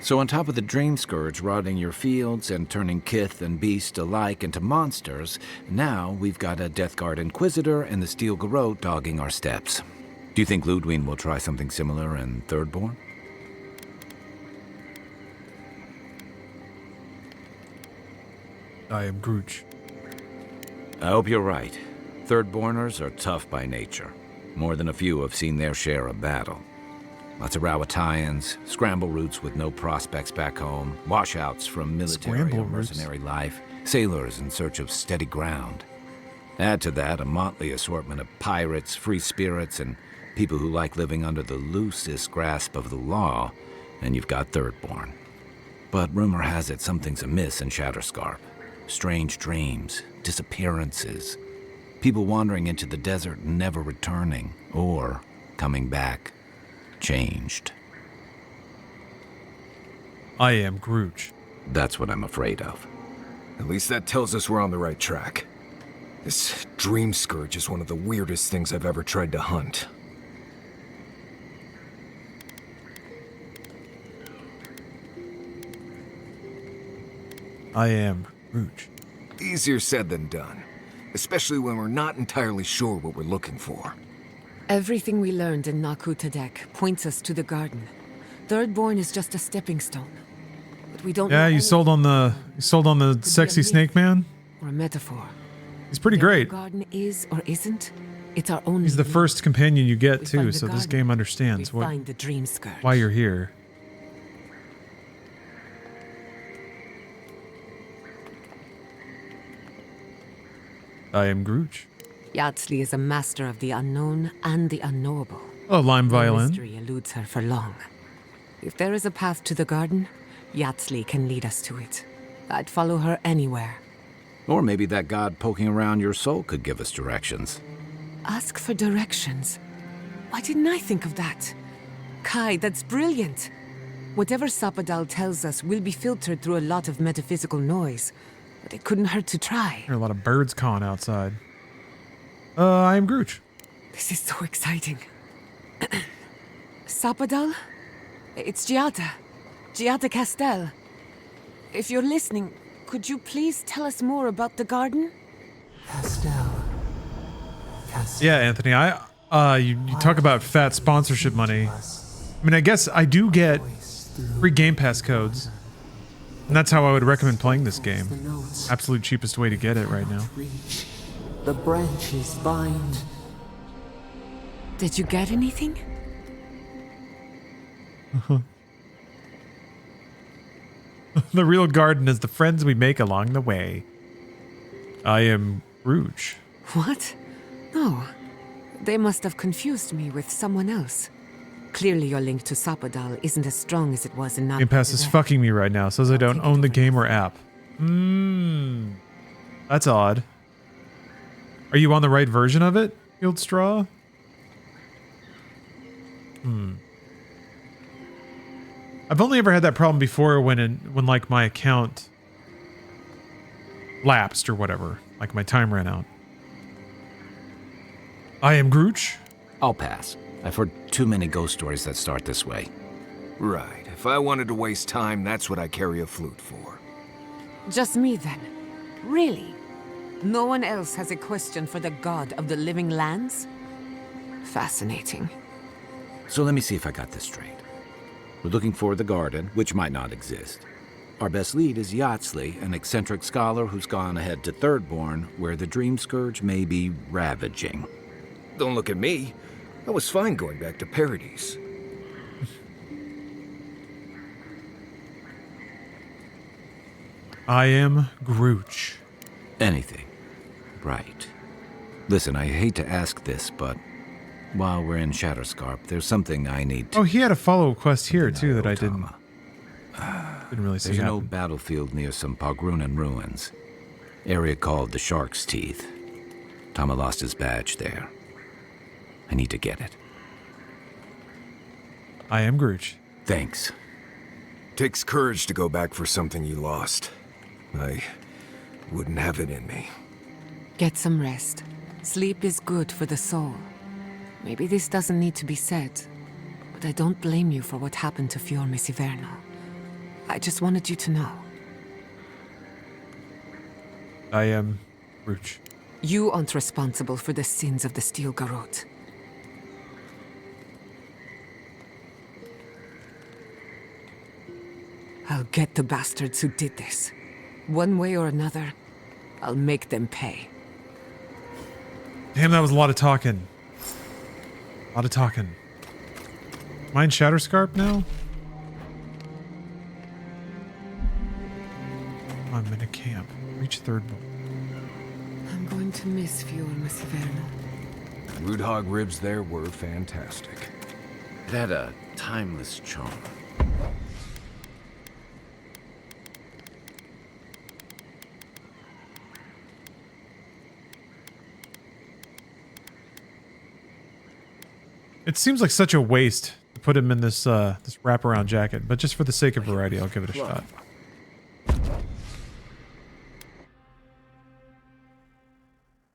So on top of the Dream Scourge rotting your fields and turning kith and beast alike into monsters, now we've got a Death Guard Inquisitor and the Steel Garrote dogging our steps. Do you think Ludwin will try something similar in Thirdborn? I am Grooch. I hope you're right. Thirdborners are tough by nature. More than a few have seen their share of battle. Lots of Rawatayans, scramble routes with no prospects back home, washouts from military Scramble or routes? mercenary life, sailors in search of steady ground. Add to that a motley assortment of pirates, free spirits, and people who like living under the loosest grasp of the law, and you've got Thirdborn. But rumor has it something's amiss in Shatter Scarp. Strange dreams, disappearances, people wandering into the desert and never returning, or coming back changed. I am Grooch. That's what I'm afraid of. At least that tells us we're on the right track. This Dream Scourge is one of the weirdest things I've ever tried to hunt. I am Grooch. Easier said than done, especially when we're not entirely sure what we're looking for. Everything we learned in Naku Tadek points us to the garden. Thirdborn is just a stepping stone. But we don't Yeah, know you sold on the sexy snake man. or a metaphor. He's pretty Whatever great. the garden is or isn't, it's our own. He's the first companion you get We too, find the so this garden, game understands we what find the Dream Scourge. why you're here. I am Grooch. Yatsley is a master of the unknown and the unknowable. Oh, lime No violin. mystery eludes her for long. If there is a path to the garden, Yatsley can lead us to it. I'd follow her anywhere. Or maybe that god poking around your soul could give us directions. Ask for directions. Why didn't I think of that? Kai, that's brilliant. Whatever Sapadal tells us will be filtered through a lot of metaphysical noise, but it couldn't hurt to try. There are a lot of birds cawing outside. I am Grooch. This is so exciting. Sapadal? It's Giada. Giada Castel. If you're listening, could you please tell us more about the garden? Castell. Yeah, Anthony, You talk about fat sponsorship money. I mean, I guess I do get free Game Pass codes. And that's how I would recommend playing this game. Absolute cheapest way to get it right now. The branches bind. Did you get anything? The real garden is the friends we make along the way. I am Rouge. What? No. They must have confused me with someone else. Clearly your link to Sapadal isn't as strong as it was in Game Pass is fucking me right now. Says I don't own the game or app. That's odd. Are you on the right version of it, Field Straw? I've only ever had that problem before when like my account lapsed or whatever. Like my time ran out. I am Grooch. I'll pass. I've heard too many ghost stories that start this way. Right. If I wanted to waste time, that's what I carry a flute for. Just me then. Really? No one else has a question for the god of the living lands? Fascinating. So let me see if I got this straight. We're looking for the garden, which might not exist. Our best lead is Yatsley, an eccentric scholar who's gone ahead to Thirdborn, where the Dream Scourge may be ravaging. Don't look at me. I was fine going back to Paradise. I am Grooch. Anything. Right. Listen, I hate to ask this, but while we're in Shatter, Scarp, there's something I need to... Oh, he had a follow-up quest here, too, that I didn't really see There's an happen. old battlefield near some Pogrunan ruins. Area called the Shark's Teeth. Tama lost his badge there. I need to get it. I am Grooch. Thanks. Takes courage to go back for something you lost. I wouldn't have it in me. Get some rest. Sleep is good for the soul. Maybe this doesn't need to be said, but I don't blame you for what happened to Fiorme Siverno. I just wanted you to know. I am Grooch. You aren't responsible for the sins of the Steel Garrote. I'll get the bastards who did this. One way or another, I'll make them pay. Damn, that was a lot of talking. A lot of talking. Am I in Shatter Scarp now? I'm in a camp. Reach Thirdborn. I'm going to miss Fiorme Siverno. Root hog ribs there were fantastic. It had a timeless charm. It seems like such a waste to put him in this this wraparound jacket, but just for the sake of variety, I'll give it a shot.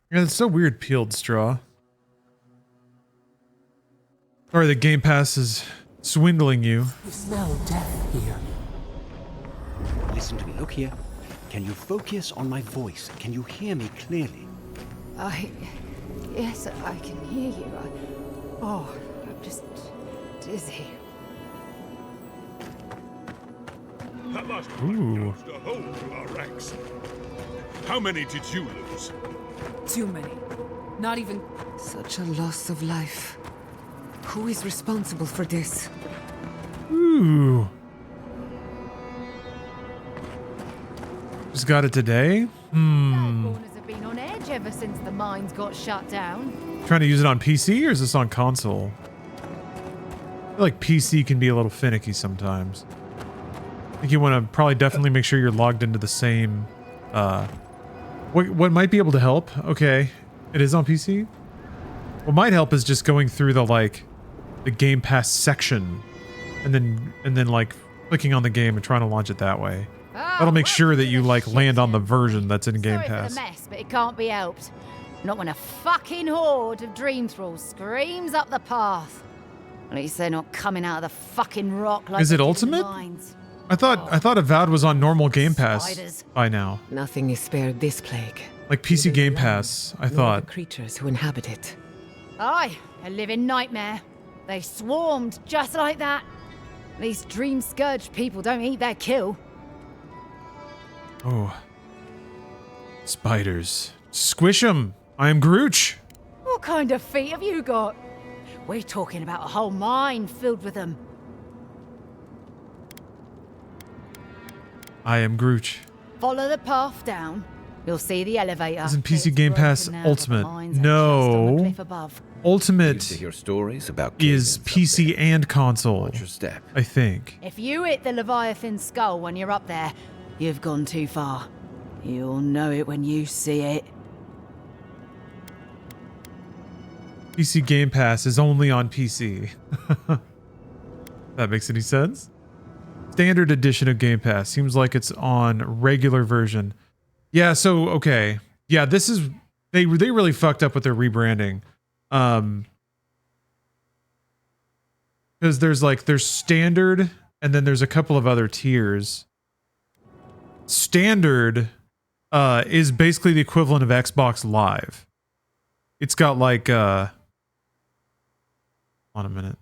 Yeah, it's so weird, peeled straw. Sorry, the Game Pass is swindling you. You smell death here. Listen to me. Look here. Can you focus on my voice? Can you hear me clearly? Yes, I can hear you. I'm just dizzy. At last, Ooh. to hold our ranks. How many did you lose? Too many. Not even... Such a loss of life. Who is responsible for this? Ooh. Just got it today? Corners have been on edge ever since the mines got shut down. Trying to use it on PC or is this on console? I feel like PC can be a little finicky sometimes. I think you want to probably definitely make sure you're logged into the same... What might be able to help? Okay, it is on PC. What might help is just going through the Game Pass section, and then like clicking on the game and trying to launch it that way. That'll make sure that you like land on the version that's in Game Sorry for Pass. the mess, but it can't be helped. Not when a fucking horde of dream thralls screams up the path. At least they're not coming out of the fucking rock like Is it they did in the Ultimate? mines. I thought Avowed was on normal Game Pass Spiders. by now. Nothing is spared this plague. Like PC Game Pass, I Nor thought. the creatures who inhabit it. Aye, A living nightmare. They swarmed just like that. These dream Scourge people don't eat their kill. Oh. Spiders. Squish 'em. I am Grooch. What kind of feet have you got? We're talking about a whole mine filled with them. I am Grooch. Follow the path down. You'll see the elevator. Isn't PC Game Pass Ultimate? No. Ultimate Used to hear stories about is PC and console. Watch your step. I think. If you hit the Leviathan skull when you're up there, you've gone too far. You'll know it when you see it. PC Game Pass is only on PC. That makes any sense? Standard edition of Game Pass seems like it's on regular version. Yeah, so okay. Yeah, this is they really fucked up with their rebranding. Because there's standard and then there's a couple of other tiers. Standard is basically the equivalent of Xbox Live. It's got like hold on a minute.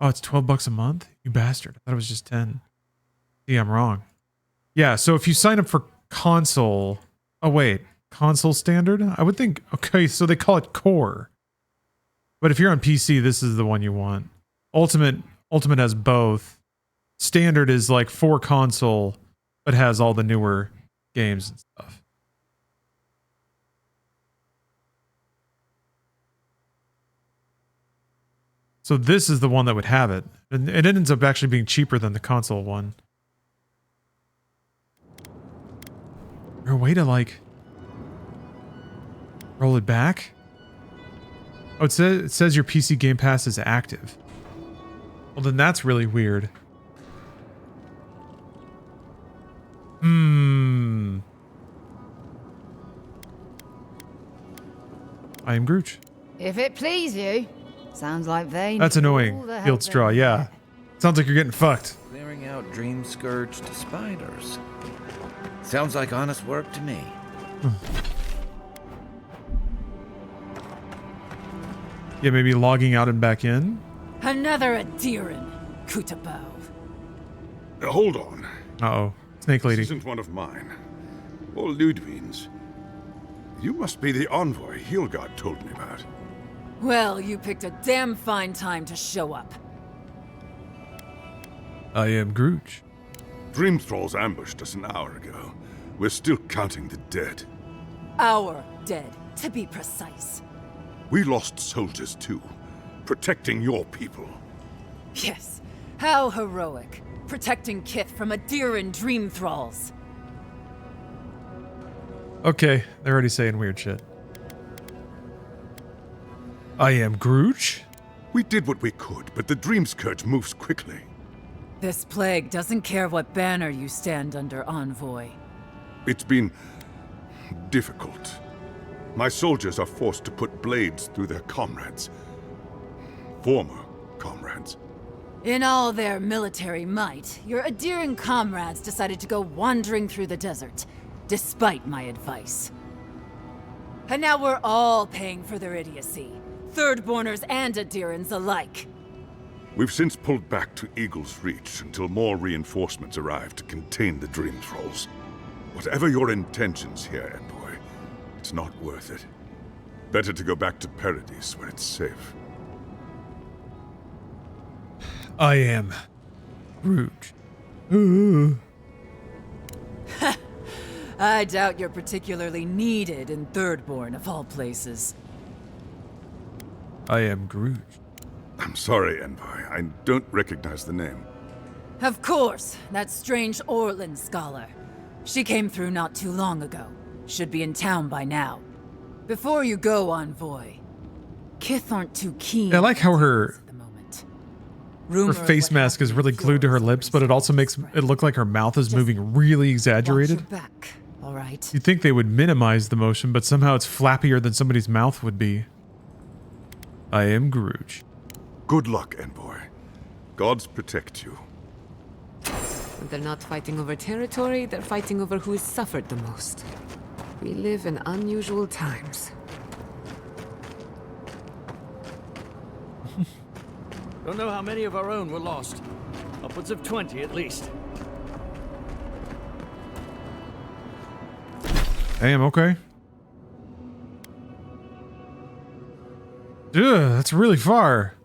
Oh, it's $12 a month? You bastard. I thought it was just 10. Yeah, I'm wrong. Yeah, so if you sign up for console... Oh, wait. Console standard? I would think... Okay, so they call it core. But if you're on PC, this is the one you want. Ultimate has both. Standard is like for console, but has all the newer games and stuff. So this is the one that would have it. And it ends up actually being cheaper than the console one. Is there a way to like roll it back? Oh, it says your PC Game Pass is active. Well, then that's really weird. I am Grooch. If it please you, sounds like they. That's annoying. Field straw, yeah. Sounds like you're getting fucked. Clearing out dream scourged spiders. Sounds like honest work to me. Yeah, maybe logging out and back in. Another Adiran, Kutabov. Hold on. Uh-oh. Snake lady. This isn't one of mine. Or Ludwig's. You must be the envoy Hilgard told me about. Well, you picked a damn fine time to show up. I am Grooch. Dream Thralls ambushed us an hour ago. We're still counting the dead. Our dead, to be precise. We lost soldiers too, protecting your people. Yes, how heroic. Protecting Kith from Adiran dream thralls. Okay, they're already saying weird shit. I am Grooch? We did what we could, but the Dream Scourge moves quickly. This plague doesn't care what banner you stand under, Envoy. It's been difficult. My soldiers are forced to put blades through their comrades. Former comrades. In all their military might, your Adiran comrades decided to go wandering through the desert, despite my advice. And now we're all paying for their idiocy. Thirdborners and Adirans alike. We've since pulled back to Eagle's Reach until more reinforcements arrive to contain the Dream Thralls. Whatever your intentions here, Envoy, it's not worth it. Better to go back to Paradise where it's safe. I am Grooch. I doubt you're particularly needed in Thirdborn, of all places. I am Grooch. I'm sorry, Envoy. I don't recognize the name. Of course, that strange Orlin scholar. She came through not too long ago. Should be in town by now. Before you go, Envoy, Kith aren't too keen. I like how her face mask is really glued to her lips, but it also makes it look like her mouth is moving really exaggerated. Watch your back, all right? You'd think they would minimize the motion, but somehow it's flappier than somebody's mouth would be. I am Grooch. Good luck, Envoy. Gods protect you. They're not fighting over territory, they're fighting over who has suffered the most. We live in unusual times. Don't know how many of our own were lost. Upwards of 20 at least. Damn, okay. Ugh, that's really far.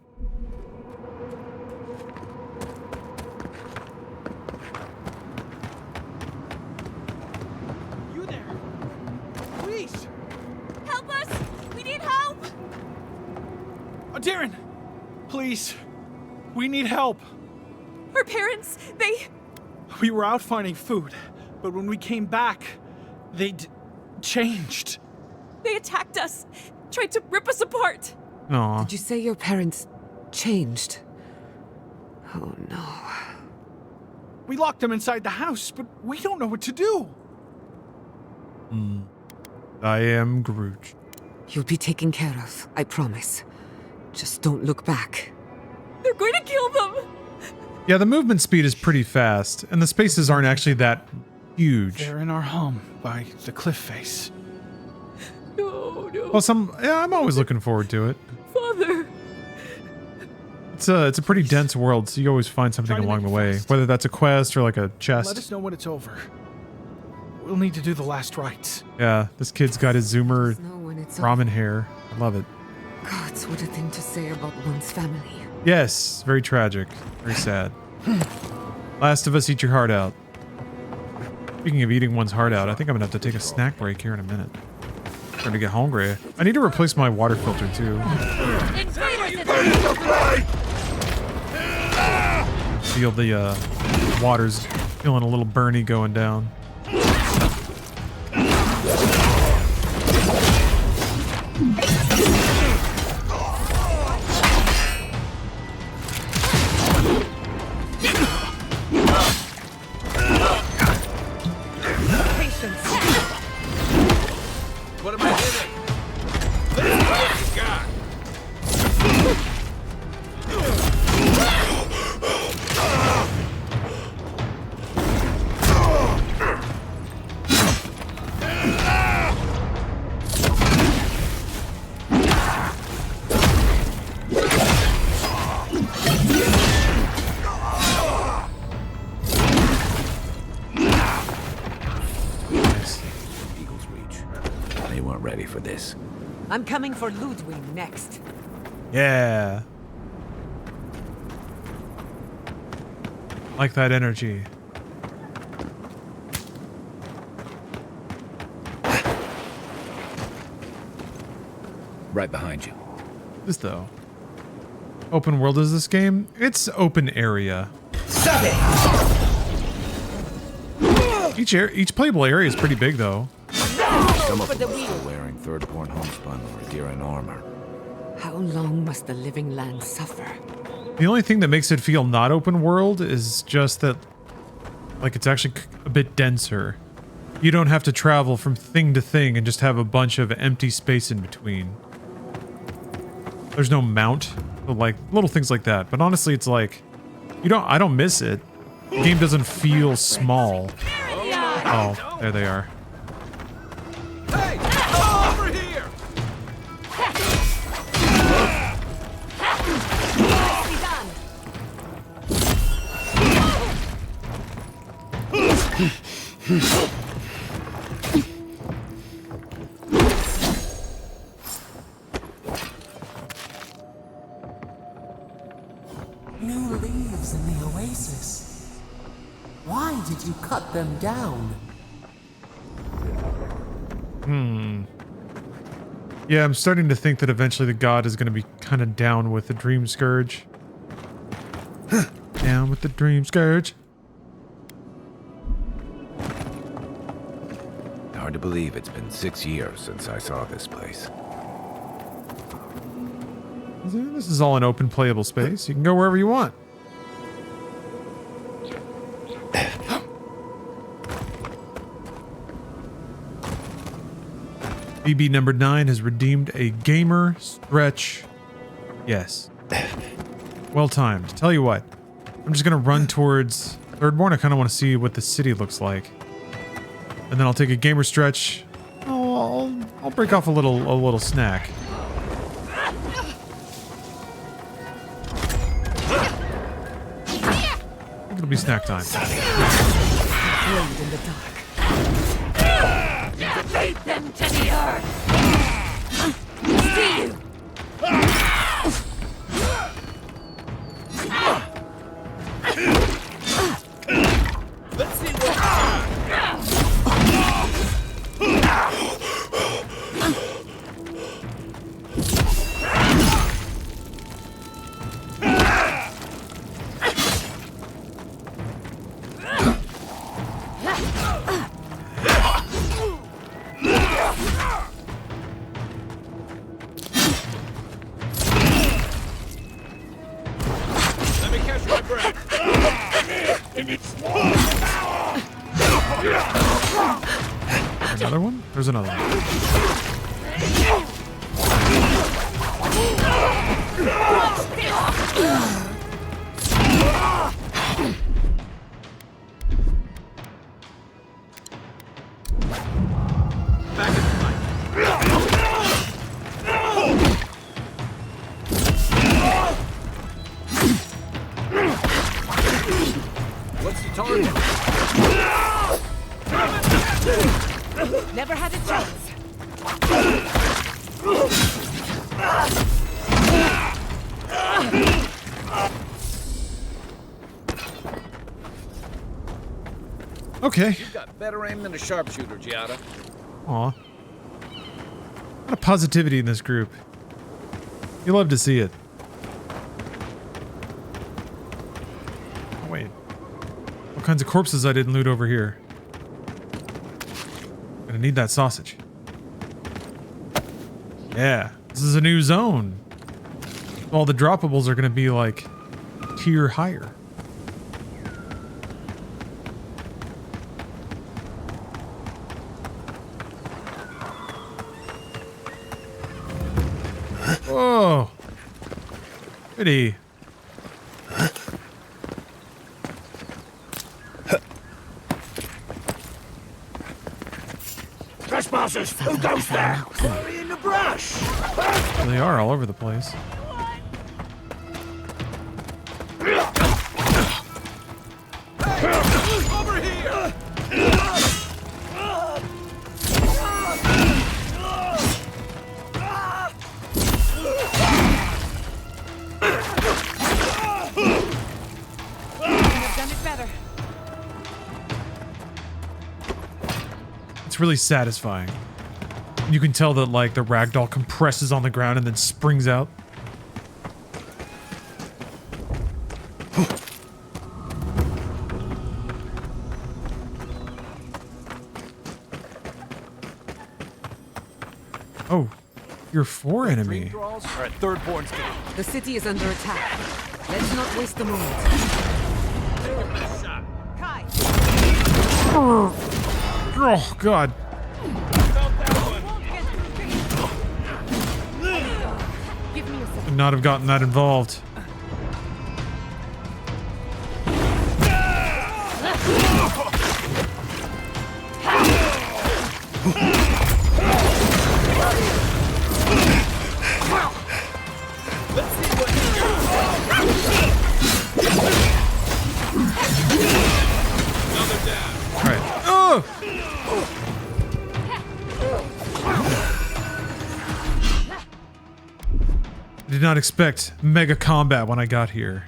You there? Please! Help us! We need help! Oh, Darren! Please. We need help. Our parents, they... We were out finding food, but when we came back, they'd changed. They attacked us. Tried to rip us apart. Aw. Did you say your parents changed? Oh no. We locked them inside the house, but we don't know what to do. I am Groot. You'll be taken care of, I promise. Just don't look back. They're going to kill them. Yeah, the movement speed is pretty fast, and the spaces aren't actually that huge. They're in our home by the cliff face. No, no. Well, I'm always looking forward to it. Father. It's a pretty dense world, so you always find something along the way, whether that's a quest or like a Let chest. us know when it's over. We'll need to do the last rites. Yeah, this kid's got his Zoomer Know when it's ramen hair. I love it. Gods, what a thing to say about one's family. Yes, very tragic, very sad. Last of Us, eat your heart out. Speaking of eating one's heart out, I think I'm gonna have to take a snack break here in a minute. Starting to get hungry. I need to replace my water filter too. Feel the water's feeling a little burny going down. What am I hitting? Let's see what you got. Ready for this. I'm coming for Ludwig next. Yeah. Like that energy. Right behind you. This though. Open world is this game? It's open area. Stop it! Each playable area is pretty big though. Some of them are still wearing third-born homespun or Adiran armor. How long must the living land suffer? The only thing that makes it feel not open world is just that, like, it's actually a bit denser. You don't have to travel from thing to thing and just have a bunch of empty space in between. There's no mount, but like little things like that. But honestly, it's like, I don't miss it. The game doesn't feel small. Oh, there they are. Hey! Over here! New leaves in the oasis. Why did you cut them down? Yeah, I'm starting to think that eventually the god is going to be kind of down with the Dream Scourge. Down with the Dream Scourge. Hard to believe it's been 6 years since I saw this place. This is all an open playable space. You can go wherever you want. BB number 9 has redeemed a gamer stretch. Yes. Well timed. Tell you what, I'm just going to run towards Thirdborn. I kind of want to see what the city looks like. And then I'll take a gamer stretch. I'll break off a little snack. I think it'll be snack time. In the dark. Lead them to the earth. See you. Let's see what. Let me catch my breath. Another one? There's another one. What's the target? Never had a chance. Okay. You've got better aim than a sharpshooter, Giada. Aw. A lot of positivity in this group. You love to see it. Oh, wait. What kinds of corpses I didn't loot over here? Gonna need that sausage. Yeah, this is a new zone. All the droppables are gonna be like tier higher. Whoa. Goody. Trespassers! Who goes there? Hurry in the brush! They are all over the place. Over here! I've done it better. It's really satisfying. You can tell that like the ragdoll compresses on the ground and then springs out. Oh, you're 4 enemy. All right, third born's good. The city is under attack. Let's not waste a moment. Kai. Oh God. Give me a second. Could not have gotten that involved. Alright. Oh! I did not expect mega combat when I got here.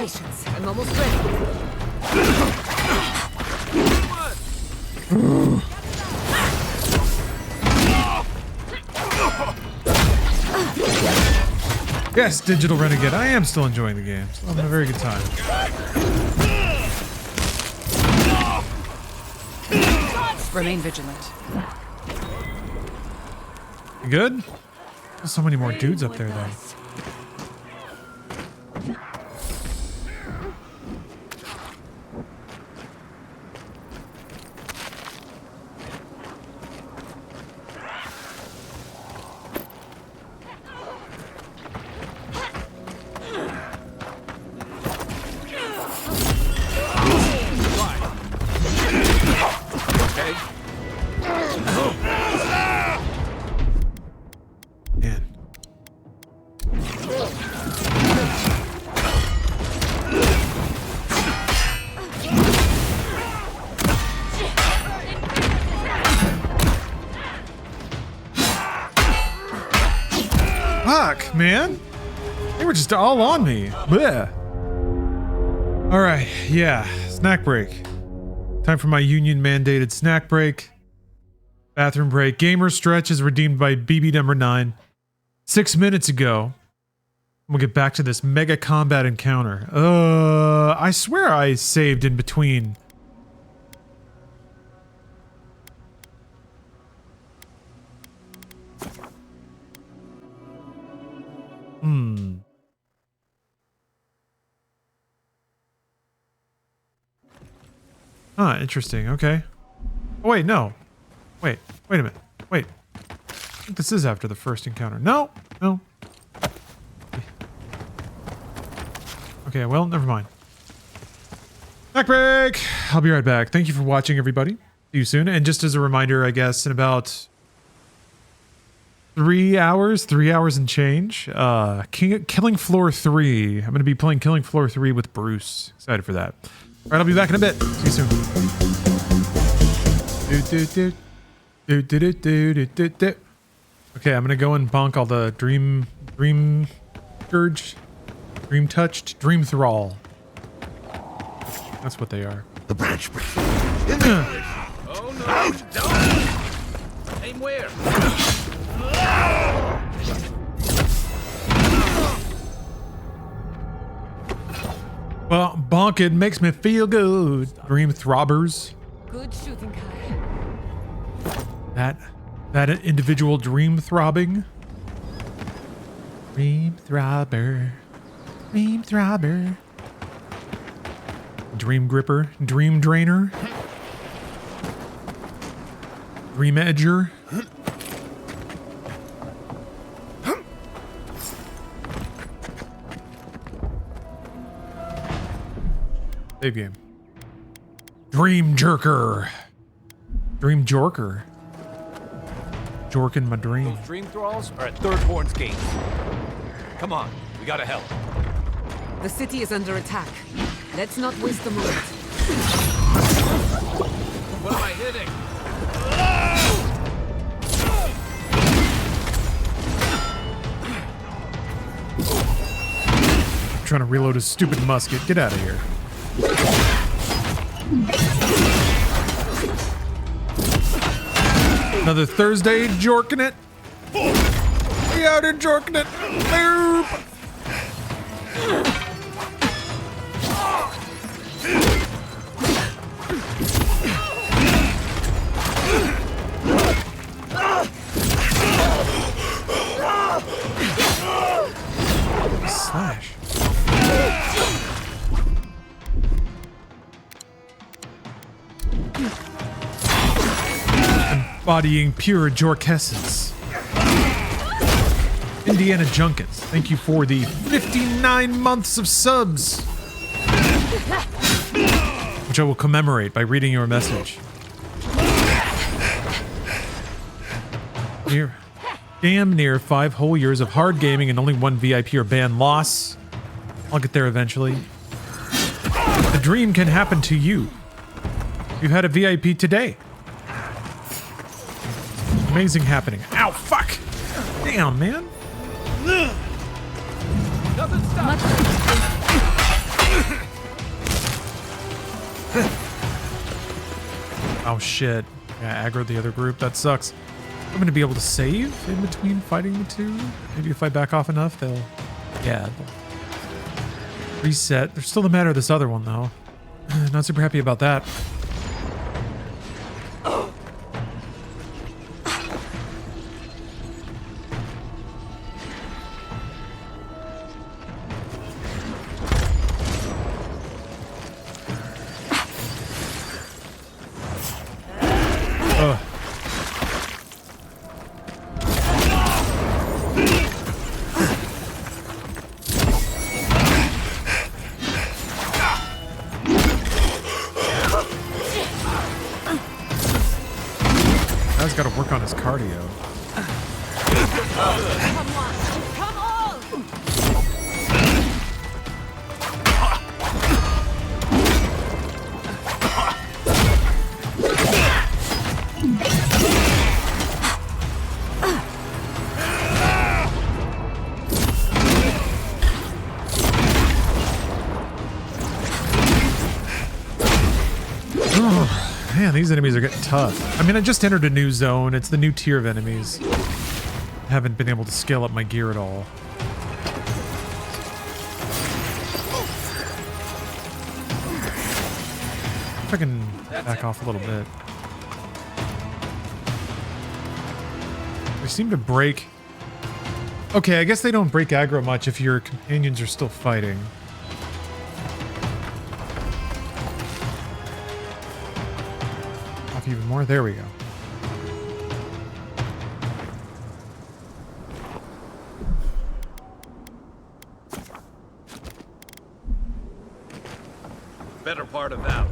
Patience. I'm almost ready. Yes, Digital Renegade. I am still enjoying the game. Still having a very good time. Remain vigilant. You good? There's so many more dudes up there, though. Fuck, man. They were just all on me. Blech. All right, yeah, snack break. Time for my union mandated snack break. Bathroom break. Gamer stretch is redeemed by BB number 9. 6 minutes ago. We'll get back to this mega combat encounter. I swear I saved in between. Huh, interesting. Okay. Oh, wait, no. Wait a minute. Wait. I think this is after the first encounter. No. Okay, well, never mind. Snack break! I'll be right back. Thank you for watching, everybody. See you soon. And just as a reminder, I guess, in about 3 hours and change, Killing Floor 3. I'm going to be playing Killing Floor 3 with Bruce. Excited for that. All right, I'll be back in a bit. See you soon. Okay, I'm going to go and bonk all the Dream Scourge, Dream Touched, Dream Thrall. That's what they are. The branch break. Oh no, don't! Aim where? Well, bonking makes me feel good. Dream Throbbers. Good shooting, Kai. That individual dream throbbing. Dream Throbber. Dream Throbber. Dream Gripper. Dream Drainer. Dream Edger. Save game. Dream Jerker. Dream Jorker. Jorking my dream. Those dream thralls are at Third Horn's gate. Come on, we gotta help. The city is under attack. Let's not waste a moment. What am I hitting? I'm trying to reload his stupid musket. Get out of here. Another Thursday jorking it. We out here jorking it. Boop. Slash. Embodying pure Jork essence. Indiana Junkins, thank you for the 59 months of subs, which I will commemorate by reading your message. Damn near 5 whole years of hard gaming and only 1 VIP or ban loss. I'll get there eventually. The dream can happen to you. You've had a VIP today. Amazing happening. Ow, fuck! Damn, man. Doesn't stop. Oh shit. Yeah, aggro the other group. That sucks. I'm gonna be able to save in between fighting the two. Maybe if I back off enough, they'll... Yeah. They'll reset. There's still the matter of this other one, though. Not super happy about that. Guy's got to work on his cardio. Come on! Man, these enemies are getting tough. I mean, I just entered a new zone. It's the new tier of enemies. Haven't been able to scale up my gear at all. If I can back off a little bit. They seem to break... Okay, I guess they don't break aggro much if your companions are still fighting. Even more. There we go. Better part of Avowed.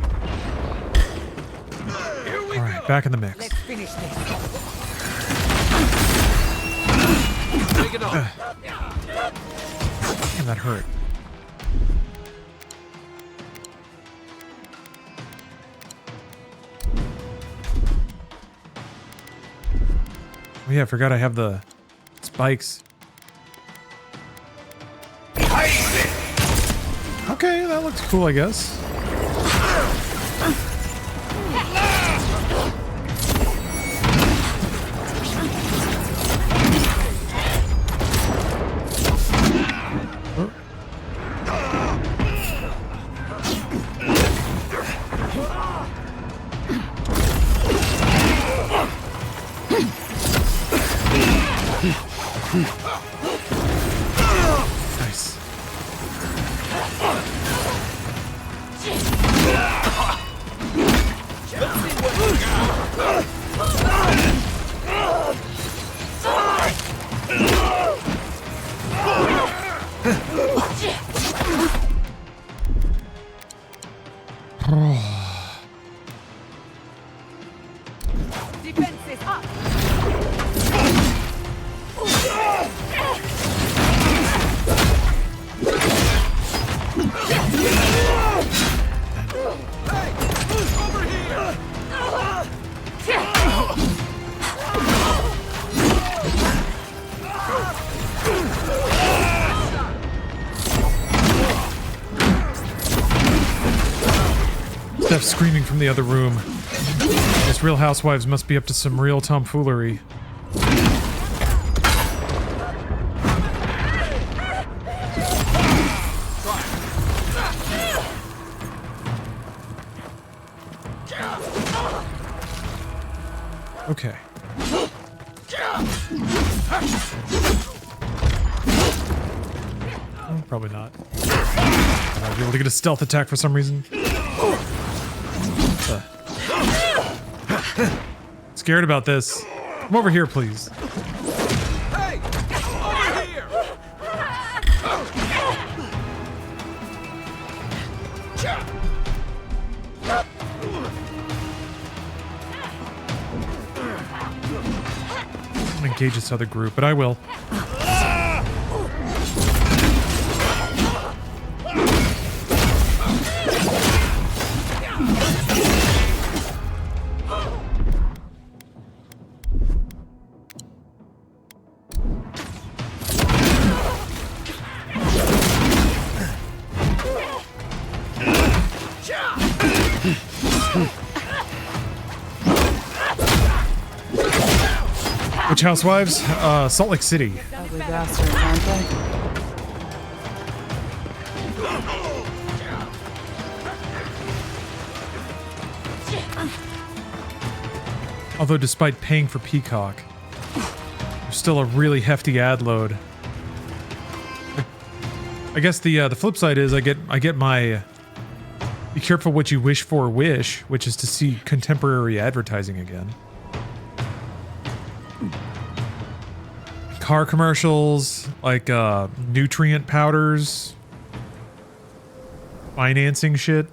All right, back in the mix. Let's finish this. Take it off. Damn, that hurt. Oh yeah, I forgot I have the spikes. Okay, that looks cool, I guess. Nice. Defense is up! Steph screaming from the other room. Those Real Housewives must be up to some real tomfoolery. Okay. Oh, probably not. I'll be able to get a stealth attack for some reason. Scared about this. Come over here, please. Hey! Over here! I'm gonna engage this other group, but I will. Which housewives? Salt Lake City. Ugly bastards, aren't they? Although despite paying for Peacock, there's still a really hefty ad load. I guess the flip side is I get my be careful what you wish for wish, which is to see contemporary advertising again. Car commercials, like nutrient powders, financing shit.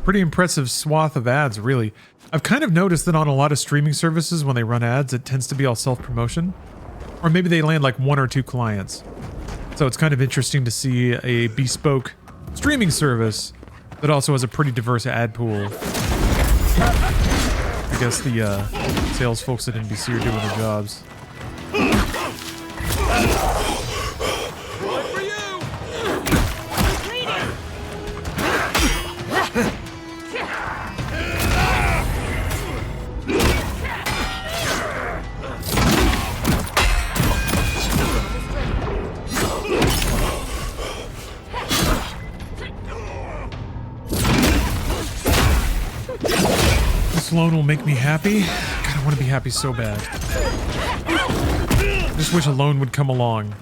Pretty impressive swath of ads, really. I've kind of noticed that on a lot of streaming services, when they run ads, it tends to be all self-promotion. Or maybe they land like 1 or 2 clients. So it's kind of interesting to see a bespoke streaming service that also has a pretty diverse ad pool. I guess the sales folks at NBC are doing their jobs. This loan will make me happy. God, I want to be happy so bad. I just wish a loan would come along.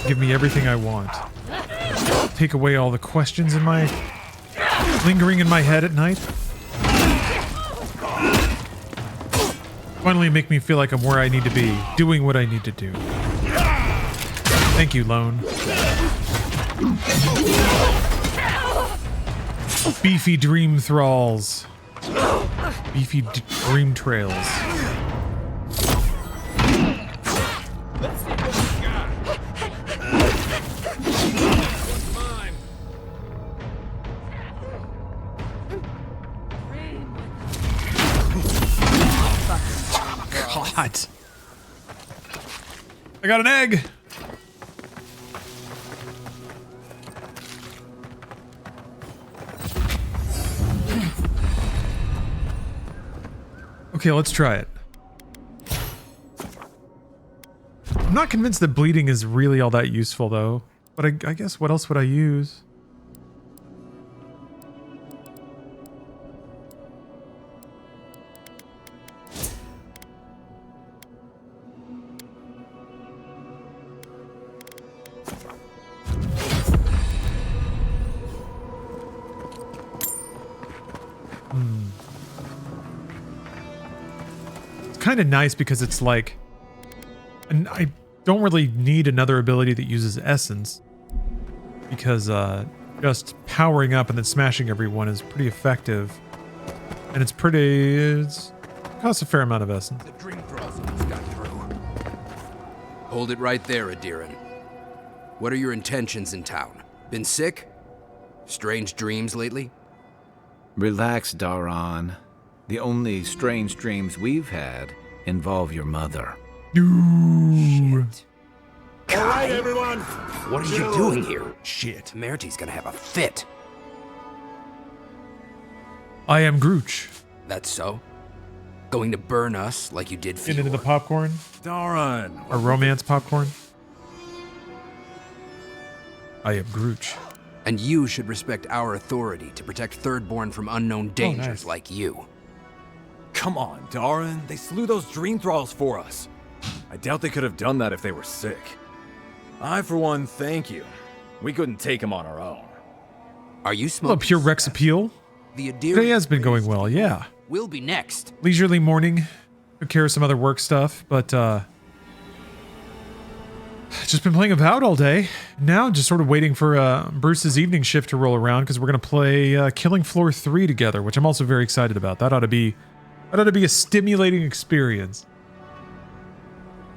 Give me everything I want. Take away all the questions in my... lingering in my head at night. Finally make me feel like I'm where I need to be. Doing what I need to do. Thank you, loan. Beefy dream thralls. Beefy dream trails. God. I got an egg. Okay, let's try it. I'm not convinced that bleeding is really all that useful, though. But I guess what else would I use? Kind of nice because it's like, and I don't really need another ability that uses essence because just powering up and then smashing everyone is pretty effective, and it costs a fair amount of essence. The dream thralls almost got through. Hold it right there, Adiran. What are your intentions in town? Been sick? Strange dreams lately? Relax, Daron. The only strange dreams we've had involve your mother. Shit. All right, everyone. What are you doing here? Shit. Merity's gonna have a fit. I am Grooch. That's so? Going to burn us like you did Get into the popcorn? Daron. Or romance popcorn? I am Grooch. And you should respect our authority to protect Thirdborn from unknown dangers nice. like you. Come on, Daron. They slew those dream thralls for us. I doubt they could have done that if they were sick. I, for one, thank you. We couldn't take them on our own. Are you Hello, smoking? Pure Rex Appeal. The Today has been going well, yeah. We'll be next. Leisurely morning. Took care of some other work stuff, but just been playing Avowed all day. Now just sort of waiting for Bruce's evening shift to roll around because we're going to play Killing Floor 3 together, which I'm also very excited about. That ought to be a stimulating experience.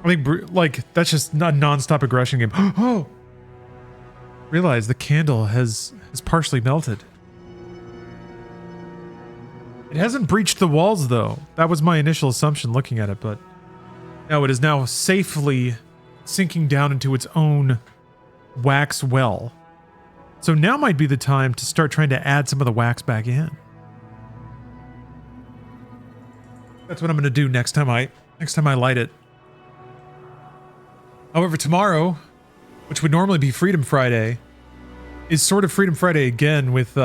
I think, like, that's just not a non-stop aggression game. Oh! Realize the candle has partially melted. It hasn't breached the walls, though. That was my initial assumption looking at it, but no, it is now safely sinking down into its own wax well. So now might be the time to start trying to add some of the wax back in. That's what I'm gonna do next time I light it. However, tomorrow, which would normally be Freedom Friday, is sort of Freedom Friday again with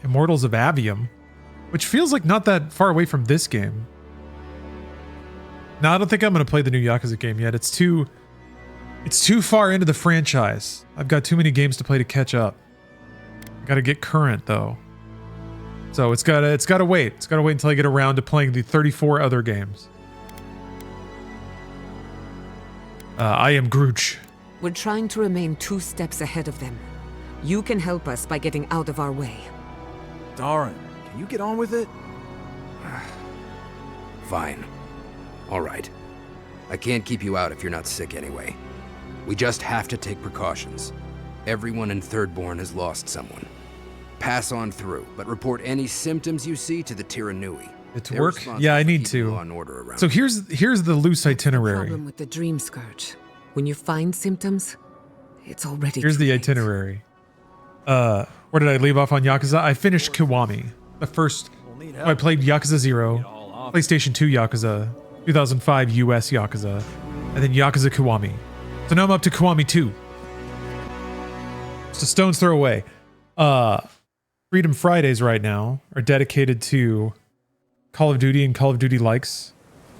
Immortals of Avium, which feels like not that far away from this game. No, I don't think I'm going to play the new Yakuza game yet. It's too far into the franchise. I've got too many games to play to catch up. Got to get current though. So it's got to wait. It's got to wait until I get around to playing the 34 other games. I am Grooch. We're trying to remain 2 steps ahead of them. You can help us by getting out of our way. Darren, can you get on with it? Fine. All right. I can't keep you out if you're not sick anyway. We just have to take precautions. Everyone in Thirdborn has lost someone. Pass on through, but report any symptoms you see to the Tiranui. It's work? Yeah, I need to. So here's the loose itinerary. Problem with the Dream Scourge. When you find symptoms, it's already Here's the itinerary. Where did I leave off on Yakuza? I finished Kiwami. The first... I played Yakuza 0, PlayStation 2 Yakuza, 2005 US Yakuza, and then Yakuza Kiwami. So now I'm up to Kiwami 2. Just a stone's throw away. Freedom Fridays right now are dedicated to Call of Duty and Call of Duty likes.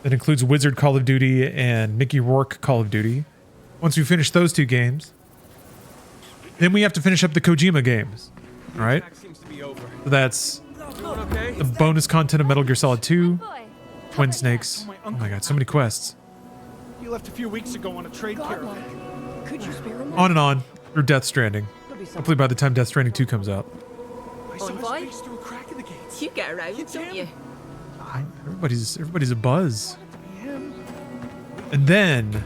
That includes Wizard Call of Duty and Mickey Rourke Call of Duty. Once we finish those 2 games, then we have to finish up the Kojima games. All right? So that's the bonus content of Metal Gear Solid 2, Twin Snakes. Oh my god, so many quests. You left a few weeks ago on a trade caravan. Could you spare him? On and on through Death Stranding. Hopefully by the time Death Stranding 2 comes out. I saw his face through a crack in the gates. You get around, don't you? Everybody's a buzz. And then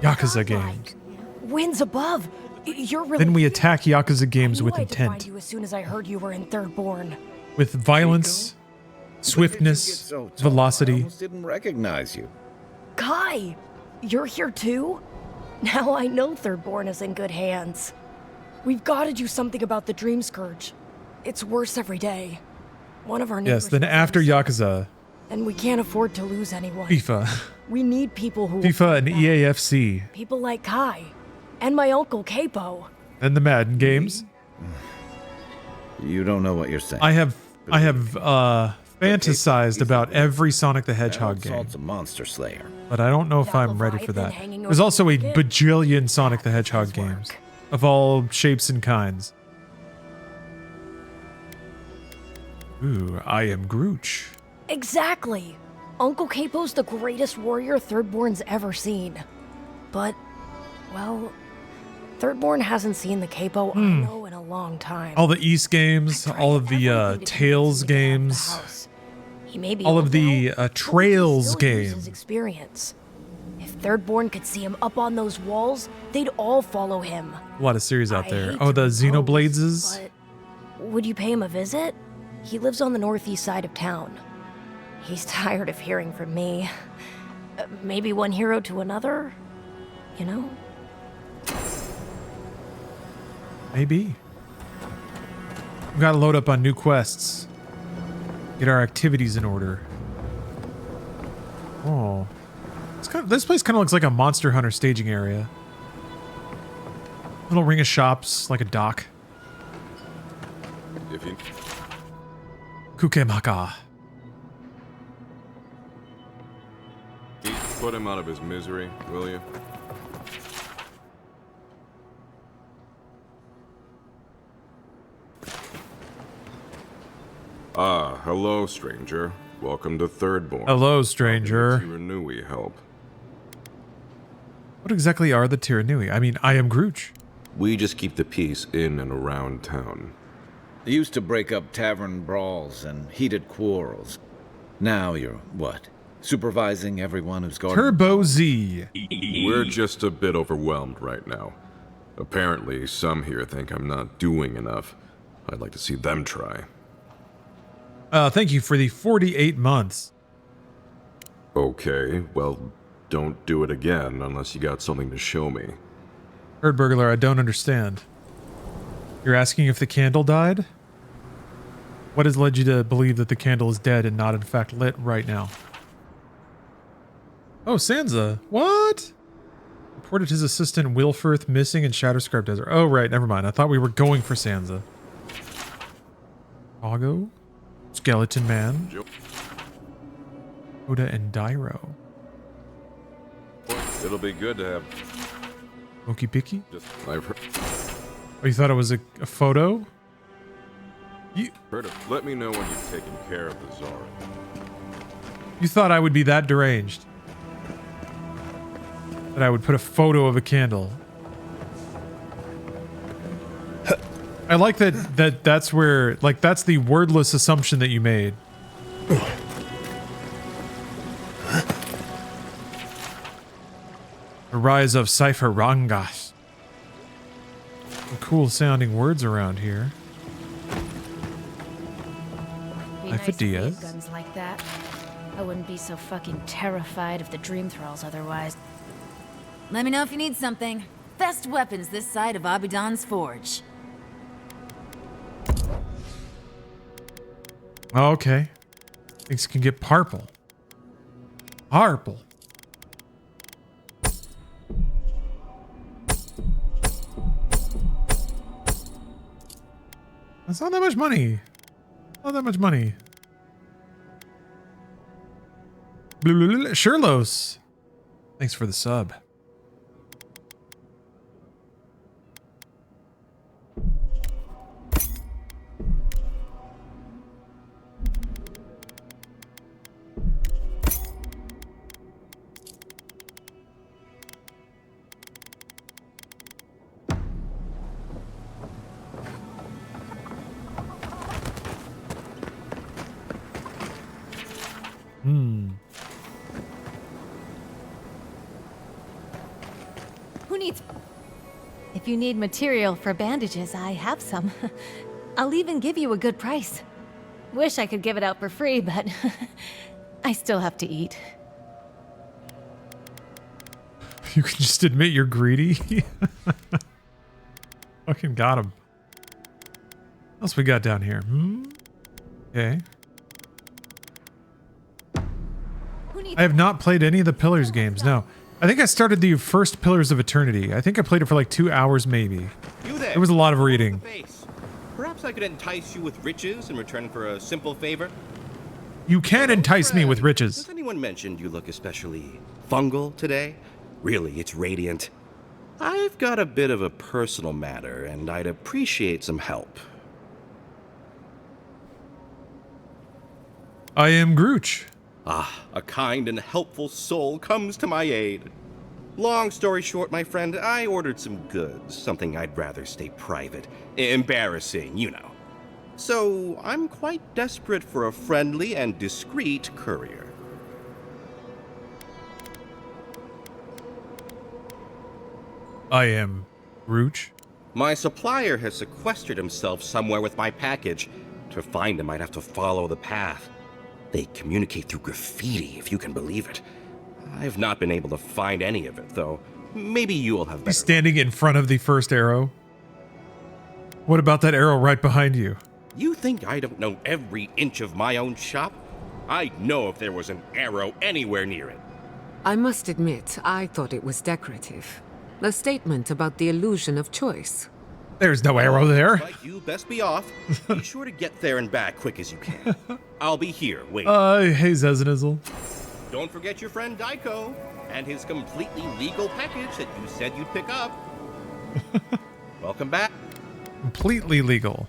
Yakuza games. Winds above. You're really. Then we attack Yakuza games with I intent. find you as soon as I heard you were in Thirdborn. With violence, swiftness, velocity. I almost didn't recognize you. Kai, you're here too? Now I know Thirdborn is in good hands. We've got to do something about the Dream Scourge. It's worse every day. One of our neighbors. Yes, then after Yakuza. And we can't afford to lose anyone. FIFA. We need people who. FIFA and EAFC. People like Kai. And my uncle Capo. And the Madden games. You don't know what you're saying. I have fantasized about every Sonic the Hedgehog game. A monster slayer. But I don't know if I'm ready for that. There's also a bajillion Sonic the Hedgehog games of all shapes and kinds. Ooh, I am Grooch. Exactly. Uncle Capo's the greatest warrior Thirdborn's ever seen. But, well, Thirdborn hasn't seen the Capo I know in a long time. All the East games, all of the Tales games, all of the Trails games. Experience. If Thirdborn could see him up on those walls, they'd all follow him. A lot of series out there. Oh, the Xenobladeses. But would you pay him a visit? He lives on the northeast side of town. He's tired of hearing from me. Maybe one hero to another, you know? Maybe. We've got to load up on new quests. Get our activities in order. Oh. This place kind of looks like a Monster Hunter staging area. Little ring of shops, like a dock. Kukemaka. Put him out of his misery, will you? Ah, hello, stranger. Welcome to Thirdborn. Hello, stranger. Tiranui help. What exactly are the Tiranui? I mean, I am Grooch. We just keep the peace in and around town. They used to break up tavern brawls and heated quarrels. Now you're, what, supervising everyone who's guarding... Turbo Z. We're just a bit overwhelmed right now. Apparently, some here think I'm not doing enough. I'd like to see them try. Thank you for the 48 months. Okay, well, don't do it again unless you got something to show me. Herd burglar, I don't understand. You're asking if the candle died? What has led you to believe that the candle is dead and not in fact lit right now? Oh, Sansa. What? Reported his assistant Wilfirth missing in Shatter Scarp Desert. Oh, right. Never mind. I thought we were going for Sansa. Chicago. Skeleton Man. Oda and Dairo. It'll be good to have. Okie Picky? I've heard. Oh, you thought it was a photo? Heard it. Let me know when you've taken care of the Zara. You thought I would be that deranged? That I would put a photo of a candle. I like that's where, like, that's the wordless assumption that you made. The rise of Cypherangas. Some cool sounding words around here. Life of Diaz. Guns like that. I wouldn't be so fucking terrified of the dream thralls otherwise. Let me know if you need something. Best weapons this side of Abidan's forge. Okay. Things can get purple. Purple. That's not that much money. Not that much money. Sherlos. Thanks for the sub. Who needs... If you need material for bandages, I have some. I'll even give you a good price. Wish I could give it out for free, but I still have to eat. You can just admit you're greedy. Fucking got him. What else we got down here? Okay. I have not played any of the Pillars games, no. I think I started the first Pillars of Eternity. I think I played it for like 2 hours, maybe. You there. There was a lot of reading. Perhaps I could entice you with riches in return for a simple favor? You can entice me with riches. Has anyone mentioned you look especially fungal today? Really, it's radiant. I've got a bit of a personal matter, and I'd appreciate some help. I am Grooch. Ah, a kind and helpful soul comes to my aid. Long story short, my friend, I ordered some goods, something I'd rather stay private. Embarrassing, you know. So, I'm quite desperate for a friendly and discreet courier. I am Grooch. My supplier has sequestered himself somewhere with my package. To find him, I'd have to follow the path. They communicate through graffiti, if you can believe it. I've not been able to find any of it, though. Maybe you'll have better. He's standing in front of the first arrow. What about that arrow right behind you? You think I don't know every inch of my own shop? I'd know if there was an arrow anywhere near it. I must admit, I thought it was decorative. A statement about the illusion of choice. There's no arrow there. Like you best be off. Be sure to get there and back quick as you can. I'll be here, wait. Hey Zezanizzle. Don't forget your friend Daiko and his completely legal package that you said you'd pick up. Welcome back. Completely legal.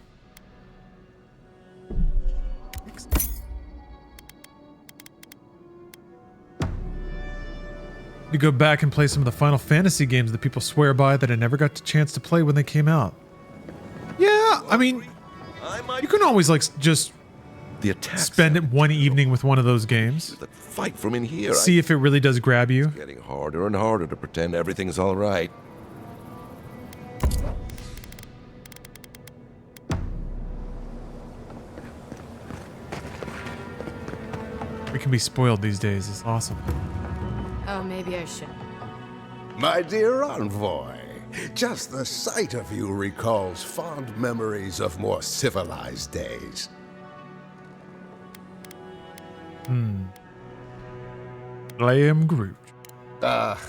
To go back and play some of the Final Fantasy games that people swear by that I never got the chance to play when they came out. Yeah, I mean, you can always like just spend it one evening with one of those games. Fight from in here. See if it really does grab you. It's getting harder and harder to pretend everything's all right. We can be spoiled these days. It's awesome. Oh, maybe I should. My dear envoy, just the sight of you recalls fond memories of more civilized days. I am Groot. Ah,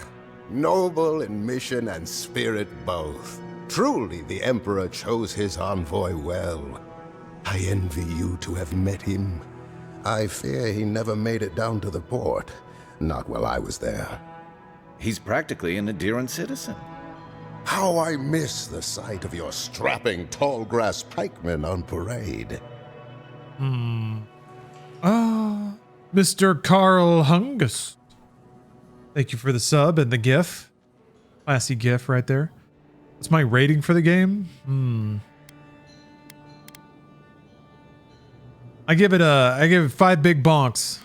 noble in mission and spirit both. Truly, the Emperor chose his envoy well. I envy you to have met him. I fear he never made it down to the port. Not while I was there. He's practically an Adiran citizen. How I miss the sight of your strapping tall grass pikemen on parade. Mr. Carl Hungus. Thank you for the sub and the GIF. Classy GIF right there. What's my rating for the game? I give it 5 big bonks.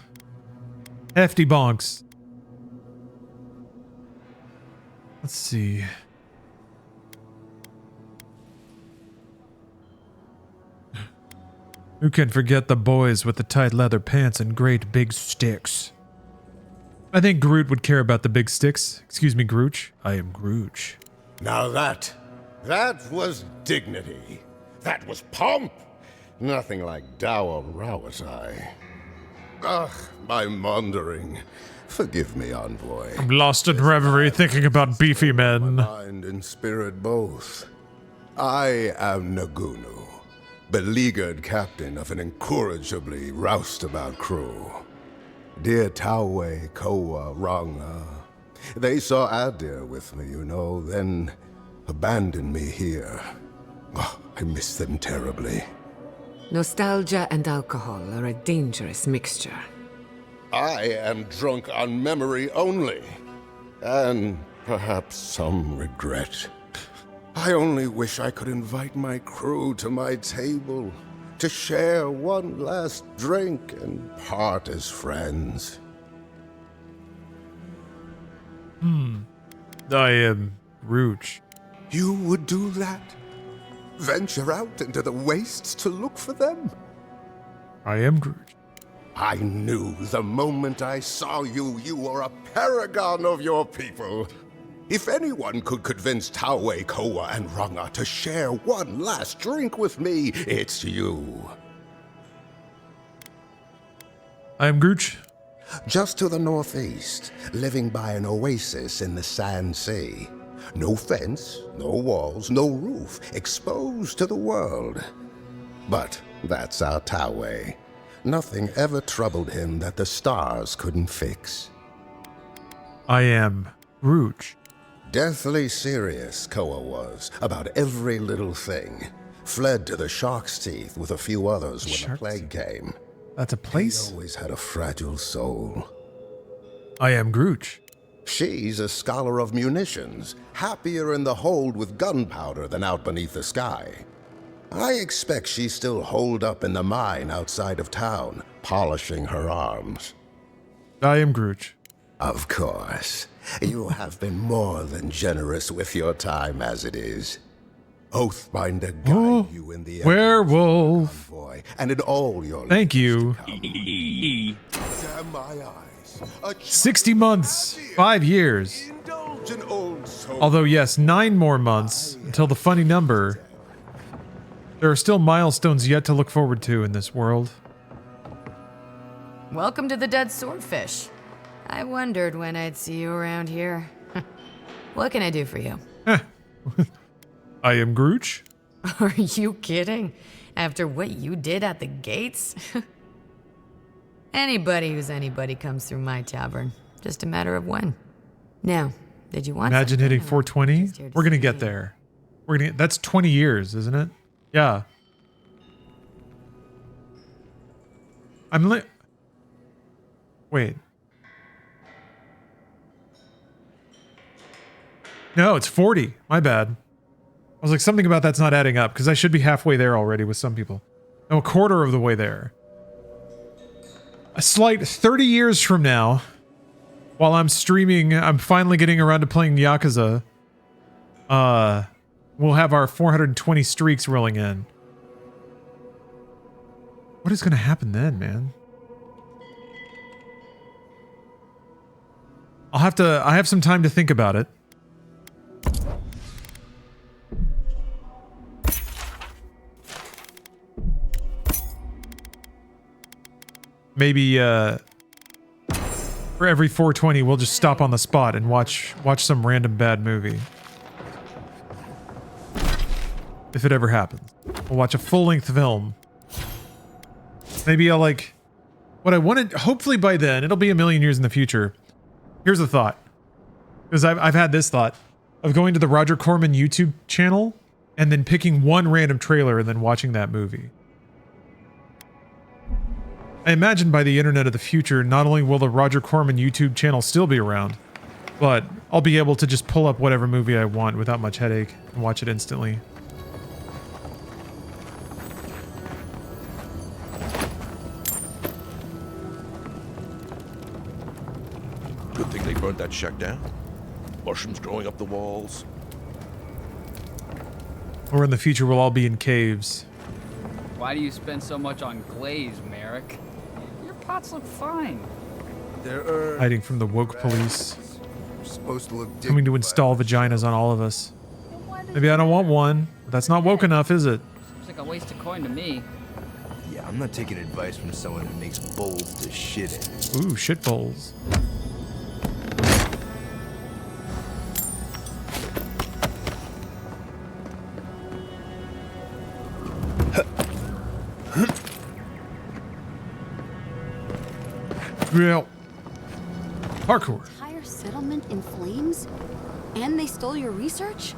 Hefty bonks. Let's see. Who can forget the boys with the tight leather pants and great big sticks? I think Groot would care about the big sticks. Excuse me, Grooch. I am Grooch. Now that was dignity. That was pomp. Nothing like dour Rawasai. Ugh, my maundering. Forgive me, envoy. I'm lost in reverie thinking about beefy men. Mind and spirit both. I am Nagunu, beleaguered captain of an incorrigibly roustabout crew. Dear Tawe, Koa, Ranga. They saw Adir with me, you know, then abandoned me here. Oh, I miss them terribly. Nostalgia and alcohol are a dangerous mixture. I am drunk on memory only, and perhaps some regret. I only wish I could invite my crew to my table, to share one last drink and part as friends. I am Rooch. You would do that? Venture out into the wastes to look for them? I am Groot. I knew the moment I saw you, you were a paragon of your people. If anyone could convince Tawe, Koa, and Ranga to share one last drink with me, it's you. I am Grooch. Just to the northeast, living by an oasis in the Sand Sea. No fence, no walls, no roof, exposed to the world. But that's our Tawe. Nothing ever troubled him that the stars couldn't fix. I am Rooch. Deathly serious, Koa was, about every little thing. Fled to the Shark's Teeth with a few others when the plague came. That's a place? He always had a fragile soul. I am Grooch. She's a scholar of munitions, happier in the hold with gunpowder than out beneath the sky. I expect she's still holed up in the mine outside of town, polishing her arms. I am Grooch. Of course. You have been more than generous with your time as it is. Oathbinder guide you in the werewolf convoy, and in all your Thank you. Damn my eyes. 60 months, 5 years. Although yes, 9 more months until the funny number. There are still milestones yet to look forward to in this world. Welcome to the Dead Swordfish. I wondered when I'd see you around here. What can I do for you? I am Grooch. Are you kidding? After what you did at the gates? Anybody who's anybody comes through my tavern. Just a matter of when. Now, did you want Imagine hitting something? 420? We're gonna get there. That's 20 years, isn't it? Yeah. Wait. No, it's 40. My bad. I was like, something about that's not adding up, because I should be halfway there already with some people. No, a quarter of the way there. A slight 30 years from now, while I'm streaming, I'm finally getting around to playing Yakuza. We'll have our 420 streaks rolling in. What is going to happen then, man? I have some time to think about it. Maybe, For every 420, we'll just stop on the spot and watch some random bad movie. If it ever happens. We'll watch a full-length film. Maybe I'll like... What I wanted... Hopefully by then, it'll be a million years in the future. Here's a thought. Because I've had this thought. Of going to the Roger Corman YouTube channel and then picking one random trailer and then watching that movie. I imagine by the internet of the future, not only will the Roger Corman YouTube channel still be around, but I'll be able to just pull up whatever movie I want without much headache and watch it instantly. Good thing they burnt that shack down. Mushrooms growing up the walls. Or in the future, we'll all be in caves. Why do you spend so much on glaze, Merrick? Your pots look fine. They're Hiding from the woke police. Supposed to look Coming to install vaginas on all of us. Maybe I don't want one, but that's not woke enough, is it? Seems like a waste of coin to me. Yeah, I'm not taking advice from someone who makes bowls to shit in. Ooh, shit bowls. Yeah. Parkour. Entire settlement in flames? And they stole your research?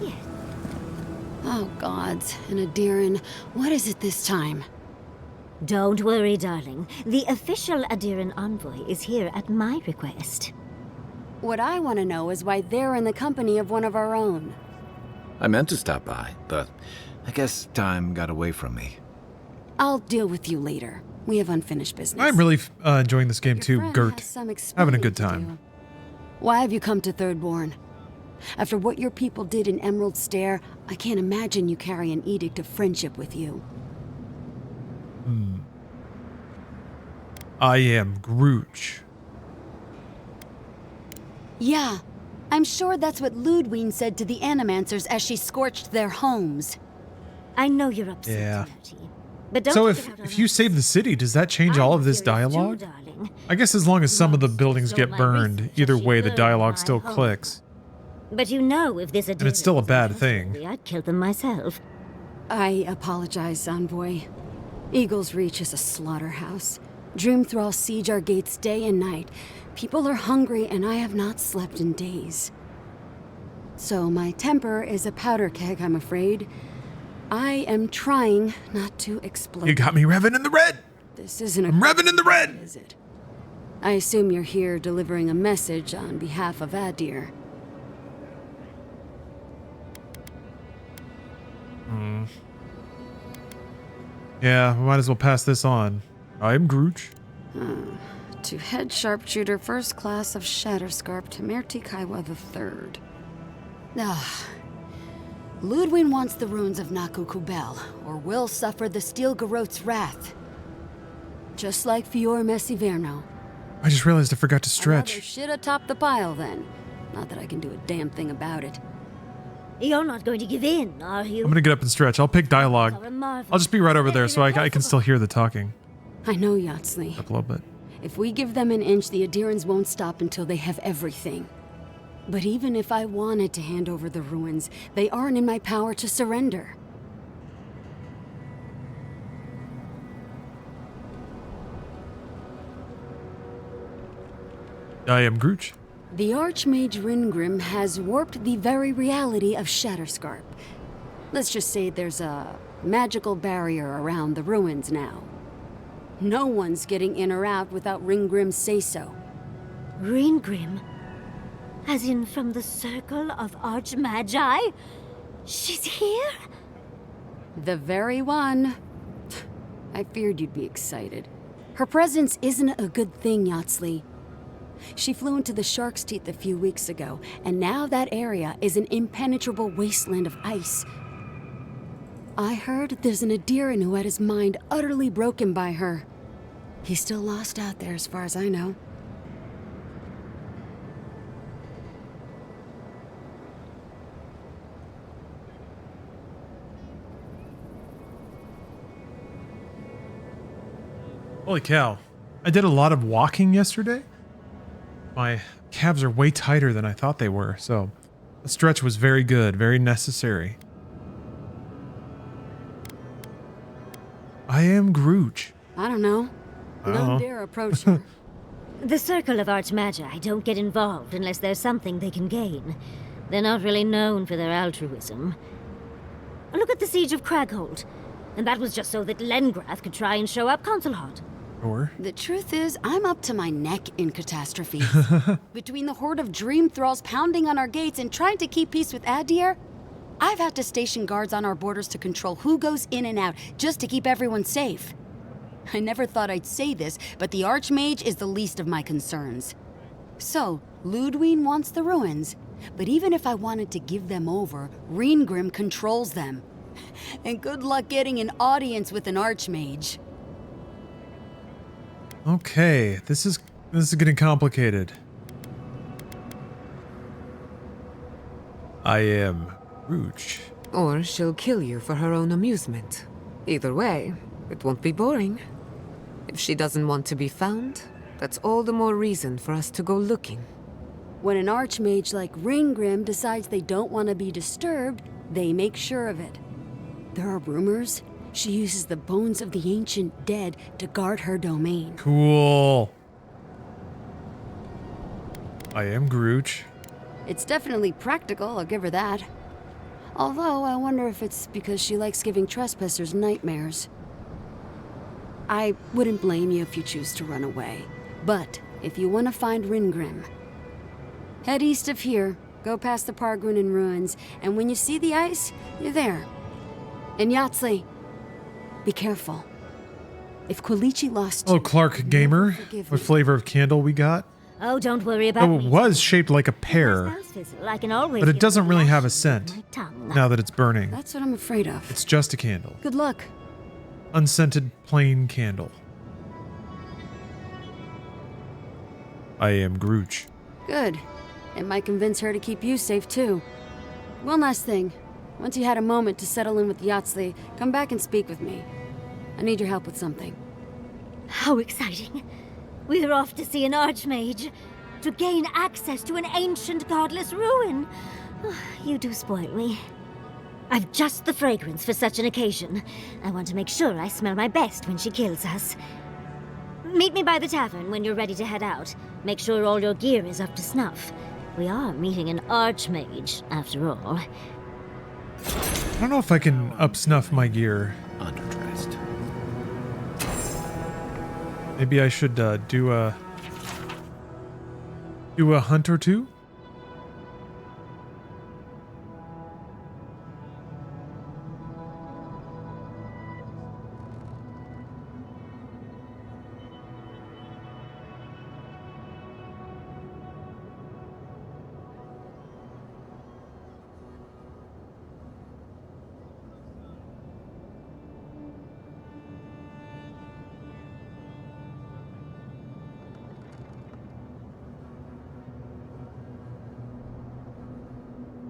Yeah. Oh, gods. And Adiran, what is it this time? Don't worry, darling. The official Adiran envoy is here at my request. What I want to know is why they're in the company of one of our own. I meant to stop by, but I guess time got away from me. I'll deal with you later. We have unfinished business. I'm really enjoying this game too, Gert. Having a good time. Why have you come to Thirdborn? After what your people did in Emerald Stair, I can't imagine you carry an edict of friendship with you. I am Grooch. Yeah, I'm sure that's what Ludwine said to the Animancers as she scorched their homes. I know you're upset. Yeah. But don't So if you save the city, does that change all of this dialogue? I guess as long as some of the buildings get burned, either way the dialogue still clicks. But you know, if this And it's still a bad thing. I'd kill them myself. I apologize, Envoy. Eagle's Reach is a slaughterhouse. Dreamthrall siege our gates day and night. People are hungry and I have not slept in days. So my temper is a powder keg, I'm afraid. I am trying not to explode. You got me revving in the red! This isn't a... I'm revving in the red! Is it? I assume you're here delivering a message on behalf of Adir. Yeah, we might as well pass this on. I'm Grooch. To head sharpshooter first class of Shatter Scarp to Merti Kaiwa III. Ludwine wants the ruins of Naku Kubel, or will suffer the Steel Garot's wrath. Just like Fior Messiverno. I just realized I forgot to I'd rather stretch. shit atop the pile then. Not that I can do a damn thing about it. You're not going to give in, are you? I'm gonna get up and stretch. I'll pick dialogue. I'll just be right over there so I can still hear the talking. I know, Yatsley. Up a little bit. If we give them an inch, the Adirans won't stop until they have everything. But even if I wanted to hand over the ruins, they aren't in my power to surrender. I am Grooch. The Archmage Ringrim has warped the very reality of Shatterscarp. Let's just say there's a magical barrier around the ruins now. No one's getting in or out without Ringgrim's say-so. Ringgrim? As in from the Circle of Archmagi? She's here? The very one. I feared you'd be excited. Her presence isn't a good thing, Yatsley. She flew into the Shark's Teeth a few weeks ago, and now that area is an impenetrable wasteland of ice. I heard there's an Adiran who had his mind utterly broken by her. He's still lost out there as far as I know. Holy cow. I did a lot of walking yesterday. My calves are way tighter than I thought they were, so the stretch was very good, very necessary. I am Grooch. I don't know. I don't know. None dare approach her. The Circle of Archmagi don't get involved unless there's something they can gain. They're not really known for their altruism. Look at the Siege of Craghold. And that was just so that Lengrath could try and show up Consulhot. Or? The truth is, I'm up to my neck in catastrophes. Between the horde of dream thralls pounding on our gates and trying to keep peace with Adir, I've had to station guards on our borders to control who goes in and out, just to keep everyone safe. I never thought I'd say this, but the Archmage is the least of my concerns. So, Ludwine wants the ruins, but even if I wanted to give them over, Reengrim controls them. And good luck getting an audience with an Archmage. Okay, this is getting complicated. I am Grooch. Or she'll kill you for her own amusement. Either way, it won't be boring. If she doesn't want to be found, that's all the more reason for us to go looking. When an Archmage like Reengrim decides they don't want to be disturbed, they make sure of it. There are rumors she uses the bones of the ancient dead to guard her domain. Cool. I am Grooch. It's definitely practical, I'll give her that. Although, I wonder if it's because she likes giving trespassers nightmares. I wouldn't blame you if you choose to run away. But, if you want to find Reengrim, head east of here, go past the Pargrunen ruins, and when you see the ice, you're there. And Yahtzee, be careful. If Quilichi lost Oh, Clark Gamer. What flavor of candle we got? Oh, don't worry about Oh, it me. was shaped like a pear, I can always but it get doesn't really have a my scent tongue. now that it's burning. That's what I'm afraid of. It's just a candle. Good luck. Unscented, plain candle. I am Grooch. Good. It might convince her to keep you safe, too. One last thing. Once you had a moment to settle in with Yahtzee, come back and speak with me. I need your help with something. How exciting. We're off to see an Archmage. To gain access to an ancient godless ruin. You do spoil me. I've just the fragrance for such an occasion. I want to make sure I smell my best when she kills us. Meet me by the tavern when you're ready to head out. Make sure all your gear is up to snuff. We are meeting an Archmage, after all. I don't know if I can up-snuff my gear. Underdressed. Maybe I should do a hunt or two?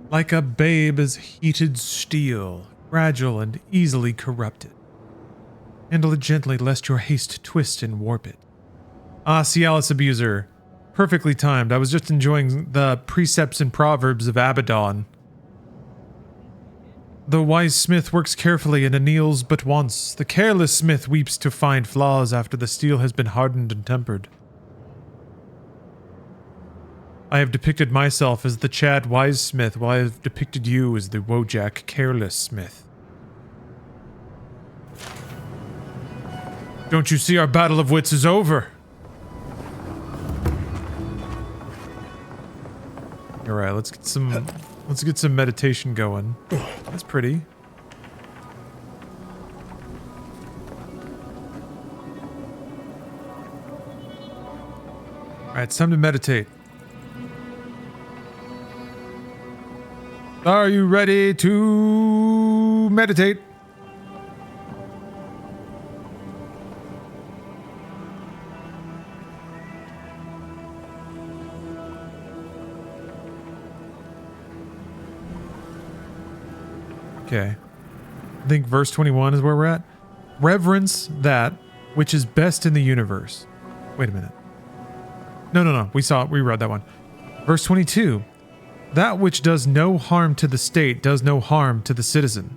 Like a babe is heated steel, fragile and easily corrupted. Handle it gently, lest your haste twist and warp it. Ah, Cialis Abuser. Perfectly timed. I was just enjoying the precepts and proverbs of Abaddon. The wise smith works carefully and anneals but once. The careless smith weeps to find flaws after the steel has been hardened and tempered. I have depicted myself as the Chad Wise Smith, while I have depicted you as the Wojak Careless Smith. Don't you see our battle of wits is over? Alright, let's get some meditation going. That's pretty. Alright, it's time to meditate. Are you ready to meditate? Okay. I think verse 21 is where we're at. Reverence that which is best in the universe. Wait a minute. No. We read that one. Verse 22. That which does no harm to the state does no harm to the citizen.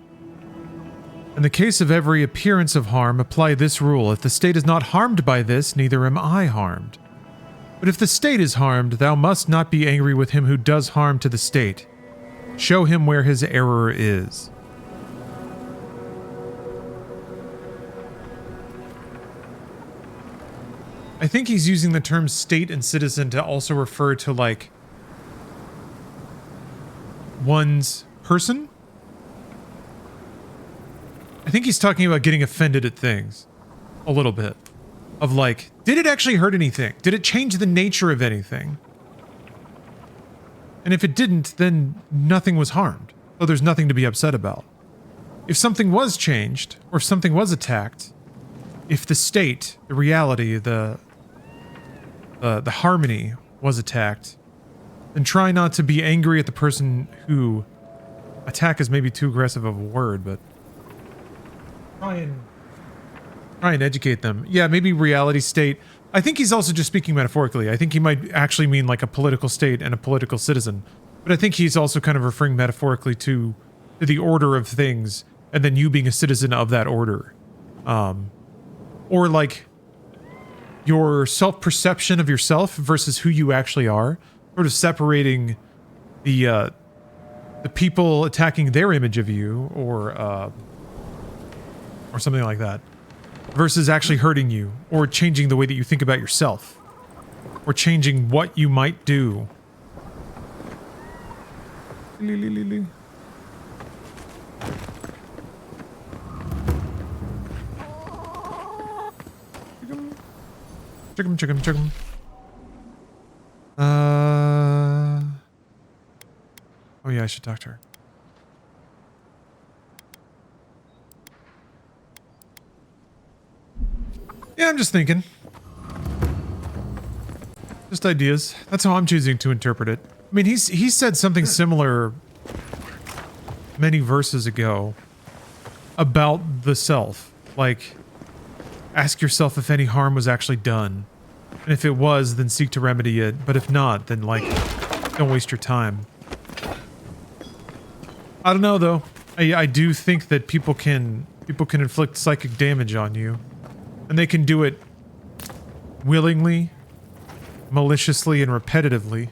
In the case of every appearance of harm, apply this rule. If the state is not harmed by this, neither am I harmed. But if the state is harmed, thou must not be angry with him who does harm to the state. Show him where his error is. I think he's using the terms state and citizen to also refer to, like, one's person. I think he's talking about getting offended at things. A little bit. Of like, did it actually hurt anything? Did it change the nature of anything? And if it didn't, then nothing was harmed. So there's nothing to be upset about. If something was changed, or if something was attacked, if the state, the reality, the harmony was attacked, then try not to be angry at the person who... Attack is maybe too aggressive of a word, but... Try and educate them. Yeah, maybe reality state. I think he's also just speaking metaphorically. I think he might actually mean like a political state and a political citizen. But I think he's also kind of referring metaphorically to the order of things, and then you being a citizen of that order. Or like your self-perception of yourself versus who you actually are. Sort of separating the people attacking their image of you, or something like that, versus actually hurting you, or changing the way that you think about yourself, or changing what you might do. Chicken. Oh yeah, I should talk to her. Yeah, I'm just thinking. Just ideas. That's how I'm choosing to interpret it. I mean, he said something similar many verses ago about the self. Like, ask yourself if any harm was actually done. And if it was, then seek to remedy it. But if not, then, like, don't waste your time. I don't know, though. I do think that people can inflict psychic damage on you. And they can do it willingly, maliciously, and repetitively.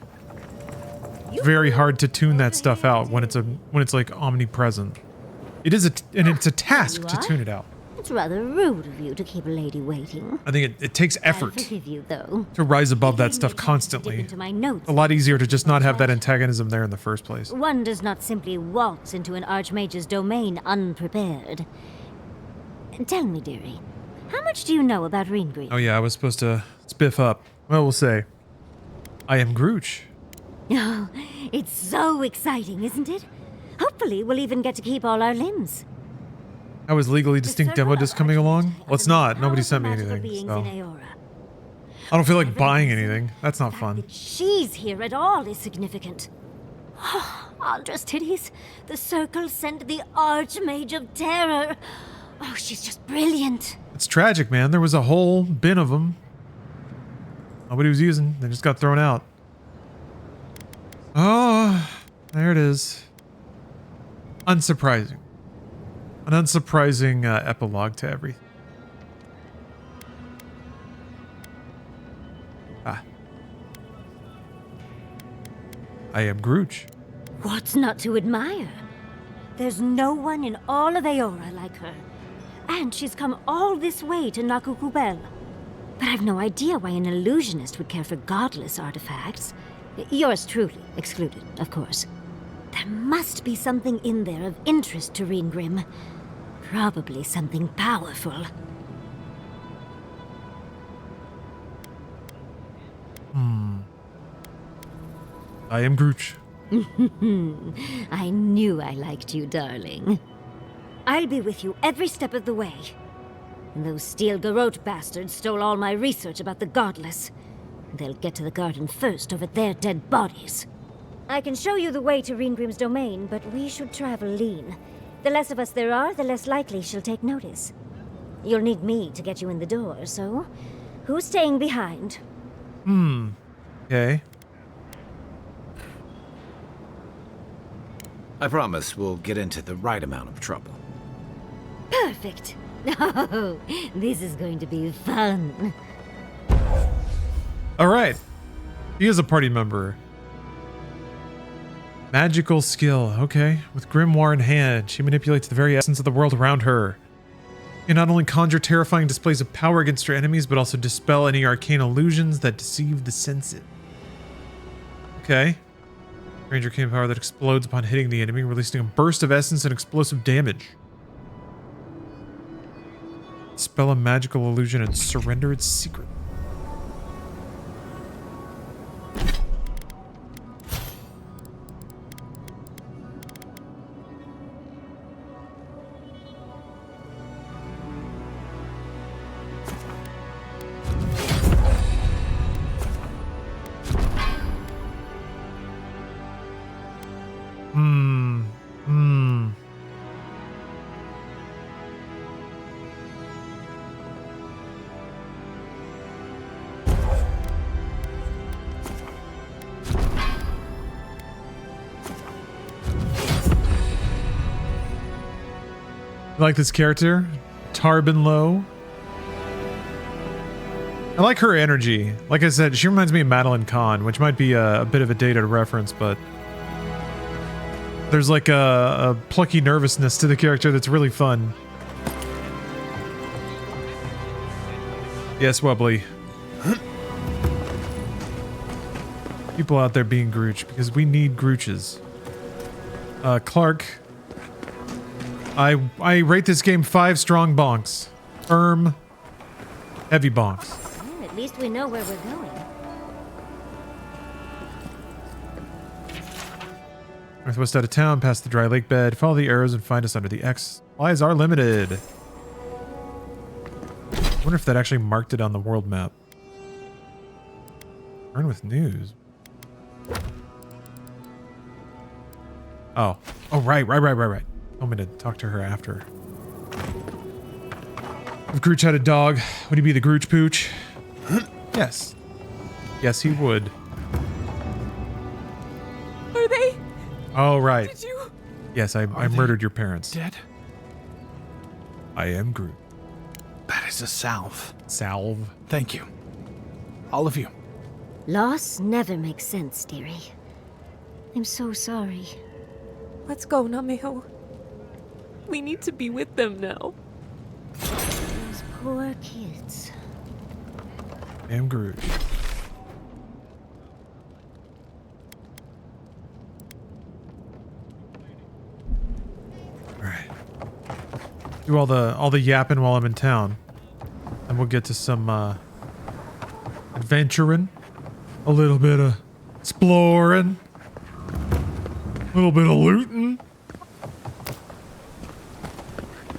It's very hard to tune that stuff out when it's like omnipresent. It is it's a task to tune it out. It's rather rude of you to keep a lady waiting. I think it takes effort I forgive you, though. to rise above that stuff constantly. Into my notes. A lot easier to just not have that antagonism there in the first place. One does not simply waltz into an archmage's domain unprepared. Tell me, dearie, how much do you know about Reengreen? Oh yeah, I was supposed to spiff up. Well, we'll say. I am Grooch. Oh, it's so exciting, isn't it? Hopefully we'll even get to keep all our limbs. How is legally distinct demo disc coming along? Well, it's not. Nobody sent me anything, so. I don't feel like buying anything. That's not fun. She's here at all is significant. Aldra's titties. The circle sent the Archmage of Terror. Oh, she's just brilliant. It's tragic, man. There was a whole bin of them. Nobody was using. They just got thrown out. Oh, there it is. Unsurprising. An unsurprising epilogue to everything. I am Grooch. What's not to admire? There's no one in all of Aora like her. And she's come all this way to Nakukubel. But I've no idea why an illusionist would care for godless artifacts. Yours truly excluded, of course. There must be something in there of interest to Reengrim. Probably something powerful. I am Grooch. I knew I liked you, darling. I'll be with you every step of the way. Those steel garrote bastards stole all my research about the godless. They'll get to the garden first over their dead bodies. I can show you the way to Reengrim's domain, but we should travel lean. The less of us there are, the less likely she'll take notice. You'll need me to get you in the door, so who's staying behind? Okay. I promise we'll get into the right amount of trouble. Perfect. Oh, this is going to be fun. All right. He is a party member. Magical skill. Okay. With grimoire in hand, she manipulates the very essence of the world around her. You can not only conjure terrifying displays of power against her enemies, but also dispel any arcane illusions that deceive the senses. Okay. Range arcane power that explodes upon hitting the enemy, releasing a burst of essence and explosive damage. Spell a magical illusion and surrender its secret. I like this character, Tarbin Low. I like her energy. Like I said, she reminds me of Madeline Kahn, which might be a bit of a dated reference, but there's like a plucky nervousness to the character that's really fun. Yes, Wubbly. People out there being Grooch, because we need Grooches. Clark. I rate this game 5 strong bonks. Firm, heavy bonks. Well, at least we know where we're going. Northwest out of town, past the dry lake bed. Follow the arrows and find us under the X. Supplies are limited. I wonder if that actually marked it on the world map. Burn with news. Oh. Oh, right. Told me to talk to her after. If Grooch had a dog, would he be the Grooch Pooch? Yes. Yes, he would. Are they? Oh, right. Did you? Yes, I murdered your parents. Dead? I am Groot. That is a salve. Salve. Thank you. All of you. Loss never makes sense, dearie. I'm so sorry. Let's go, Nameo. We need to be with them now. Those poor kids. I am Groot. Alright. Do all the yapping while I'm in town. And we'll get to some adventuring. A little bit of exploring. A little bit of looting.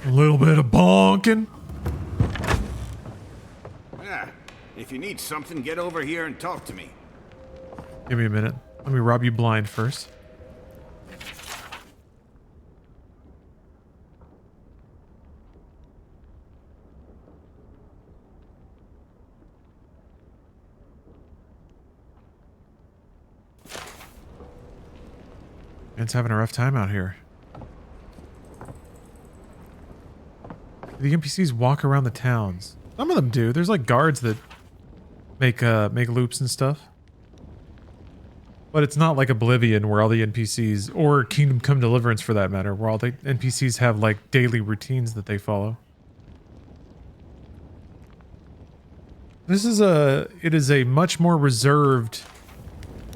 A little bit of bonking. Yeah, if you need something, get over here and talk to me. Give me a minute. Let me rob you blind first. It's having a rough time out here. The NPCs walk around the towns. Some of them do. There's like guards that make loops and stuff. But it's not like Oblivion where all the NPCs, or Kingdom Come Deliverance for that matter, where all the NPCs have like daily routines that they follow. It is a much more reserved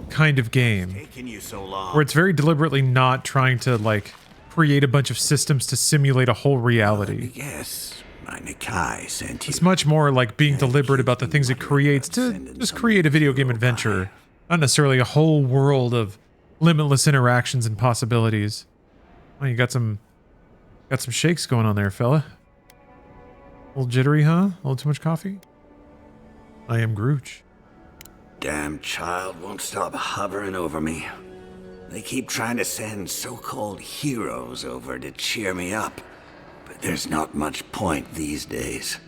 kind of game. Taking you so long. Where it's very deliberately not trying to like create a bunch of systems to simulate a whole reality. Yes, my Nikai sent you. It's much more like being deliberate about the things it creates to just create a video game adventure. Not necessarily a whole world of limitless interactions and possibilities. Oh, you got some shakes going on there, fella. A little jittery, huh? A little too much coffee? I am Grooch. Damn child won't stop hovering over me. They keep trying to send so-called heroes over to cheer me up, but there's not much point these days.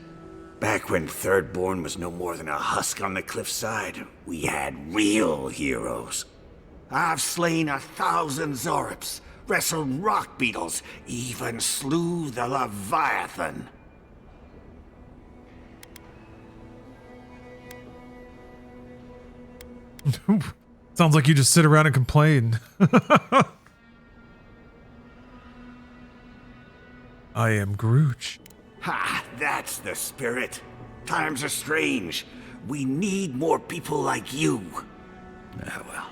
Back when Thirdborn was no more than a husk on the cliffside, we had real heroes. I've slain 1,000 Zorips, wrestled rock beetles, even slew the Leviathan. Sounds like you just sit around and complain. I am Grooch. Ha! That's the spirit. Times are strange. We need more people like you. Ah, well,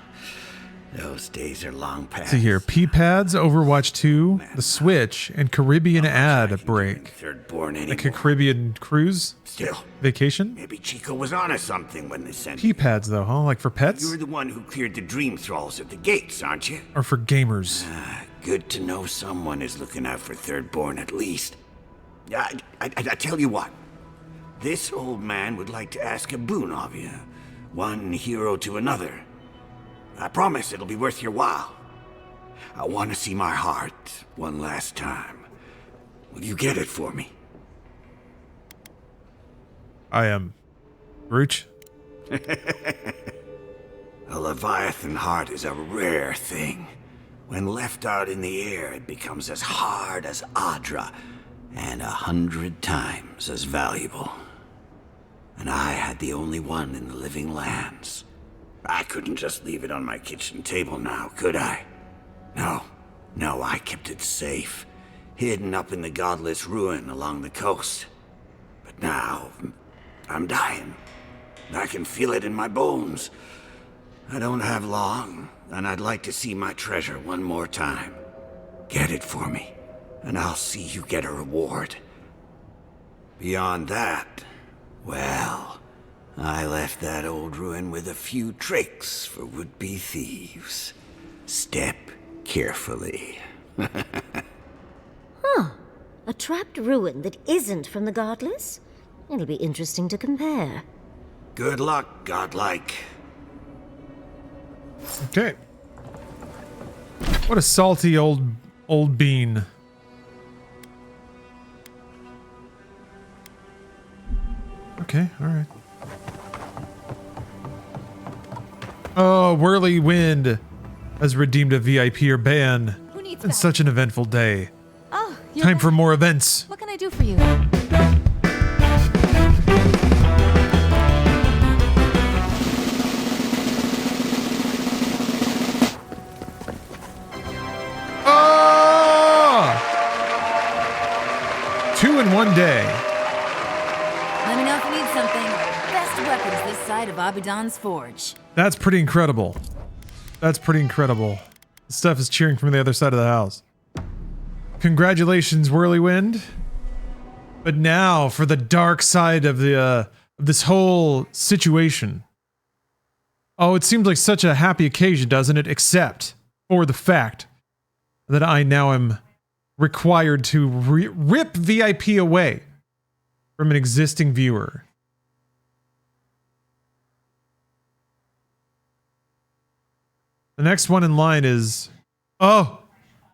those days are long past. See here, P-Pads, Overwatch 2, the Switch, and Caribbean ad break. Thirdborn Like a Caribbean cruise? Still. Vacation? Maybe Chico was onto something when they sent P-Pads though, huh? Like for pets? You're the one who cleared the dream thralls at the gates, aren't you? Or for gamers? Good to know someone is looking out for Thirdborn at least. I tell you what. This old man would like to ask a boon of you. One hero to another. I promise it'll be worth your while. I want to see my heart one last time. Will you get it for me? I am Grooch. A Leviathan heart is a rare thing. When left out in the air, it becomes as hard as Adra, and 100 times as valuable. And I had the only one in the living lands. I couldn't just leave it on my kitchen table now, could I? No, I kept it safe, hidden up in the godless ruin along the coast. But now, I'm dying. I can feel it in my bones. I don't have long, and I'd like to see my treasure one more time. Get it for me, and I'll see you get a reward. Beyond that, well, I left that old ruin with a few tricks for would-be thieves. Step carefully. Huh. A trapped ruin that isn't from the Godless? It'll be interesting to compare. Good luck, godlike. Okay. What a salty old bean. Okay, alright. Oh, Whirly Wind has redeemed a VIP or ban. Who needs It's that? such an eventful day. Oh, Time for more events. What can I do for you? Oh! 2 in 1 day. Let me know if you need something. Best weapons this side of Abaddon's Forge. That's pretty incredible. That's pretty incredible. Steph is cheering from the other side of the house. Congratulations, Whirlywind. But now for the dark side of the of this whole situation. Oh, it seems like such a happy occasion, doesn't it? Except for the fact that I now am required to rip VIP away from an existing viewer. The next one in line is, oh,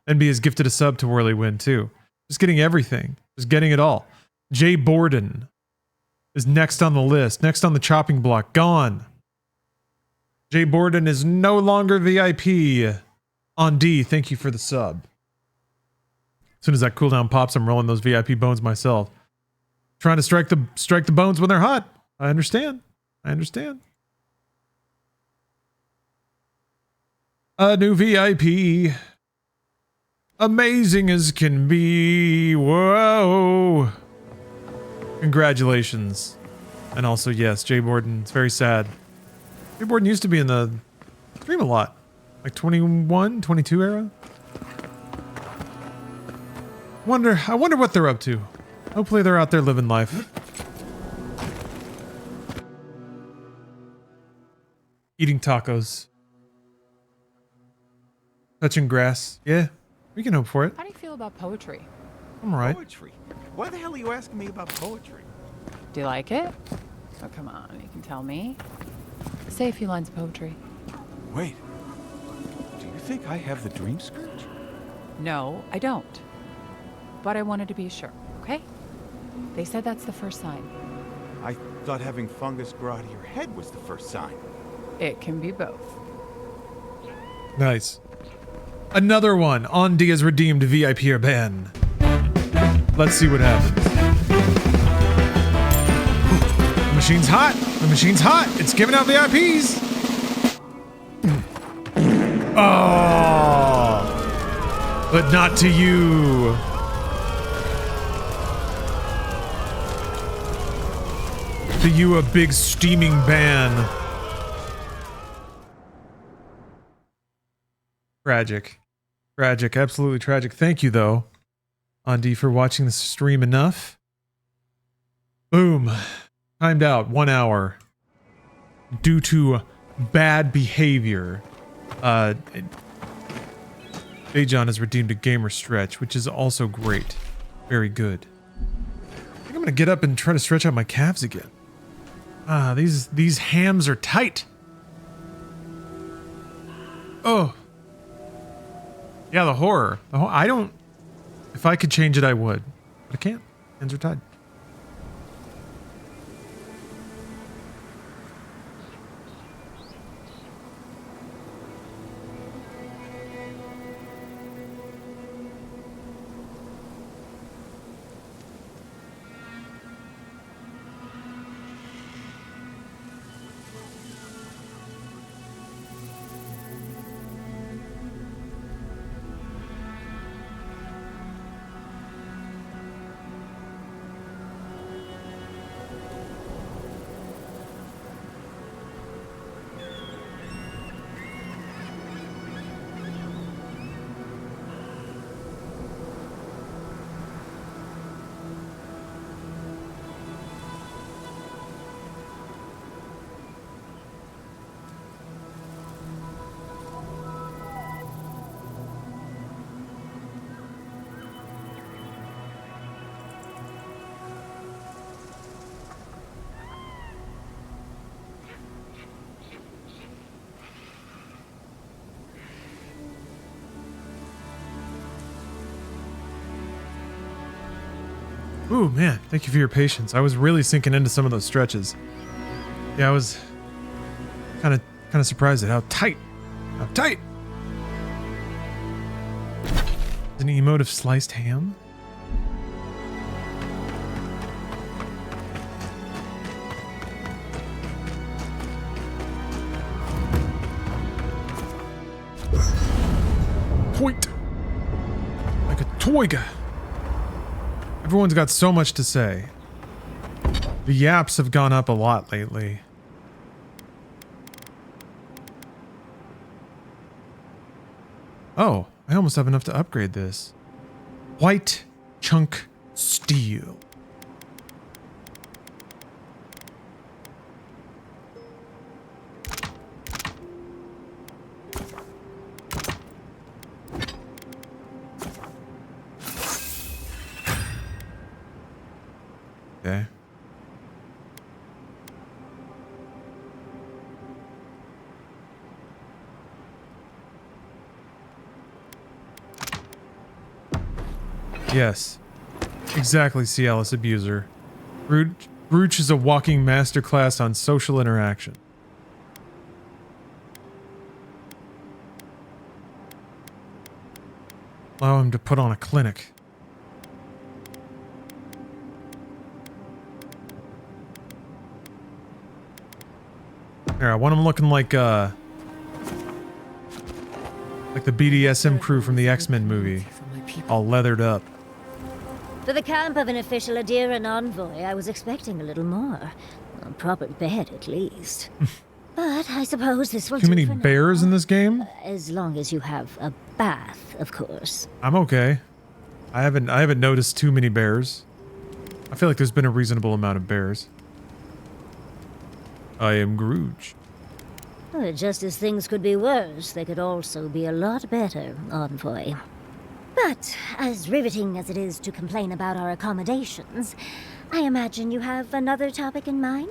NB has gifted a sub to Whirlywind too. Just getting everything. Just getting it all. Jay Borden is next on the list. Next on the chopping block. Gone. Jay Borden is no longer VIP. On D, thank you for the sub. As soon as that cooldown pops, I'm rolling those VIP bones myself. Trying to strike the bones when they're hot. I understand. I understand. A new VIP. Amazing as can be. Whoa. Congratulations. And also, yes, Jay Borden. It's very sad. Jay Borden used to be in the stream a lot. Like 21, 22 era. I wonder what they're up to. Hopefully they're out there living life. Eating tacos. Touching grass. Yeah, we can hope for it. How do you feel about poetry? I'm alright. Poetry? Why the hell are you asking me about poetry? Do you like it? Oh, come on, you can tell me. Say a few lines of poetry. Wait. Do you think I have the dream scourge? No, I don't. But I wanted to be sure, okay? They said that's the first sign. I thought having fungus grow out of your head was the first sign. It can be both. Nice. Another one. Ondi has redeemed VIP or ban. Let's see what happens. The machine's hot. The machine's hot. It's giving out VIPs. Oh. But not to you. To you, a big steaming ban. Tragic. Tragic. Absolutely tragic. Thank you, though, Ondi, for watching the stream enough. Boom. Timed out. 1 hour. Due to bad behavior. Bajon has redeemed a gamer stretch, which is also great. Very good. I think I'm gonna get up and try to stretch out my calves again. Ah, these hams are tight. Oh. Yeah, the horror. I don't... If I could change it, I would. But I can't. Hands are tied. Ooh, man, thank you for your patience. I was really sinking into some of those stretches. Yeah, I was kind of surprised at how tight. How tight! An emote of sliced ham? Point! Like a toiga. Everyone's got so much to say. The yaps have gone up a lot lately. Oh, I almost have enough to upgrade this. White chunk steel. Okay. Yes. Exactly, Cialis Abuser. Brooch is a walking masterclass on social interaction. Allow him to put on a clinic. Here, I want him looking like the BDSM crew from the X-Men movie. All leathered up. For the camp of an official Adiran envoy, I was expecting a little more. A proper bed, at least. But I suppose this will Too do many for bears now. in this game? As long as you have a bath, of course. I'm okay. I haven't noticed too many bears. I feel like there's been a reasonable amount of bears. I am Grooge. Well, just as things could be worse, they could also be a lot better, envoy. But, as riveting as it is to complain about our accommodations, I imagine you have another topic in mind?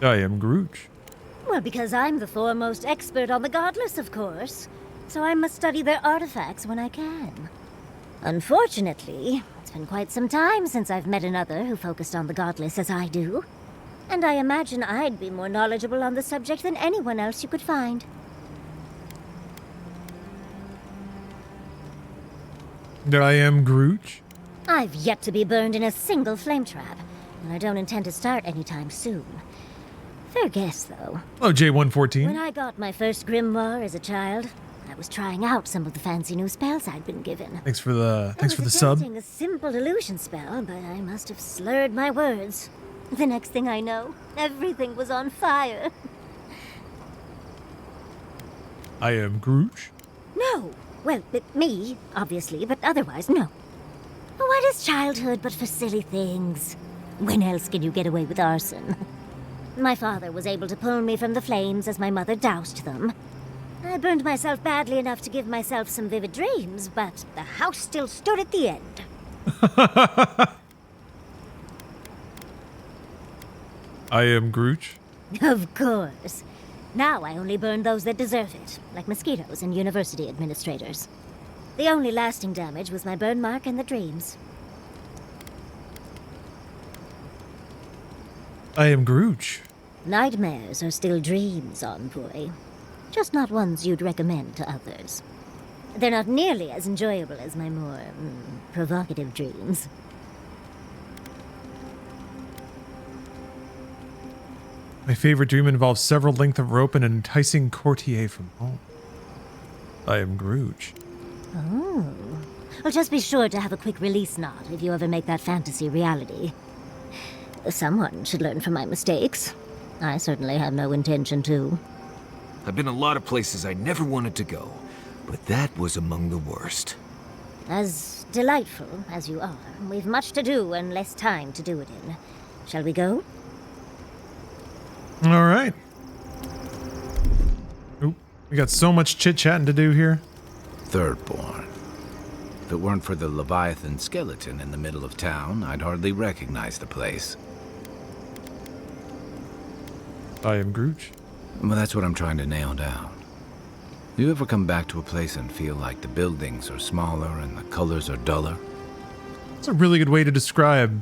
I am Grooge. Well, because I'm the foremost expert on the godless, of course. So I must study their artifacts when I can. Unfortunately, it's been quite some time since I've met another who focused on the godless as I do. And I imagine I'd be more knowledgeable on the subject than anyone else you could find. I am Grooch. I've yet to be burned in a single flame trap, and I don't intend to start anytime soon. Fair guess, though. Oh, J114. When I got my first grimoire as a child, I was trying out some of the fancy new spells I'd been given. Thanks for the sub. I was attempting a simple illusion spell, but I must have slurred my words. The next thing I know, everything was on fire. I am Grooch. No. Well, me, obviously, but otherwise, no. What is childhood but for silly things? When else can you get away with arson? My father was able to pull me from the flames as my mother doused them. I burned myself badly enough to give myself some vivid dreams, but the house still stood at the end. I am Grooch. Of course. Now I only burn those that deserve it, like mosquitoes and university administrators. The only lasting damage was my burn mark and the dreams. I am Grooch. Nightmares are still dreams, envoy. Just not ones you'd recommend to others. They're not nearly as enjoyable as my more provocative dreams. My favorite dream involves several lengths of rope and an enticing courtier from home. I am Grooch. Oh. Well, just be sure to have a quick release knot if you ever make that fantasy reality. Someone should learn from my mistakes. I certainly have no intention to. I've been a lot of places I never wanted to go, but that was among the worst. As delightful as you are, we've much to do and less time to do it in. Shall we go? All right. Oop, we got so much chit-chatting to do here. Thirdborn. If it weren't for the Leviathan skeleton in the middle of town, I'd hardly recognize the place. I am Grooch. Well, that's what I'm trying to nail down. Do you ever come back to a place and feel like the buildings are smaller and the colors are duller? That's a really good way to describe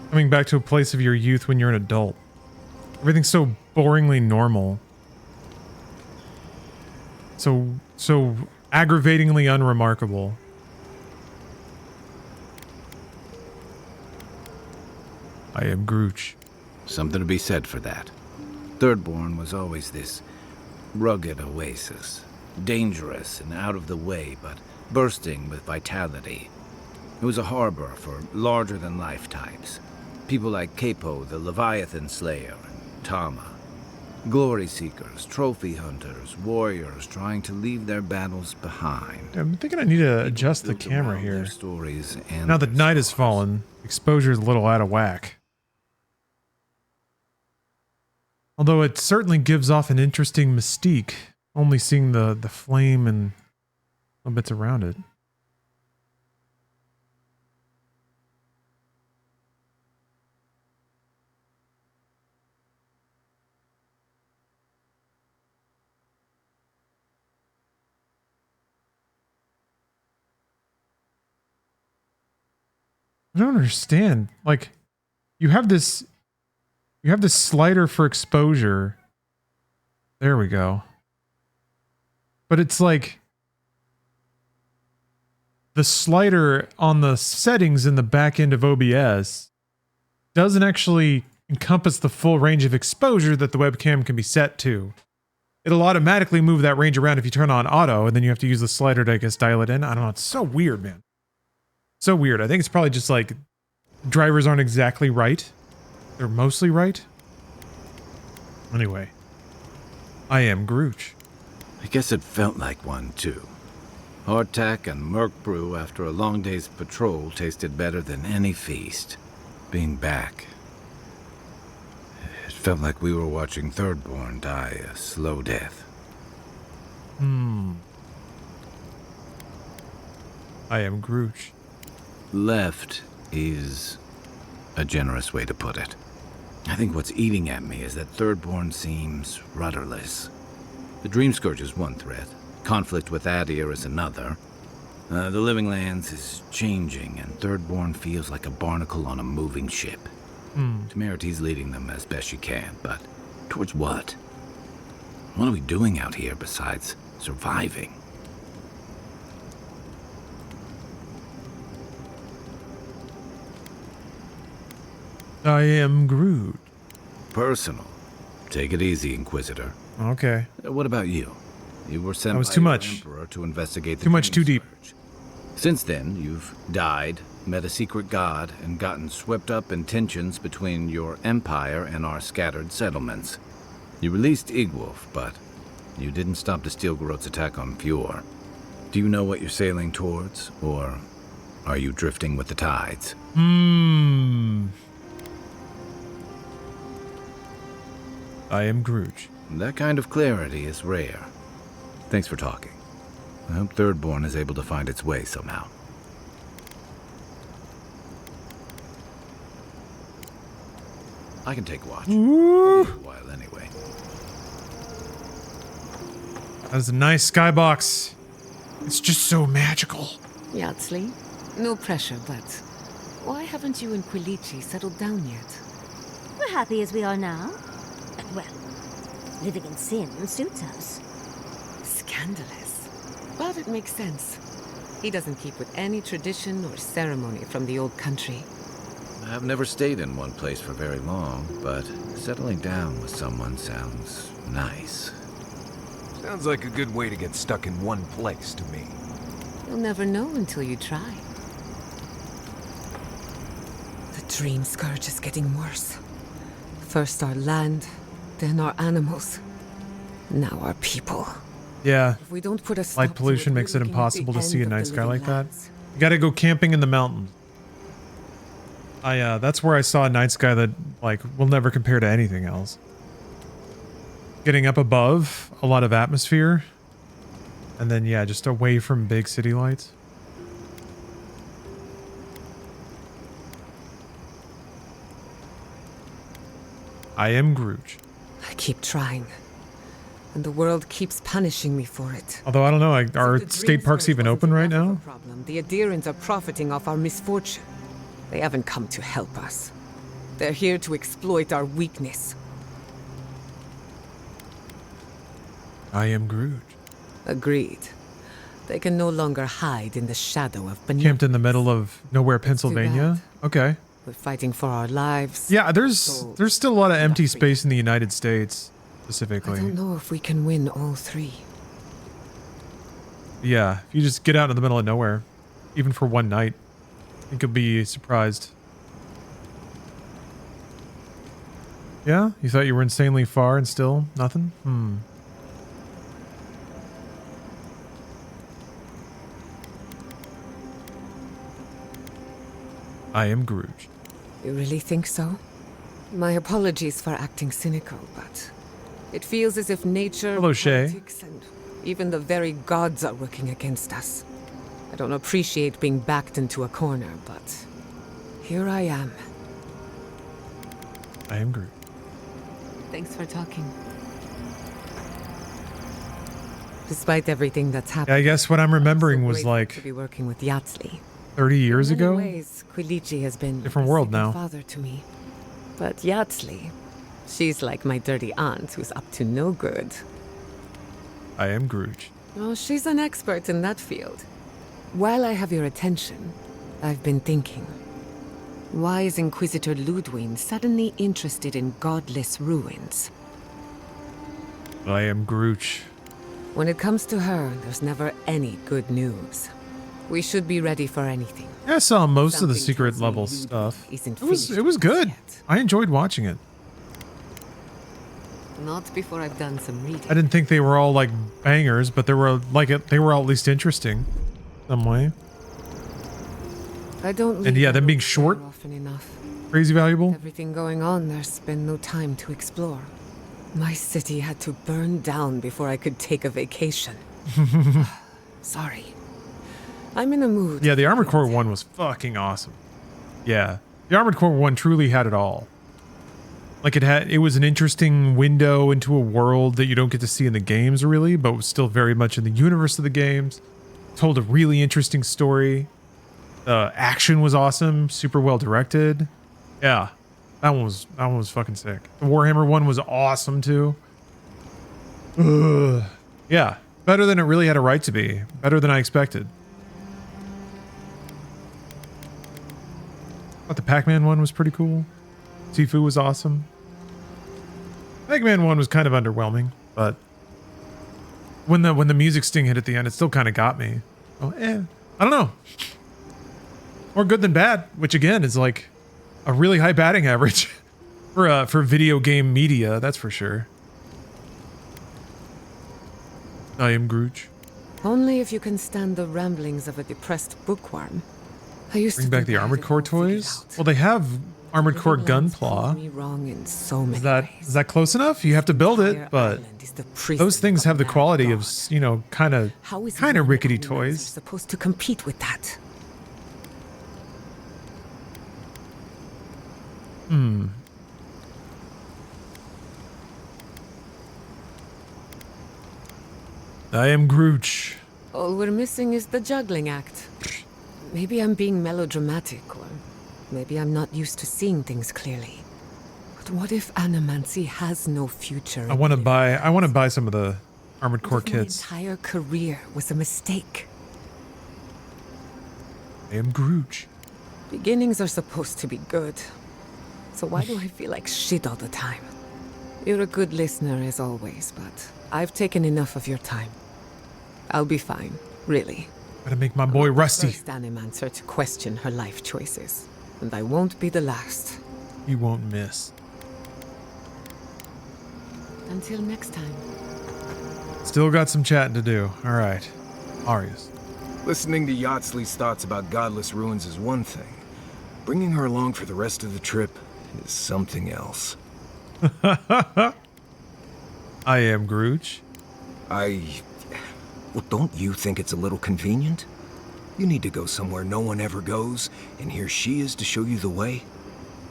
coming back to a place of your youth when you're an adult. Everything's so boringly normal. So aggravatingly unremarkable. I am Grooch. Something to be said for that. Thirdborn was always this rugged oasis. Dangerous and out of the way, but bursting with vitality. It was a harbor for larger-than-life types. People like Capo, the Leviathan Slayer, and Tama. Glory seekers, trophy hunters, warriors trying to leave their battles behind. I'm thinking I need to adjust the camera here. Stories and now that night has fallen, exposure's a little out of whack. Although it certainly gives off an interesting mystique, only seeing the flame and little bits around it. I don't understand. Like, you have this slider for exposure. There we go. But it's like the slider on the settings in the back end of OBS doesn't actually encompass the full range of exposure that the webcam can be set to. It'll automatically move that range around if you turn on auto, and then you have to use the slider to, I guess, dial it in. I don't know. It's so weird, man. So weird. I think it's probably just like drivers aren't exactly right. They're mostly right. Anyway, I am Grooch. I guess it felt like one, too. Hardtack and Merc Brew after a long day's patrol tasted better than any feast. Being back, it felt like we were watching Thirdborn die a slow death. I am Grooch. Left is a generous way to put it. I think what's eating at me is that Thirdborn seems rudderless. The Dream Scourge is one threat, conflict with Adir is another, The Living Lands is changing, and Thirdborn feels like a barnacle on a moving ship. Temerity's leading them as best she can, but towards what? What are we doing out here besides surviving? I am Groot. Personal. Take it easy, Inquisitor. Okay. What about you? You were sent That was by too your much. Emperor to investigate the Too much, too deep. Scourge. Since then, you've died, met a secret god, and gotten swept up in tensions between your empire and our scattered settlements. You released Igwolf, but you didn't stop to steal Garot's attack on Fjord. Do you know what you're sailing towards, or are you drifting with the tides? I am Groot. That kind of clarity is rare. Thanks for talking. I hope Thirdborn is able to find its way somehow. I can take watch. Ooh. For a while anyway. That is a nice skybox. It's just so magical. Yatsley, no pressure, but why haven't you and Quilici settled down yet? We're happy as we are now. Well, living in sin suits us. Scandalous. But it makes sense. He doesn't keep with any tradition or ceremony from the old country. I've never stayed in one place for very long, but settling down with someone sounds nice. Sounds like a good way to get stuck in one place to me. You'll never know until you try. The dream scourge is getting worse. First our land, then our animals. Now our people. Yeah. If we don't put a stop Light to pollution it, makes we're it looking at impossible the to see a end of night the sky living like that. lands. You gotta go camping in the mountains. That's where I saw a night sky that, like, will never compare to anything else. Getting up above, a lot of atmosphere. And then, yeah, just away from big city lights. I am Groot. I keep trying. And the world keeps punishing me for it. Although, I don't know, are state parks even open right now? Problem. The Adherents are profiting off our misfortune. They haven't come to help us. They're here to exploit our weakness. I am Groot. Agreed. They can no longer hide in the shadow of beneath. Camped in the middle of nowhere, Pennsylvania? Okay. We're fighting for our lives. Yeah, there's still a lot of empty space in the United States, I specifically. don't know if we can win all three. Yeah, if you just get out in the middle of nowhere, even for one night, I think you'll be surprised. Yeah? You thought you were insanely far and still nothing? I am Groot. You really think so? My apologies for acting cynical, but it feels as if nature, Hello, Shay. politics, and even the very gods are working against us. I don't appreciate being backed into a corner, but here I am. I am Groot. Thanks for talking. Despite everything that's happened, Yeah, I guess what I'm remembering was grateful like to be working with Yatsley. 30 years In many ago? ways, Quilici has been Different a world second now. father to me. But Yatsley, she's like my dirty aunt who's up to no good. I am Groot. Oh, she's an expert in that field. While I have your attention, I've been thinking. Why is Inquisitor Ludwig suddenly interested in godless ruins? I am Groot. When it comes to her, there's never any good news. We should be ready for anything. Yeah, I saw most of the Something secret tells me level Ludwig stuff. isn't It was finished good. I enjoyed watching it. Not before I've done some reading. I didn't think they were all like bangers, but they were all at least interesting, some way. I don't. And yeah, them being short, often enough. crazy valuable. Everything going on, there's been no time to explore. My city had to burn down before I could take a vacation. Sorry. I'm in a mood. Yeah, the Armored Core 1 was fucking awesome. Yeah, the Armored Core 1 truly had it all. Like it was an interesting window into a world that you don't get to see in the games really, but was still very much in the universe of the games. told a really interesting story. The action was awesome, super well directed. Yeah, that one was fucking sick. The Warhammer one was awesome too. Ugh. Yeah, better than it really had a right to be. Better than I expected. Thought the Pac-Man one was pretty cool. Sifu was awesome. Pac-Man one was kind of underwhelming, but when the music sting hit at the end, it still kind of got me. Oh, I don't know. More good than bad, which again is like a really high batting average for video game media. That's for sure. I am Grooch. Only if you can stand the ramblings of a depressed bookworm. I used Bring to back the Armored Core toys. Well, they have Armored Core Gunpla. Me wrong in so many Is that close enough? You have to build it, but those things have the quality of, you know, kind of rickety toys. Supposed to compete with that. I am Grooch. All we're missing is the juggling act. Maybe I'm being melodramatic, or maybe I'm not used to seeing things clearly. But what if animancy has no future? I want to buy some of the Armored Core kits. My entire career was a mistake. I am Grooch. Beginnings are supposed to be good. So why do I feel like shit all the time? You're a good listener as always, but I've taken enough of your time. I'll be fine, really. Gotta make my boy Rusty. First animancer to question her life choices, and I won't be the last. You won't miss. Until next time. Still got some chatting to do. All right, Arius. Listening to Yatsley's thoughts about godless ruins is one thing. Bringing her along for the rest of the trip is something else. I am Grooch. Well, don't you think it's a little convenient? You need to go somewhere no one ever goes, and here she is to show you the way.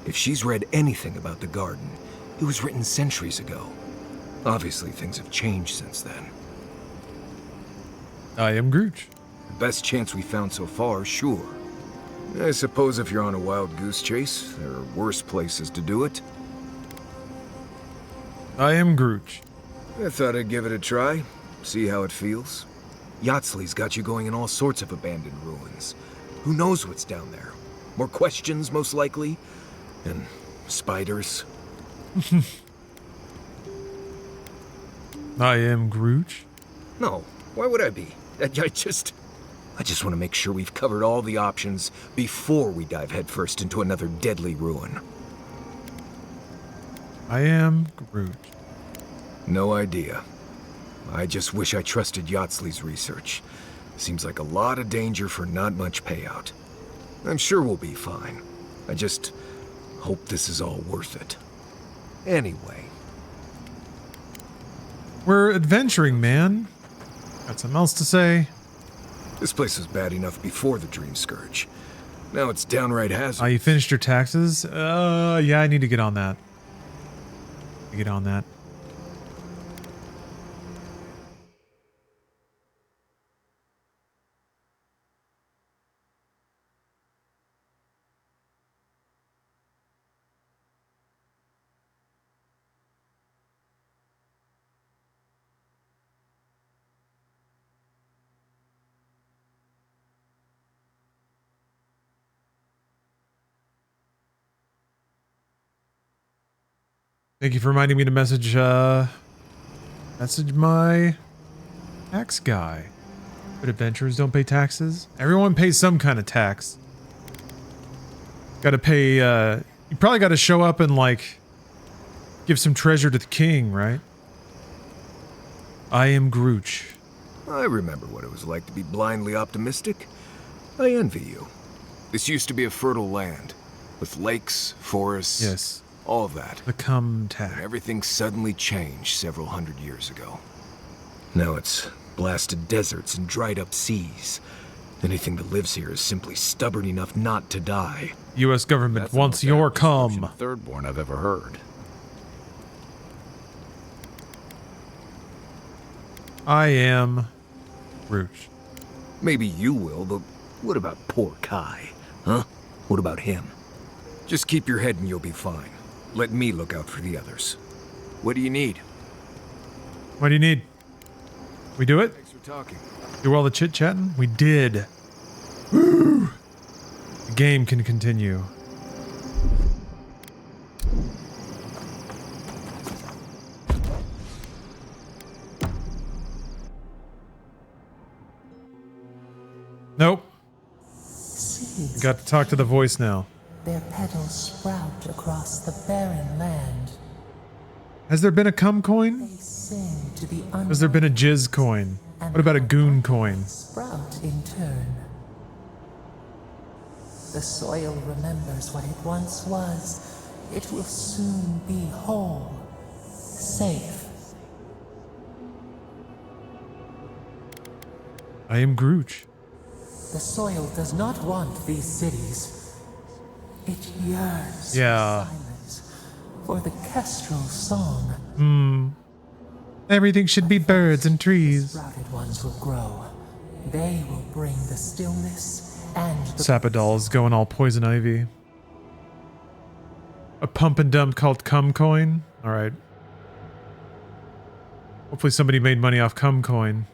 If she's read anything about the garden, it was written centuries ago. Obviously, things have changed since then. I am Grooch. The best chance we found so far, sure. I suppose if you're on a wild goose chase, there are worse places to do it. I am Grooch. I thought I'd give it a try, see how it feels. Yatsley's got you going in all sorts of abandoned ruins. Who knows what's down there? More questions, most likely. And spiders. I am Grooch. No, why would I be? I just want to make sure we've covered all the options before we dive headfirst into another deadly ruin. I am Grooch. No idea. I just wish I trusted Yatsley's research. Seems like a lot of danger for not much payout. I'm sure we'll be fine. I just hope this is all worth it. Anyway. We're adventuring, man. Got something else to say? This place was bad enough before the Dream Scourge. Now it's downright hazardous. Oh, you finished your taxes? Yeah, I need to get on that. Get on that. Thank you for reminding me to message my tax guy. But adventurers don't pay taxes. Everyone pays some kind of tax. Gotta pay, you probably gotta show up and like give some treasure to the king, right? I am Grooch. I remember what it was like to be blindly optimistic. I envy you. This used to be a fertile land, with lakes, forests, yes, all of that. The Cumtac. And everything suddenly changed several hundred years ago. Now it's blasted deserts and dried up seas. Anything that lives here is simply stubborn enough not to die. U.S. government wants your cum. Thirdborn I've ever heard. I am Grooch. Maybe you will, but what about poor Kai? Huh? What about him? Just keep your head and you'll be fine. Let me look out for the others. What do you need? What do you need? We do it? Thanks for talking. Do all the chit-chatting? We did. Woo! The game can continue. Nope. Got to talk to the voice now. Their petals sprout across the barren land. Has there been a cum coin? Sing to the Has there been a jizz coin? What about a goon coin? sprout in turn. The soil remembers what it once was. It will soon be whole, safe. I am Grooch. The soil does not want these cities. It yearns Yeah. for silence, for the kestrel song. Everything should be birds and trees. Sprouted ones will grow. They will bring the stillness and the Sappadol's going all poison ivy. A pump and dump called cum coin. All right. Hopefully somebody made money off cum coin.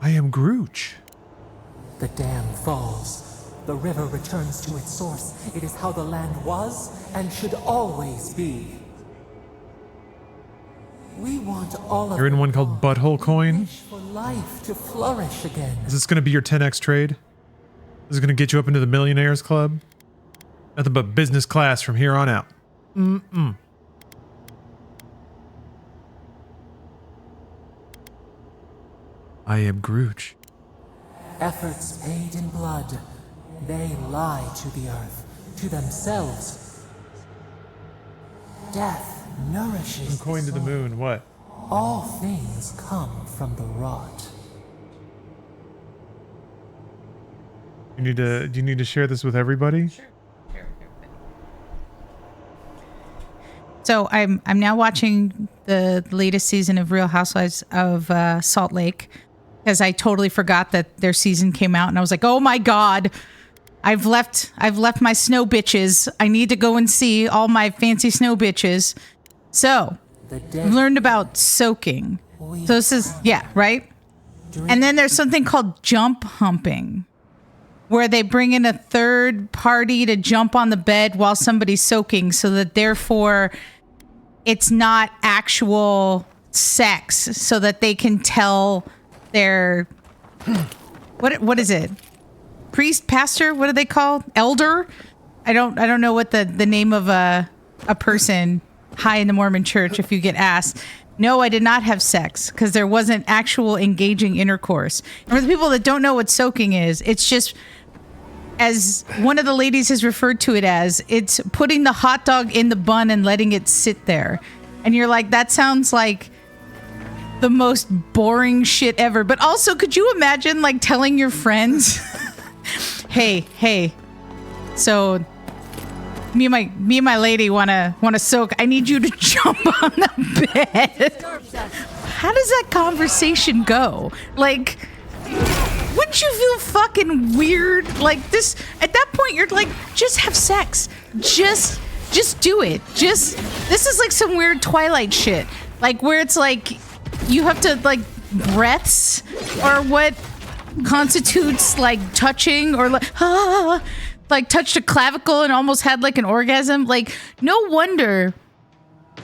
I am Grooch. The dam falls. The river returns to its source. It is how the land was and should always be. We want all of You're in one called Butthole Coin. for life to flourish again. Is this going to be your 10x trade? Is it going to get you up into the Millionaires Club? Nothing but business class from here on out. I am Grooch. Efforts paid in blood. They lie to the earth, to themselves. Death nourishes. From coin to the moon, what? All things come from the rot. You need to, do you need to share this with everybody? Sure. So I'm now watching the latest season of Real Housewives of Salt Lake because I totally forgot that their season came out and I was like, oh my god, I've left my snow bitches. I need to go and see all my fancy snow bitches. So I've learned about soaking. So this is right. And then there's something called jump humping, where they bring in a third party to jump on the bed while somebody's soaking, so that therefore it's not actual sex, so that they can tell their what is it? Priest, pastor, what are they called? Elder? I don't know what the name of a person high in the Mormon church if you get asked. No, I did not have sex because there wasn't actual engaging intercourse. And for the people that don't know what soaking is, it's just, as one of the ladies has referred to it as, it's putting the hot dog in the bun and letting it sit there. And you're like, that sounds like the most boring shit ever. But also, could you imagine like telling your friends, hey, so me and my lady wanna soak. I need you to jump on the bed. How does that conversation go? Like, wouldn't you feel fucking weird? Like this, at that point, you're like, just have sex. Just do it. This is like some weird Twilight shit. Like where it's like, you have to like breaths or what constitutes like touching or like touched a clavicle and almost had like an orgasm. Like, no wonder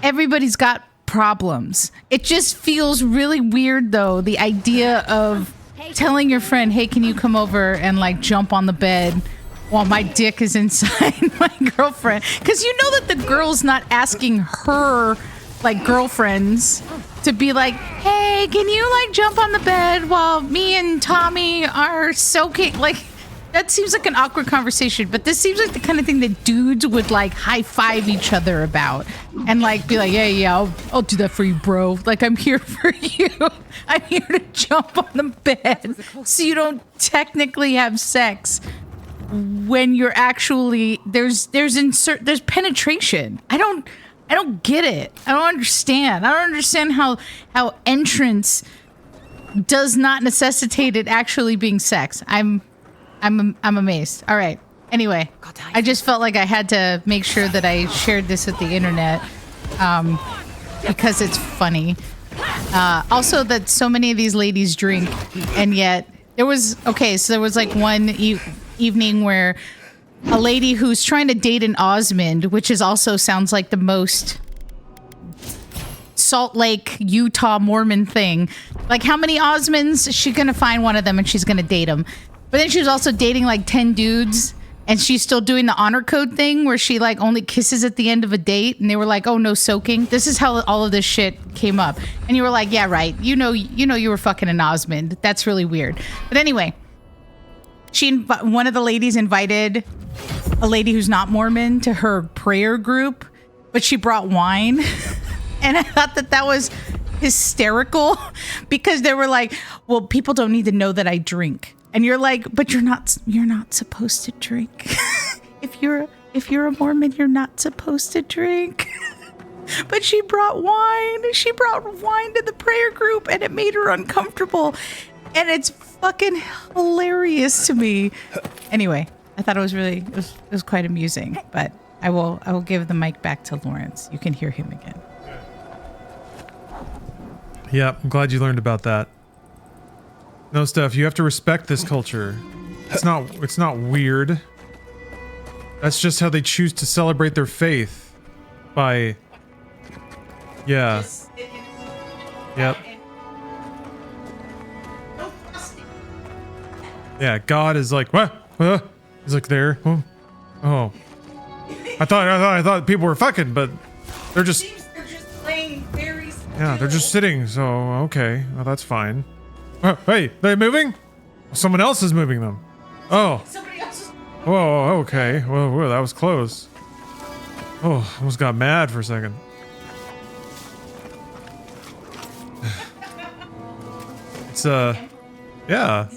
everybody's got problems. It just feels really weird though, the idea of telling your friend, hey, can you come over and like jump on the bed while my dick is inside my girlfriend? Because you know that the girl's not asking her like girlfriends to be like, hey, can you like jump on the bed while me and Tommy are soaking? Like, that seems like an awkward conversation, but this seems like the kind of thing that dudes would like high five each other about and like be like, yeah, I'll do that for you, bro. Like, I'm here for you. I'm here to jump on the bed so you don't technically have sex when you're actually there's penetration. I I don't get it. I don't understand. I don't understand how entrance does not necessitate it actually being sex. I'm amazed. All right. Anyway, I just felt like I had to make sure that I shared this with the internet because it's funny. Also, that so many of these ladies drink, and yet there was like one evening where a lady who's trying to date an Osmond, which is also sounds like the most Salt Lake, Utah Mormon thing. Like, how many Osmonds? She's gonna find one of them and she's gonna date them. But then she was also dating like 10 dudes, and she's still doing the honor code thing where she like only kisses at the end of a date, and they were like, oh, no soaking. This is how all of this shit came up. And you were like, yeah, right. You know you were fucking an Osmond. That's really weird. But anyway, one of the ladies invited a lady who's not Mormon to her prayer group, but she brought wine. And I thought that was hysterical because they were like, well, people don't need to know that I drink. And you're like, but you're not supposed to drink. If you're a Mormon, you're not supposed to drink. But she brought wine. She brought wine to the prayer group, and it made her uncomfortable. And it's fucking hilarious to me. Anyway, I thought it was quite amusing. But I will give the mic back to Lawrence. You can hear him again. Yeah, I'm glad you learned about that. No, Steph, you have to respect this culture. It's not weird. That's just how they choose to celebrate their faith. By... Yeah. Yep. Yeah, God is like, what? He's like there. Oh. I thought people were fucking, but they're just playing very... Yeah, they're just sitting, so okay. Well, that's fine. Hey, they're moving? Someone else is moving them. Oh. Somebody else is... Whoa, okay. Whoa, that was close. Oh, almost got mad for a second. It's, yeah.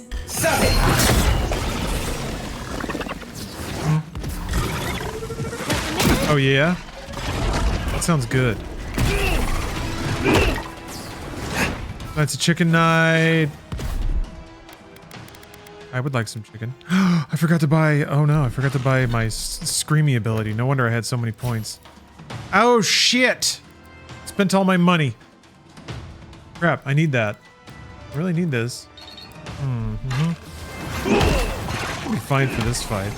Oh, yeah? That sounds good. That's a chicken night. I would like some chicken. I forgot to buy... Oh no, I forgot to buy my screamy ability. No wonder I had so many points. Oh shit! Spent all my money. Crap, I need that. I really need this. I'll be fine for this fight.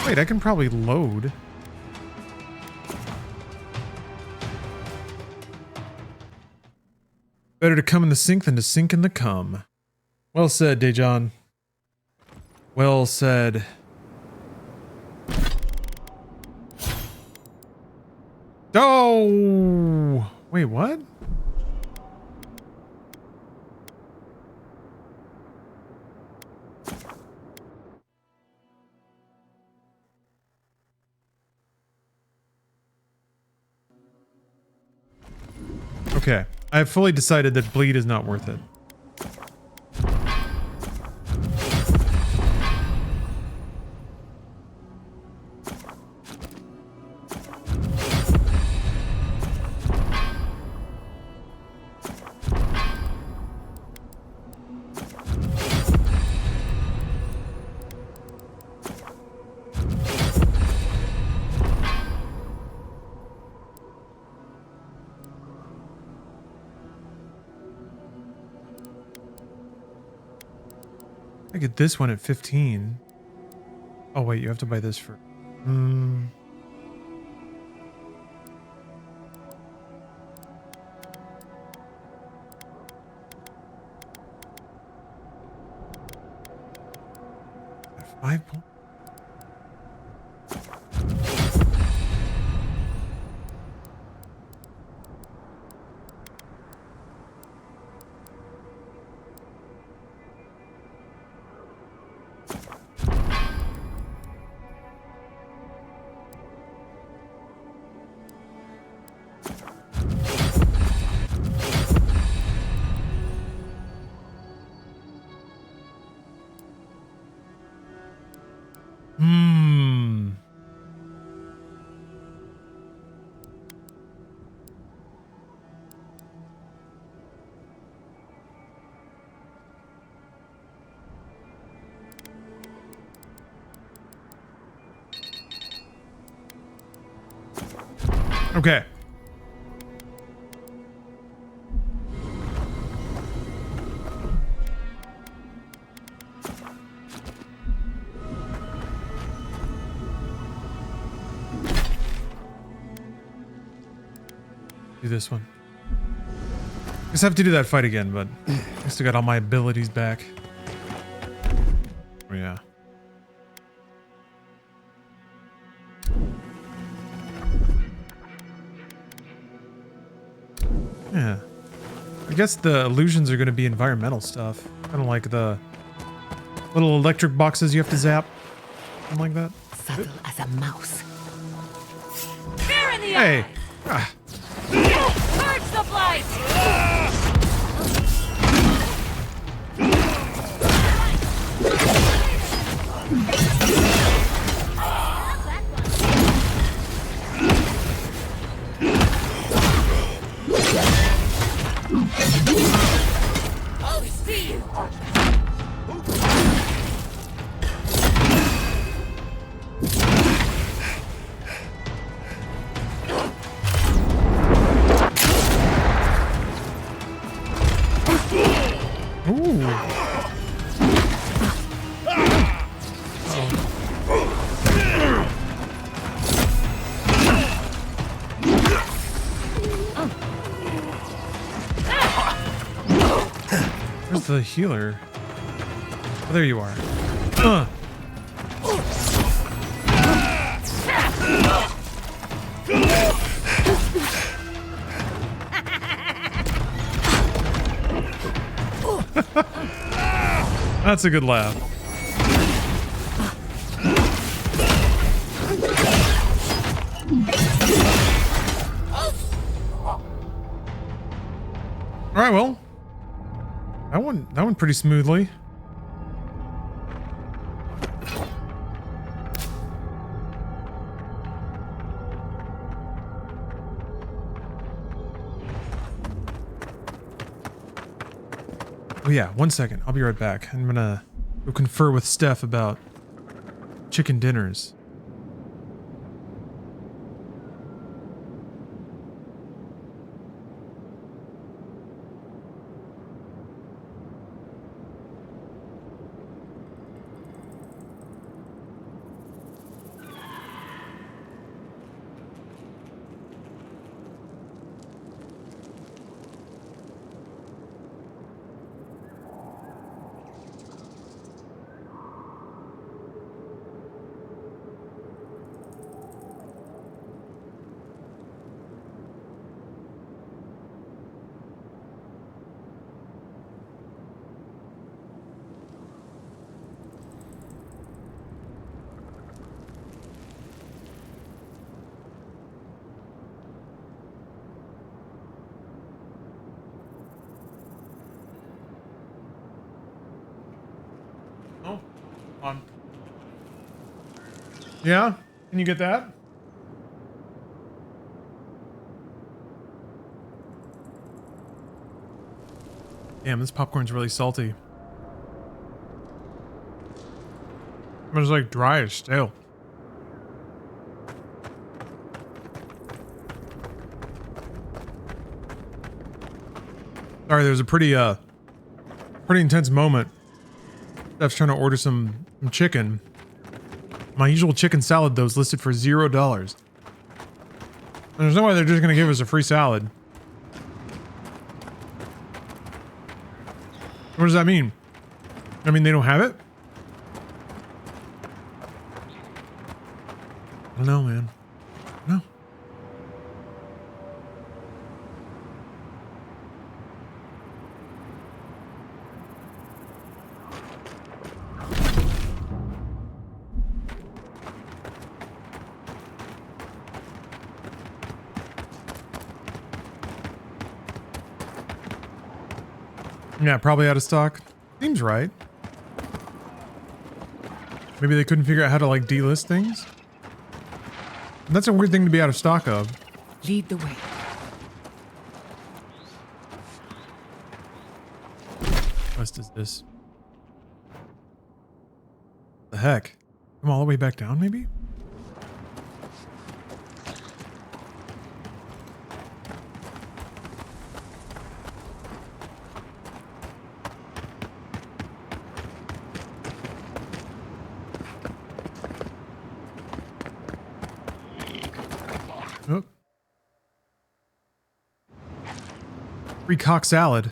Wait, I can probably load. Better to come in the sink than to sink in the cum. Well said, Dejan. Well said. Oh! Wait, what? Okay. I have fully decided that bleed is not worth it. I get this one at 15. Oh wait, you have to buy this for... $5 points. Okay. Do this one. I guess I have to do that fight again, but I still got all my abilities back. Oh yeah. Yeah. I guess the illusions are going to be environmental stuff. Kind of like the little electric boxes you have to zap. Something like that. Subtle as a mouse. Fear in the Hey. eye! Ah. Purge the blight! I'll see you! Where's the healer? Oh, there you are. That's a good laugh. All right, well, that went pretty smoothly. Oh yeah, 1 second. I'll be right back. I'm gonna go confer with Steph about chicken dinners. On. Yeah? Can you get that? Damn, this popcorn's really salty. It's like dry as stale. Sorry, there was a pretty intense moment. Steph's trying to order some chicken. My usual chicken salad, though, is listed for $0. And there's no way they're just going to give us a free salad. What does that mean? I mean, they don't have it? I don't know, man. No. Yeah, probably out of stock. Seems right. Maybe they couldn't figure out how to, like, delist things? That's a weird thing to be out of stock of. Lead the way. What quest is this? The heck? Come all the way back down, maybe? Free cock salad.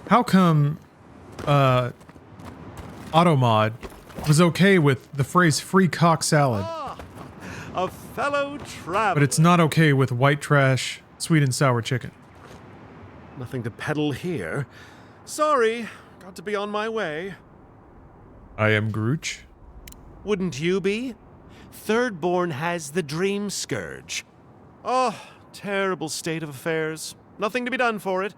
How come Automod was okay with the phrase free cock salad, A fellow traveler. but it's not okay with white trash, sweet and sour chicken? Nothing to peddle here. Sorry, got to be on my way. I am Grooch. Wouldn't you be? Thirdborn has the dream scourge. Oh, terrible state of affairs. Nothing to be done for it.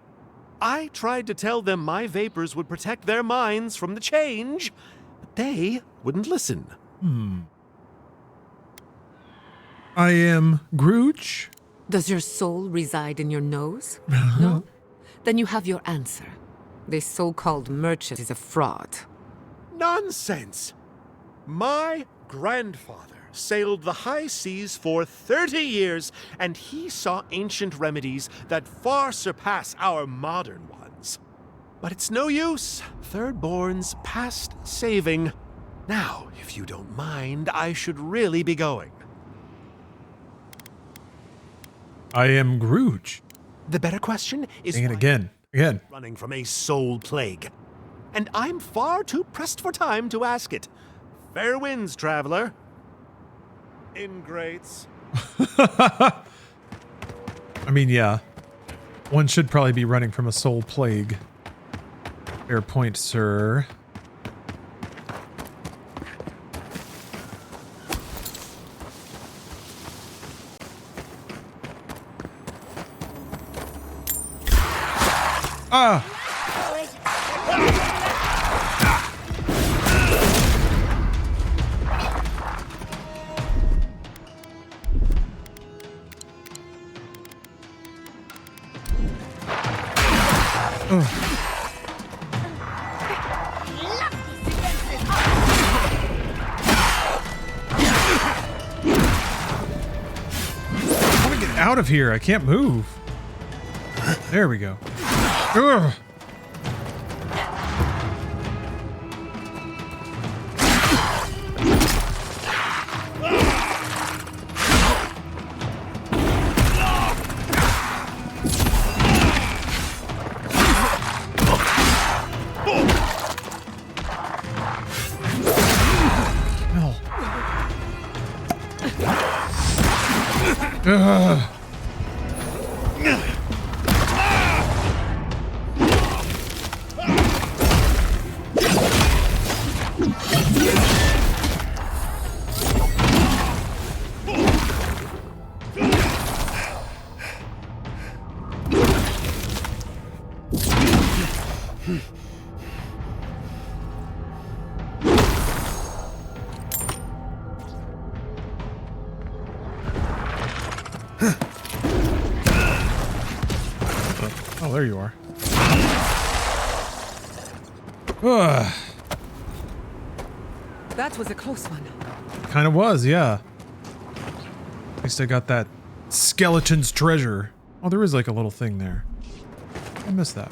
I tried to tell them my vapors would protect their minds from the change, but they wouldn't listen. I am Grooch. Does your soul reside in your nose? No? Then you have your answer. This so-called merchant is a fraud. Nonsense! My grandfather sailed the high seas for 30 years, and he saw ancient remedies that far surpass our modern ones. But it's no use. Thirdborn's past saving. Now, if you don't mind, I should really be going. I am Grooch. The better question is Dang it again. Again. running from a soul plague. And I'm far too pressed for time to ask it. Fair winds, traveler. Ingrates. I mean, yeah. One should probably be running from a soul plague. Fair point, sir. Ah! I want to get out of here. I can't move. There we go. Ugh. Ugh. Oh, there you are. Ugh. That was a close one. Kind of was, yeah. At least I got that skeleton's treasure. Oh, there is like a little thing there. I missed that.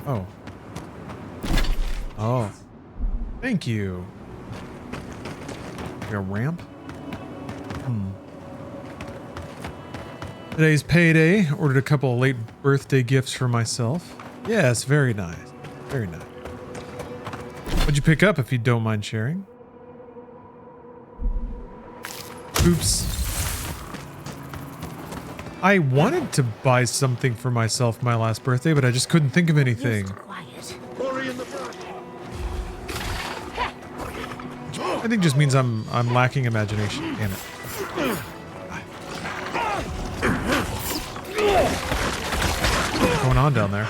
Oh. Oh. Thank you. Like a ramp? Today's payday. Ordered a couple of late birthday gifts for myself. Yes, very nice. Very nice. What'd you pick up, if you don't mind sharing? Oops. I wanted to buy something for myself my last birthday, but I just couldn't think of anything. I think just means I'm lacking imagination. Damn it. What's going on down there?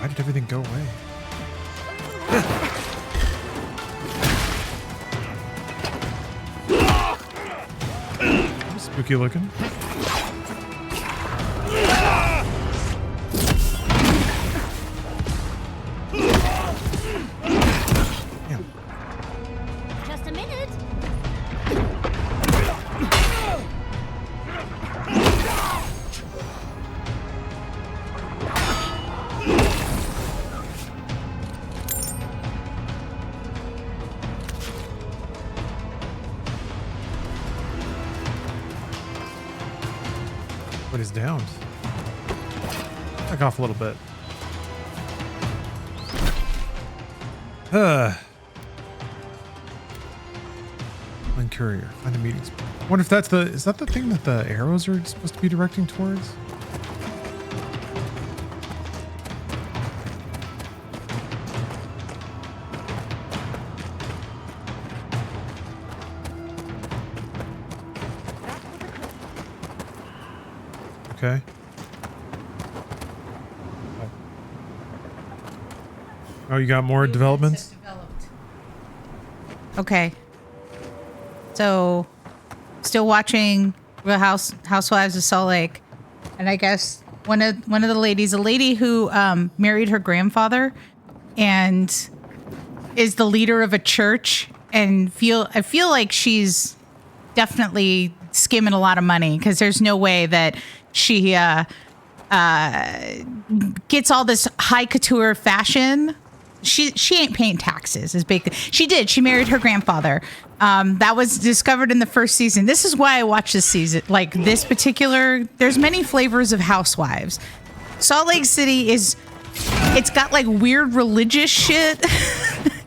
Why did everything go away? Spooky looking. Everybody's down. Back off a little bit. Line courier. Find a meeting spot. I wonder if that's the... Is that the thing that the arrows are supposed to be directing towards? Okay. Oh, you got more developments? Okay. So, still watching Real Housewives of Salt Lake, and I guess one of the ladies, a lady who married her grandfather, and is the leader of a church, and I feel like she's definitely skimming a lot of money because there's no way that she gets all this high couture fashion. She ain't paying taxes. Is big. She did. She married her grandfather. That was discovered in the first season. This is why I watch this season. Like this particular, there's many flavors of housewives. Salt Lake City it's got like weird religious shit,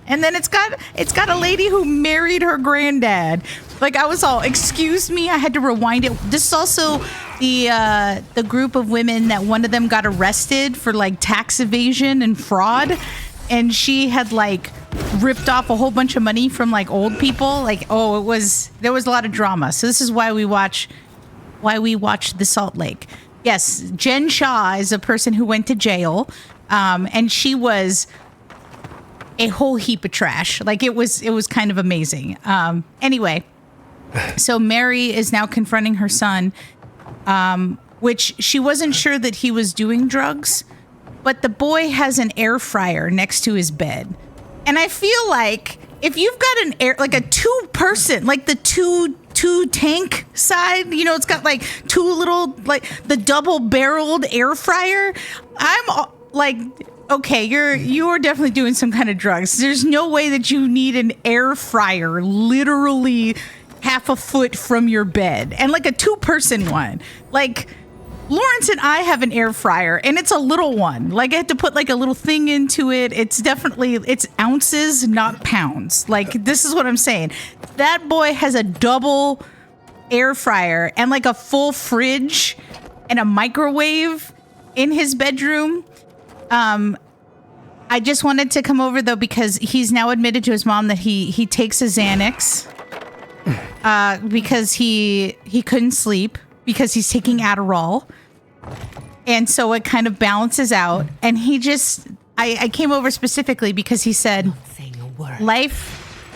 and then it's got a lady who married her granddad. Like I was all, excuse me, I had to rewind it. This is also the group of women that one of them got arrested for like tax evasion and fraud. And she had like ripped off a whole bunch of money from like old people. Like, there was a lot of drama. So this is why we watch the Salt Lake. Yes, Jen Shaw is a person who went to jail, and she was a whole heap of trash. Like it was kind of amazing. Anyway, so Mary is now confronting her son, which she wasn't sure that he was doing drugs. But the boy has an air fryer next to his bed. And I feel like if you've got like a two-person, like the two tank side, you know, it's got like two little, like the double-barreled air fryer. I'm like, okay, you're definitely doing some kind of drugs. There's no way that you need an air fryer literally half a foot from your bed. And like a two-person one. Like... Lawrence and I have an air fryer, and it's a little one. Like I had to put like a little thing into it. It's ounces, not pounds. Like this is what I'm saying. That boy has a double air fryer and like a full fridge and a microwave in his bedroom. I just wanted to come over though because he's now admitted to his mom that he takes a Xanax because he couldn't sleep because he's taking Adderall. And so it kind of balances out. And he just, I came over specifically because he said, life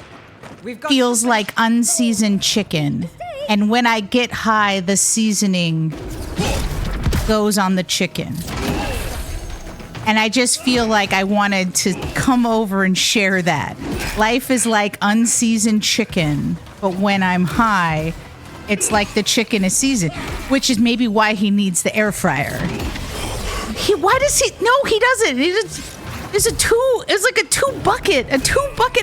feels like unseasoned chicken. And when I get high, the seasoning goes on the chicken. And I just feel like I wanted to come over and share that. Life is like unseasoned chicken, but when I'm high, it's like the chicken is seasoned, which is maybe why he needs the air fryer. Why does he? No, he doesn't. It's like a two bucket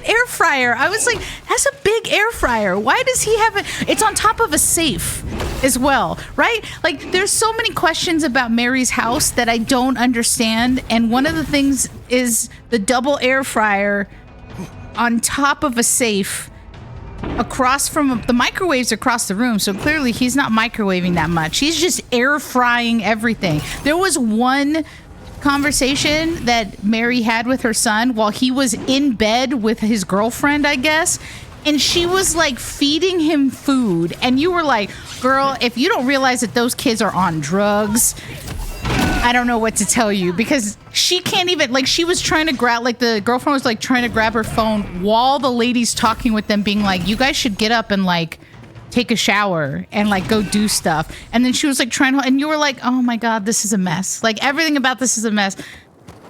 air fryer. I was like, that's a big air fryer. Why does he have it? It's on top of a safe as well, right? Like there's so many questions about Mary's house that I don't understand. And one of the things is the double air fryer on top of a safe across from the microwaves across the room. So clearly he's not microwaving that much. He's just air frying everything. There was one conversation that Mary had with her son while he was in bed with his girlfriend, I guess. And she was like feeding him food. And you were like, girl, if you don't realize that those kids are on drugs, I don't know what to tell you, because she can't even, like, she was trying to grab, like, the girlfriend was like trying to grab her phone while the lady's talking with them, being like, you guys should get up and like take a shower and like go do stuff. And then she was like trying to, and you were like, oh my God, this is a mess. Like everything about this is a mess.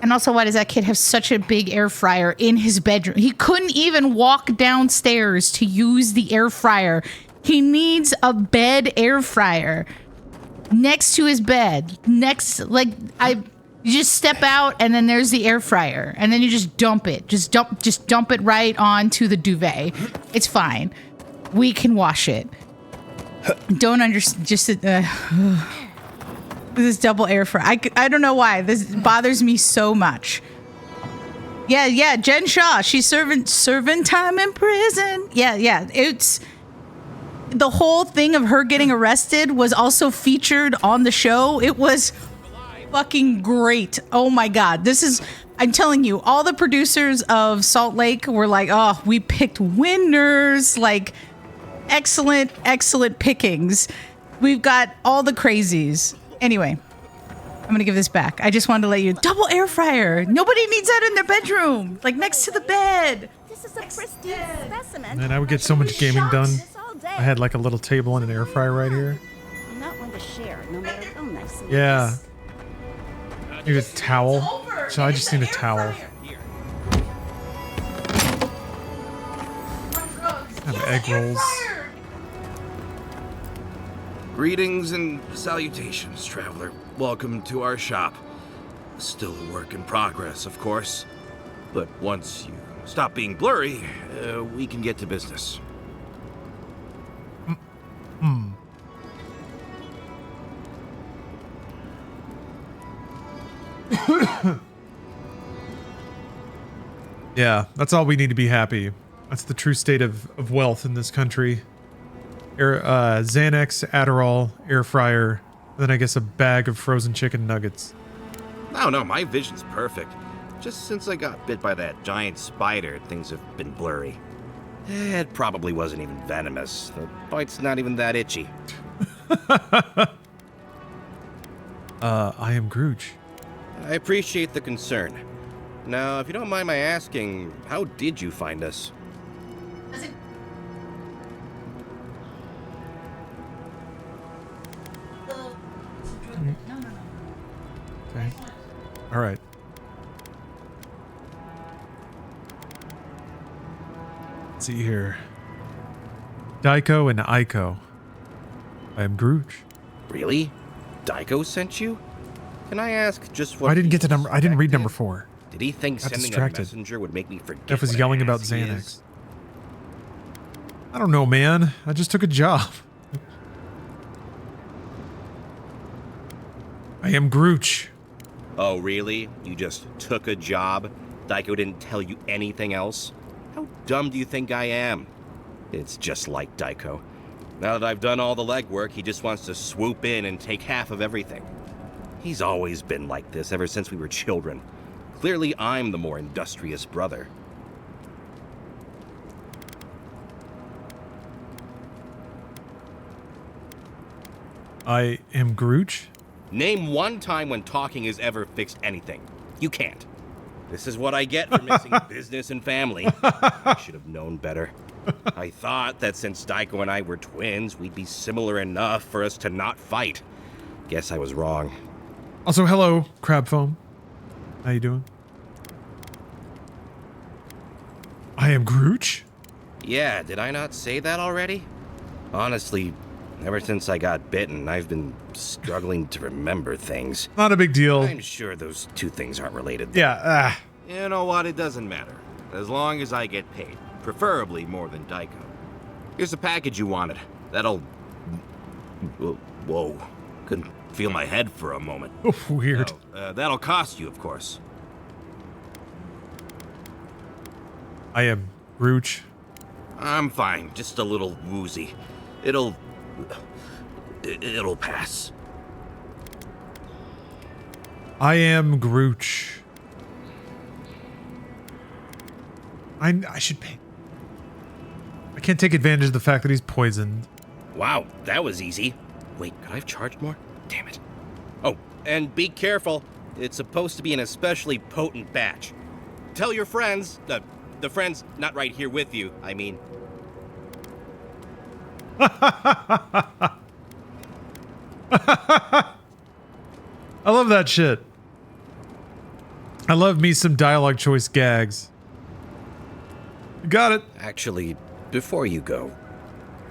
And also, why does that kid have such a big air fryer in his bedroom? He couldn't even walk downstairs to use the air fryer. He needs a bed air fryer next to his bed. You just step out and then there's the air fryer and then you just dump it. Just dump it right onto the duvet. It's fine. We can wash it. Don't understand. This double air fryer. I don't know why. This bothers me so much. Yeah, Jen Shaw. She's serving time in prison. Yeah. It's the whole thing of her getting arrested was also featured on the show. It was fucking great. Oh my God. I'm telling you, all the producers of Salt Lake were like, oh, we picked winners. Like, excellent pickings. We've got all the crazies. Anyway, I'm going to give this back. I just wanted to let you... Double air fryer. Nobody needs that in their bedroom. Like, next to the bed. This is a pristine specimen. Man, I would get so much gaming done. I had like a little table and an air fryer right here. I'm not one to share, no matter how nice it Yeah. is. Need a towel. So I just need a towel. Have egg rolls. Greetings and salutations, traveler. Welcome to our shop. Still a work in progress, of course. But once you stop being blurry, we can get to business. Yeah, that's all we need to be happy. That's the true state of wealth in this country. Xanax, Adderall, air fryer, and then I guess a bag of frozen chicken nuggets. No, my vision's perfect. Just since I got bit by that giant spider, things have been blurry. It probably wasn't even venomous. The bite's not even that itchy. I am Grooch. I appreciate the concern. Now, if you don't mind my asking, how did you find us? Okay. All right. Let's see here. Daiko and Aiko. I am Grooch. Really? Daiko sent you? Can I ask just what... I didn't get to number... I didn't read number 4. Did he think Got sending distracted. a messenger would make me forget Jeff was what yelling an about ass he Xanax. is? I don't know, man. I just took a job. I am Grooch. Oh, really? You just took a job? Daiko didn't tell you anything else? How dumb do you think I am? It's just like Daiko. Now that I've done all the legwork, he just wants to swoop in and take half of everything. He's always been like this ever since we were children. Clearly, I'm the more industrious brother. I am Grooch? Name one time when talking has ever fixed anything. You can't. This is what I get for mixing business and family. I should have known better. I thought that since Daiko and I were twins, we'd be similar enough for us to not fight. Guess I was wrong. Also, hello, Crab Foam. How you doing? I am Grooch? Yeah, did I not say that already? Honestly, ever since I got bitten, I've been struggling to remember things. Not a big deal. I'm sure those two things aren't related. Yeah, You know what? It doesn't matter. As long as I get paid. Preferably more than Daiko. Here's the package you wanted. That'll... Whoa. Couldn't feel my head for a moment. Weird. That'll cost you, of course. I am Grooch. I'm fine. Just a little woozy. It'll pass. I am Grooch. I should pay. I can't take advantage of the fact that he's poisoned. Wow, that was easy. Wait, could I have charged more? Damn it. Oh, and be careful. It's supposed to be an especially potent batch. Tell your friends, the friends not right here with you, I mean. I love that shit. I love me some dialogue choice gags. You got it. Actually, before you go,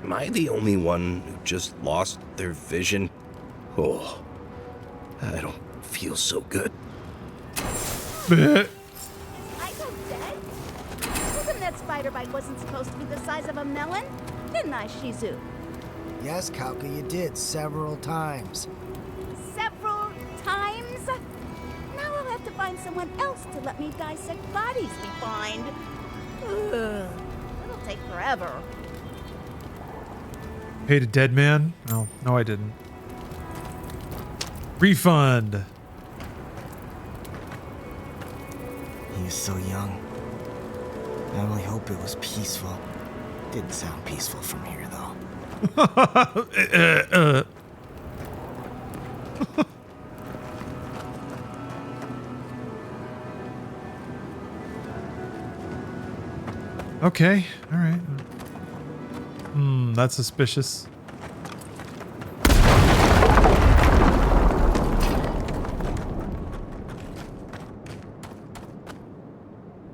am I the only one who just lost their vision? Oh, I don't feel so good. Aiko dead? Told him that spider bite wasn't supposed to be the size of a melon, didn't I, Shizu? Yes, Kauka, you did several times. Several someone else to let me dissect bodies we find. Ugh, it'll take forever. Paid a dead man? Oh, no, I didn't. Refund. He was so young. I only hope it was peaceful. Didn't sound peaceful from here, though. Okay, all right. That's suspicious.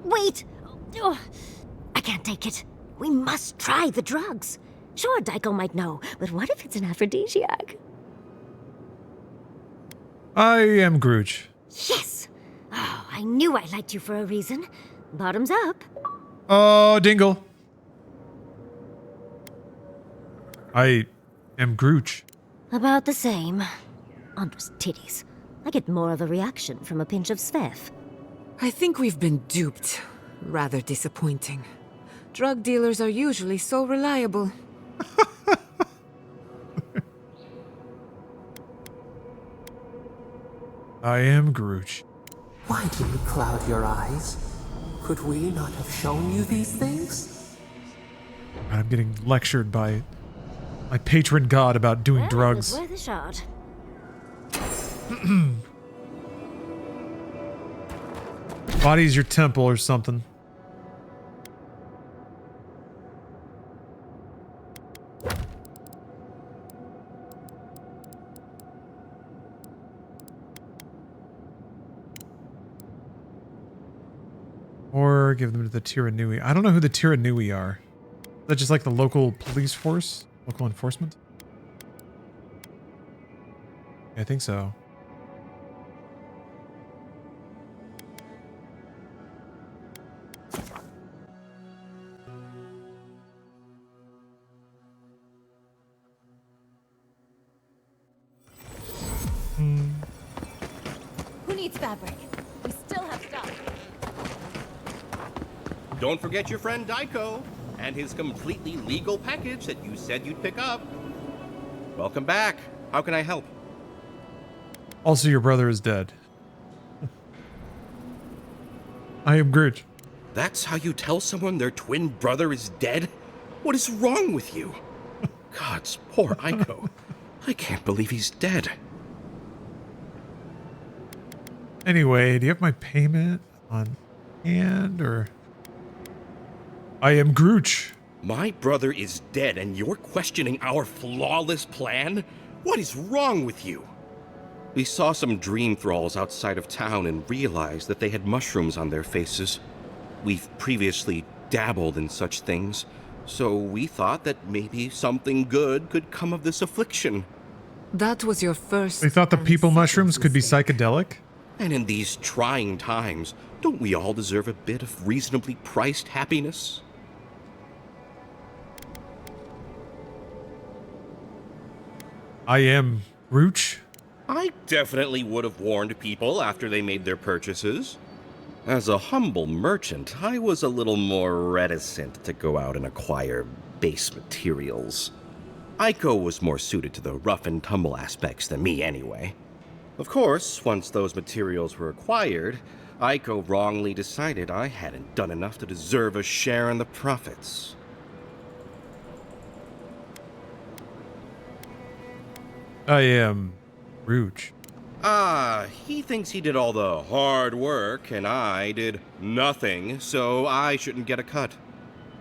Wait! Oh, I can't take it. We must try the drugs. Sure, Dyko might know, but what if it's an aphrodisiac? I am Grooch. Yes! Oh, I knew I liked you for a reason. Bottoms up. Oh, Dingle. I am Grooch. About the same. Andra's titties. I get more of a reaction from a pinch of Svev. I think we've been duped. Rather disappointing. Drug dealers are usually so reliable. I am Grooch. Why do you cloud your eyes? Could we not have shown you these things? I'm getting lectured by my patron god about doing Well, drugs. it was worth a shot. Body's your temple or something. Or give them to the Tiranui. I don't know who the Tiranui are. Is that just like the local police force? Local enforcement? Yeah, I think so. Who needs fabric? We still have stuff. Don't forget your friend Dyko and his completely legal package that you said you'd pick up. Welcome back. How can I help? Also, your brother is dead. I am Grooch. That's how you tell someone their twin brother is dead? What is wrong with you? God's poor Aiko. I can't believe he's dead. Anyway, do you have my payment on hand or? I am Grooch. My brother is dead and you're questioning our flawless plan? What is wrong with you? We saw some dream thralls outside of town and realized that they had mushrooms on their faces. We've previously dabbled in such things, so we thought that maybe something good could come of this affliction. That was your first. They thought the people mushrooms could be psychedelic? And in these trying times, don't we all deserve a bit of reasonably priced happiness? I am Grooch. I definitely would have warned people after they made their purchases. As a humble merchant, I was a little more reticent to go out and acquire base materials. Aiko was more suited to the rough and tumble aspects than me anyway. Of course, once those materials were acquired, Aiko wrongly decided I hadn't done enough to deserve a share in the profits. I am Grooch. He thinks he did all the hard work and I did nothing, so I shouldn't get a cut.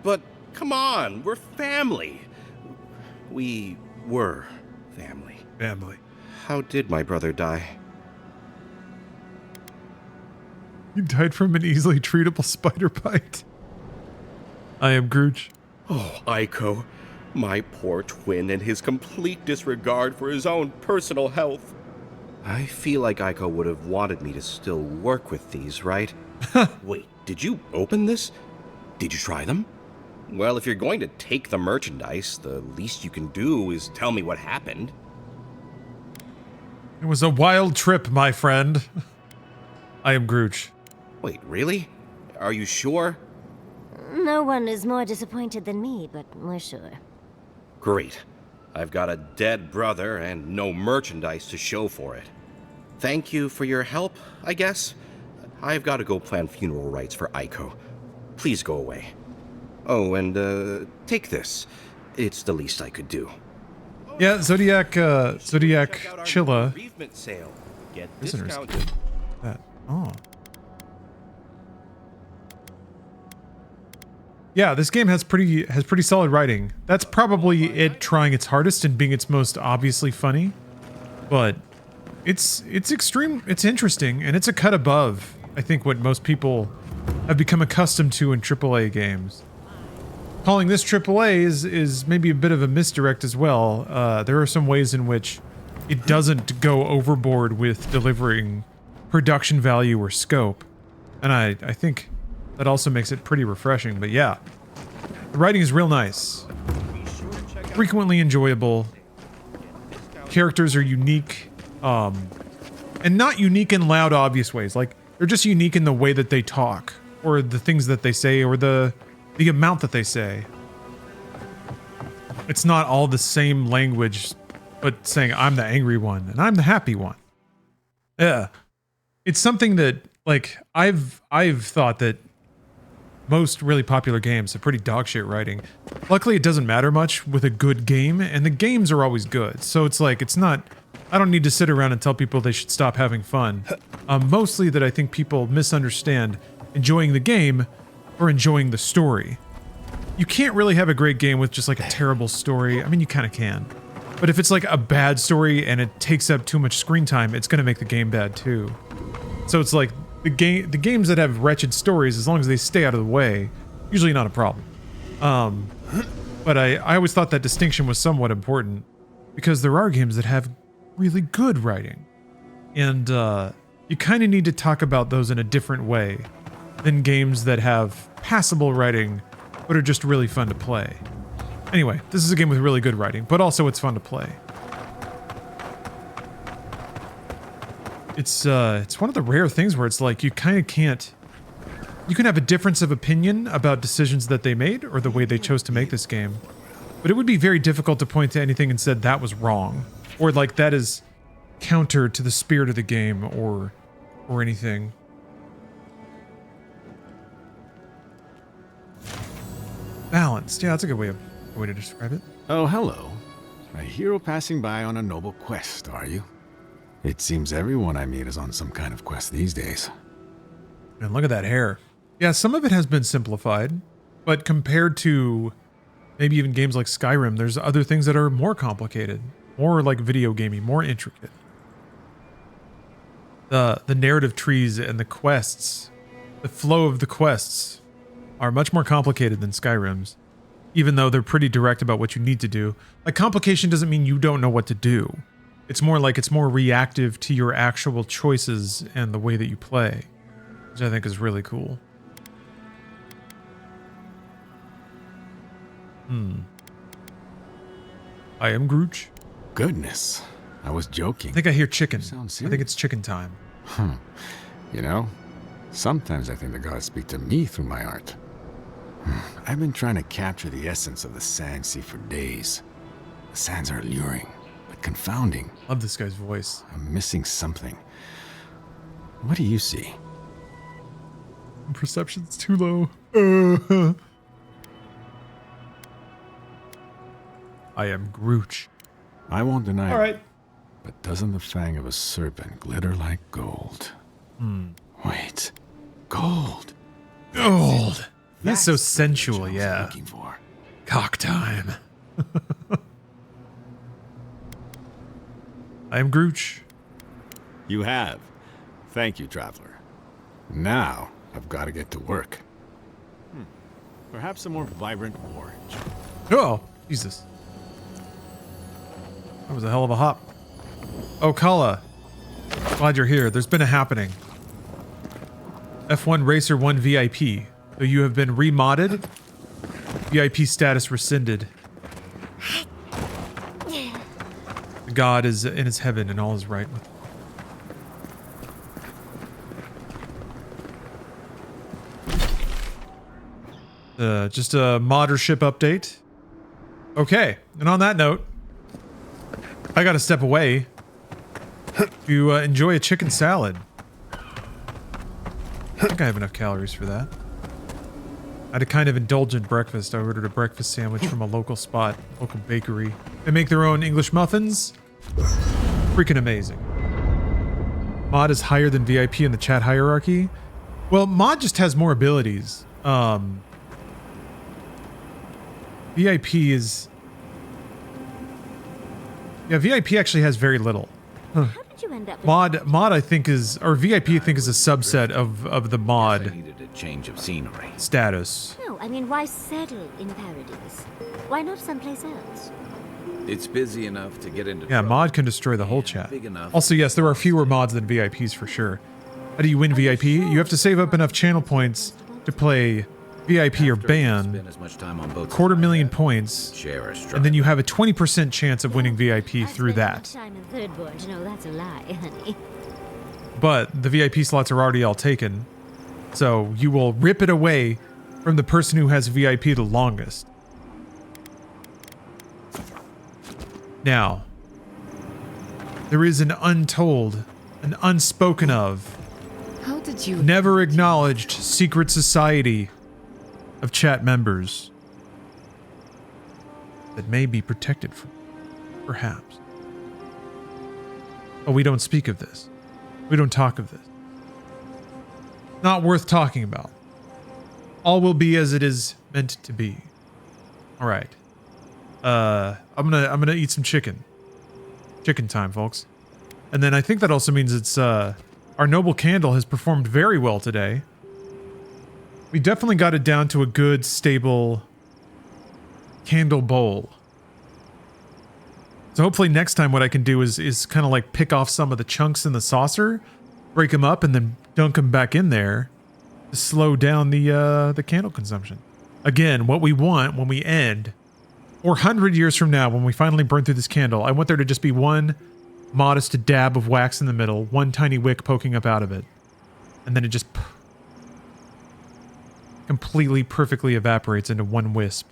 But come on, we're family. We were family. Family. How did my brother die? He died from an easily treatable spider bite. I am Grooch. Oh, Aiko. My poor twin and his complete disregard for his own personal health. I feel like Aiko would have wanted me to still work with these, right? Wait, did you open this? Did you try them? Well, if you're going to take the merchandise, the least you can do is tell me what happened. It was a wild trip, my friend. I am Grooch. Wait, really? Are you sure? No one is more disappointed than me, but we're sure. Great. I've got a dead brother and no merchandise to show for it. Thank you for your help, I guess. I've got to go plan funeral rites for Aiko. Please go away. Oh, and take this. It's the least I could do. Yeah, Zodiac Chilla. Bereavement sale. Get Visitors. discounted. That. Oh. Yeah, this game has pretty solid writing. That's probably it trying its hardest and being its most obviously funny. But it's interesting, and it's a cut above, I think, what most people have become accustomed to in AAA games. Calling this AAA is maybe a bit of a misdirect as well. There are some ways in which it doesn't go overboard with delivering production value or scope. And I think that also makes it pretty refreshing, but yeah. The writing is real nice. Frequently enjoyable. Characters are unique, and not unique in loud, obvious ways. Like, they're just unique in the way that they talk, or the things that they say, or the amount that they say. It's not all the same language, but saying, I'm the angry one, and I'm the happy one. Yeah. It's something that, like, I've thought that most really popular games have pretty dogshit writing. Luckily, it doesn't matter much with a good game, and the games are always good. So it's like, it's not, I don't need to sit around and tell people they should stop having fun. Mostly that I think people misunderstand enjoying the game or enjoying the story. You can't really have a great game with just like a terrible story. I mean, you kind of can. But if it's like a bad story and it takes up too much screen time, it's going to make the game bad too. So it's like, the games that have wretched stories, as long as they stay out of the way, usually not a problem. But I always thought that distinction was somewhat important, because there are games that have really good writing. And you kind of need to talk about those in a different way than games that have passable writing, but are just really fun to play. Anyway, this is a game with really good writing, but also it's fun to play. It's one of the rare things where it's like you kind of can't... You can have a difference of opinion about decisions that they made or the way they chose to make this game, but it would be very difficult to point to anything and said that was wrong, or like that is counter to the spirit of the game, or anything. Balanced, yeah, that's a good way to describe it. Oh, hello. A hero passing by on a noble quest, are you? It seems everyone I meet is on some kind of quest these days. And look at that hair. Yeah, some of it has been simplified, but compared to maybe even games like Skyrim, there's other things that are more complicated, more like video gamey, more intricate. The narrative trees and the quests, the flow of the quests are much more complicated than Skyrim's, even though they're pretty direct about what you need to do. Like, complication doesn't mean you don't know what to do. It's more like it's more reactive to your actual choices and the way that you play, which I think is really cool. I am Grooch. Goodness, I was joking. I think I hear chicken. Sound I serious? think it's chicken time. You know, sometimes I think the gods speak to me through my art. I've been trying to capture the essence of the Sand Sea for days. The sands are alluring, but confounding. Love this guy's voice. I'm missing something. What do you see? Perception's too low. I am Grooch. I won't deny All right. it. But doesn't the fang of a serpent glitter like gold? Wait. Gold! Gold! He's so sensual, yeah. Looking for. Cock time. I am Grooch. You have. Thank you, traveler. Now, I've got to get to work. Perhaps a more vibrant orange. Oh, Jesus. That was a hell of a hop. Oh, Kala. Glad you're here. There's been a happening. F1 Racer 1 VIP. So you have been remodded. VIP status rescinded. God is in his heaven and all is right with him. Just a moddership update. Okay, and on that note, I gotta step away to enjoy a chicken salad. I think I have enough calories for that. I had a kind of indulgent breakfast. I ordered a breakfast sandwich from a local spot, local bakery. They make their own English muffins. Freaking amazing. Mod is higher than VIP in the chat hierarchy. Well, Mod just has more abilities. VIP is... Yeah, VIP actually has very little. Huh. How did you end up Mod I think is, or VIP I think is a subset of the mod. I needed a change of scenery. Status. No, I mean, why settle in Paradise? Why not someplace else? It's busy enough to get into Yeah, trouble. Mod can destroy the whole chat. big enough. Also, yes, there are fewer mods than VIPs for sure. How do you win VIP? You have to save up enough channel points to play VIP or ban. Spend as much time on both 250,000 points. Share a And then you have a 20% chance of winning VIP through that. Time in Thirdborn to know that's a lie, honey. But the VIP slots are already all taken. So you will rip it away from the person who has VIP the longest. Now, there is an untold, an unspoken of, How did you... never acknowledged secret society of chat members that may be protected from, perhaps. But we don't speak of this. We don't talk of this. Not worth talking about. All will be as it is meant to be. All right. I'm gonna eat some chicken. Chicken time, folks. And then I think that also means it's our noble candle has performed very well today. We definitely got it down to a good, stable candle bowl. So hopefully next time what I can do is kind of like pick off some of the chunks in the saucer, break them up, and then dunk them back in there to slow down the candle consumption. Again, what we want when we end, 400 years from now, when we finally burn through this candle, I want there to just be one modest dab of wax in the middle, one tiny wick poking up out of it, and then it just completely, perfectly evaporates into one wisp.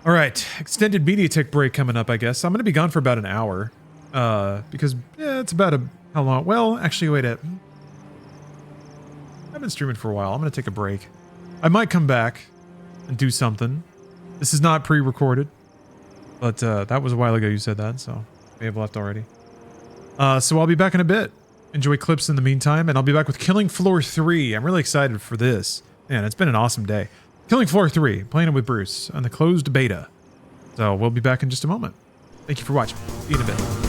All right, extended MediaTek break coming up, I guess. I'm going to be gone for about an hour, because yeah, it's about how long? Well, actually, wait a... I've been streaming for a while. I'm going to take a break. I might come back and do something. This is not pre-recorded, but that was a while ago you said that, so may have left already. So I'll be back in a bit. Enjoy clips in the meantime, and I'll be back with Killing Floor 3. I'm really excited for this. Man, it's been an awesome day. Killing Floor 3, playing it with Bruce on the closed beta. So we'll be back in just a moment. Thank you for watching. See you in a bit.